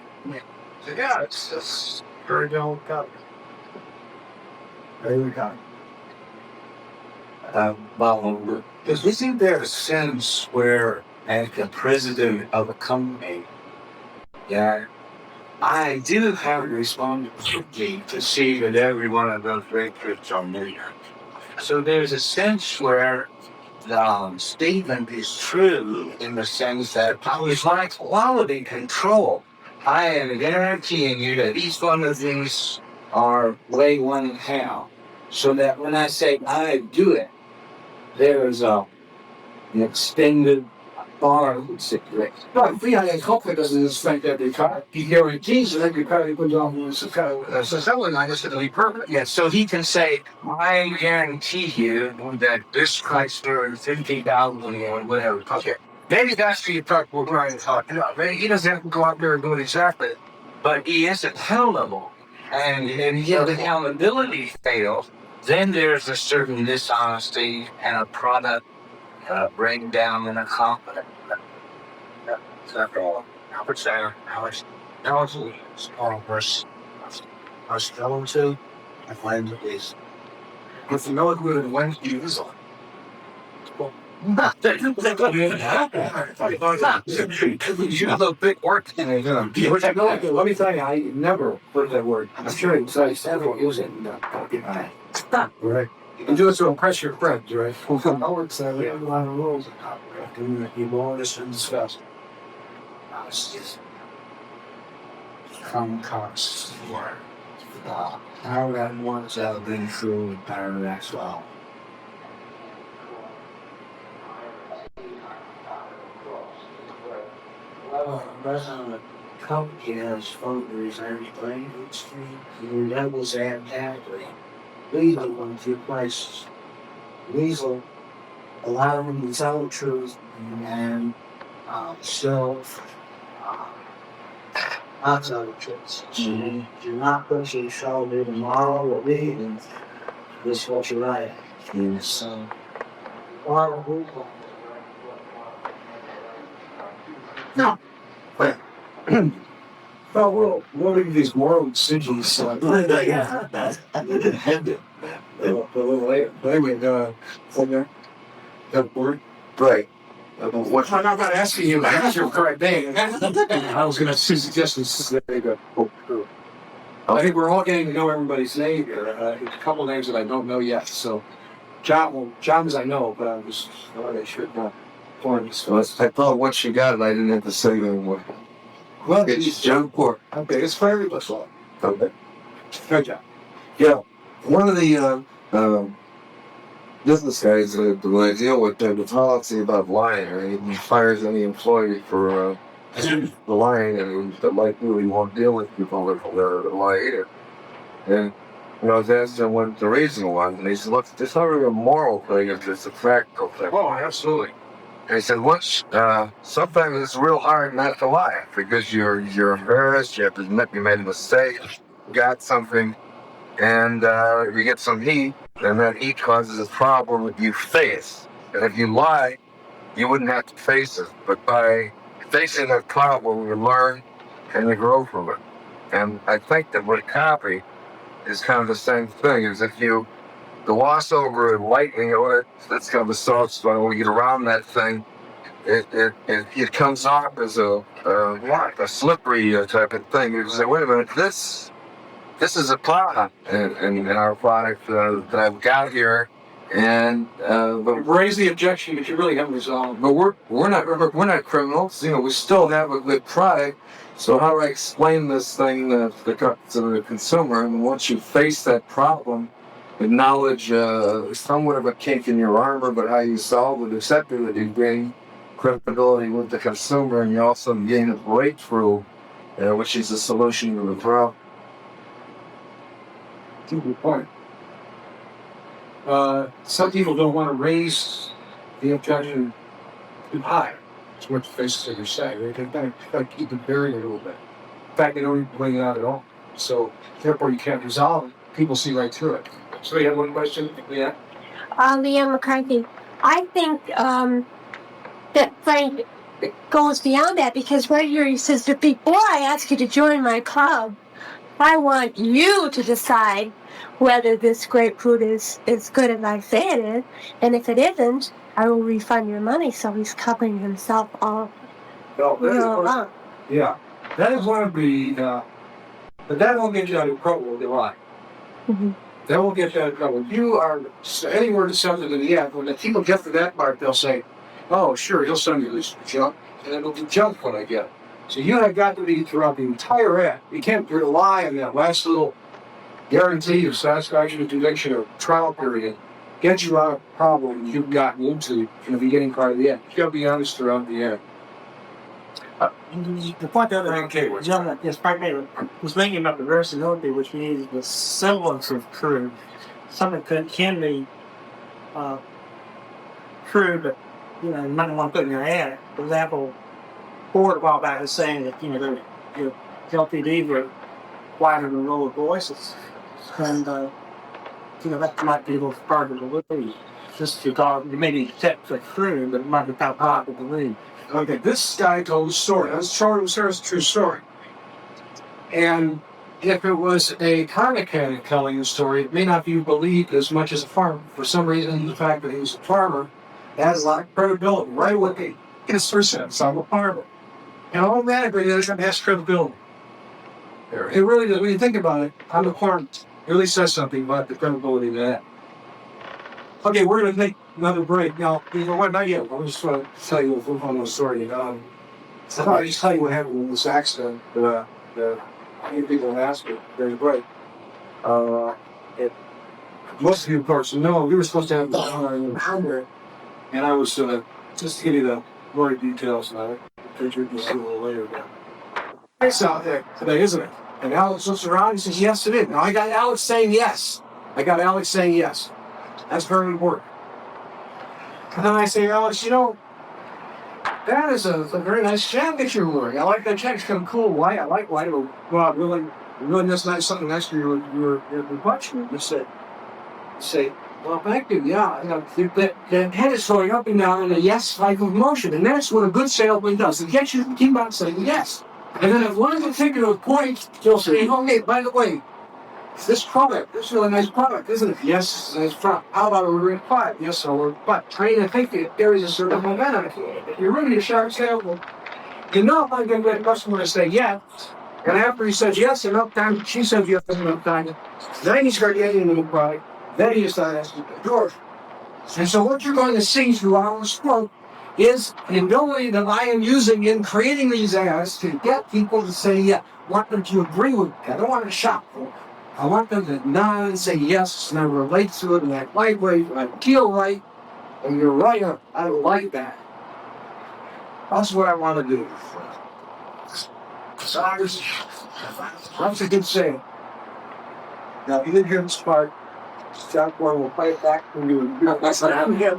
So yeah, it's just very well got it. Very well got it. Isn't there a sense where, as the president of a company, I do have a responsibility to see that every one of those records are million. So there's a sense where the statement is true in the sense that it's like quality control. I am guaranteeing you that each one of these are weigh 1.5, so that when I say I do it, there is an extended No, VIA Copa doesn't expect that they cut. He guarantees that every cut he puts on is a cut. So selling line is going to be perfect. Yeah, so he can say, I guarantee you that this Chrysler is 50,000 or whatever. Okay. Maybe that's the truck we're trying to talk about. Maybe he doesn't have to go out there and do it exactly, but he is accountable. And if the accountability fails, then there's a certain dishonesty and a product breakdown and a confidence. That's after all. Albert Sanger, Alex, Carl Burst, I was telling to, I find the case. If you know it would have went, you use it. You have a big work in it. Which I know, let me tell you, I never heard that word. I'm sure it's like several use it. Right. You do it to impress your friends, right? I work so we have a lot of rules in copywriting that you want us to discuss. It's just common costs for how that ones that have been through and paradox well. President of the company has voters and everything. Your devils exactly. These are going to places. These will allow them to tell the truth and still not tell the truth. You're not pushing your shoulder tomorrow or leaving. This is what you're right. So, No. Well, we'll leave these moral decisions a little later. But anyway, from there, that word? Right. I'm not going to ask you to answer your correct name. I was going to suggest this. There you go. I think we're all getting to know everybody's name here. A couple names that I don't know yet. So, John's I know, but I was I should not. So I thought once you got it, I didn't have to say anymore. Well, It's John Port. Okay, it's for everybody. Okay. Good job. Yeah. One of the business guys when I deal with the policy about lying, right? He fires any employee for lying, and like you, he won't deal with people that lie either. And when I was asking him what the reason was, and he said, look, it's not really a moral thing, it's a practical thing. Oh, absolutely. And he said, sometimes it's real hard not to lie because you're embarrassed, you have to admit you made a mistake, you got something, and you get some heat, and that heat causes a problem that you face. And if you lie, you wouldn't have to face it. But by facing that problem, you learn and you grow from it. And I think that with copy is kind of the same thing, is if you gloss over it lightly, that's kind of a soft spot. When we get around that thing, it comes off as a slippery type of thing. You say, wait a minute, this is a product in our product that I've got here, and But raise the objection that you really haven't resolved. but we're not criminals. We still have a good product. So how do I explain this thing to the consumer? And once you face that problem, acknowledge somewhat of a kink in your armor, but how you solve it, accepting that you gain credibility with the consumer, and you also gain a breakthrough, which is the solution to the problem. Good point. Some people don't want to raise the objection too high. It's what the faces of you say. They kind of keep it buried a little bit. In fact, they don't even bring it out at all. So therefore, you can't resolve it. People see right through it. So you have one question, Leanne? Leanne McCarthy. I think that Frank goes beyond that, because right here he says that before I ask you to join my club, I want you to decide whether this grapefruit is good as I say it is, and if it isn't, I will refund your money. So he's covering himself all along. Yeah. That is one of the, but that won't get you out of trouble with the lie. Mm-hmm. That won't get you out of trouble. You are, any word that sounds into the end, when the people get to that part, they'll say, oh, sure, he'll send you this junk, and it'll be junk when I get it. So you have got to be throughout the entire ad. You can't rely on that last little guarantee of satisfaction, conviction, or trial period. get you out of problems you've gotten into in the beginning part of the end. You gotta be honest throughout the end. The point the other gentleman was making about the versatility, which means the semblance of true. Something can be true, but you might not want to put in your head. For example, Ford a while back was saying that the LTDs were wider than lower voices, and that might be a little part of the delivery. Just to talk, you may be technically true, but it might be how hard to believe. Okay, this guy told a story. This is a true story. And if it was a car mechanic telling a story, it may not be believed as much as a farmer. For some reason, the fact that he's a farmer has a lot of credibility. Right away, his first sentence, I'm a farmer. And automatically, it has credibility. It really does. When you think about it, I'm a farmer. It really says something about the credibility of that. Okay, we're going to take another break. Now, not yet. I just want to tell you a little fun story. I'll just tell you what happened in this accident. Many people have asked me during the break. Most of you, of course, know we were supposed to have the founder, and I was just to give you the more details about it. I'll introduce you a little later. It's out there today, isn't it? And Alex looks around and says, yes, it is. Now, I got Alex saying yes. That's very important. And then I say, Alex, that is a very nice jacket you're wearing. I like that jacket. It's kind of cool. Why? I like white. Well, really that's nice. Something nice for your watch. You say, well, thank you. Yeah, the head is going up and down in a yes type of motion, and that's what a good salesman does. It gets you to keep on saying yes. And then at one particular point, he'll say, okay, by the way, this is a really nice product, isn't it? Yes, it's a nice product. How about ordering 5? Yes, I'll order 5. Trying to think that there is a certain momentum. If you're really a sharp salesman, if I'm going to get a customer to say yes, and after he says yes enough time, she says yes enough time, then you start getting into the product, then you start asking the door. And so what you're going to see throughout this quote is the ability that I am using in creating these ads to get people to say yes. I want them to agree with me. I don't want to shop for them. I want them to nod and say yes, and I relate to it, and I vibrate, and I feel right, and you're right, I like that. That's what I want to do. So that's a good saying. Now, if you didn't hear this part, Jack Boy will play it back when you that's what I'm here.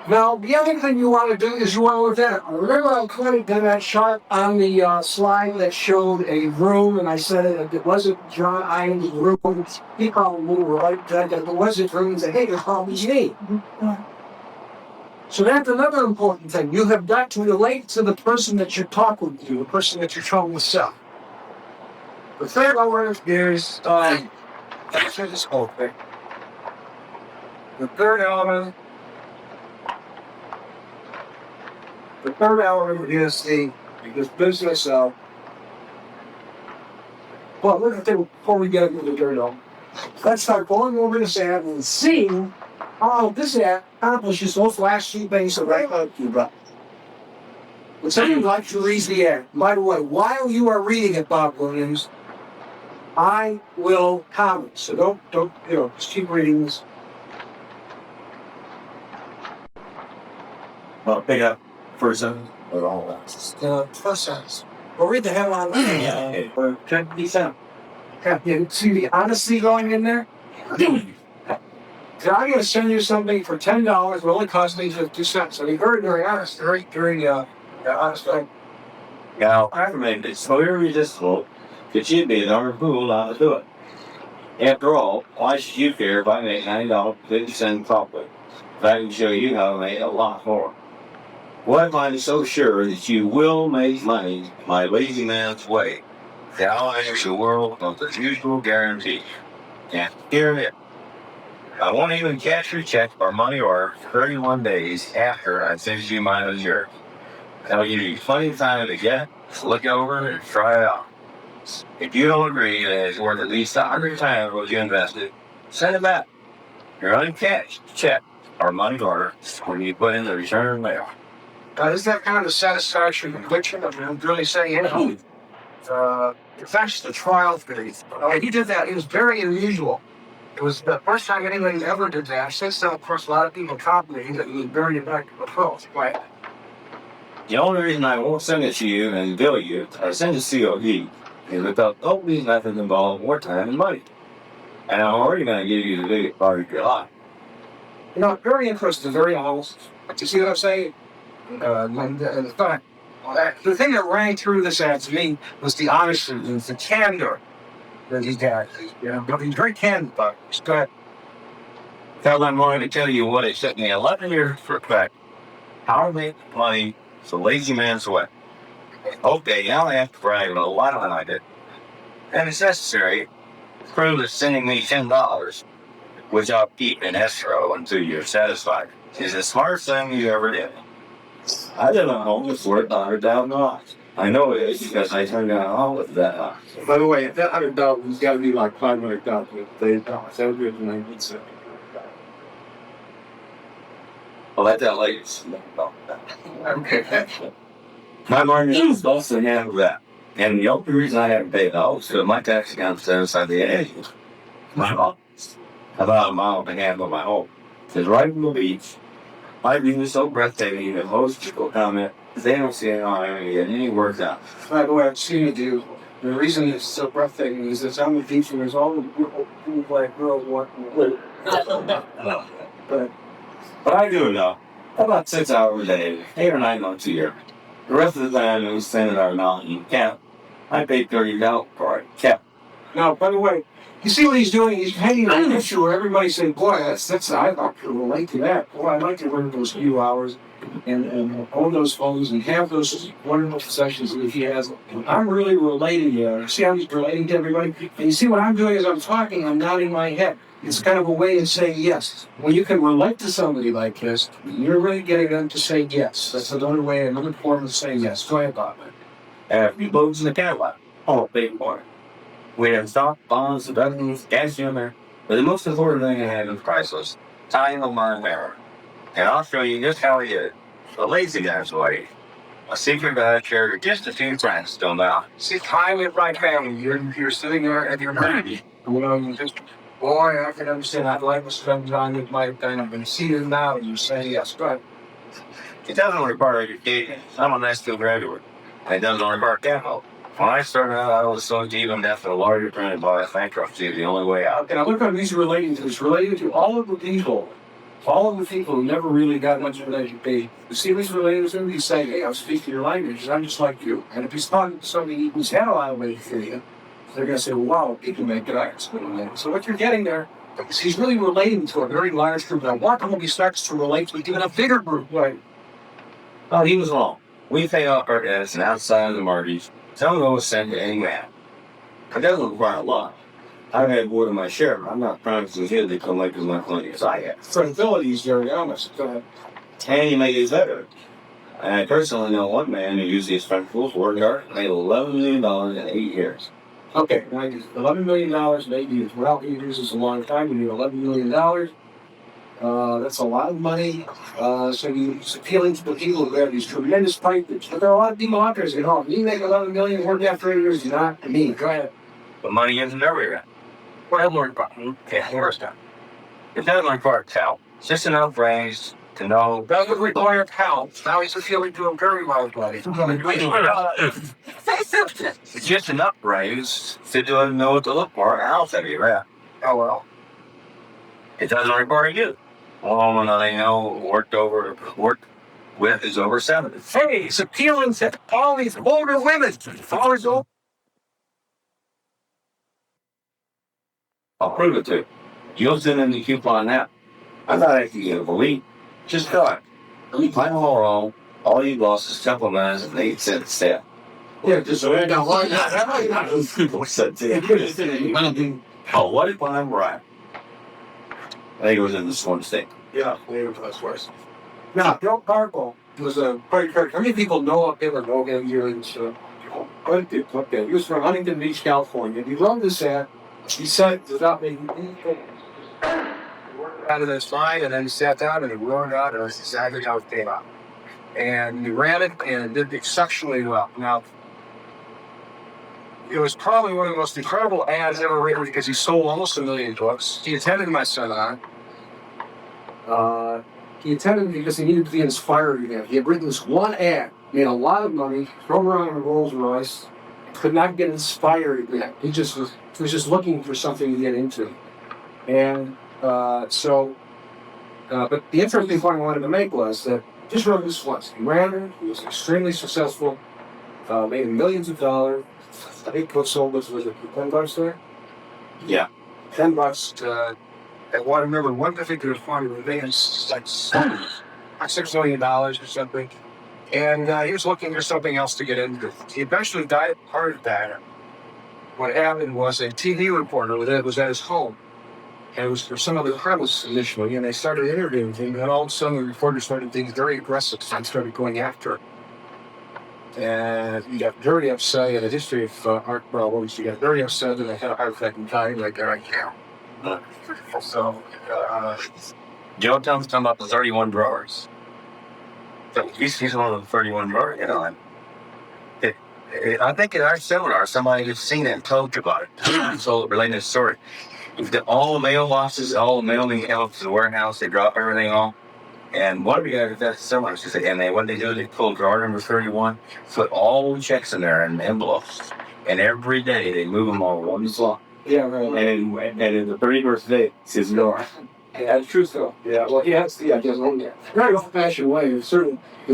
Now, the other thing you want to do is you want to look at it. Remember I pointed to that chart on the slide that showed a room, and I said it wasn't John Iron's room. He called me right that it wasn't room. He said, hey, it's probably me. So that's another important thing. You have got to relate to the person that you're talking to, the person that you're trying to sell. The third element is this whole thing. The third element is this business of. Well, look at that before we get into the journal. Let's start going over this ad and seeing how this ad accomplishes those last 2 things that I talked to you about. Would someone like to read the ad? By the way, while you are reading it, Bob Williams, I will comment. So don't just keep reading this. Well, pick up first sentence or all that. First sentence. We'll read the headline. Check these out. You see the honesty going in there? So I'm going to send you something for $10. It only cost me 52 cents. So you heard very honest, very honest thing. Now, I made it so irresistible that you'd be a darn fool not to do it. After all, why should you care if I make $90.50 profit? If I can show you how to make a lot more. Why am I so sure that you will make money my lazy man's way? Now I enter the world of the usual guarantee. And here it is. I won't even cash your check or money order 31 days after I send you my reserve. I'll give you plenty of time to get, look over, and try it out. If you don't agree that it's worth at least 100 times what you invested, send it back. Your uncashed check or money order when you put in the return mail. Is that kind of a satisfaction conviction of really saying, That's the trial phase. He did that. It was very unusual. It was the first time anybody ever did that. Since then, of course, a lot of people copied it. It was a very effective approach. Right. The only reason I won't send it to you and bill you, I send it COD, is without all these methods involve more time and money. And I'm already going to give you the biggest part of your life. You know, very interesting, very honest. You see what I'm saying? The fact, the thing that rang through this ad to me was the honesty, the candor that he had. You know, but he's very candid about it. Go ahead. Tell I'm going to tell you what it took me 11 years to perfect. How to make money is a lazy man's way. Okay, now I have to brag about a lot of what I did. And it's necessary. Prove is sending me $10, which I'll keep in escrow until you're satisfied. Is the smartest thing you ever did. I live on home that's worth $100,000. I know it is because I turned down all of that. By the way, that $100 has got to be like $500,000. I'll let that lady know. Okay. My margin is also handle that. And the only reason I haven't paid off is because my tax account set aside the edge. My office. About a mile and a half of my home. It's right on the beach. My view is so breathtaking that most people comment they don't see how I'm going to get any work done. By the way, I've seen you do. The reason it's so breathtaking is it's on the beach and there's all the beautiful black girls walking away. But I do it though. About 6 hours a day, 8 or 9 months a year. The rest of the time it was spent at our mountain camp. I paid $30 for it. Camp. Now, by the way, you see what he's doing? He's painting an issue where everybody's saying, boy, that's I can relate to that. Boy, I'd like to work those few hours and own those phones and have those wonderful possessions that he has. I'm really relating here. See how he's relating to everybody? And you see what I'm doing is I'm talking, I'm nodding my head. It's kind of a way of saying yes. When you can relate to somebody like this, you're really getting them to say yes. That's another way, another form of saying yes. Go ahead, Bob. I have a few boats in the Cadillac. All paid for it. We have stock, bonds, investments, cash in there. But the most important thing I have is priceless. Time of my mirror. And I'll show you just how he did it. The lazy guy's way. A secret that I share with just a few friends don't know. See, time is right family. You're sitting there at your marriage. Boy, I can understand. I'd like to spend time with my kind of been seated now, and you say yes. Go ahead. It doesn't require education. I'm a nice school graduate. It doesn't require capital. When I started out, I was so deep in debt that a lawyer trying to buy a bankruptcy is the only way out. And I look at these relating to this, relating to all of the people who never really got much of an education. You see these relating to them, he's saying, hey, I'm speaking your language, I'm just like you. And if he's talking to somebody who's had a lot of education, they're going to say, wow, people make good art. So what you're getting there is he's really relating to a very large group. And I want him to be starts to relate to even a bigger group. Right. Well, he was wrong. We pay off our debts and outside of the mortgage. Some of those sent to any man. It doesn't require a lot. I've had more than my share, but I'm not promising you they come like as much money as I have. Credibility is very honest. Go ahead. And he made his better. I personally know one man who used his front tools work hard and made $11 million in 8 years. Okay, now $11 million in 8 years. Well, 8 years is a long time. You need $11 million. That's a lot of money. So it's appealing to the people who have these tremendous pipes. But there are a lot of people out there saying, oh, you make $11 million work after 8 years, you're not me. Go ahead. But money isn't everywhere. Well, Lord, okay, here's that. It doesn't require talent. It's just enough brains to know. Doesn't require talent. Now he's appealing to him very well, buddy. It's just enough brains to know what to look for. I'll tell you that. Oh, well. It doesn't require you. All woman I know worked with is over 70. Hey, it's appealing to all these older women. Always old. I'll prove it to you. You'll send in the coupon now. I'm not asking you to believe. Just go it. You plan all wrong. All you lost is a couple of minutes and 8 cents step. Yeah, just so I don't like What's that thing? Oh, what if I'm right? I think it was in this one state. Yeah, maybe that's worse. Now, Joe Cargill was a credit card. How many people know of him or know him here in okay, he was from Huntington Beach, California. He loved this ad. He said without making any sense. He worked out of this fine and then he sat down and he wrote it out and that's exactly how it came out. And he ran it and it did exceptionally well. Now, it was probably one of the most incredible ads ever written because he sold almost 1 million books. He attended my seminar. He attended because he needed to be inspired again. He had written this one ad, made a lot of money, drove around in a Rolls Royce, could not get inspired again. He was just looking for something to get into. And but the interesting point I wanted to make was that just wrote this once. He ran it, he was extremely successful, made millions of dollars. I think what sold was it $10 there? Yeah. $10. I want to remember one particular fund was like $6 million or something. And he was looking for something else to get into. He eventually died of a heart attack. What happened was a TV reporter was at his home. And it was for some other premise initially, and they started interviewing him, and all of a sudden the reporter started being very aggressive and started going after him. And he got very upset. He had a history of heart problems. He got very upset and I had a heart attack and died right there on camera. So, Joe tells us about the 31 drawers. So he's one of the 31 drawers, you know. I think in our seminar, somebody who's seen it and told you about it. So related to the story. We've got all the mailboxes, all the mailing out to the warehouse. They drop everything off. And one of the guys at the seminar, she said, and what they do, they pull drawer number 31, put all the checks in there in envelopes. And every day they move them all one slot. yeah, right. And in the 31st day, it's his door. Yeah, that's true though. Yeah, well, he has, just very old-fashioned way. There's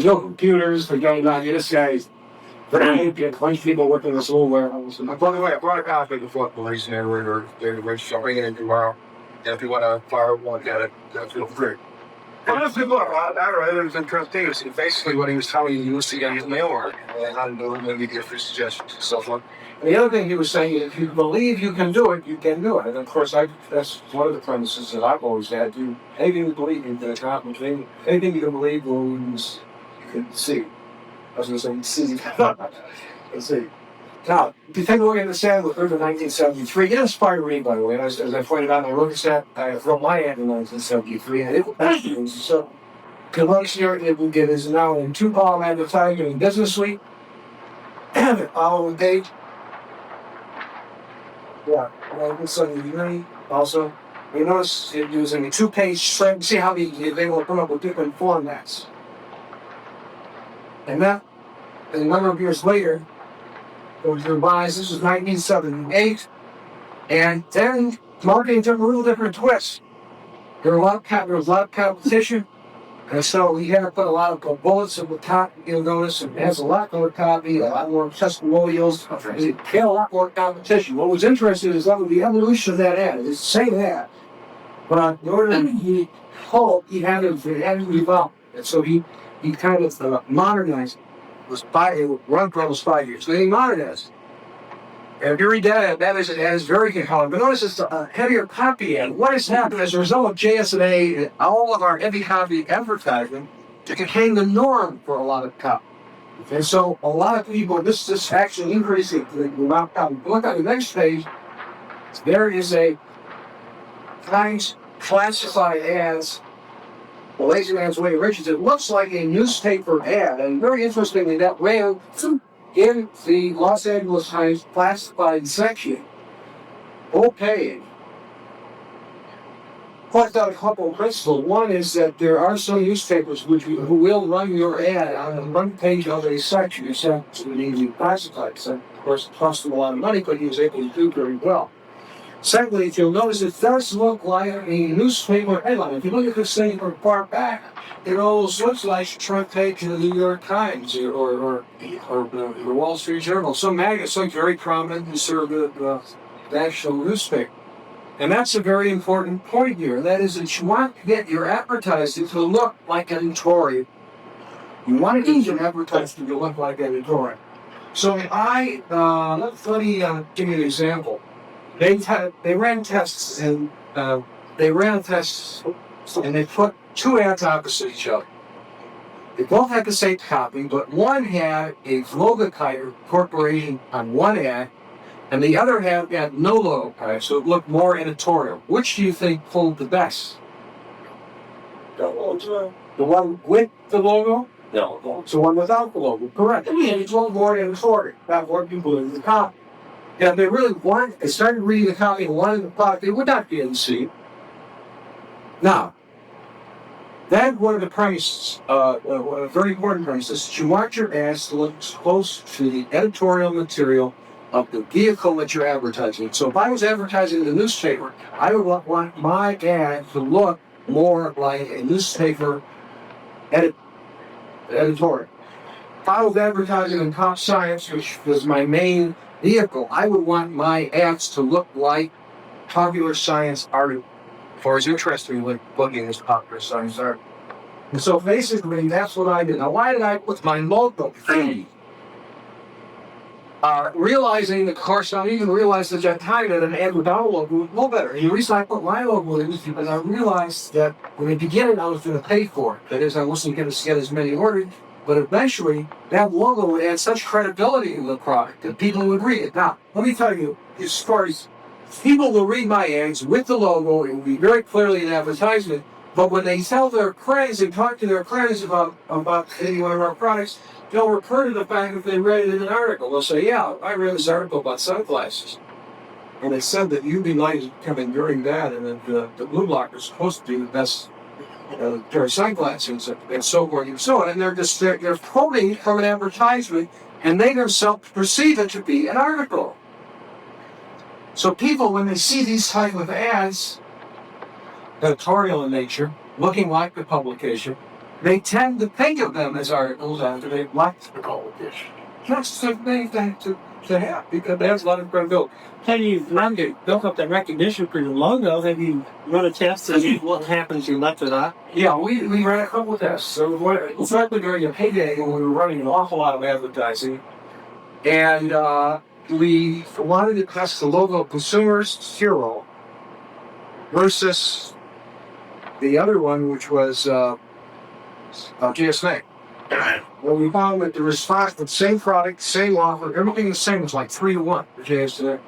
no computers for going on. This guy's very good. A bunch of people working in this little warehouse. And by the way, I brought a copy before police and they're showing it tomorrow. And if you want to fire one at it, feel free. Well, that's good look. It was interesting. See, basically what he was telling you was to get his mail order. And how to do it, maybe give your suggestions and so forth. And the other thing he was saying, if you believe you can do it, you can do it. And of course, that's one of the premises that I've always had. Anything you believe you can accomplish. Anything you can believe, you can see. I was going to say, see. Let's see. Now, if you take a look at the sample of 1973, it inspired me, by the way. And as I pointed out, I wrote this ad, I wrote my ad in 1973, and it was so. Collection it is now in 2-column advertising in Business Suite. The following page. Yeah, this one also. You notice it was in a 2-page spread. See how they will come up with different formats. And that, a number of years later, it was revised. This was 1978. And then marketing took a little different twist. There was a lot of competition. And so we had to put a lot of bullets at the top. You'll notice it has a lot more copy, a lot more testimonials. It had a lot more competition. What was interesting is that the evolution of that ad. It's the same ad. But in order to he had to evolve. And so he kind of modernized it. It run for almost 5 years. So he modernized it. And if you read that is very compelling. But notice it's a heavier copy ad. What has happened as a result of JS&A and all of our heavy copy advertising, it became the norm for a lot of copy. And so a lot of people, this is actually increasing the amount of copy. Look at the next page. There is a Times classified as the Lazy Man's Way of Riches. It looks like a newspaper ad, and very interestingly, that ran in the Los Angeles Times classified section. Full page. Point out a couple of principles. One is that there are some newspapers who will run your ad on the front page of a section, except to the classified. So, of course, it cost him a lot of money, but he was able to do very well. Secondly, if you'll notice, it does look like a newspaper headline. If you look at this thing from far back, it almost looks like the front page of the New York Times or the Wall Street Journal. Some magazine, very prominent conservative national newspaper. And that's a very important point here. That is that you want to get your advertising to look like an editorial. You want to get your advertising to look like an editorial. So let me give you an example. They ran tests and they put two ads opposite each other. They both had the same copy, but one had a logo corporation on one ad, and the other had no logo, so it looked more editorial. Which do you think pulled the best? The one with the logo? No. So one without the logo. Correct. It was more editorial. That what people in the copy. And if they really they started reading the copy and wanted the product, they would not be in the seat. Now, that's one of the premises, a very important premise, is that you want your ads to look close to the editorial material of the vehicle that you're advertising. So if I was advertising in the newspaper, I would want my ad to look more like a newspaper editorial. If I was advertising in Top Science, which was my main vehicle, I would want my ads to look like popular science article, or as interestingly looking as popular science article. And so basically, that's what I did. Now, why did I put my logo? Realizing, of course, I even realized that at that time that an ad without a logo would go better. And the reason I put my logo in is because I realized that in the beginning I was going to pay for it. That is, I wasn't going to get as many orders. But eventually, that logo would add such credibility to the product that people would read it. Now, let me tell you, as far as people will read my ads with the logo, it will be very clearly an advertisement. But when they tell their friends and talk to their friends about any one of our products, they'll refer to the fact that they read it in an article. They'll say, yeah, I read this article about sunglasses. And they said that UV light is coming during that, and that the blue blocker is supposed to be the best pair of sunglasses, and so forth and so on. And they're quoting from an advertisement, and they themselves perceive it to be an article. So people, when they see these type of ads, editorial in nature, looking like the publication, they tend to think of them as articles after they've liked the publication. That's the main thing to have, because it has a lot of credibility. Have you built up that recognition for your logo? Have you run a test to see what happens if you left it out? Yeah, we ran a couple of tests. So especially during a payday when we were running an awful lot of advertising, and we wanted to test the logo Consumers Hero versus the other one, which was GSA. Well, we found that the response with the same product, same offer, everything the same was like 3-1 for GSA.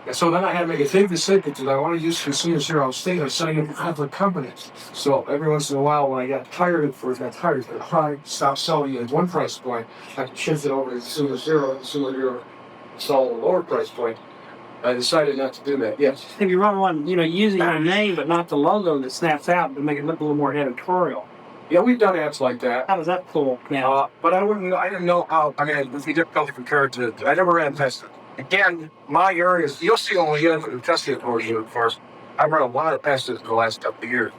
And so then I had to make a big decision because I want to use Consumers Hero. I was thinking of setting up other companies. So every once in a while, when I got tired of the product stopped selling at one price point, I could shift it over to Consumers Hero. Consumers Hero sell at a lower price point. I decided not to do that. Yes. If you run one, using your name but not the logo that snaps out to make it look a little more editorial. Yeah, we've done ads like that. How does that pull? Yeah. But I didn't know how. I mean, it would be difficult to compare it to. I never ran tested. Again, my areas, you'll see only the testing portion first. I've run a lot of tests in the last couple of years.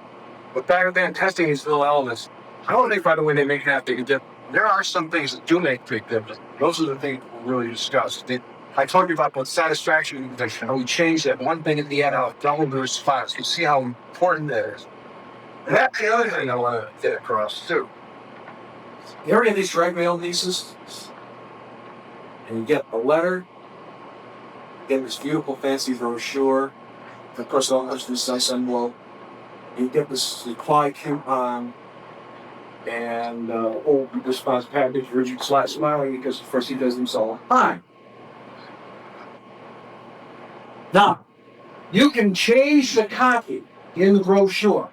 But back then, testing is little elements. I don't think, by the way, they make that big a difference. There are some things that do make big difference. Those are the things we'll really discuss. I told you about satisfaction, how we changed that one thing at the end, how it doubled the response. You see how important that is. And that's the other thing I want to get across, too. You ever get these direct mail nieces? And you get a letter, you get this beautiful, fancy brochure, of course, all has this nice envelope. You get this reply coupon, and old response package, Richard smiling because, of course, he does himself hi. Now, you can change the copy in the brochure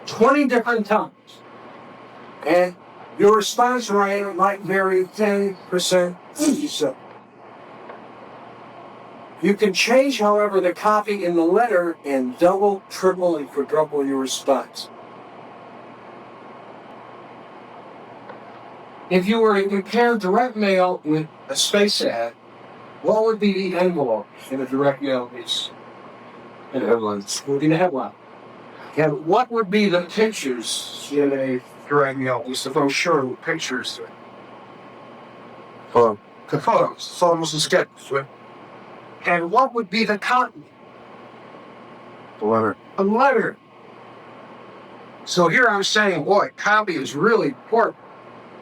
20 different times, and your response rate might vary 10%, 50%. You can change, however, the copy in the letter and double, triple, and quadruple your response. If you were to compare direct mail with a space ad, what would be the envelope in a direct mail piece? In the headlines. What would be the headline? And what would be the pictures in a direct mail piece, the brochure with pictures? The photos and sketches. And what would be the copy? A letter. A letter. So here I'm saying, boy, copy is really important.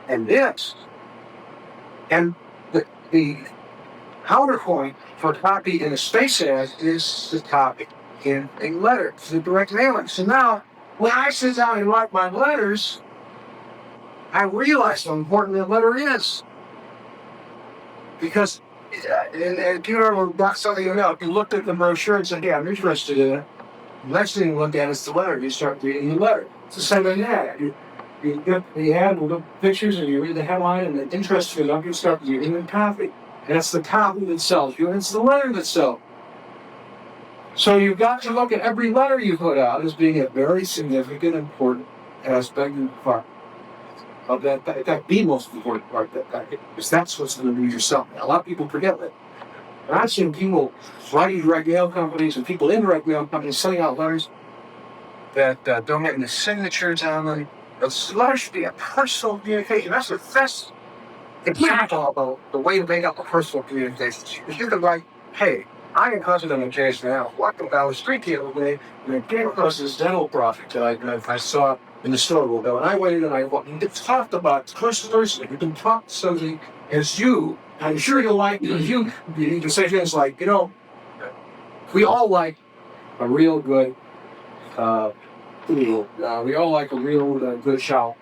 And this. And the counterpoint for copy in a space ad is the copy in a letter, the direct mailing. So now, when I sit down and write my letters, I realize how important that letter is. Because, and if you ever got something in the mail, if you looked at the brochure and said, yeah, I'm interested in it, the next thing you look at is the letter. You start reading the letter. It's the same thing that. You get the ad with the pictures and you read the headline and the interest enough, you start reading the copy. And it's the copy that sells you, and it's the letter that sells. So you've got to look at every letter you put out as being a very significant, important aspect and part of that. In fact, the most important part of that packet, because that's what's going to do yourself. A lot of people forget that. And I've seen people writing direct mail companies and people in direct mail companies sending out letters that don't have any signatures on them. Those letters should be a personal communication. That's the best example about the way to make up a personal communication. If you can write, hey, I am constantly engaged now. Walking down the street the other day, and I came across this dental product that I saw in the store window. And I went in and I talked about it person. You can talk to somebody as you. I'm sure you'll like it. You can say things like, we all like a real good we all like a real good shower.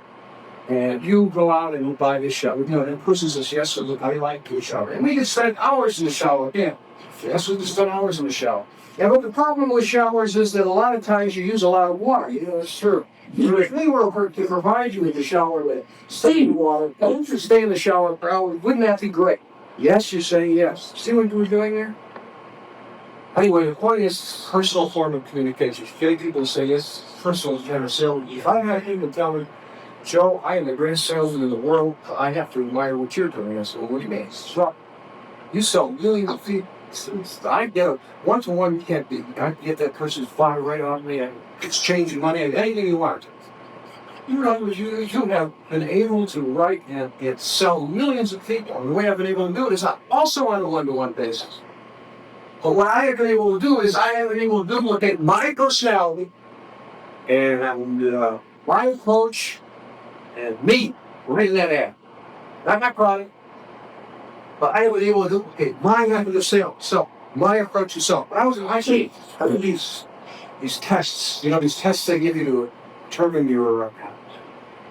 And you go out and you buy this shower. And the person says, yes, I like the shower. And we can spend hours in the shower again. Yes, we can spend hours in the shower. Yeah, but the problem with showers is that a lot of times you use a lot of water. It's true. So if we were to provide you with a shower with steam water, don't you stay in the shower for hours? Wouldn't that be great? Yes, you say yes. See what we're doing there? Anyway, the point is personal form of communication. Getting people to say yes, personal generous sales. If I had him to tell me, Joe, I am the greatest salesman in the world, I have to admire what you're doing. I said, well, what do you mean? So, you sell millions of people. I get a one-to-one, you can't beat. I can get that person's fire right on me and exchange money, anything you want. You have been able to write and sell millions of people. And the way I've been able to do it is also on a one-to-one basis. But what I have been able to do is I have been able to duplicate my personality and my approach and me right in that ad. Not my product, but I was able to duplicate my method of sales. So my approach to sell. But I did these tests. These tests they give you to determine your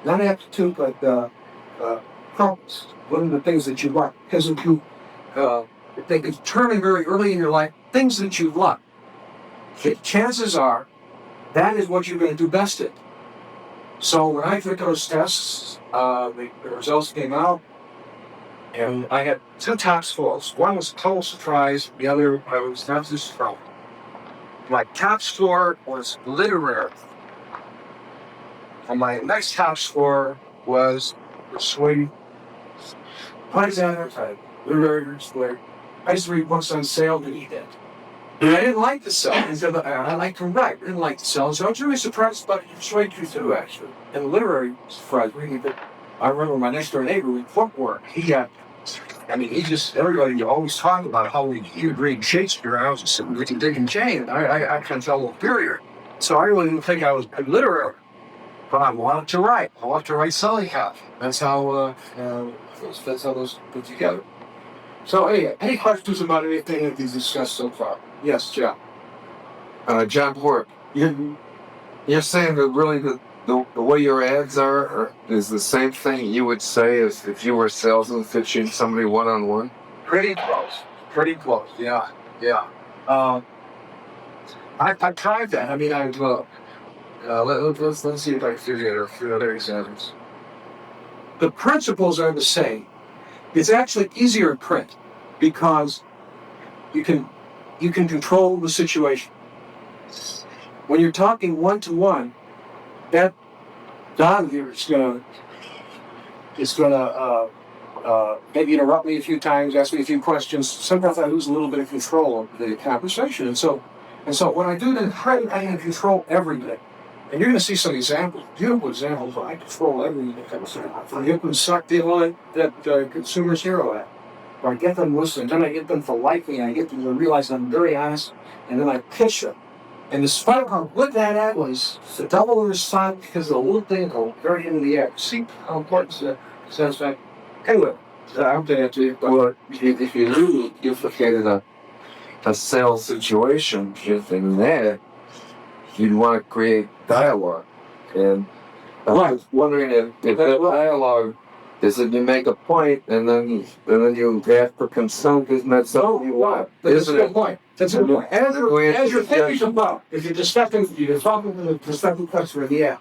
not aptitude, but purpose. One of the things that you like, because if they can determine very early in your life things that you like, chances are that is what you're going to do best at. So when I took those tests, the results came out, and I had two top scores. One was a total surprise, the other I was not too surprised. My top score was literary. And my next top score was persuading. What is that? Literary display. I used to read books on sale that he did. And I didn't like to sell. I like to write. I didn't like to sell. So I was really surprised about it. Persuade you too, actually. And the literary surprised me. I remember my next door neighbor with footwork. Everybody always talked about how he would read Shakespeare. I was just sitting reading Dick and Jane. I kind of felt a little inferior. So I really didn't think I was literary. But I wanted to write. I wanted to write selling copy. That's how those put together. So, hey, any questions about anything that we've discussed so far? Yes, John. John Hort, you're saying that really the way your ads are is the same thing you would say as if you were a salesman pitching somebody one-on-one? Pretty close. Yeah. I've tried that. Let's see if I can figure out a few other examples. The principles are the same. It's actually easier in print because you can control the situation. When you're talking one-to-one, that dog here is gonna maybe interrupt me a few times, ask me a few questions. Sometimes I lose a little bit of control of the conversation, and so when I do it in print, I can control everything. And you're going to see some examples, beautiful examples, where I control everything that comes through. I get them sucked in on that consumer's hero at. Or I get them listening, then I get them to like me, I get them to realize I'm very honest, and then I pitch them. And despite how good that ad was, it's a double response because of the little thing at the very end of the ad. See how important the satisfaction. Anyway, I hope that answered your question. Well, if you really duplicated a sales situation in that, you'd want to create dialogue. And I was wondering if that dialogue is that you make a point and then you ask for consent, isn't that something you want? That's a good point. As you're thinking about, if you're talking to the prospective customer, yeah.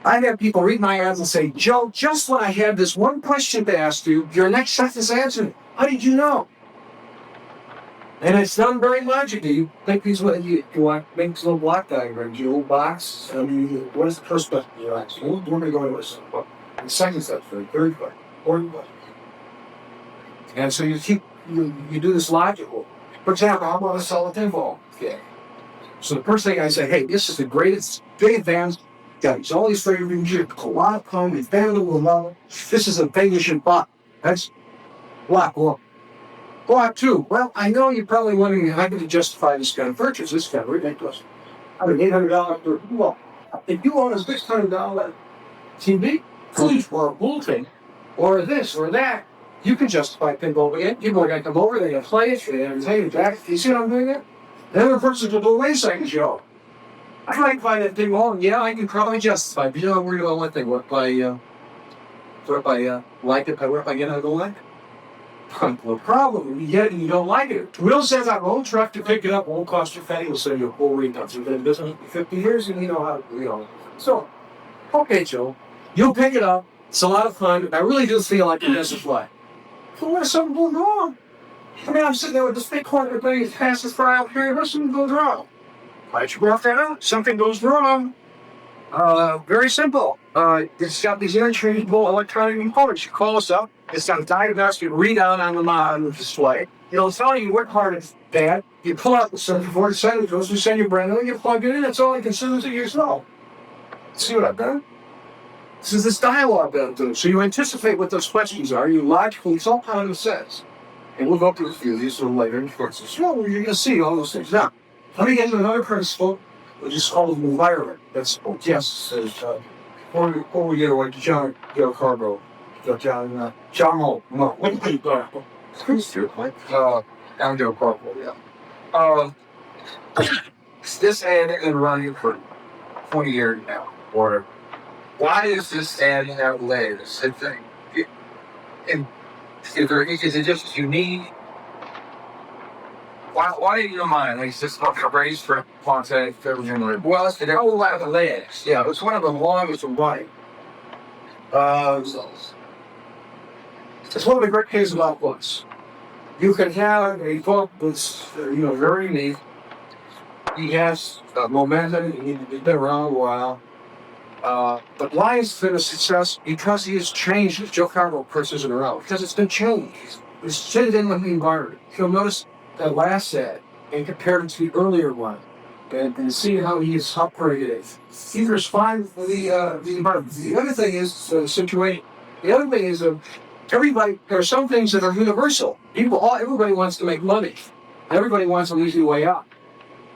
I have people read my ads and say, Joe, just when I had this one question to ask you, your next sentence answered. How did you know? And it's done very logically. You think these what you want make this little block diagram, your little box. I mean, what is the first question you ask? We're going to go to this. The second step, the third question, fourth question. And so you do this logical. For example, I want to sell a pinball. Okay. So the first thing I say, hey, this is the greatest, big advance. Got all these flavors, you get a lot of fun, it's valuable love. This is a thing you should buy. That's block one. Block two. Well, I know you're probably wondering how can you justify this kind of purchase. This kind of ridiculous. I mean, $800 for well, if you own a $600 TV, please, or a bulletin, or this or that, you can justify pinball again. People are going to come over, they're going to play it, they're going to take it back. You see what I'm doing there? Then the person will go, wait a second, Joe. I might find that thing wrong. Yeah, I can probably justify. But you know, we're doing one thing. What if I like it? What if I get out of the line? No problem. You get it and you don't like it. We'll send our own truck to pick it up. Won't cost you a penny. We'll send you a full refund. So we've been in business for 50 years and you know how, you know. So, okay, Joe. You'll pick it up. It's a lot of fun. I really do feel like it doesn't fly. But what if something goes wrong? I mean, I'm sitting there with this big corner thing as fast as far out here. What if something goes wrong? Why'd you work that out? Something goes wrong. Very simple. It's got these interchangeable electronic components. You call us up. It's got a diagnostic readout on the display. It'll tell you what part is bad. You pull out the circuit board, send it to us, we send you brand new, you plug it in, that's all you can send it to yourself. See what I've done? This is this dialogue that I'm doing. So you anticipate what those questions are, you logically, it's all common sense. And we'll go through a few of these a little later in the course. So you're going to see all those things. Now, let me get into another principle, which is called the environment. That's, yes, before we get away to John Carbo. John Holt. No, what do you think? I'm Joe Carbo, yeah. This ad has been running for 20 years now. Or, why is this ad outlandish? And is it just unique? Why do you mind? Like, it's just not a race for content. Well, it's the whole lot of the legs. Yeah, it's one of the longest running. It's one of the great things about books. You can have a book that's, very neat. He has momentum. He's been around a while. But why has it been a success? Because he has changed. Joe Carbo person isn't around. Because it's been changed. It's fitted in with the environment. You'll notice that last ad and compare it to the earlier one and see how he has upgraded it. Either is fine for the environment. The other thing is the situation. The other thing is everybody. There are some things that are universal. Everybody wants to make money. Everybody wants an easy way out.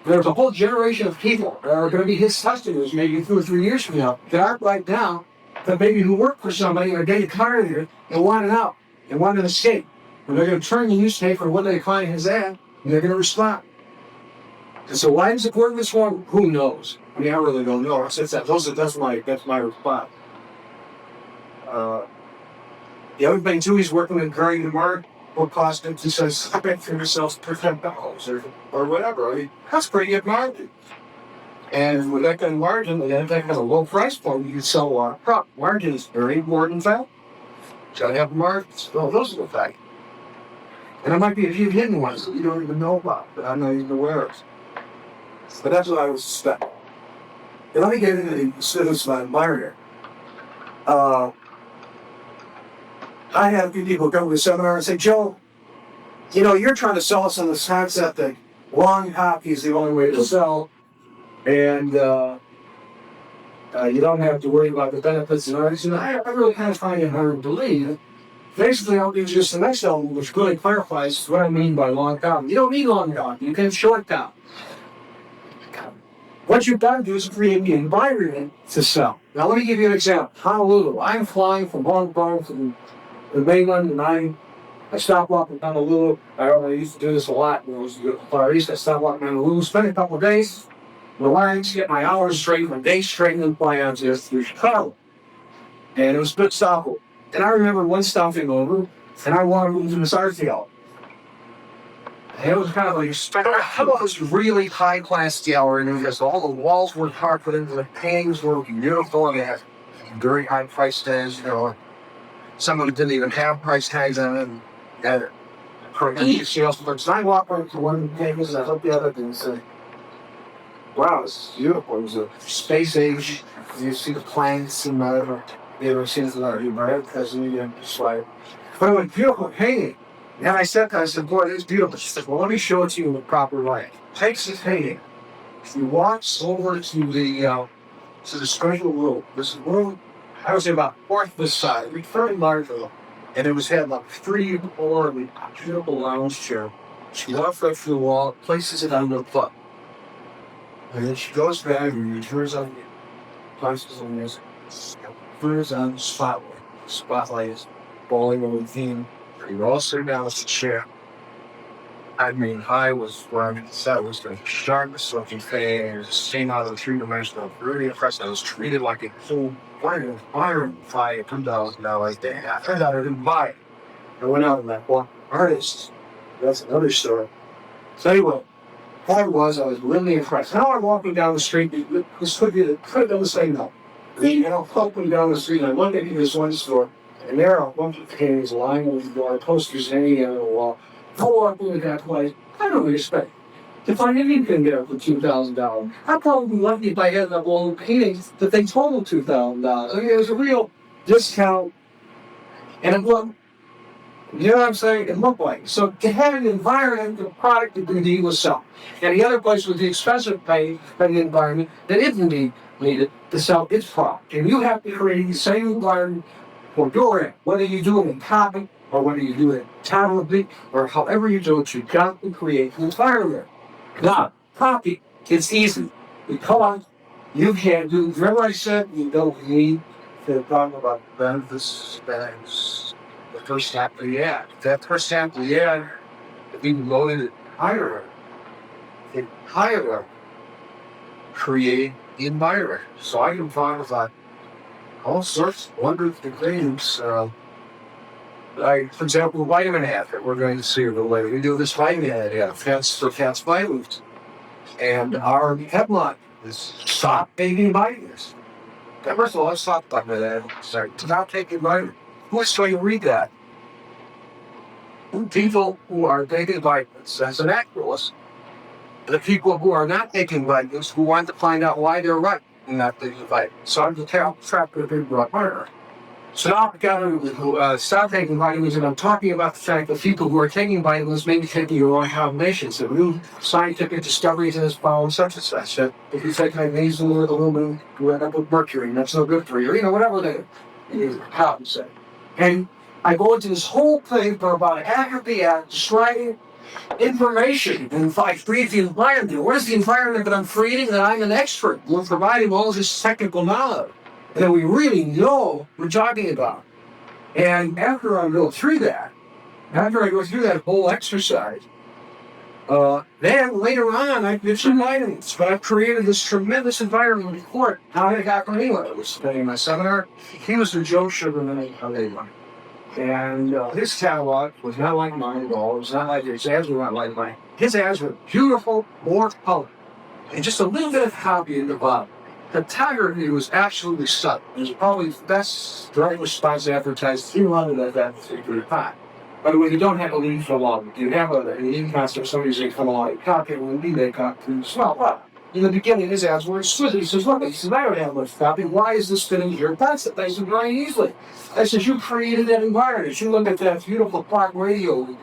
There's a whole generation of people that are going to be his customers maybe 2 or 3 years from now that aren't right now, that maybe who work for somebody or getting tired of it and want it out and want an escape. And they're going to turn the newspaper when they find his ad, and they're going to respond. And so why does it work this one? Who knows? I mean, I really don't know. That's my response. The other thing too, he's working with Gary DeMar or costumes. He says, spend for yourself $10 or whatever. I mean, that's pretty good margin. And with that kind of margin, and that kind of low price point, you can sell a lot of product. Margin is very important, in fact. Got to have margins. Well, those are the facts. And there might be a few hidden ones that you don't even know about, that I'm not even aware of. But that's what I would suspect. And let me get into the specifics of my environment. I have a few people come to the seminar and say, Joe, you're trying to sell us on this concept that long copy is the only way to sell, and you don't have to worry about the benefits and others. And I really kind of find it hard to believe. Basically, I'll do just the next element, which really clarifies what I mean by long copy. You don't need long copy. You can short copy. What you've got to do is create the environment to sell. Now, let me give you an example. Honolulu. I'm flying from Hong Kong to the mainland, and I stop off in Honolulu. I used to do this a lot when I was in Far East. I stop off in Honolulu, spend a couple of days, relax, get my hours straight, my days straight, and then fly on to Chicago. And it was a good stop. And I remember one stopping over, and I wanted to move to this art gallery. And it was kind of like it was really high-class gallery, and just all the walls were carpeted, and the paintings were beautiful, and they had very high price tags. Some of them didn't even have price tags on them. And for salesperson, I walk into one of the tables and I look at it and say, wow, this is beautiful. It was a space age. You see the planets and whatever. You ever seen it right? Because you just like, but it was beautiful painting. And I said, boy, it's beautiful. She said, well, let me show it to you in the proper light. Takes this painting. He walks over to the special room. This room, I would say about fourth this side. It's very large room. And it had like 3 or 4 beautiful lounge chair. She walks right through the wall, places it on the foot. And then she goes back and turns on the places on this. Turns on the spotlight. The spotlight is falling over the theme. You're all sitting down at the chair. I mean, I was wearing that was the sharpest looking thing. It was seen out of the 3-dimensional. Really impressed. I was treated like a full fire fire $2,000 like that. I turned out I didn't buy it. I went out and I bought artists. That's another story. So anyway, I was really impressed. Now I'm walking down the street. This could have been the same though. Walking down the street and I look at this one store, and there are a bunch of paintings lying on the door, posters hanging on the wall. Go up into that place. I don't expect to find anything there for $2,000. I'd probably be lucky if I had that old paintings that they totaled $2,000. I mean, it was a real discount. And it looked, you know what I'm saying? It looked like. So to have an environment, the product that indeed was sell. And the other place was the expensive painting environment that it indeed needed to sell its product. And you have to create the same environment for your end, whether you do it in copy, or whether you do it talented, or however you do it, you've got to create an environment. Now, copy, it's easy. Because you can't do, remember I said you don't need to talk about benefits, the first half of the ad. That first half of the ad, if you can go in and hire her, create the environment. So I can talk about all sorts of wonderful things. For example, the vitamin ad that we're going to see a little later. We do this vitamin ad for Cat's Vitamins. And our headline is Stop Taking Vitamins. First of all, let's talk about that ad. Sorry, stop taking vitamins. Who's going to read that? People who are taking vitamins as an actress. The people who are not taking vitamins who want to find out why they're right in not taking vitamins. So I'm the trap with a big broad partner. So now I've got to stop taking vitamins, and I'm talking about the fact that people who are taking vitamins may be taking your own combinations. The new scientific discoveries in this found such and such. That if you take magnesium or aluminum, you end up with mercury, and that's no good for you. You know, whatever they how to say. And I go into this whole thing for about half of the ad, describing information. And if I create the environment, what is the environment that I'm creating that I'm an expert? We're providing all this technical knowledge that we really know what we're talking about. And after I go through that whole exercise, then later on I did some vitamins, but I've created this tremendous environment for it. How did it happen anyway? I was studying my seminar. He was the Joe Sugarman of Avon. And his catalog was not like mine at all. It was not like his ads were not like mine. His ads were beautiful, more color, and just a little bit of copy in the bottom. The photography was absolutely stunning. It was probably the best direct response advertised through London at that particular time. By the way, you don't have a lead for long. You have an in concept, somebody's going to come along and copy it when they copy as well. But in the beginning, his ads were exquisite. He says, look, I don't have much copy. Why is this fitting here? That's it. They said very easily. I said, you created that environment. You look at that beautiful clock radio,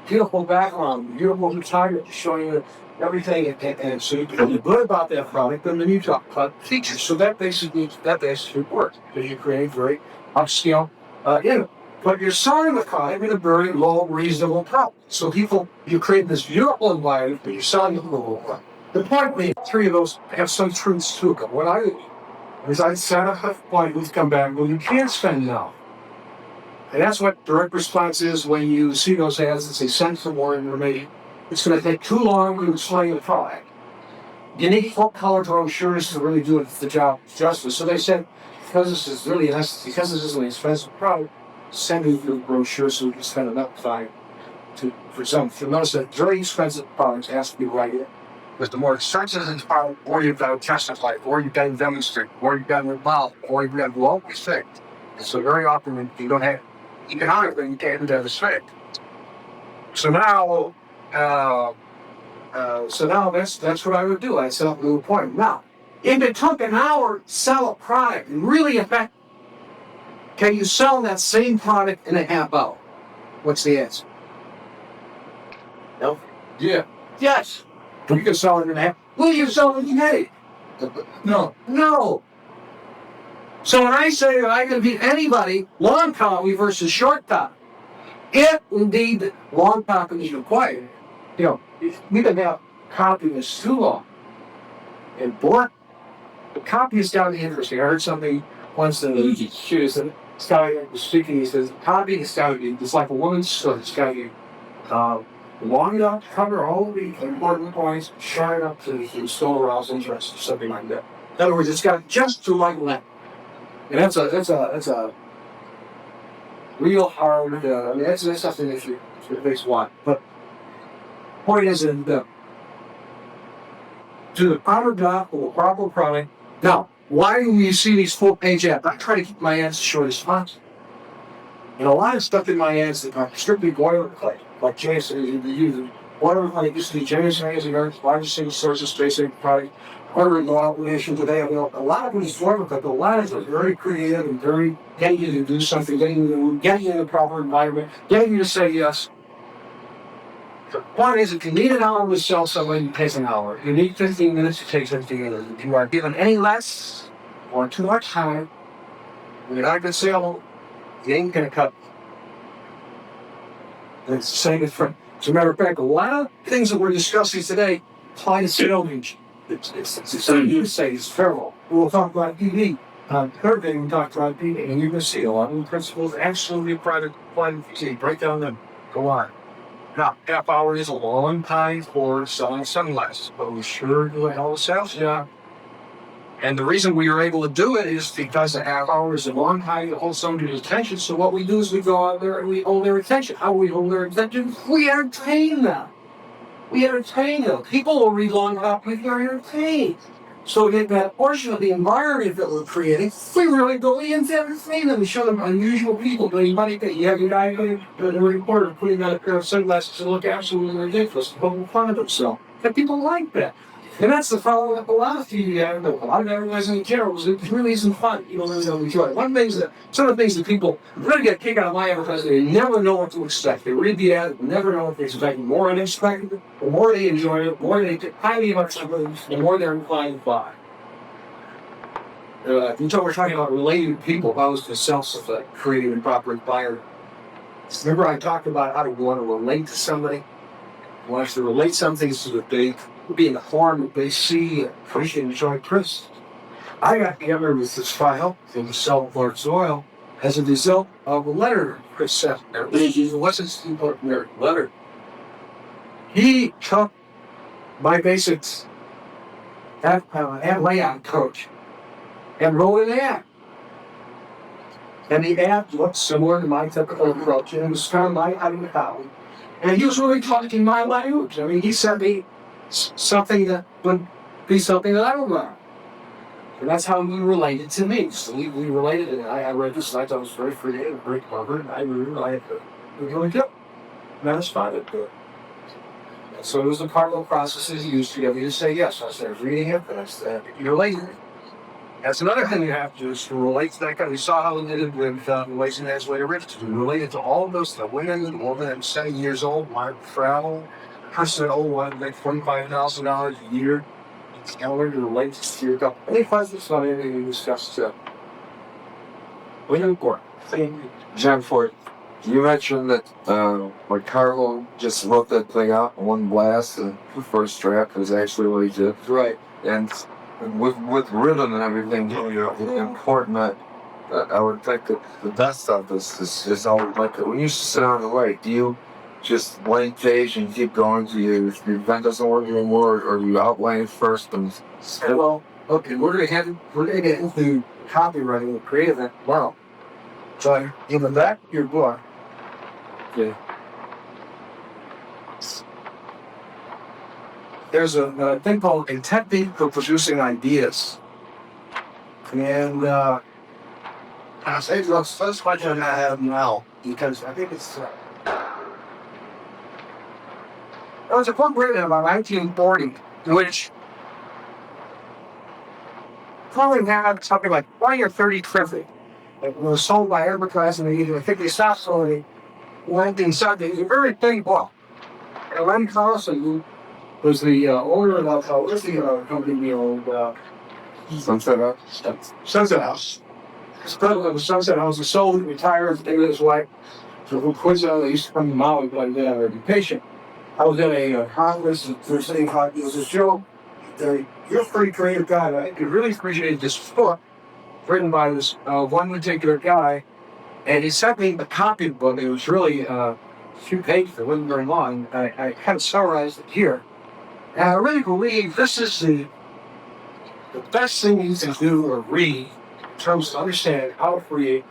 beautiful background, beautiful photography showing you everything, and so you can feel good about that product, and then you talk about features. So that basically works, because you create very upscale but you're selling the product at a very low, reasonable price. So you create this beautiful environment, but you're selling it at a low price. The point being, 3 of those have some truths to them. What I do is I set up a point, we come back, well, you can't spend now. And that's what direct response is when you see those ads that say send for more information. It's going to take too long to explain the product. You need full color brochures to really do the job justice. So they said, because this is an expensive product, send me the brochure so we can spend enough time for some. If you notice that very expensive products has to be right in. Because the more expensive it's product, the more you've got to testify, the more you've got to demonstrate, the more you've got to involve, the more you've got to go out with things. And so very often you don't have economically you can't do that as fake. So now that's what I would do. I set up a new appointment. Now, if it took an hour to sell a product and really affect, can you sell that same product in a half hour? What's the answer? No. Yeah. Yes. You can sell it in a half. Will you sell it in a day? No. No. So when I say that I can beat anybody, long copy versus short copy, if indeed long copy is required, we can have copy that's too long. And boy, the copy is gotta be interesting. I heard something once that this guy was speaking, he says, copy is gotta be, it's like a woman's skirt, it's gotta be long enough to cover all the important points, short enough to still arouse interest, or something like that. In other words, it's got just to like length. And that's a real hard, that's something that you face want. But point is in do the proper job or the proper product. Now, why do you see these full page ads? I try to keep my ads as short as possible. And a lot of stuff in my ads that are strictly boilerplate, like Jason, you boilerplate used to be Jason is the Earth's largest single source of space product. Order no obligation today. A lot of it is boilerplate, but a lot of it is very creative and very getting you to do something, getting you in the proper environment, getting you to say yes. The point is, if you need an hour to sell somebody, it takes an hour. If you need 15 minutes, it takes 15 minutes. If you are given any less or too much time, you're not going to sell, you ain't going to cut. And it's the same as a matter of fact, a lot of things that we're discussing today apply to sales. It's something you say is feral. We'll talk about PD. Third thing we talked about PD, and you're going to see a lot of the principles absolutely apply to PD. Break down them. Go on. Now, half hour is a long time for selling sunglasses, but we sure do a hell of a sales job. And the reason we are able to do it is because a half hour is a long time to hold somebody's attention. So what we do is we go out there and we hold their attention. How do we hold their attention? We entertain them. People will read long copy if they're entertained. So in that portion of the environment that we're creating, we really go in to entertain them. We show them unusual people doing money. You have your guy the reporter putting on a pair of sunglasses and look absolutely ridiculous and poking fun of himself. And people like that. And that's the follow-up of a lot of TV, a lot of advertising in general. It really isn't fun. People really don't enjoy it. Some of the things that people really get a kick out of my advertising, they never know what to expect. They read the ad, never know what to expect. The more unexpected, the more they enjoy it, the more they get highly about something, the more they're inclined to buy. Until we're talking about related people, if I was to sell something, creating a proper environment. Remember I talked about how to want to relate to somebody? Want to relate something so that they be in the form that they see, appreciate, and enjoy Chris. I got together with this file from Self-Lord Soil as a result of a letter Chris sent. It wasn't an important letter. He took my basics ad layout coach and wrote an ad. And the ad looked similar to my typical approach, and it was kind of my copy. And he was really talking my language. I mean, he sent me something that would be something that I would learn. And that's how he related to me. So we related, and I read this, and I thought it was very creative, very clever, and I really liked it. It was really good. And I responded to it. And so it was the part of the processes he used to get me to say yes. I started reading it, and I said, you're late. That's another thing you have to do is to relate to that guy. We saw how he did it with Relating That's Way to Rich. We related to all of those, the women at 70 years old, wanted to travel, person wanted to make $45,000 a year. It's learn to relate to your couple. Any questions on anything we discussed? William Gordon. John Ford, you mentioned that when Carlo just wrote that thing out in one blast, and the first draft was actually what he did. Right. And with rhythm and everything, important that I would think that the best stuff is always like that. When you sit down to write, do you just blank page and keep going to you? If your event doesn't work anymore, or you outline it first and well, okay, we're gonna get into copywriting and creative that tomorrow. So in the back of your book, there's a thing called a technique for producing ideas. And I'll say the first question I have now, because I think it's there was a book written about 1940, which probably had something like 20 or 30 triptych. It was sold by advertising the I think they stopped selling it in 1970. It's a very thin book. And Len Carlson, who was the owner of what's the company we owned? Sunset House. Sunset House. His president of Sunset House was sold, retired, stayed with his wife. So from coincidentally, he used to come to Maui, but I'd be patient. I was at a conference, they're saying, it was a show. You're a pretty creative guy. I really appreciated this book written by this one particular guy. And he sent me a copy of the book. It was really a few pages. It wasn't very long. I kind of summarized it here. And I really believe this is the best thing you can do or read in terms of understanding how to create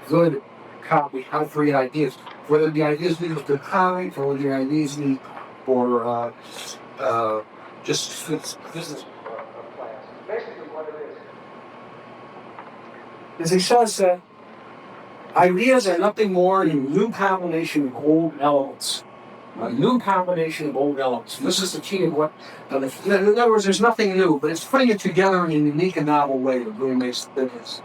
good copy, how to create ideas. Whether the ideas need for comic or whether the ideas need for just business plans. Basically what it is he says that ideas are nothing more than a new combination of old elements. A new combination of old elements. This is the key of what, in other words, there's nothing new, but it's putting it together in a unique and novel way that really makes the difference.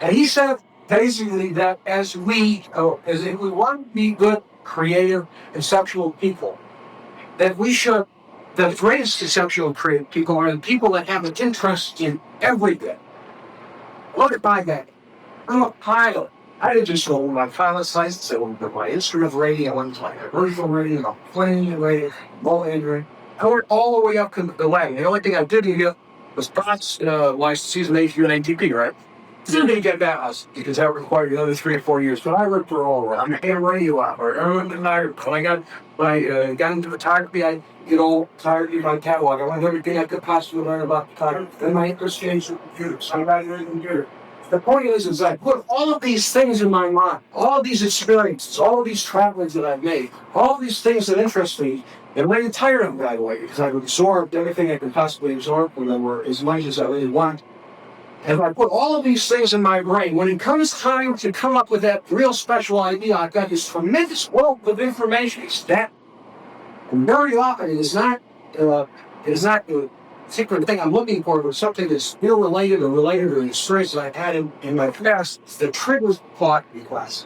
And he said basically that as if we want to be good, creative, conceptual people, that we should, the greatest conceptual creative people are the people that have an interest in everything. Look at my guy. I'm a pilot. I didn't just go with my pilot's license, I went with my instrument rating, I went with my commercial rating, my plane rating, boat engine. I went all the way up to the leg. The only thing I didn't get was Bot's license, season 8 ATP, right? Didn't get that house because that required another 3 or 4 years. But I worked for all around. I'm a radio operator. When I got into photography, I photography by catalog. I learned everything I could possibly learn about photography. Then my interest changed to computers. I got into the computer. The point is I put all of these things in my mind, all of these experiences, all of these travelings that I've made, all of these things that interest me, and I get tired of them right away because I've absorbed everything I could possibly absorb from them, or as much as I really want. And I put all of these things in my brain. When it comes time to come up with that real special idea, I've got this tremendous wealth of information. It's that, and very often it is not the particular thing I'm looking for, but something that's still related or related to the experience that I've had in my past that triggers thought in class.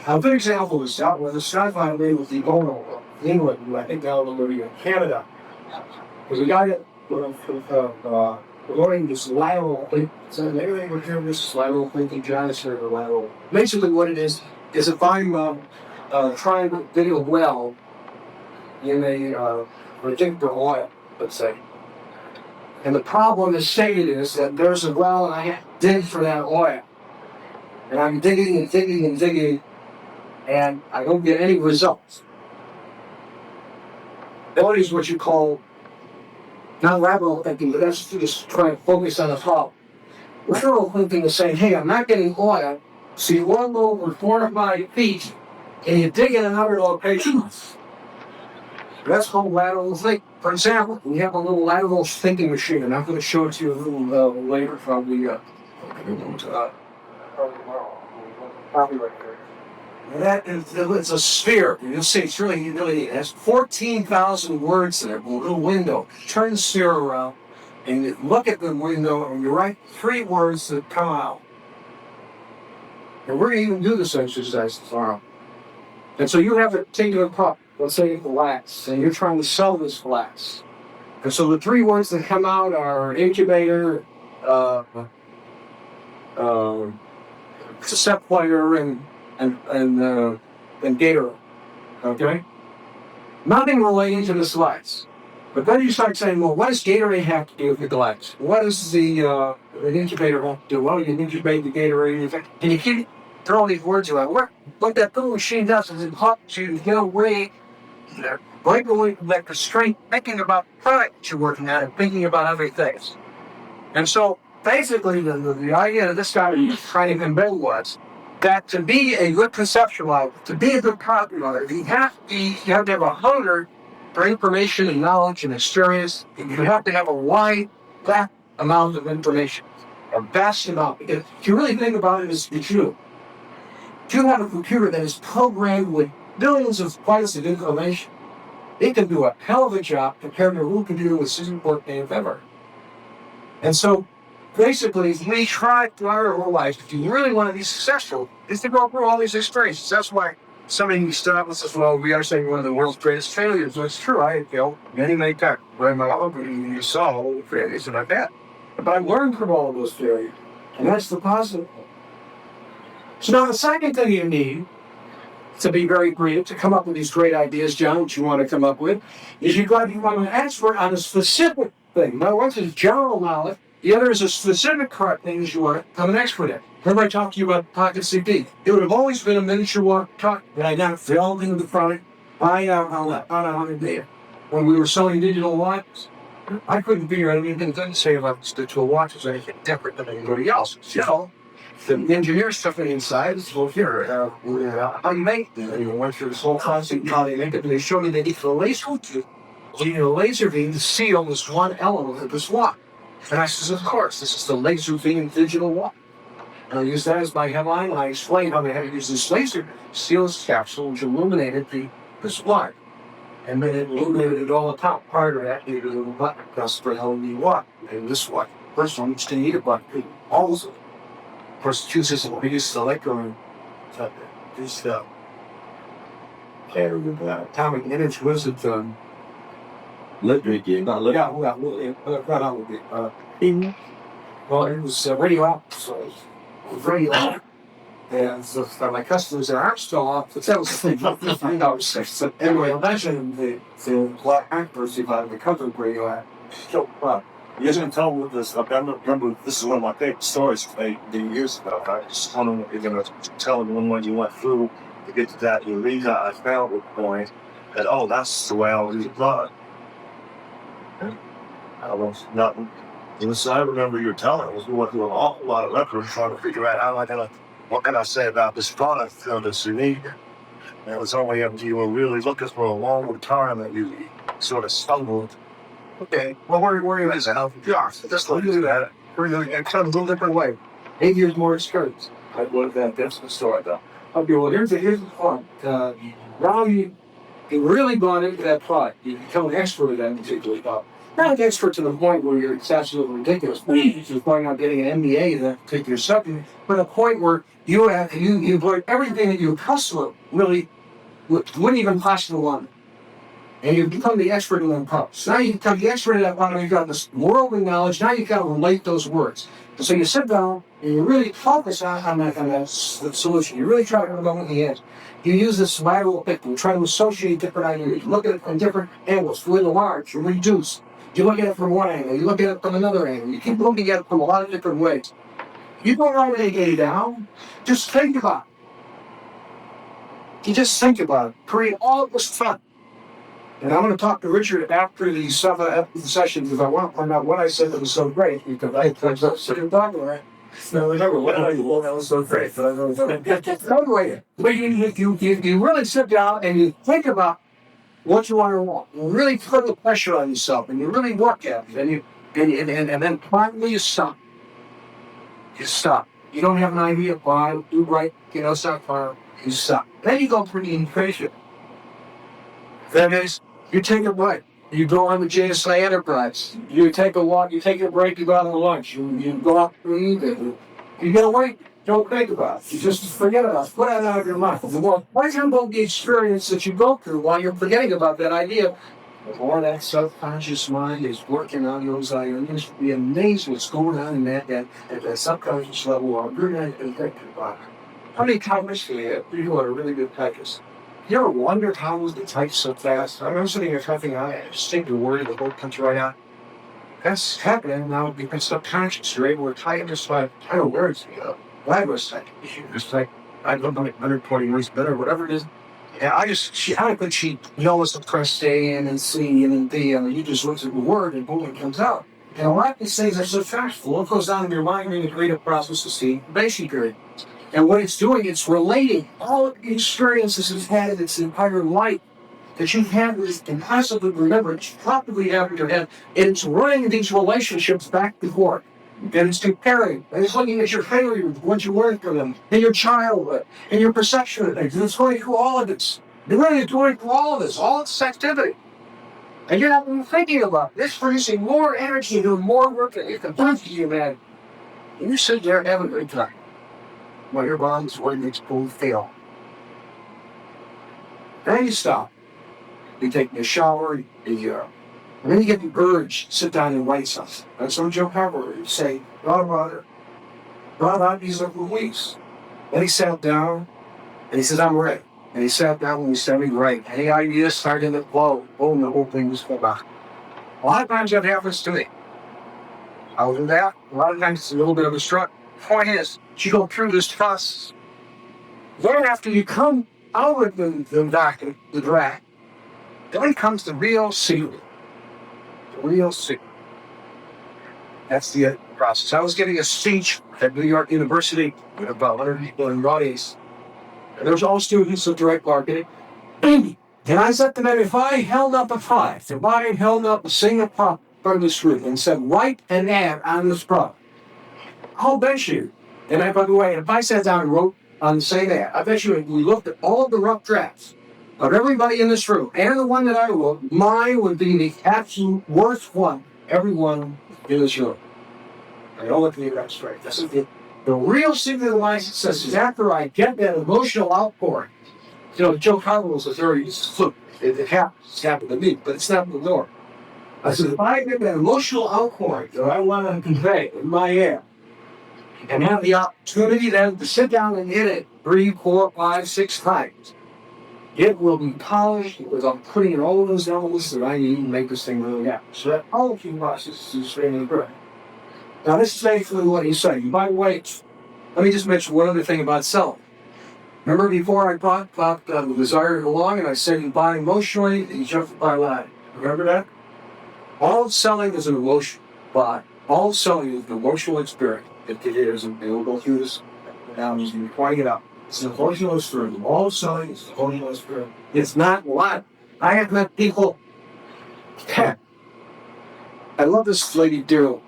A good example is out with a sci-fi lady with the owner in England, who I think now living in Canada. There's a guy that learning this lateral thinking. So everything we're hearing this lateral thinking, John said or lateral. Basically what it is if I'm trying to dig a well in a particular oil, let's say. And the problem is saying is that there's a well and I have to dig for that oil. And I'm digging and digging and digging and I don't get any results. That is what you call not lateral thinking, but that's just trying to focus on the problem. Lateral thinking is saying, hey, I'm not getting oil, so you want to go over 4 or 5 feet and you dig in another location. That's called lateral thinking. For example, we have a little lateral thinking machine, and I'm going to show it to you a little later, probably right there. And that is, it's a sphere. You'll see it's really it has 14,000 words in it, a little window. Turn the sphere around, and you look at the window, and you write 3 words that come out. And we're going to even do this exercise tomorrow. And so you have a particular cup. Let's say glass, and you're trying to sell this glass. And so the 3 words that come out are incubator, cassette player, and gator. Okay? Nothing relating to the glass. But then you start saying, well, what does Gatorade have to do with the glass? What does the incubator have to do? Well, you incubate the Gatorade, and you keep throwing these words around. What that little machine does is it helps you get away. Break away from that constraint, thinking about the product that you're working on and thinking about other things. And so basically the idea that this guy was trying to convey was that to be a good conceptualizer, to be a good copywriter, you have to have a hunger for information and knowledge and experience, you have to have a wide, vast amount of information. A vast amount. Because if you really think about it, it's you. If you have a computer that is programmed with billions of bytes of information, it can do a hell of a job compared to who can do a single work day of ever. And so, basically, we try throughout our whole life, if you really want to be successful, is to go through all these experiences. That's why somebody start out and says, well, we are saying one of the world's greatest failures. Well, it's true. I failed many, many times. But my life, you saw all the failures and like that. But I learned from all of those failures. And that's the positive. So now the second thing you need to be very creative, to come up with these great ideas, John, what you want to come up with, is you got to become an expert on a specific thing. Now, one is general knowledge. The other is a specific things you want to become an expert in. Remember I talked to you about Pocket CP. It would have always been a miniature walkie-talkie that I now fell into the product on 100 data. When we were selling digital watches, I couldn't figure out anything to say about digital watches or anything different than anybody else. So, the engineer stuff inside is, well, here, how you make them. And we went through this whole concept, how they make it, and they showed me they need the laser beam. You need a laser beam to seal this one element of this watch. And I says, of course, this is the laser beam digital watch. And I used that as my headline, and I explained how they had to use this laser to seal this capsule, which illuminated this watch. And then it illuminated all the top part of that, needed a little button across for LED watch. And this watch, first one, which didn't need a button. Also, of course, chooses the biggest electron. This, atomic energy was it, Electric, not electric. Well, it was radioactive, so it was radioactive. And so my customers, their arms fell off, but that was $3.06. So anyway, imagine the black accuracy by the cover of radioactive. So, you guys can tell with this. I remember this is one of my favorite stories from 8 years ago. I just wondering if you're going to tell me when you went through to get to that eureka. I found the point that, oh, that's the way I was blood. I was nothing. I remember you were telling us we went through an awful lot of records trying to figure out what can I say about this product that's unique. And it was only after you were really looking for a long time that you sort of stumbled. Okay, well, where is it? Yeah, just look at that. It's kind of a little different way. 8 years more experience. I love that. That's the story, though. Okay, well, here's the point. Now you really gone into that product. You become an expert at that particular product. Not an expert to the point where you're absolutely ridiculous. You're going out getting an MBA in that particular subject, but a point where you've learned everything that your customer really wouldn't even possibly want. And you become the expert in that product. So now you become the expert in that product. You've got this worldly knowledge. Now you've got to relate those words. And so you sit down and you really focus on that solution. You really try to go in the end. You use this lateral pick. You try to associate different ideas. You look at it from different angles. You enlarge, you reduce. You look at it from one angle. You look at it from another angle. You keep looking at it from a lot of different ways. You don't write it down. Just think about it. You just think about it. Create all of this fun. And I'm going to talk to Richard after the session because I want to find out what I said that was so great because I was sitting talking about it. No, remember what I told that was so great. But anyway, you really sit down and you think about what you want to want. You really put the pressure on yourself and you really work at it. And then finally you stop. You stop. You don't have an idea of why, do right, stop fire. You stop. Then you go pretty impatient. That is, you take a break. You go on the JSI Enterprise. You take a walk. You take a break. You go out on lunch. You go out to eat. You get away. Don't think about it. You just forget about it. Put it out of your mind. The more pleasurable the experience that you go through while you're forgetting about that idea, the more that subconscious mind is working on those ideas. You'll be amazed what's going on in that subconscious level while you're not even thinking about it. How many typists do you have? You are a really good typist. You ever wondered how they type so fast? I remember sitting here typing out, I just think the word of the whole country right now. That's happening now because subconscious. You're able to type just like, I don't know words, I was like, just like, I don't know, 120 words better, whatever it is. Yeah, how could she know us to press A and then C and then D, and you just look at the word and boom, it comes out. And a lot of these things are so factual. What goes on in your mind during the creative process is the incubation period. And what it's doing, it's relating all of the experiences it's had in its entire life that you've had that you can possibly remember, it's probably have in your head, and it's running these relationships back and forth. And it's comparing, and it's looking at your failures, what you learned from them, and your childhood, and your perception of things. And it's going through all of this. You're really going through all of this, all this activity. And you're not even thinking about this, producing more energy, doing more work than you can possibly imagine. And you sit there having a good time. While your body's waiting to pull fail. Then you stop. You take a shower, and then you get the urge to sit down and write something. That's what Joe Sugarman would say, God, I've these for weeks. Then he sat down, and he says, I'm ready. And he sat down and he started writing. And the ideas started to flow. Boom, the whole thing was going back. A lot of times that happens to me. I was in that. A lot of times it's a little bit of a struggle. Point is, you go through this process. Then after you come out of the back of the drag, then comes the real secret. The real secret. That's the process. I was giving a speech at New York University with about 100 people in the audience. And there was all students of direct marketing. And I said to them, if I held up a five, if I held up a single prop from this room and said, write an ad on this prop, I'll bet you. And by the way, if I sat down and wrote on the same ad, I bet you if we looked at all of the rough drafts of everybody in this room and the one that I wrote, mine would be the absolute worst one. Everyone in this room. I don't look at you that straight. This is the real secret of my success is after I get that emotional outpouring. You know, Joe Sugarman was a very fluke. It happens. It's happened to me, but it's not the norm. I said, if I get that emotional outpouring that I want to convey in my ad, and have the opportunity then to sit down and hit it 3, 4, 5, 6 times, it will be polished because I'm putting in all of those elements that I need to make this thing really happen. So that polishing process is extremely good. Now, this is basically what he's saying. By the way, let me just mention one other thing about selling. Remember before I talked about the desire to belong, and I said you buy emotionally and you justify lying. Remember that? All selling is an emotion, but all selling is an emotional experience. It is, and we'll go through this now as we point it out. It's an emotional experience. All selling is an emotional experience. It's not what I have met people. I love this lady dearly.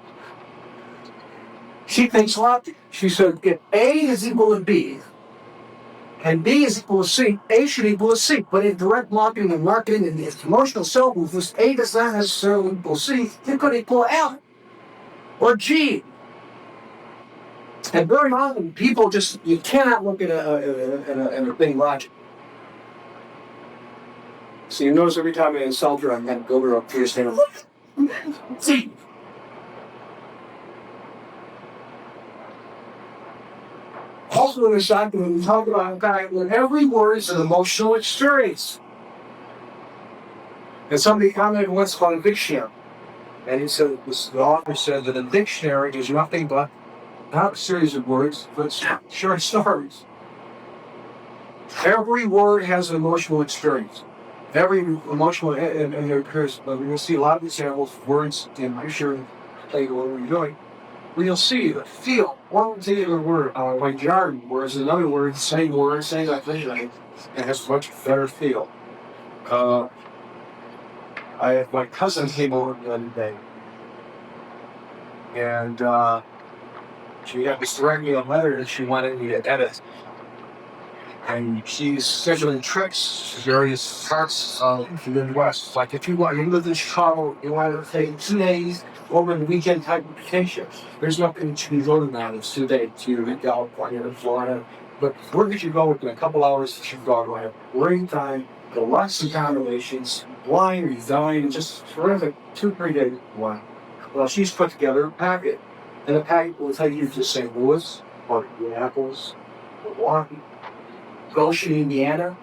She thinks a lot. She said, if A is equal to B, and B is equal to C, A should equal to C. But in direct marketing and the emotional sell movements, A does not necessarily equal C. It could equal L or G. And very often, people just, you cannot look at a thing logic. So you notice every time I insult her, I'm going to go over up to your stand. See. Also in this document, we talk about that every word is an emotional experience. And somebody commented once on a dictionary. And he said, the author said that a dictionary is nothing but not a series of words, but short stories. Every word has an emotional experience. Every emotional, and there occurs, but we'll see a lot of examples of words, and I'm sure what we're doing, where you'll see the feel, one particular word, like jargon, whereas another word, same thing, it has a much better feel. I had my cousin came over the other day, and she had to write me a letter that she wanted me to edit. And she's scheduling trips to various parts of the Midwest. Like if you live in Chicago, you want to take 2 days over the weekend type of vacation. There's nothing to go to now. It's 2 days to California and Florida. But where could you go within a couple hours to Chicago? Have great time, the lots of accommodations, wine, resign, just terrific 2-3 days. Wow. Well, she's put together a packet. And the packet will take you to St. Louis, or Minneapolis, Milwaukee, Goshen, Indiana.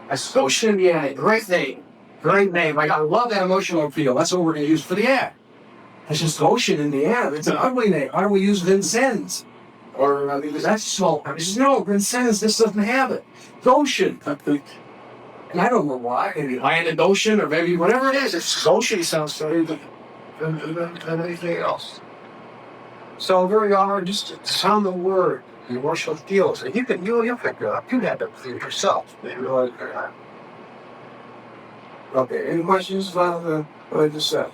That's Goshen, Indiana. Great name. Great name. I love that emotional appeal. That's what we're going to use for the ad. It's just Goshen, Indiana. It's an ugly name. Why don't we use Vincennes? Or because that's small. I said, no, Vincennes, this doesn't have it. Goshen. And I don't know why. Maybe land in Goshen or maybe whatever it is. It's Goshen sounds better than anything else. So very hard just to sound the word. The emotional feels, and you'll figure it out. You have to feel it yourself. Okay, any questions about what I just said?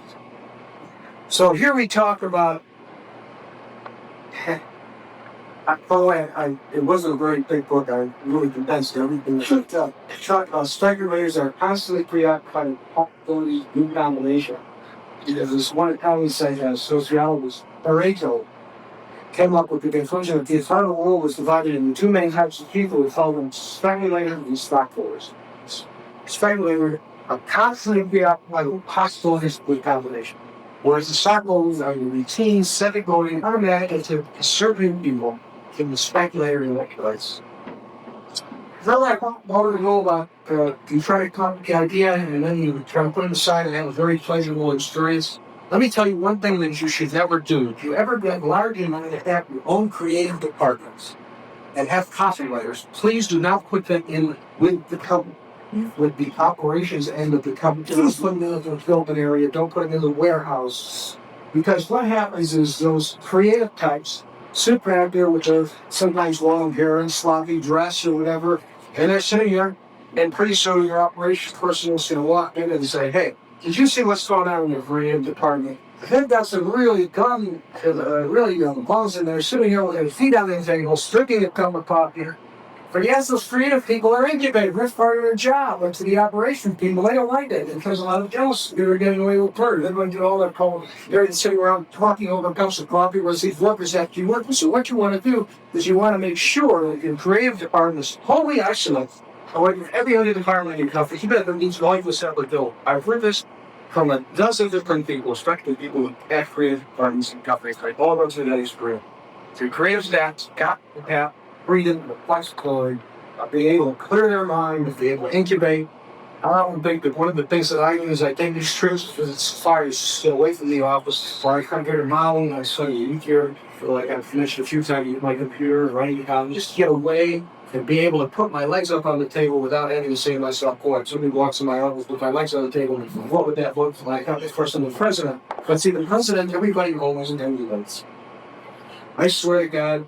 So here we talk about. By the way, it wasn't a very big book. I really condensed everything. Speculators are constantly preoccupied with possibilities, new combination. There's this one accounting site as sociologist Pareto came up with the conclusion that the entire world was divided into two main types of people. We call them speculators and stockholders. Speculators are constantly preoccupied with possibilities, new combination. Whereas the stockholders are the routine, steady-going, automatic, conservative people in the speculator in that place. Not like what to know about you try to come up with the idea and then you try to put it aside and have a very pleasurable experience. Let me tell you one thing that you should never do. If you ever get large enough to have your own creative departments and have copywriters, please do not put them in with the company. With the operations end of the company. Don't put them in the fulfillment area. Don't put them in the warehouse. Because what happens is those creative types sit back there with their sometimes long hair and sloppy dress or whatever, and they're sitting there, and pretty soon your operations person is going to walk in and say, hey, did you see what's going on in your creative department? They've got some really balls in there, sitting here with their feet on the table, stripping a cup of coffee. But yes, those creative people are incubated. That's part of their job. But to the operations people, they don't like that because a lot of jealous. They're getting away with murder. They're going to do all that call. They're sitting around talking over cups of coffee where these workers actually work. So what you want to do is you want to make sure that your creative department is wholly excellent. However, every other department in your company, you better needs life with separate bill. I've heard this from a dozen different people, especially people who have creative departments and companies. Like all those in that experience. So your creative staff's got to have freedom, the flexibility of being able to clear their mind, of being able to incubate. I don't think that one of the things that I do is I take these trips because it's far to stay away from the office. Or I come here to modeling, I study a week here. I feel like I've finished a few times with my computer, writing down, just to get away and be able to put my legs up on the table without having to say to myself, boy, somebody walks in my office with my legs on the table, and what would that look like? I'm this person, the president. But see, the president, everybody always emulates. I swear to God,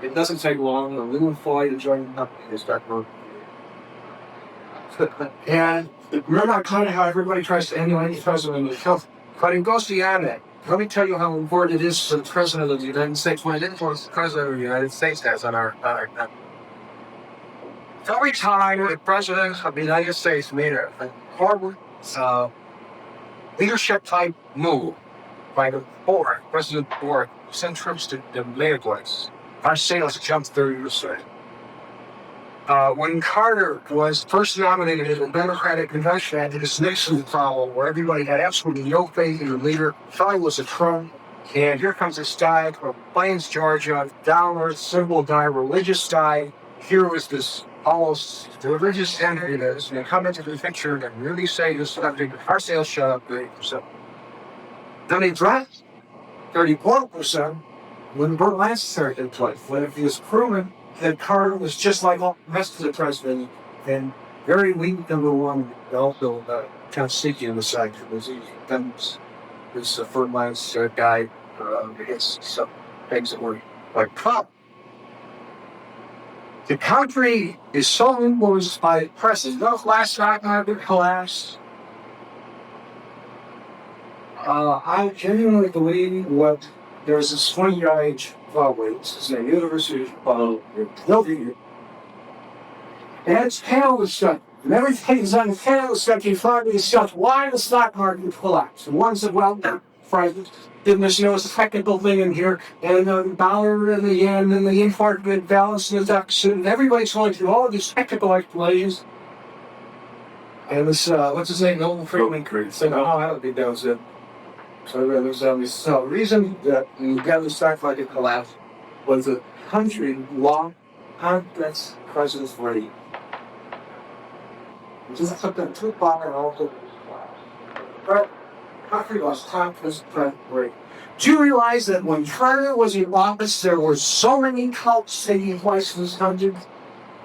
it doesn't take long. A little fly to join the company is that work. And remember kind of how everybody tries to emulate the president of the company. But it goes beyond that. Let me tell you how important it is for the president of the United States. What influence the president of the United States has on our company. Every time the president of the United States made a horrible leadership type move by the board, President Board, sent troops to the mayor place. Our sales jumped 30%. When Carter was first nominated in the Democratic Convention after this Nixon problem, where everybody had absolutely no faith in the leader, thought he was a Trump, and here comes this guy from Plains, Georgia, downward, simple guy, religious guy. Here was this almost religious entity that is going to come into the picture and really say this subject, our sales shut up 30%. Then he dropped 34%. When Berlin started in place, when it was proven that Carter was just like all the rest of the president, and very weak number one, also kind of sneaky on the side, because this fertilized guy against some things that were like Trump. The country is so influenced by the press. No last stock market collapse. I genuinely believe what. There's this one guy, his name, University of Chicago, and his panel was stuck. And everything is on the panel was stuck. He finally discussed why the stock market collapsed. And one said, well, friends, there's no technical thing in here, and the dollar and the yen and the import balance and the deficit, and everybody's going through all of these technical explanations. And this, what's his name, Nolan Friedman, saying, oh, I don't think that was it. So there's the reason that the Gavin stock market collapsed was the country long complex president's rate. Just took them too far and also but country lost complex president's rate. Do you realize that when Carter was in office, there were so many cults taking place in this country?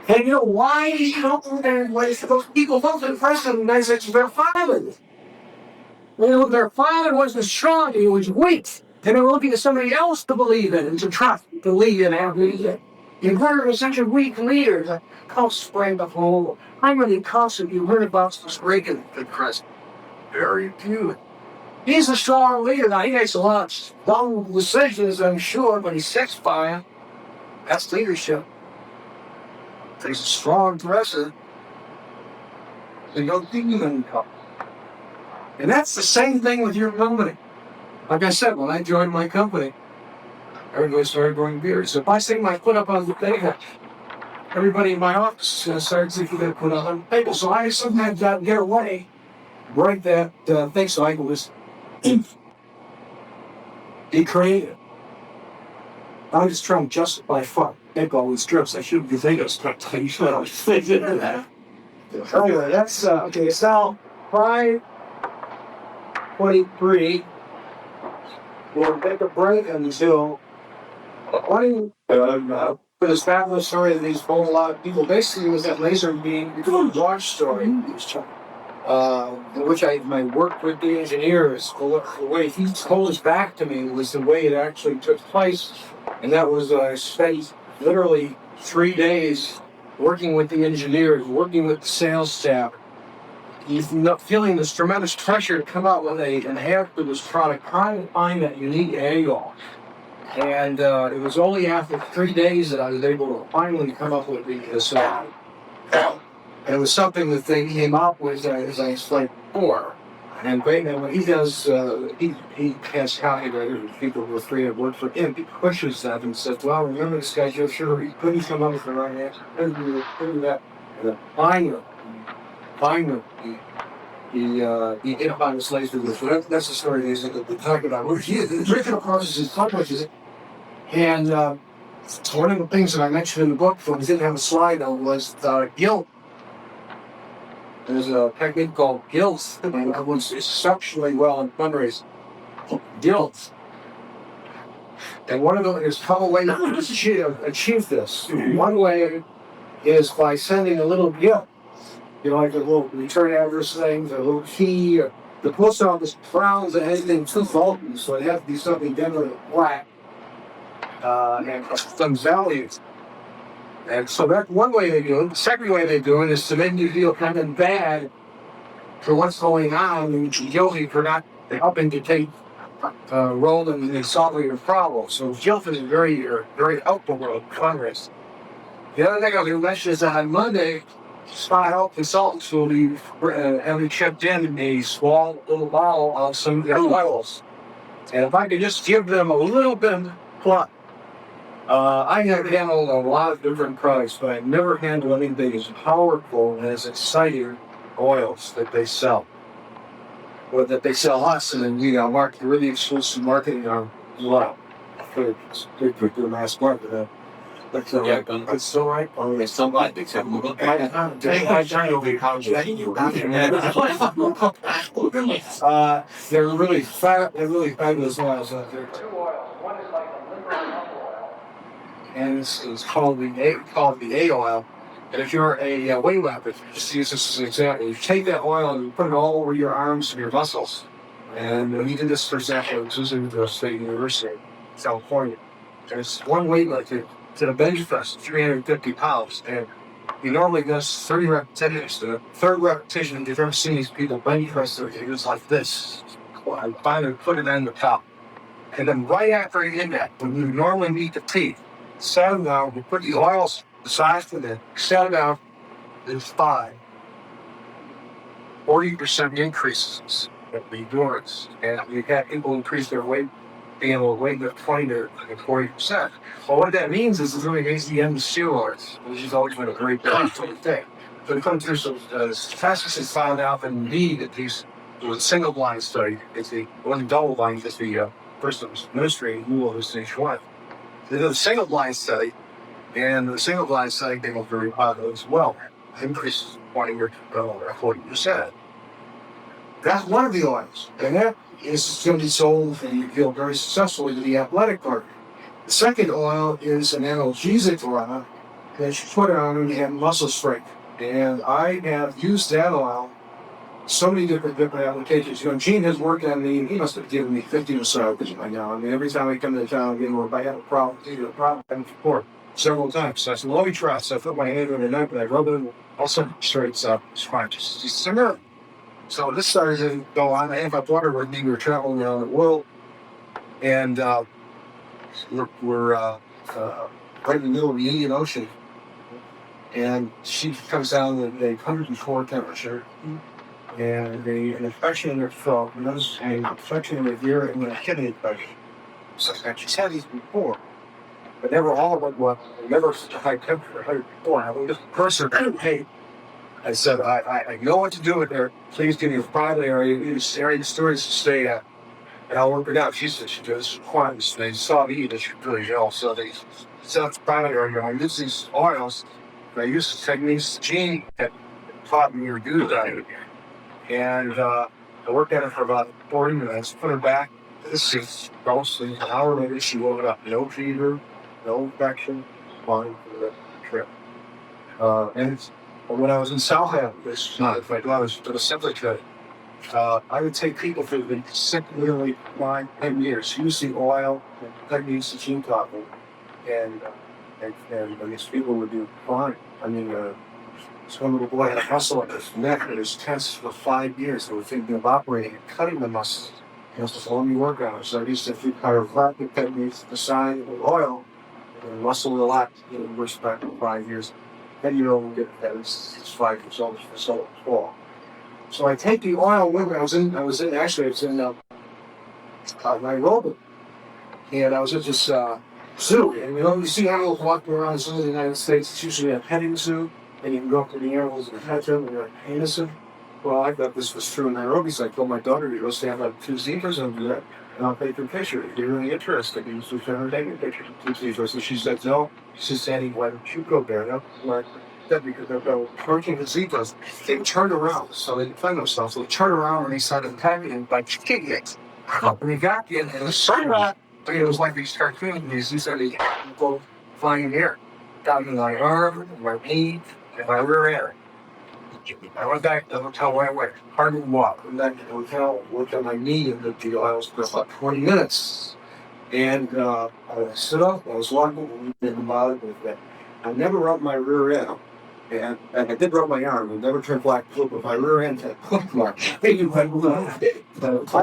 And you know why these cults were taking place? Because people voted for the president and they said they're fine. You know, their father wasn't strong, he was weak. And they were looking to somebody else to believe in and to trust, believe in, and believe in. You've heard of such a weak leader that cough spray the whole. How many coughs have you heard about this Reagan the president? Very few. He's a strong leader. Now, he makes a lot of dumb decisions, I'm sure, but he sits by him. That's leadership. He's a strong president. So you'll think you can come. And that's the same thing with your company. Like I said, when I joined my company, everybody started growing beards. If I stick my foot up on the thing, everybody in my office started thinking they put on the table. So I sometimes got get away, break that thing so I can just be creative. I'm just trying to justify fun. Make all these trips. I shouldn't be thinking of stuff. You should always think into that. Anyway, that's okay. It's now 5:23. We'll take a break until 20. For this fabulous story of these whole lot of people, basically, was that laser beam launch story, in which I worked with the engineers. The way he told us back to me was the way it actually took place, and that was I spent literally 3 days working with the engineers, working with the sales staff, feeling this tremendous pressure to come out with an enhanced to this product, trying to find that unique angle. And it was only after 3 days that I was able to finally come up with this. It was something that they came up with, as I explained before. And when he does, he has copywriters, people who are free to work for him. He pushes them and says, well, remember this guy, Joe Sugarman, he couldn't come up with the right answer. Couldn't do that. Finally, he hit upon this laser. That's the story that we're talking about. The original process is publishes it. And one of the things that I mentioned in the book, but we didn't have a slide on, was guilt. There's a technique called guilt, and it was exceptionally well in fundraising. Guilt. And one of them is how a way to achieve this. One way is by sending a little gift. You know, like a little return address thing, a little key. The post office frowns at anything too bulky, so it has to be something generally black and some values. And so that's one way they do it. The second way they do it is to make you feel kind of bad for what's going on and guilty for not helping to take role in solving your problem. So guilt is very helpful with Congress. The other thing I will mention is that on Monday, Spot Health Consultants will be having checked in a small little bottle of some of their oils. And if I could just give them a little bit of plot. I have handled a lot of different products, but I've never handled anything as powerful and as exciting oils that they sell. Or that they sell us, and then we market really exclusive marketing on a lot. For the mass market. That's so right. That's so right. Oh, it's so right. Except we're going they're really fabulous oils out there. Two oils. One is like a liquid oil, and it's called the A oil. And if you're a weightlifter, just use this as an example. You take that oil and you put it all over your arms and your muscles. And we did this, for example, at the State University, California. There's one weightlifter. It's at a bench press, 350 pounds, and he normally does 30 repetitions. The third repetition, you've ever seen these people bench press, it was like this. I finally put it on the top. And then right after he did that, when you normally meet the teeth, sat him down, we put the oils aside for that, sat him down, there's 40% increases in the endurance. And we had people increase their weight, being able to weight lift 20 to 40%. Well, what that means is it's really against the end of steroids, which has always been a great thing. So it comes through some statistics has found out that indeed that these, it was a single blind study, it wasn't double blind, it's the person who's administering who will stage one. They did a single blind study, and the single blind study came up very positive as well. Increases 20 or 40%. That's one of the oils, and that is going to be sold and you feel very successfully to the athletic part. The second oil is an analgesic oil that you put on and you have muscle strength. And I have used that oil so many different applications. You know, Gene has worked on me, he must have given me 50 or so by now. I mean, every time I come to town, if I have a problem, it's either a problem before. several times. So I said, let me try. So I put my hand on the knife and I rubbed it. Also, straight up. It's fine. Just simmer. So this started to go on. I had my daughter with me. We were traveling around the world. And we're right in the middle of the Indian Ocean. And she comes down with a 104 temperature. And an infection in her throat, and an infection in her ear, and a kidney infection. So she's had these before, but never all of them. Never such a high temperature. 104. I was just person. Hey, I said, I know what to do with her. Please give me a private area the stories to stay at, and I'll work it out. She said, she goes, quiet. They saw me that she really ill, so they set up a private area. I use these oils. I use the techniques Gene had taught me to do that. And I worked at it for about 40 minutes, put her back to the seat, fell asleep. An hour later, she woke up. No fever, no infection, fine for the trip. And when I was in South Africa, if I was to the simply cut, I would take people who've been sick nearly 10 years, use the oil and techniques that Gene taught me, and these people would do fine. I mean, some little boy had a muscle in his neck that was tense for 5 years. They were thinking of operating and cutting the muscles. So let me work on it. So I used to do chiropractic techniques, the sign with oil, and muscle relax. It works back for 5 years. Then you don't get that. It's 5 years old. So fall. So I take the oil with me. I was in Nairobi, and I was at this zoo. And you see animals walking around the zoo in the United States. It's usually a petting zoo. And you can go up to the animals and pet them and they're innocent. Well, I thought this was true in Nairobi, so I told my daughter to go stand up 2 zebras over there, and I'll take your picture. If you're really interested, you should send her taking a picture of 2 zebras. And she said, no. She said, Annie, why don't you go there? No, like that because they're approaching the zebras. They turned around, so they defend themselves. So they turned around and they started attacking him by kicking it. And they got in, and the sun got, it was like these cartoon movies. He started go flying in the air, down in my arm, my knee. And my rear end. I went back to the hotel where I went. Hardly walk. Went back to the hotel, worked on my knee, and the oils for about 20 minutes. And I stood up, I was walking, didn't bother with that. I never rubbed my rear end. And I did rub my arm, it never turned black blue, but my rear end had hook mark.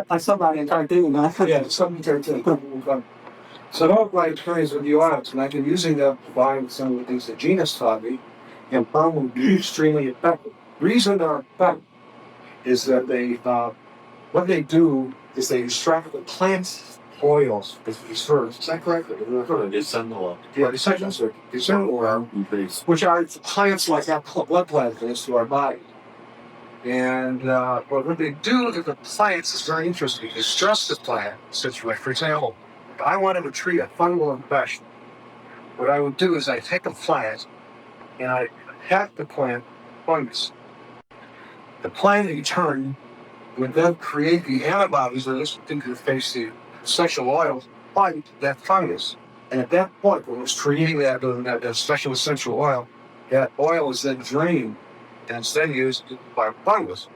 I saw that in cartoon, huh? Yeah, something cartoon. So that was my experience with the oils, and I've been using them to find some of the things that Gene has taught me. And found them to be extremely effective. The reason they're effective is that what they do is they extract the plant oils as these first. Is that correct? Essential oil. Yeah, essential oil, which are plants like that blood plasmas to our body. And what they do to the plants is very interesting. They stress the plant situation. For example, if I wanted to treat a fungal infection, what I would do is I take a plant and I attack the plant fungus. The plant in turn would then create the antibodies that is going to face the essential oils fight that fungus. And at that point, when it's creating that special essential oil, that oil is then drained and it's then used by fungus.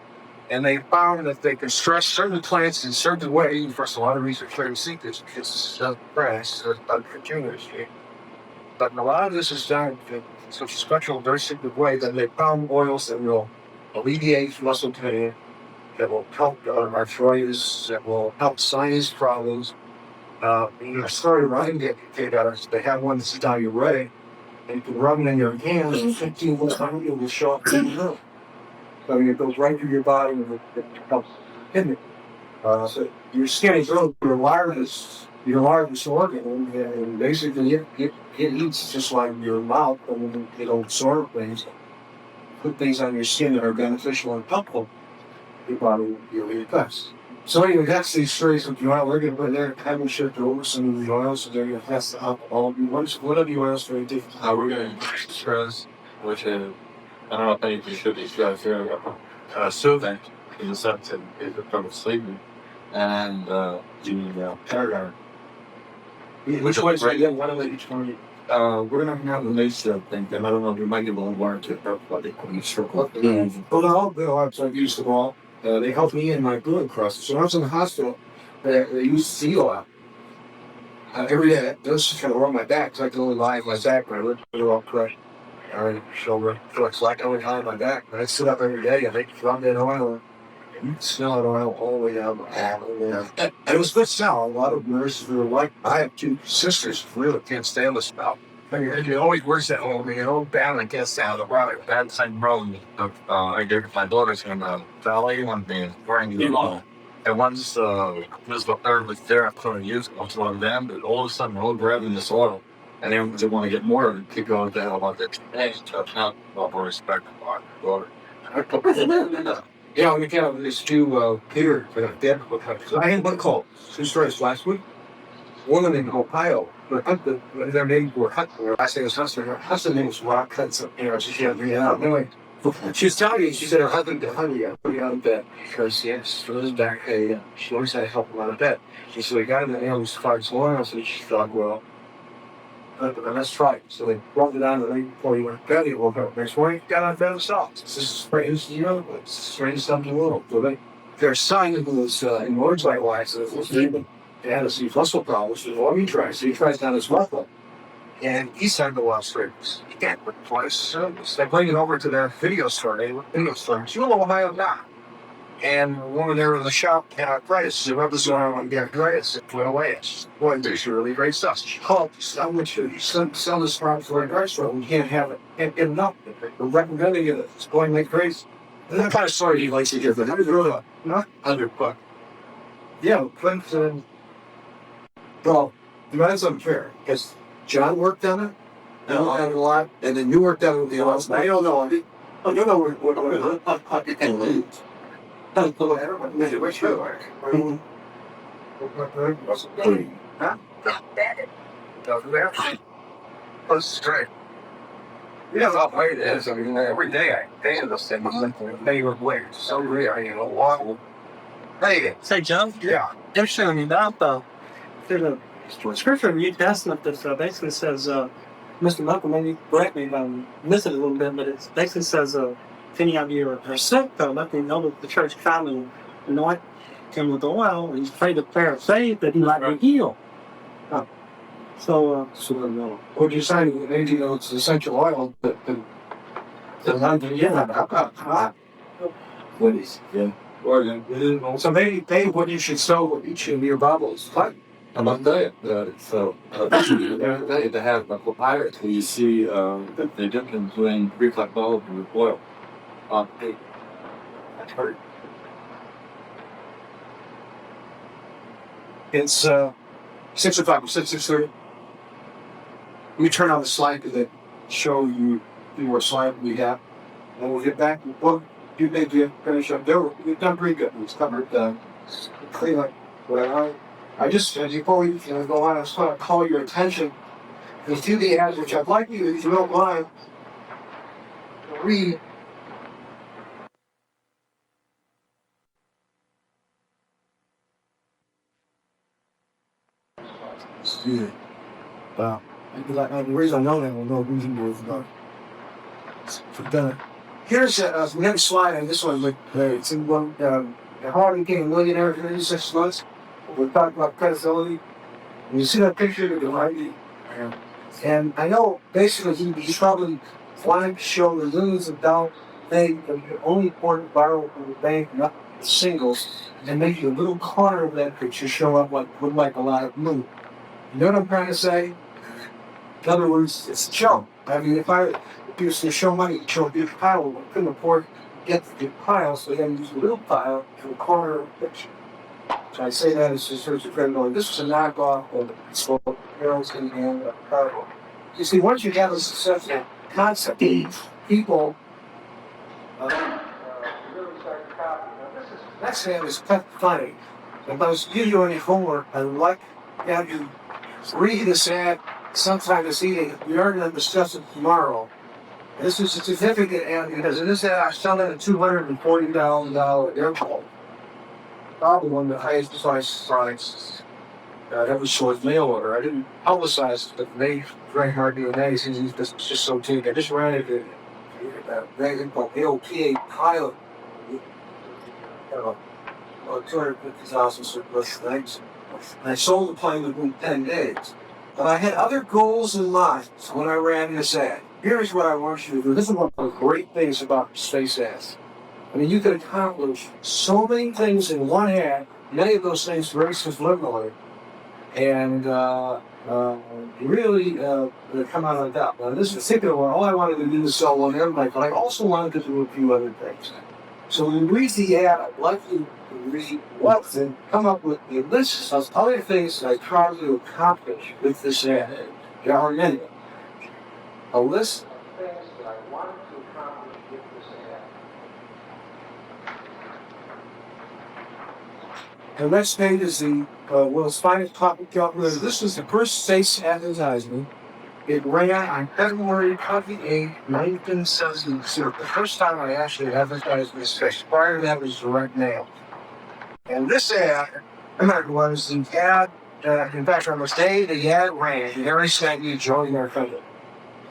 And they found that they can stress certain plants in certain ways. First, a lot of research trying to see this because it's grass, so it's about consumers. But a lot of this is done in such a special, very secret way that they found oils that will alleviate muscle pain, that will help arthritis, that will help sinus problems. I started writing it. They have one that's diuretic, and you can rub it in your hands, and 15 minutes later it will show up in the room. So it goes right through your body and it helps in it. So your skin is your largest organ, and basically it eats just like your mouth, and it'll absorb things, put things on your skin that are beneficial and helpful. Your body will be really best. So anyway, that's these stories of the oil. We're going to put there, having shipped over some of the oils, so they're going to test out all of you. What are the oils for you? We're going to stress, which is, I don't know if anybody should be stressed here, soothing, in the sense that it's from sleeping, and the paradigm. Which ones are you? One of each one? We're going to have a nice thing, and I don't know if you might give a little warranty, but they call you circle. Well, I've used them all. They helped me in my brewing process. So when I was in the hospital, they used sea oil. every day. This is kind of on my back, so I can only lie on my back when I live with it all correct. Or shoulder, flex like I only lie on my back. But I sit up every day and make rub that oil. And you can smell that oil all the way down the back. And it was good smell. A lot of nurses were like, I have 2 sisters who really can't stand the smell. It always works at home, you know, bad and gets out of the product. Bad side road. I did my daughter's in Valley one being wearing the law. And once was the third was there, I couldn't use it to one of them, but all of a sudden, all grabbing this oil. And then they want to get more of it, keep going down about that. Hey, tough not more respect for my daughter. Yeah, we got these 2 Peter, I had one call 2 stories last week. One of them in Ohio, their names were Hudson. Their last name was Hudson. Her husband's name was Rock Hudson. You know, she can't read it out. Anyway, she was telling me, she said her husband did honey put me out of bed. Because, yes, for his back, she always had to help him out of bed. She said, we got him the nail, he started swelling. So she thought, well, let's try it. So they brought it on the night before he went to bed. He woke up next morning, got out of bed himself. This is strange, you know, it's strange stuff in the world. So their son who was in motorcycle wise, they had a muscle problems. So what he tries, so he tries down his muscle. And he started to watch streams. He can't put twice. They bring it over to their video store. They went video store. She was in Ohio now. And a woman there in the shop had arthritis. She rubbed this oil on the arthritis. It went away. Boy, it's really great stuff. She called. I want you to sell this product for a drugstore. We can't have it. Can't get enough. We're recommending it. It's going like crazy. And that kind of story he likes to give, but that was really not $100. Yeah, Clinton. Well, that's unfair because John worked on it. You worked on it a lot, and then you worked on it with the oils. I don't know. Oh, you know what you can lose. What's your work? Huh? That's straight. You know how hard it is. I mean, every day I think this thing is like a favorite way. It's so rare, you know, waffle. Hey, Say, John? Yeah. They're showing me that, there's a scripture in the New Testament that basically says, Mr. Malcolm, maybe correct me if I'm missing it a little bit, but it basically says, if any of you are sick, let me know that the church come and anoint him with oil and pray the prayer of faith that he might be healed. So would you say maybe it's essential oil that What is, yeah. so maybe what you should sow with each of your bubbles. What? I'm not telling you, they have a pirates where you see that they dip them doing reflect bulb with oil. That's hurt. It's 6:05, 6:30. Let me turn on the slide that show you what slide we have. And we'll get back. Well, you maybe finish up there. We've done pretty good. We've covered pretty much what I just, before we go on, I just want to call your attention to see the ads, which I'd like you, if you don't mind, to read. Yeah. Wow. The reason I know that, I know the reason was for here's the next slide, and this one, it's in one, Harvey became a millionaire for 6 months. We're talking about credibility. And you see that picture of the lady? And I know basically he's probably wanting to show the millions of dollars thing that you only important borrow from the bank, not singles, and make you a little corner of that picture show up look like a lot of money. You know what I'm trying to say? In other words, it's a show. I mean, if I used to show money, show a big pile, I couldn't afford to get the big pile, so then use a little pile to a corner of the picture. So I say that as just sort of credibility. This was a knockoff of the Spoke Heroes in the Cargo. You see, once you have a successful concept, people really start to copy. Now, next thing is kind of funny. If I was to give you any homework, I would like to have you read this ad sometime this evening. We are going to discuss it tomorrow. This is a significant ad because in this ad I sell it at $240,000 airport. Probably one of the highest priced products I've ever sold mail order. I didn't publicize it, but they very hard doing that. It's just so cheap. I just ran it in a magazine called AOPA Pilot. 250,000 surplus things. And I sold the plane within 10 days. But I had other goals in mind when I ran this ad. Here's what I want you to do. This is one of the great things about space ads. I mean, you could accomplish so many things in one ad, many of those things very subliminally, and really come out on top. Now, in this particular one, all I wanted to do was sell one airplane, but I also wanted to do a few other things. So when you read the ad, I'd like you to read what's and come up with a list of other things that I tried to accomplish with this ad. There are many. A list of things that I wanted to accomplish with this ad. The next page is the world's finest copy calculator. This was the first space advertisement. It ran on February 28, 1972. The first time I actually advertised this space. Prior to that was direct mail. And this ad was the ad, in fact, on the day the ad ran, Harry Stanley joined our company.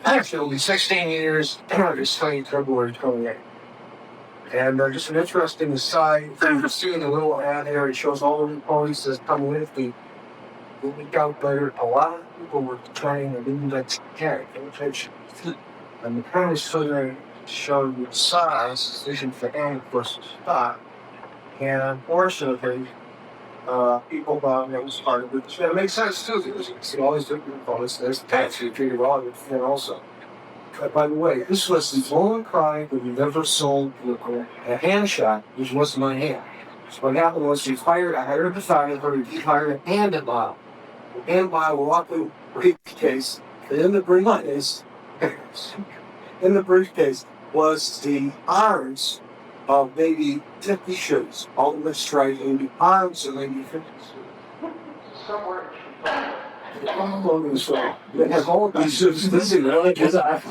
Actually, it'll be 16 years, this coming February 28. And just an interesting aside, you're seeing a little ad here, it shows all the components that come with the calculator. A lot of people were trying and didn't like to carry it. And the kind of figure showed the size, vision for any versus spot. And unfortunately, people thought that was part of it. It makes sense too, because you can see all these different components. There's the patch you figure volume fit also. But by the way, this was the only client that we never sold a hand shot, which was my hand. So what happened was I hired a photographer, he hired a hand model. The hand model walked the briefcase, and in the briefcase was the arms of maybe 50 shirts, all of which tried to be arms of maybe 50 shirts. Somewhere they have all of these shirts. This is really because I'm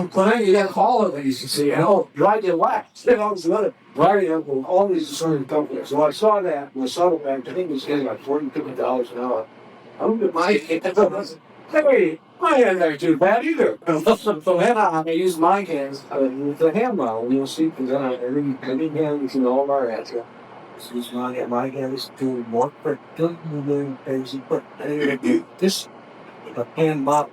playing, you have all of these, you see, and dry to wax. Then all of another variety of all these assorted companies. So I saw that, and I saw the bank, I think it was getting like $40, $50 an hour. I looked at my hey, my hands aren't too bad either. So then I used my hands with the hand model, and you'll see, because then every hand is in all of our ads. This is my hand is doing more for things, but this a hand model.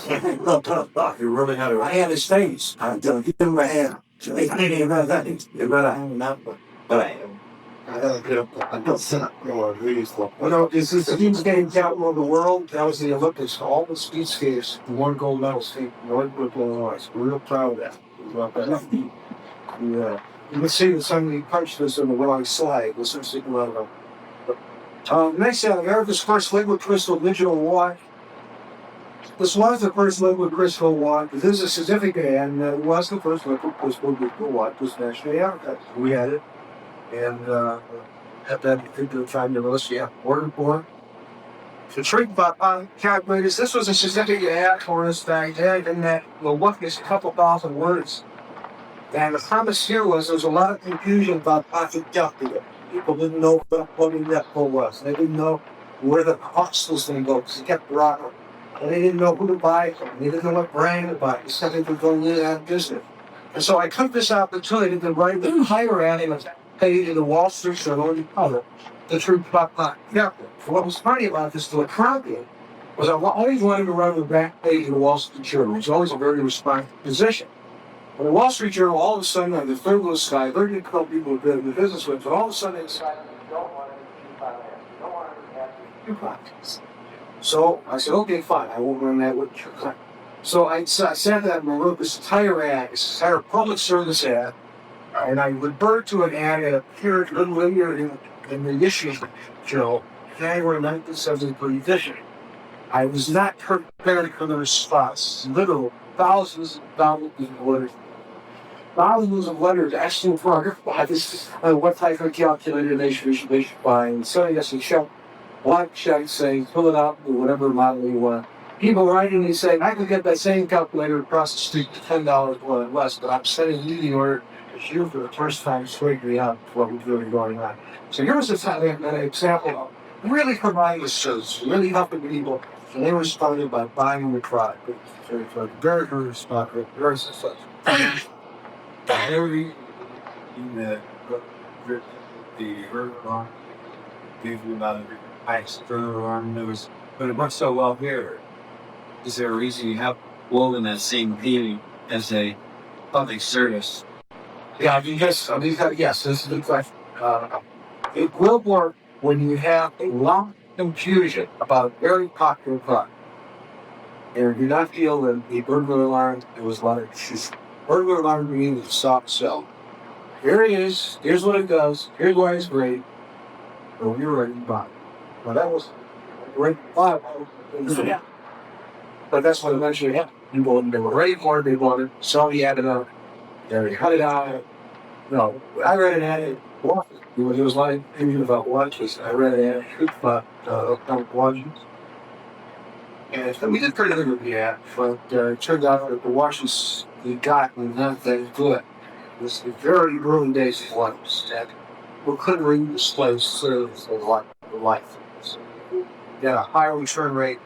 You really had it. I had his face. I don't give him a hand. So they can't even have that. You better have him that one. But I don't get up. I don't sit up. This is the speed skating capital of the world. That was the Olympics. All the speed skaters won gold medals. Northbrook, Illinois. We're real proud of that. Yeah. You can see that somebody punched us in the wrong slide. Let's just stick around. Next, America's first liquid crystal digital watch. This was the first liquid crystal watch. This is a certificate, and it was the first liquid crystal digital watch was nationally advertised. We had it, and at that particular time, there was ordered for it. The trick about calculators, this was a certificate ad for us back then, and that will work is a couple thousand words. And the promise here was there was a lot of confusion about pocket calculator. People didn't know what a network was. They didn't know where the cost was going to go because it kept dropping. And they didn't know who to buy from. They didn't know what brand to buy. They said they were going in out of business. And so I took this opportunity to write the entire ad in a page in the Wall Street Journal and cover the truth about pocket calculator. What was funny about this to a copy was I always wanted to run the back page of the Wall Street Journal. It was always a very responsive position. When the Wall Street Journal, all of a sudden, on the third blue sky, they're going to tell people who do business with, but all of a sudden, they decided they don't want to do coupons. So I said, okay, fine, I won't run that with you. So I sat that and wrote this entire ad, this entire public service ad, and I referred to an ad that appeared a little later in the issue journal, January 1973 edition. I was not prepared for the response. Literal thousands of letters asking for what type of calculator they should buy. And so yes, you show black check saying fill it out with whatever model you want. People writing me saying I could get that same calculator across the street for $10 more than less, but I'm sending you the order because you for the first time straightened me out what was really going on. So here's an example of really providing a service, really helping people, and they responded by buying the product. Very, very responsive, very successful. usually about ice on. But it works so well here. Is there a reason you have woven that same feeling as a public service? Yeah, yes, this is a good question. It will work when you have a lot of confusion about a very popular product. And if you're not feeling the burglar alarm, there was a lot of issues. Burglar alarm means it's soft sell. Here it is. Here's what it does. Here's why it's great. So you're ready to buy it. Well, that was great. Yeah. But that's what eventually happened. They were ready for it. They bought it. Somebody added up. They cut it out. No, I read it at it. It was like thinking about watches. I read it about watches. And we did pretty good with the app, but it turned out that the watches we got were not that good. It was the very early days of watches that we couldn't read displays clearly for the life. So, yeah, a higher return rate.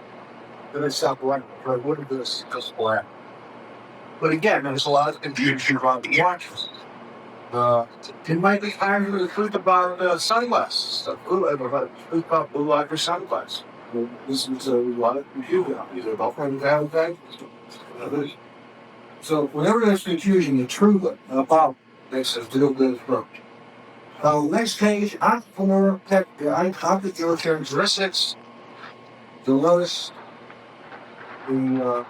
Then it stopped running. What did this just black? But again, there's a lot of confusion around the watches. It might be time for the truth about sunglasses. The truth about blue light for sunglasses. This is a lot of confusion. Either about things. So whenever there's confusion, the truth about makes us do a good approach. Next page, entrepreneur characteristics. You'll notice the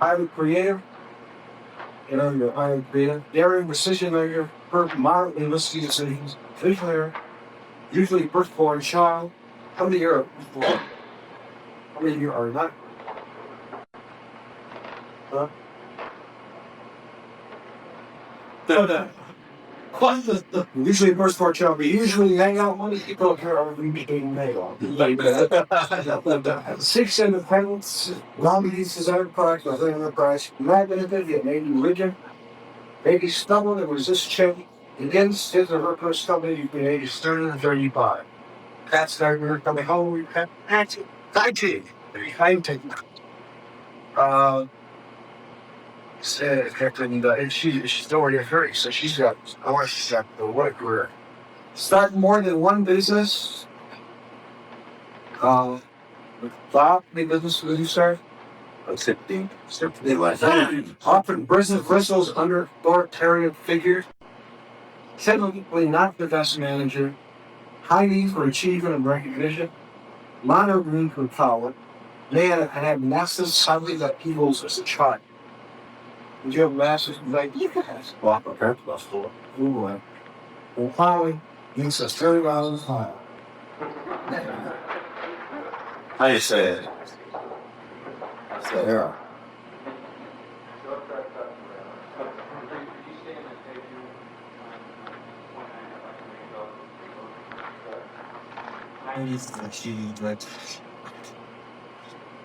highly creative. You're highly creative. Daring, precision, you're moderately risky decisions. Visionary, usually firstborn child. How many are firstborn? How many of you are not? Huh? Usually firstborn child. We usually hang out money people here are being made on. 6 independence, non-use design product, nothing in the price. Magnetic, it may be rigid, maybe stubborn and resist change. Against his or her personality, you can age 30 to 35. That's not going to come home. We have 19. And she's already 30, so she's got what a career. Start more than one business. Bob, how many businesses would you start? 15. Often bristles under authoritarian figures. Typically not the best manager. High need for achievement and recognition. Minor room for power. They had massive suddenly that eagles as a child. Did you have massive like yes? Well, okay. Well, plowing means a 30 miles an hour. How you say it? There.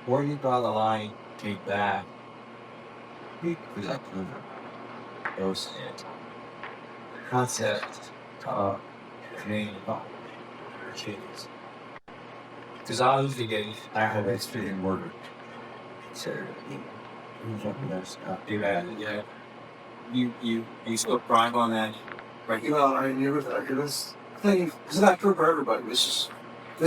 Where you draw the line, take that. Those concept of creating changes. Because I was thinking, I have this fitting word. So, do that. Yeah. You still prime on that, right? I knew that this thing is not true for everybody. This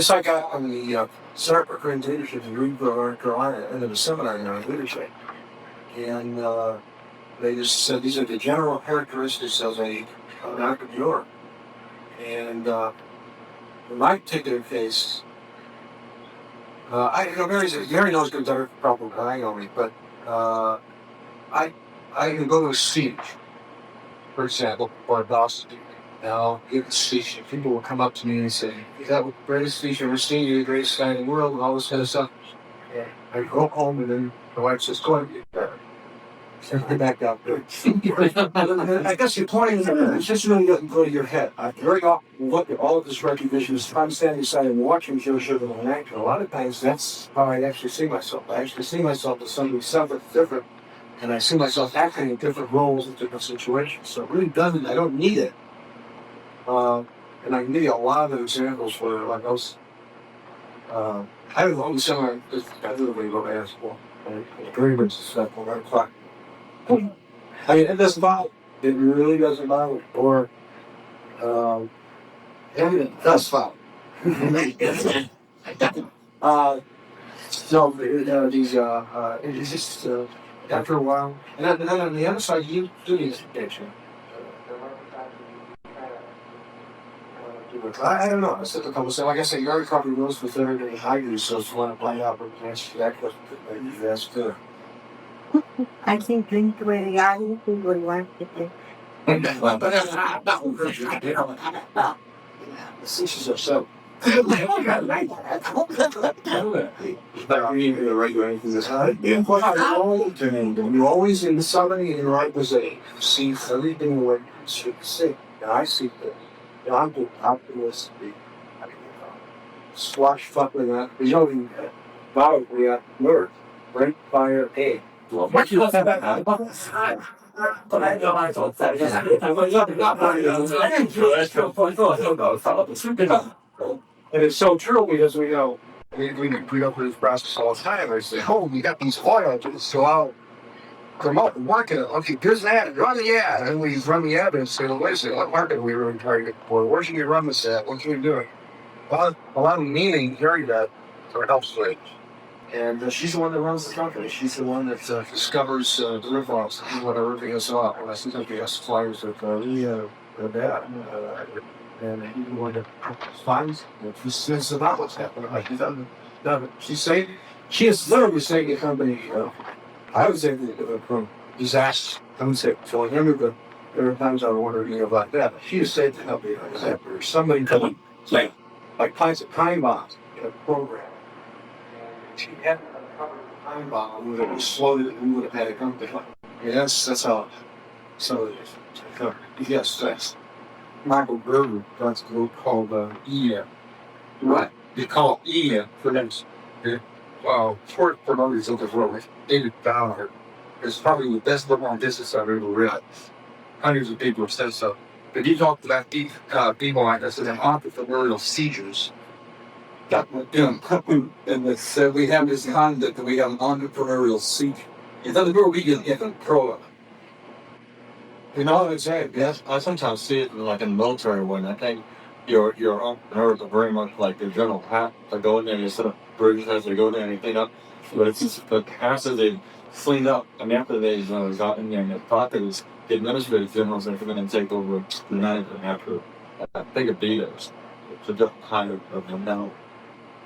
I got on the Center for Creative Leadership in Greenville, North Carolina, and in a seminar on leadership. And they just said these are the general characteristics of an entrepreneur. And in my particular case, Mary knows good better problem than I know me, but I can go to a speech, for example, or a boss. Now, give a speech, and people will come up to me and say, "Is that the greatest speech I've ever seen? You're the greatest guy in the world," and all this kind of stuff. And I go home, and then my wife says, "Go ahead, get better." Get back out there. I guess your point is, it just really doesn't go to your head. I very often look at all of this recognition as I'm standing aside and watching Joe Sugarman and acting. A lot of times, that's how I actually see myself. I actually see myself as somebody separate, different, and I see myself acting in different roles in different situations. So it really doesn't. I don't need it. And I can give you a lot of examples where, like, I was, I don't know, similar. I literally go to basketball. Very much successful. Right clock. I mean, it doesn't bother. It really doesn't bother. Or, it does bother. It's just after a while, and then on the other side, you do need addiction. I don't know. It's difficult to say. Like I said, your recovery rules for Thursday. I do, so if you want to play out, but that's good. I can't drink the way the guy who would want to drink. She's upset. You're always in somebody in the right position. You see everything the way you should see. And I see that. I'm the optimist. Swashbuckling that. You know, we got murder. Break, fire, egg. What you looking at? And it's so true because we know we go through this process all the time. I say, oh, we got these oils, so I'll promote the market. Okay, here's an ad, run the ad. And we run the ad and say, well, wait a second, what market are we really targeting for? Where should we run this ad? What should we do? Well, a lot of meaning hearing that helps with. And she's the one that runs the company. She's the one that discovers the ripoffs, what everything is off. And I think we have suppliers that really are bad. And he's the one that finds it. She says about what's happening. Like, she is literally saving the company. I would say from disaster. I would say, so I remember there were times I was wondering about that. She has saved the company like that. Or somebody coming, like kinds of time bombs in a program. She hadn't uncovered the time bomb, we would have slowly, we would have had a company. Yes, that's how some of it is. Yes, that's Michael Gerber runs a group called EM. Right. They call it EM for them. Short for no reason of world. David Bauer is probably the best book on business I've ever read. Hundreds of people have said so. But he talked about people like us and entrepreneurial seizures. And they said we have this conduct that we have an entrepreneurial seizure. In other words, we can control it. You know, exactly. Yes, I sometimes see it like in the military when I think your entrepreneurs are very much like the general hat. They go in there and they set up bridges as they go there and they clean up. But it's just the after they cleaned up and after they've got in there and they thought that was the administrative generals that come in and take over the management after I think of leaders. It's a different kind of now.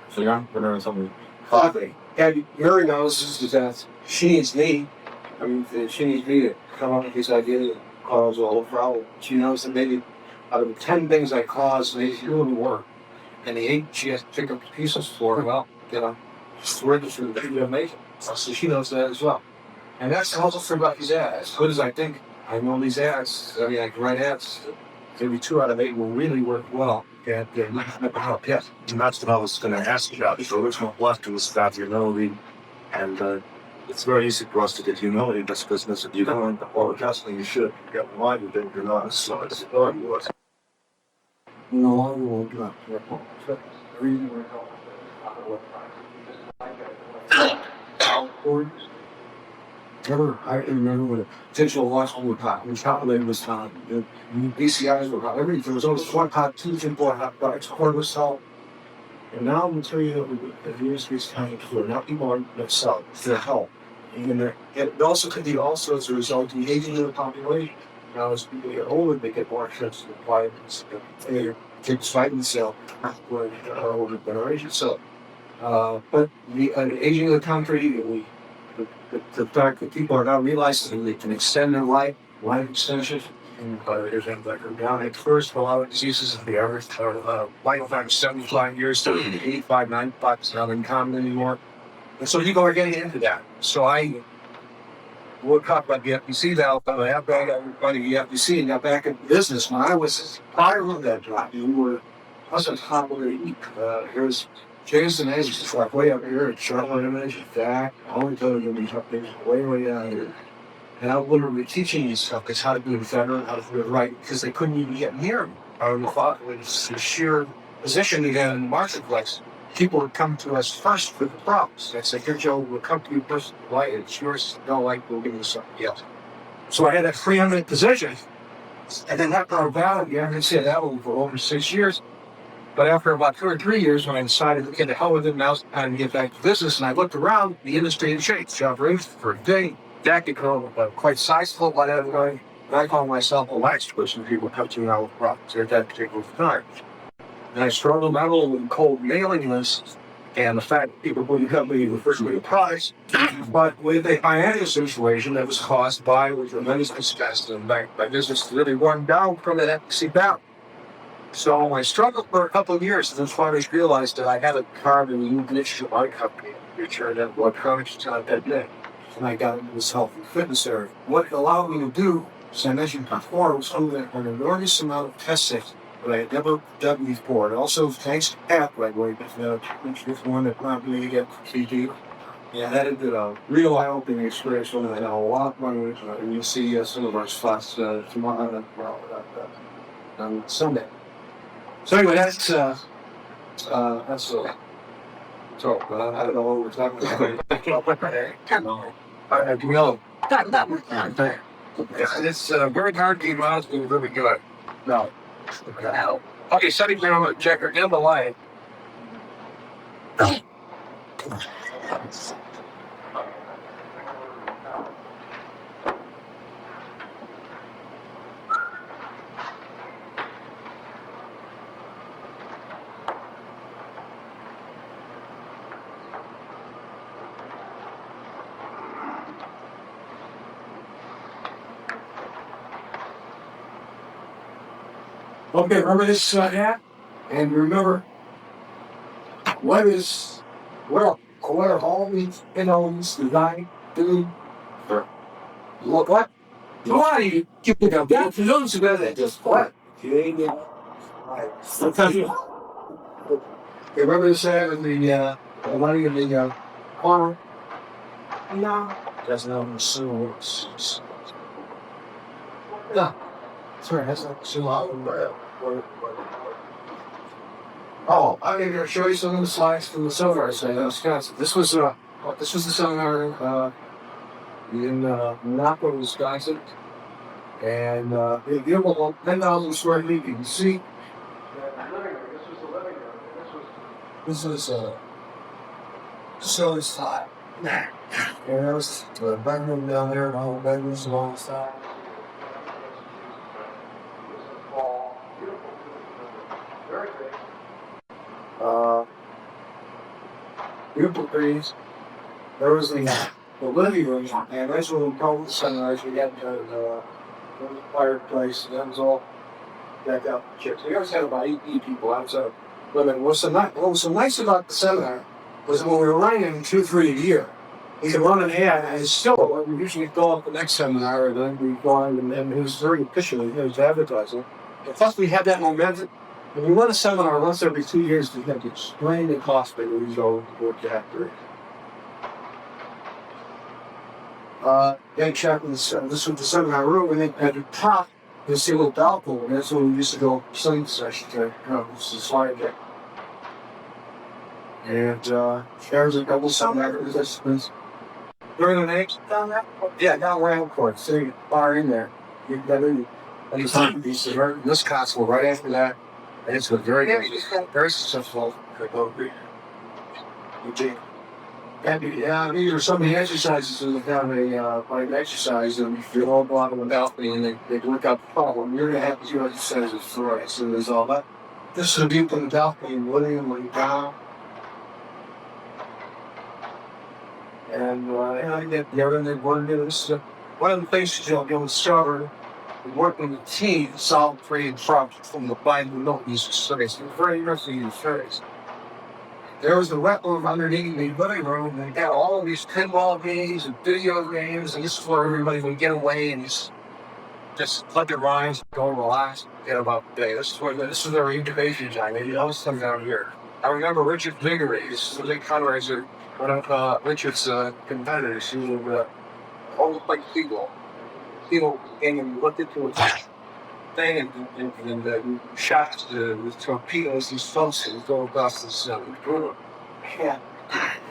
So your entrepreneur is something. And Mary knows is that she needs me. I mean, she needs me to come up with this idea that causes a whole problem. She knows that maybe out of 10 things I cause, maybe 2 wouldn't work. And the 8 she has to pick up the pieces for, well, you know, it's registered that you're making. So she knows that as well. And that's also true about these ads. As good as I think I know these ads, I mean, I can write ads. Maybe 2 out of 8 will really work well. And yes. And that's what I was going to ask you about. So there's no left to this about humility. And it's very easy for us to get humility in this business. If you don't, or definitely you should get reminded that you're not as slow as you thought you was. No longer will drop. The reason we're I remember when a potential loss on the pot, when calculated was time, the BCIs were hot. Everything, there was always 1 pot, 2 4 hot products, corn was salt. And now I'm telling you that the industry is coming through. Now people are going to sell it for help. And it also could be also as a result of the aging of the population. Now as people get older, they get more trips to the vitamins. They take vitamin cell for older generation. So, but the aging of the country, the fact that people are now realizing they can extend their life extension. And there's things that go down. At first, a lot of diseases of the average life 75 years to 85, 95 is not uncommon anymore. And so people are getting into that. So we'll talk about the FTC now. I have back everybody the FTC and got back in business. When I was prior to that job, I was on top of the here's Jason Hayes is like way up here at Charlotte Image, Jack. I only told him these way down here. And I'm literally teaching these stuff, because how to do it better, how to do it right, because they couldn't even get near me. With the sheer position they had in the marketplace, people would come to us first with the problems. They'd say, here, Joe, we'll come to you first, right? It's yours, don't like, we'll give you something else. So I had that preeminent position. And then that brought about, you haven't said that for over 6 years. But after about 2 or 3 years, when I decided, okay, the hell with it, now's the time to get back to business, and I looked around, the industry had changed. Job rates for a day, that could grow quite sizable by that time. And I call myself a last person, people come to me out with problems at that particular time. And I struggled not only with cold mailing lists and the fact that people wouldn't come to me with first rate price, but with a financial situation that was caused by a tremendous expense. And my business really run down from that efficacy down. So I struggled for a couple of years, and then finally realized that I had a carved in a new niche of my company, which are that electronics not that day. And I got into this health and fitness area. What it allowed me to do, as I mentioned before, was an enormous amount of testing that I had never done before. And also, thanks to Pat, by the way, this one that prompted me to get CT. Yeah, that had been a real eye-opening experience. And I had a lot of money, and you'll see some of our spots tomorrow on Sunday. So anyway, that's so. So I don't know what we're talking about. It's very hard to keep on doing really good. No. Okay, setting down the checker in the line. Okay, remember this hat? And remember, what are all these things designed to do? What? Why you keep it up? That's the ones who got it. Just what? Sometimes you remember this hat in the money in the corner? No. That's not the sewer. No. Sorry, that's not the sewer. Oh, I'm going to show you some of the slides from the seminar I in Wisconsin. This was the seminar in Napa, Wisconsin, and they give them 10,000 square feet. You can see. This was facility side. And there was the bedroom down there, and all the bedrooms along the side. Beautiful trees. There was the living room, and that's when we called the sunrise. We got the fireplace, and that was all decked out with chairs. We always had about 8 people outside women. What was so nice about the seminar was when we were running 2-3 a year, we could run an ad, and still, we usually go off the next seminar, and then we go on, and it was very efficient. It was advertising. And plus, we had that momentum. When you run a seminar once every 2 years, you have to explain the cost that you go after. Then check this was the seminar room, and then at the top, you see a little balcony, and that's where we used to go study sessions there. This is slide deck. And there's a couple seminar participants. During the names down there? Yeah, down around court. So far in there. You got in. And it's on this console right after that. And it's been very successful. And these are some of the exercises in the family, like exercise, and if you're all blocked on the balcony and they work out the problem, you're going to have to do exercises for it. So there's all that. This is a view from the balcony and William down. And I get the other one. This is one of the things you'll discover. Working with the team to solve creative problems from the blind who don't use the surveys. It's very interesting to use surveys. There was a wet room underneath the living room, and they got all of these pinball games and video games, and this is where everybody would get away and just let their minds go and relax, get about the day. This is their incubation time. They always come down here. I remember Richard Viggory, this is a big fundraiser, one of Richard's competitors, who would always like people. People came and looked into a thing and shot with torpedoes these folks and go across this room. Yeah.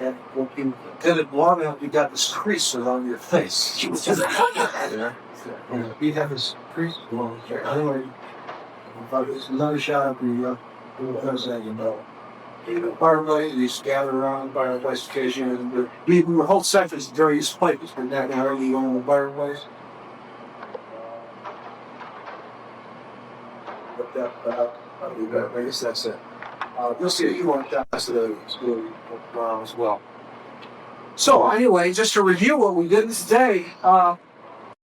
And when you did it long enough, you got this crease around your face. You have this crease along here. Anyway, there's another shot of the Because fireplace, they just gather around the fireplace occasionally. But we were whole sections various places, and that now you go on the fireplace. But that, I guess that's it. You'll see you want that as well. So anyway, just to review what we did today,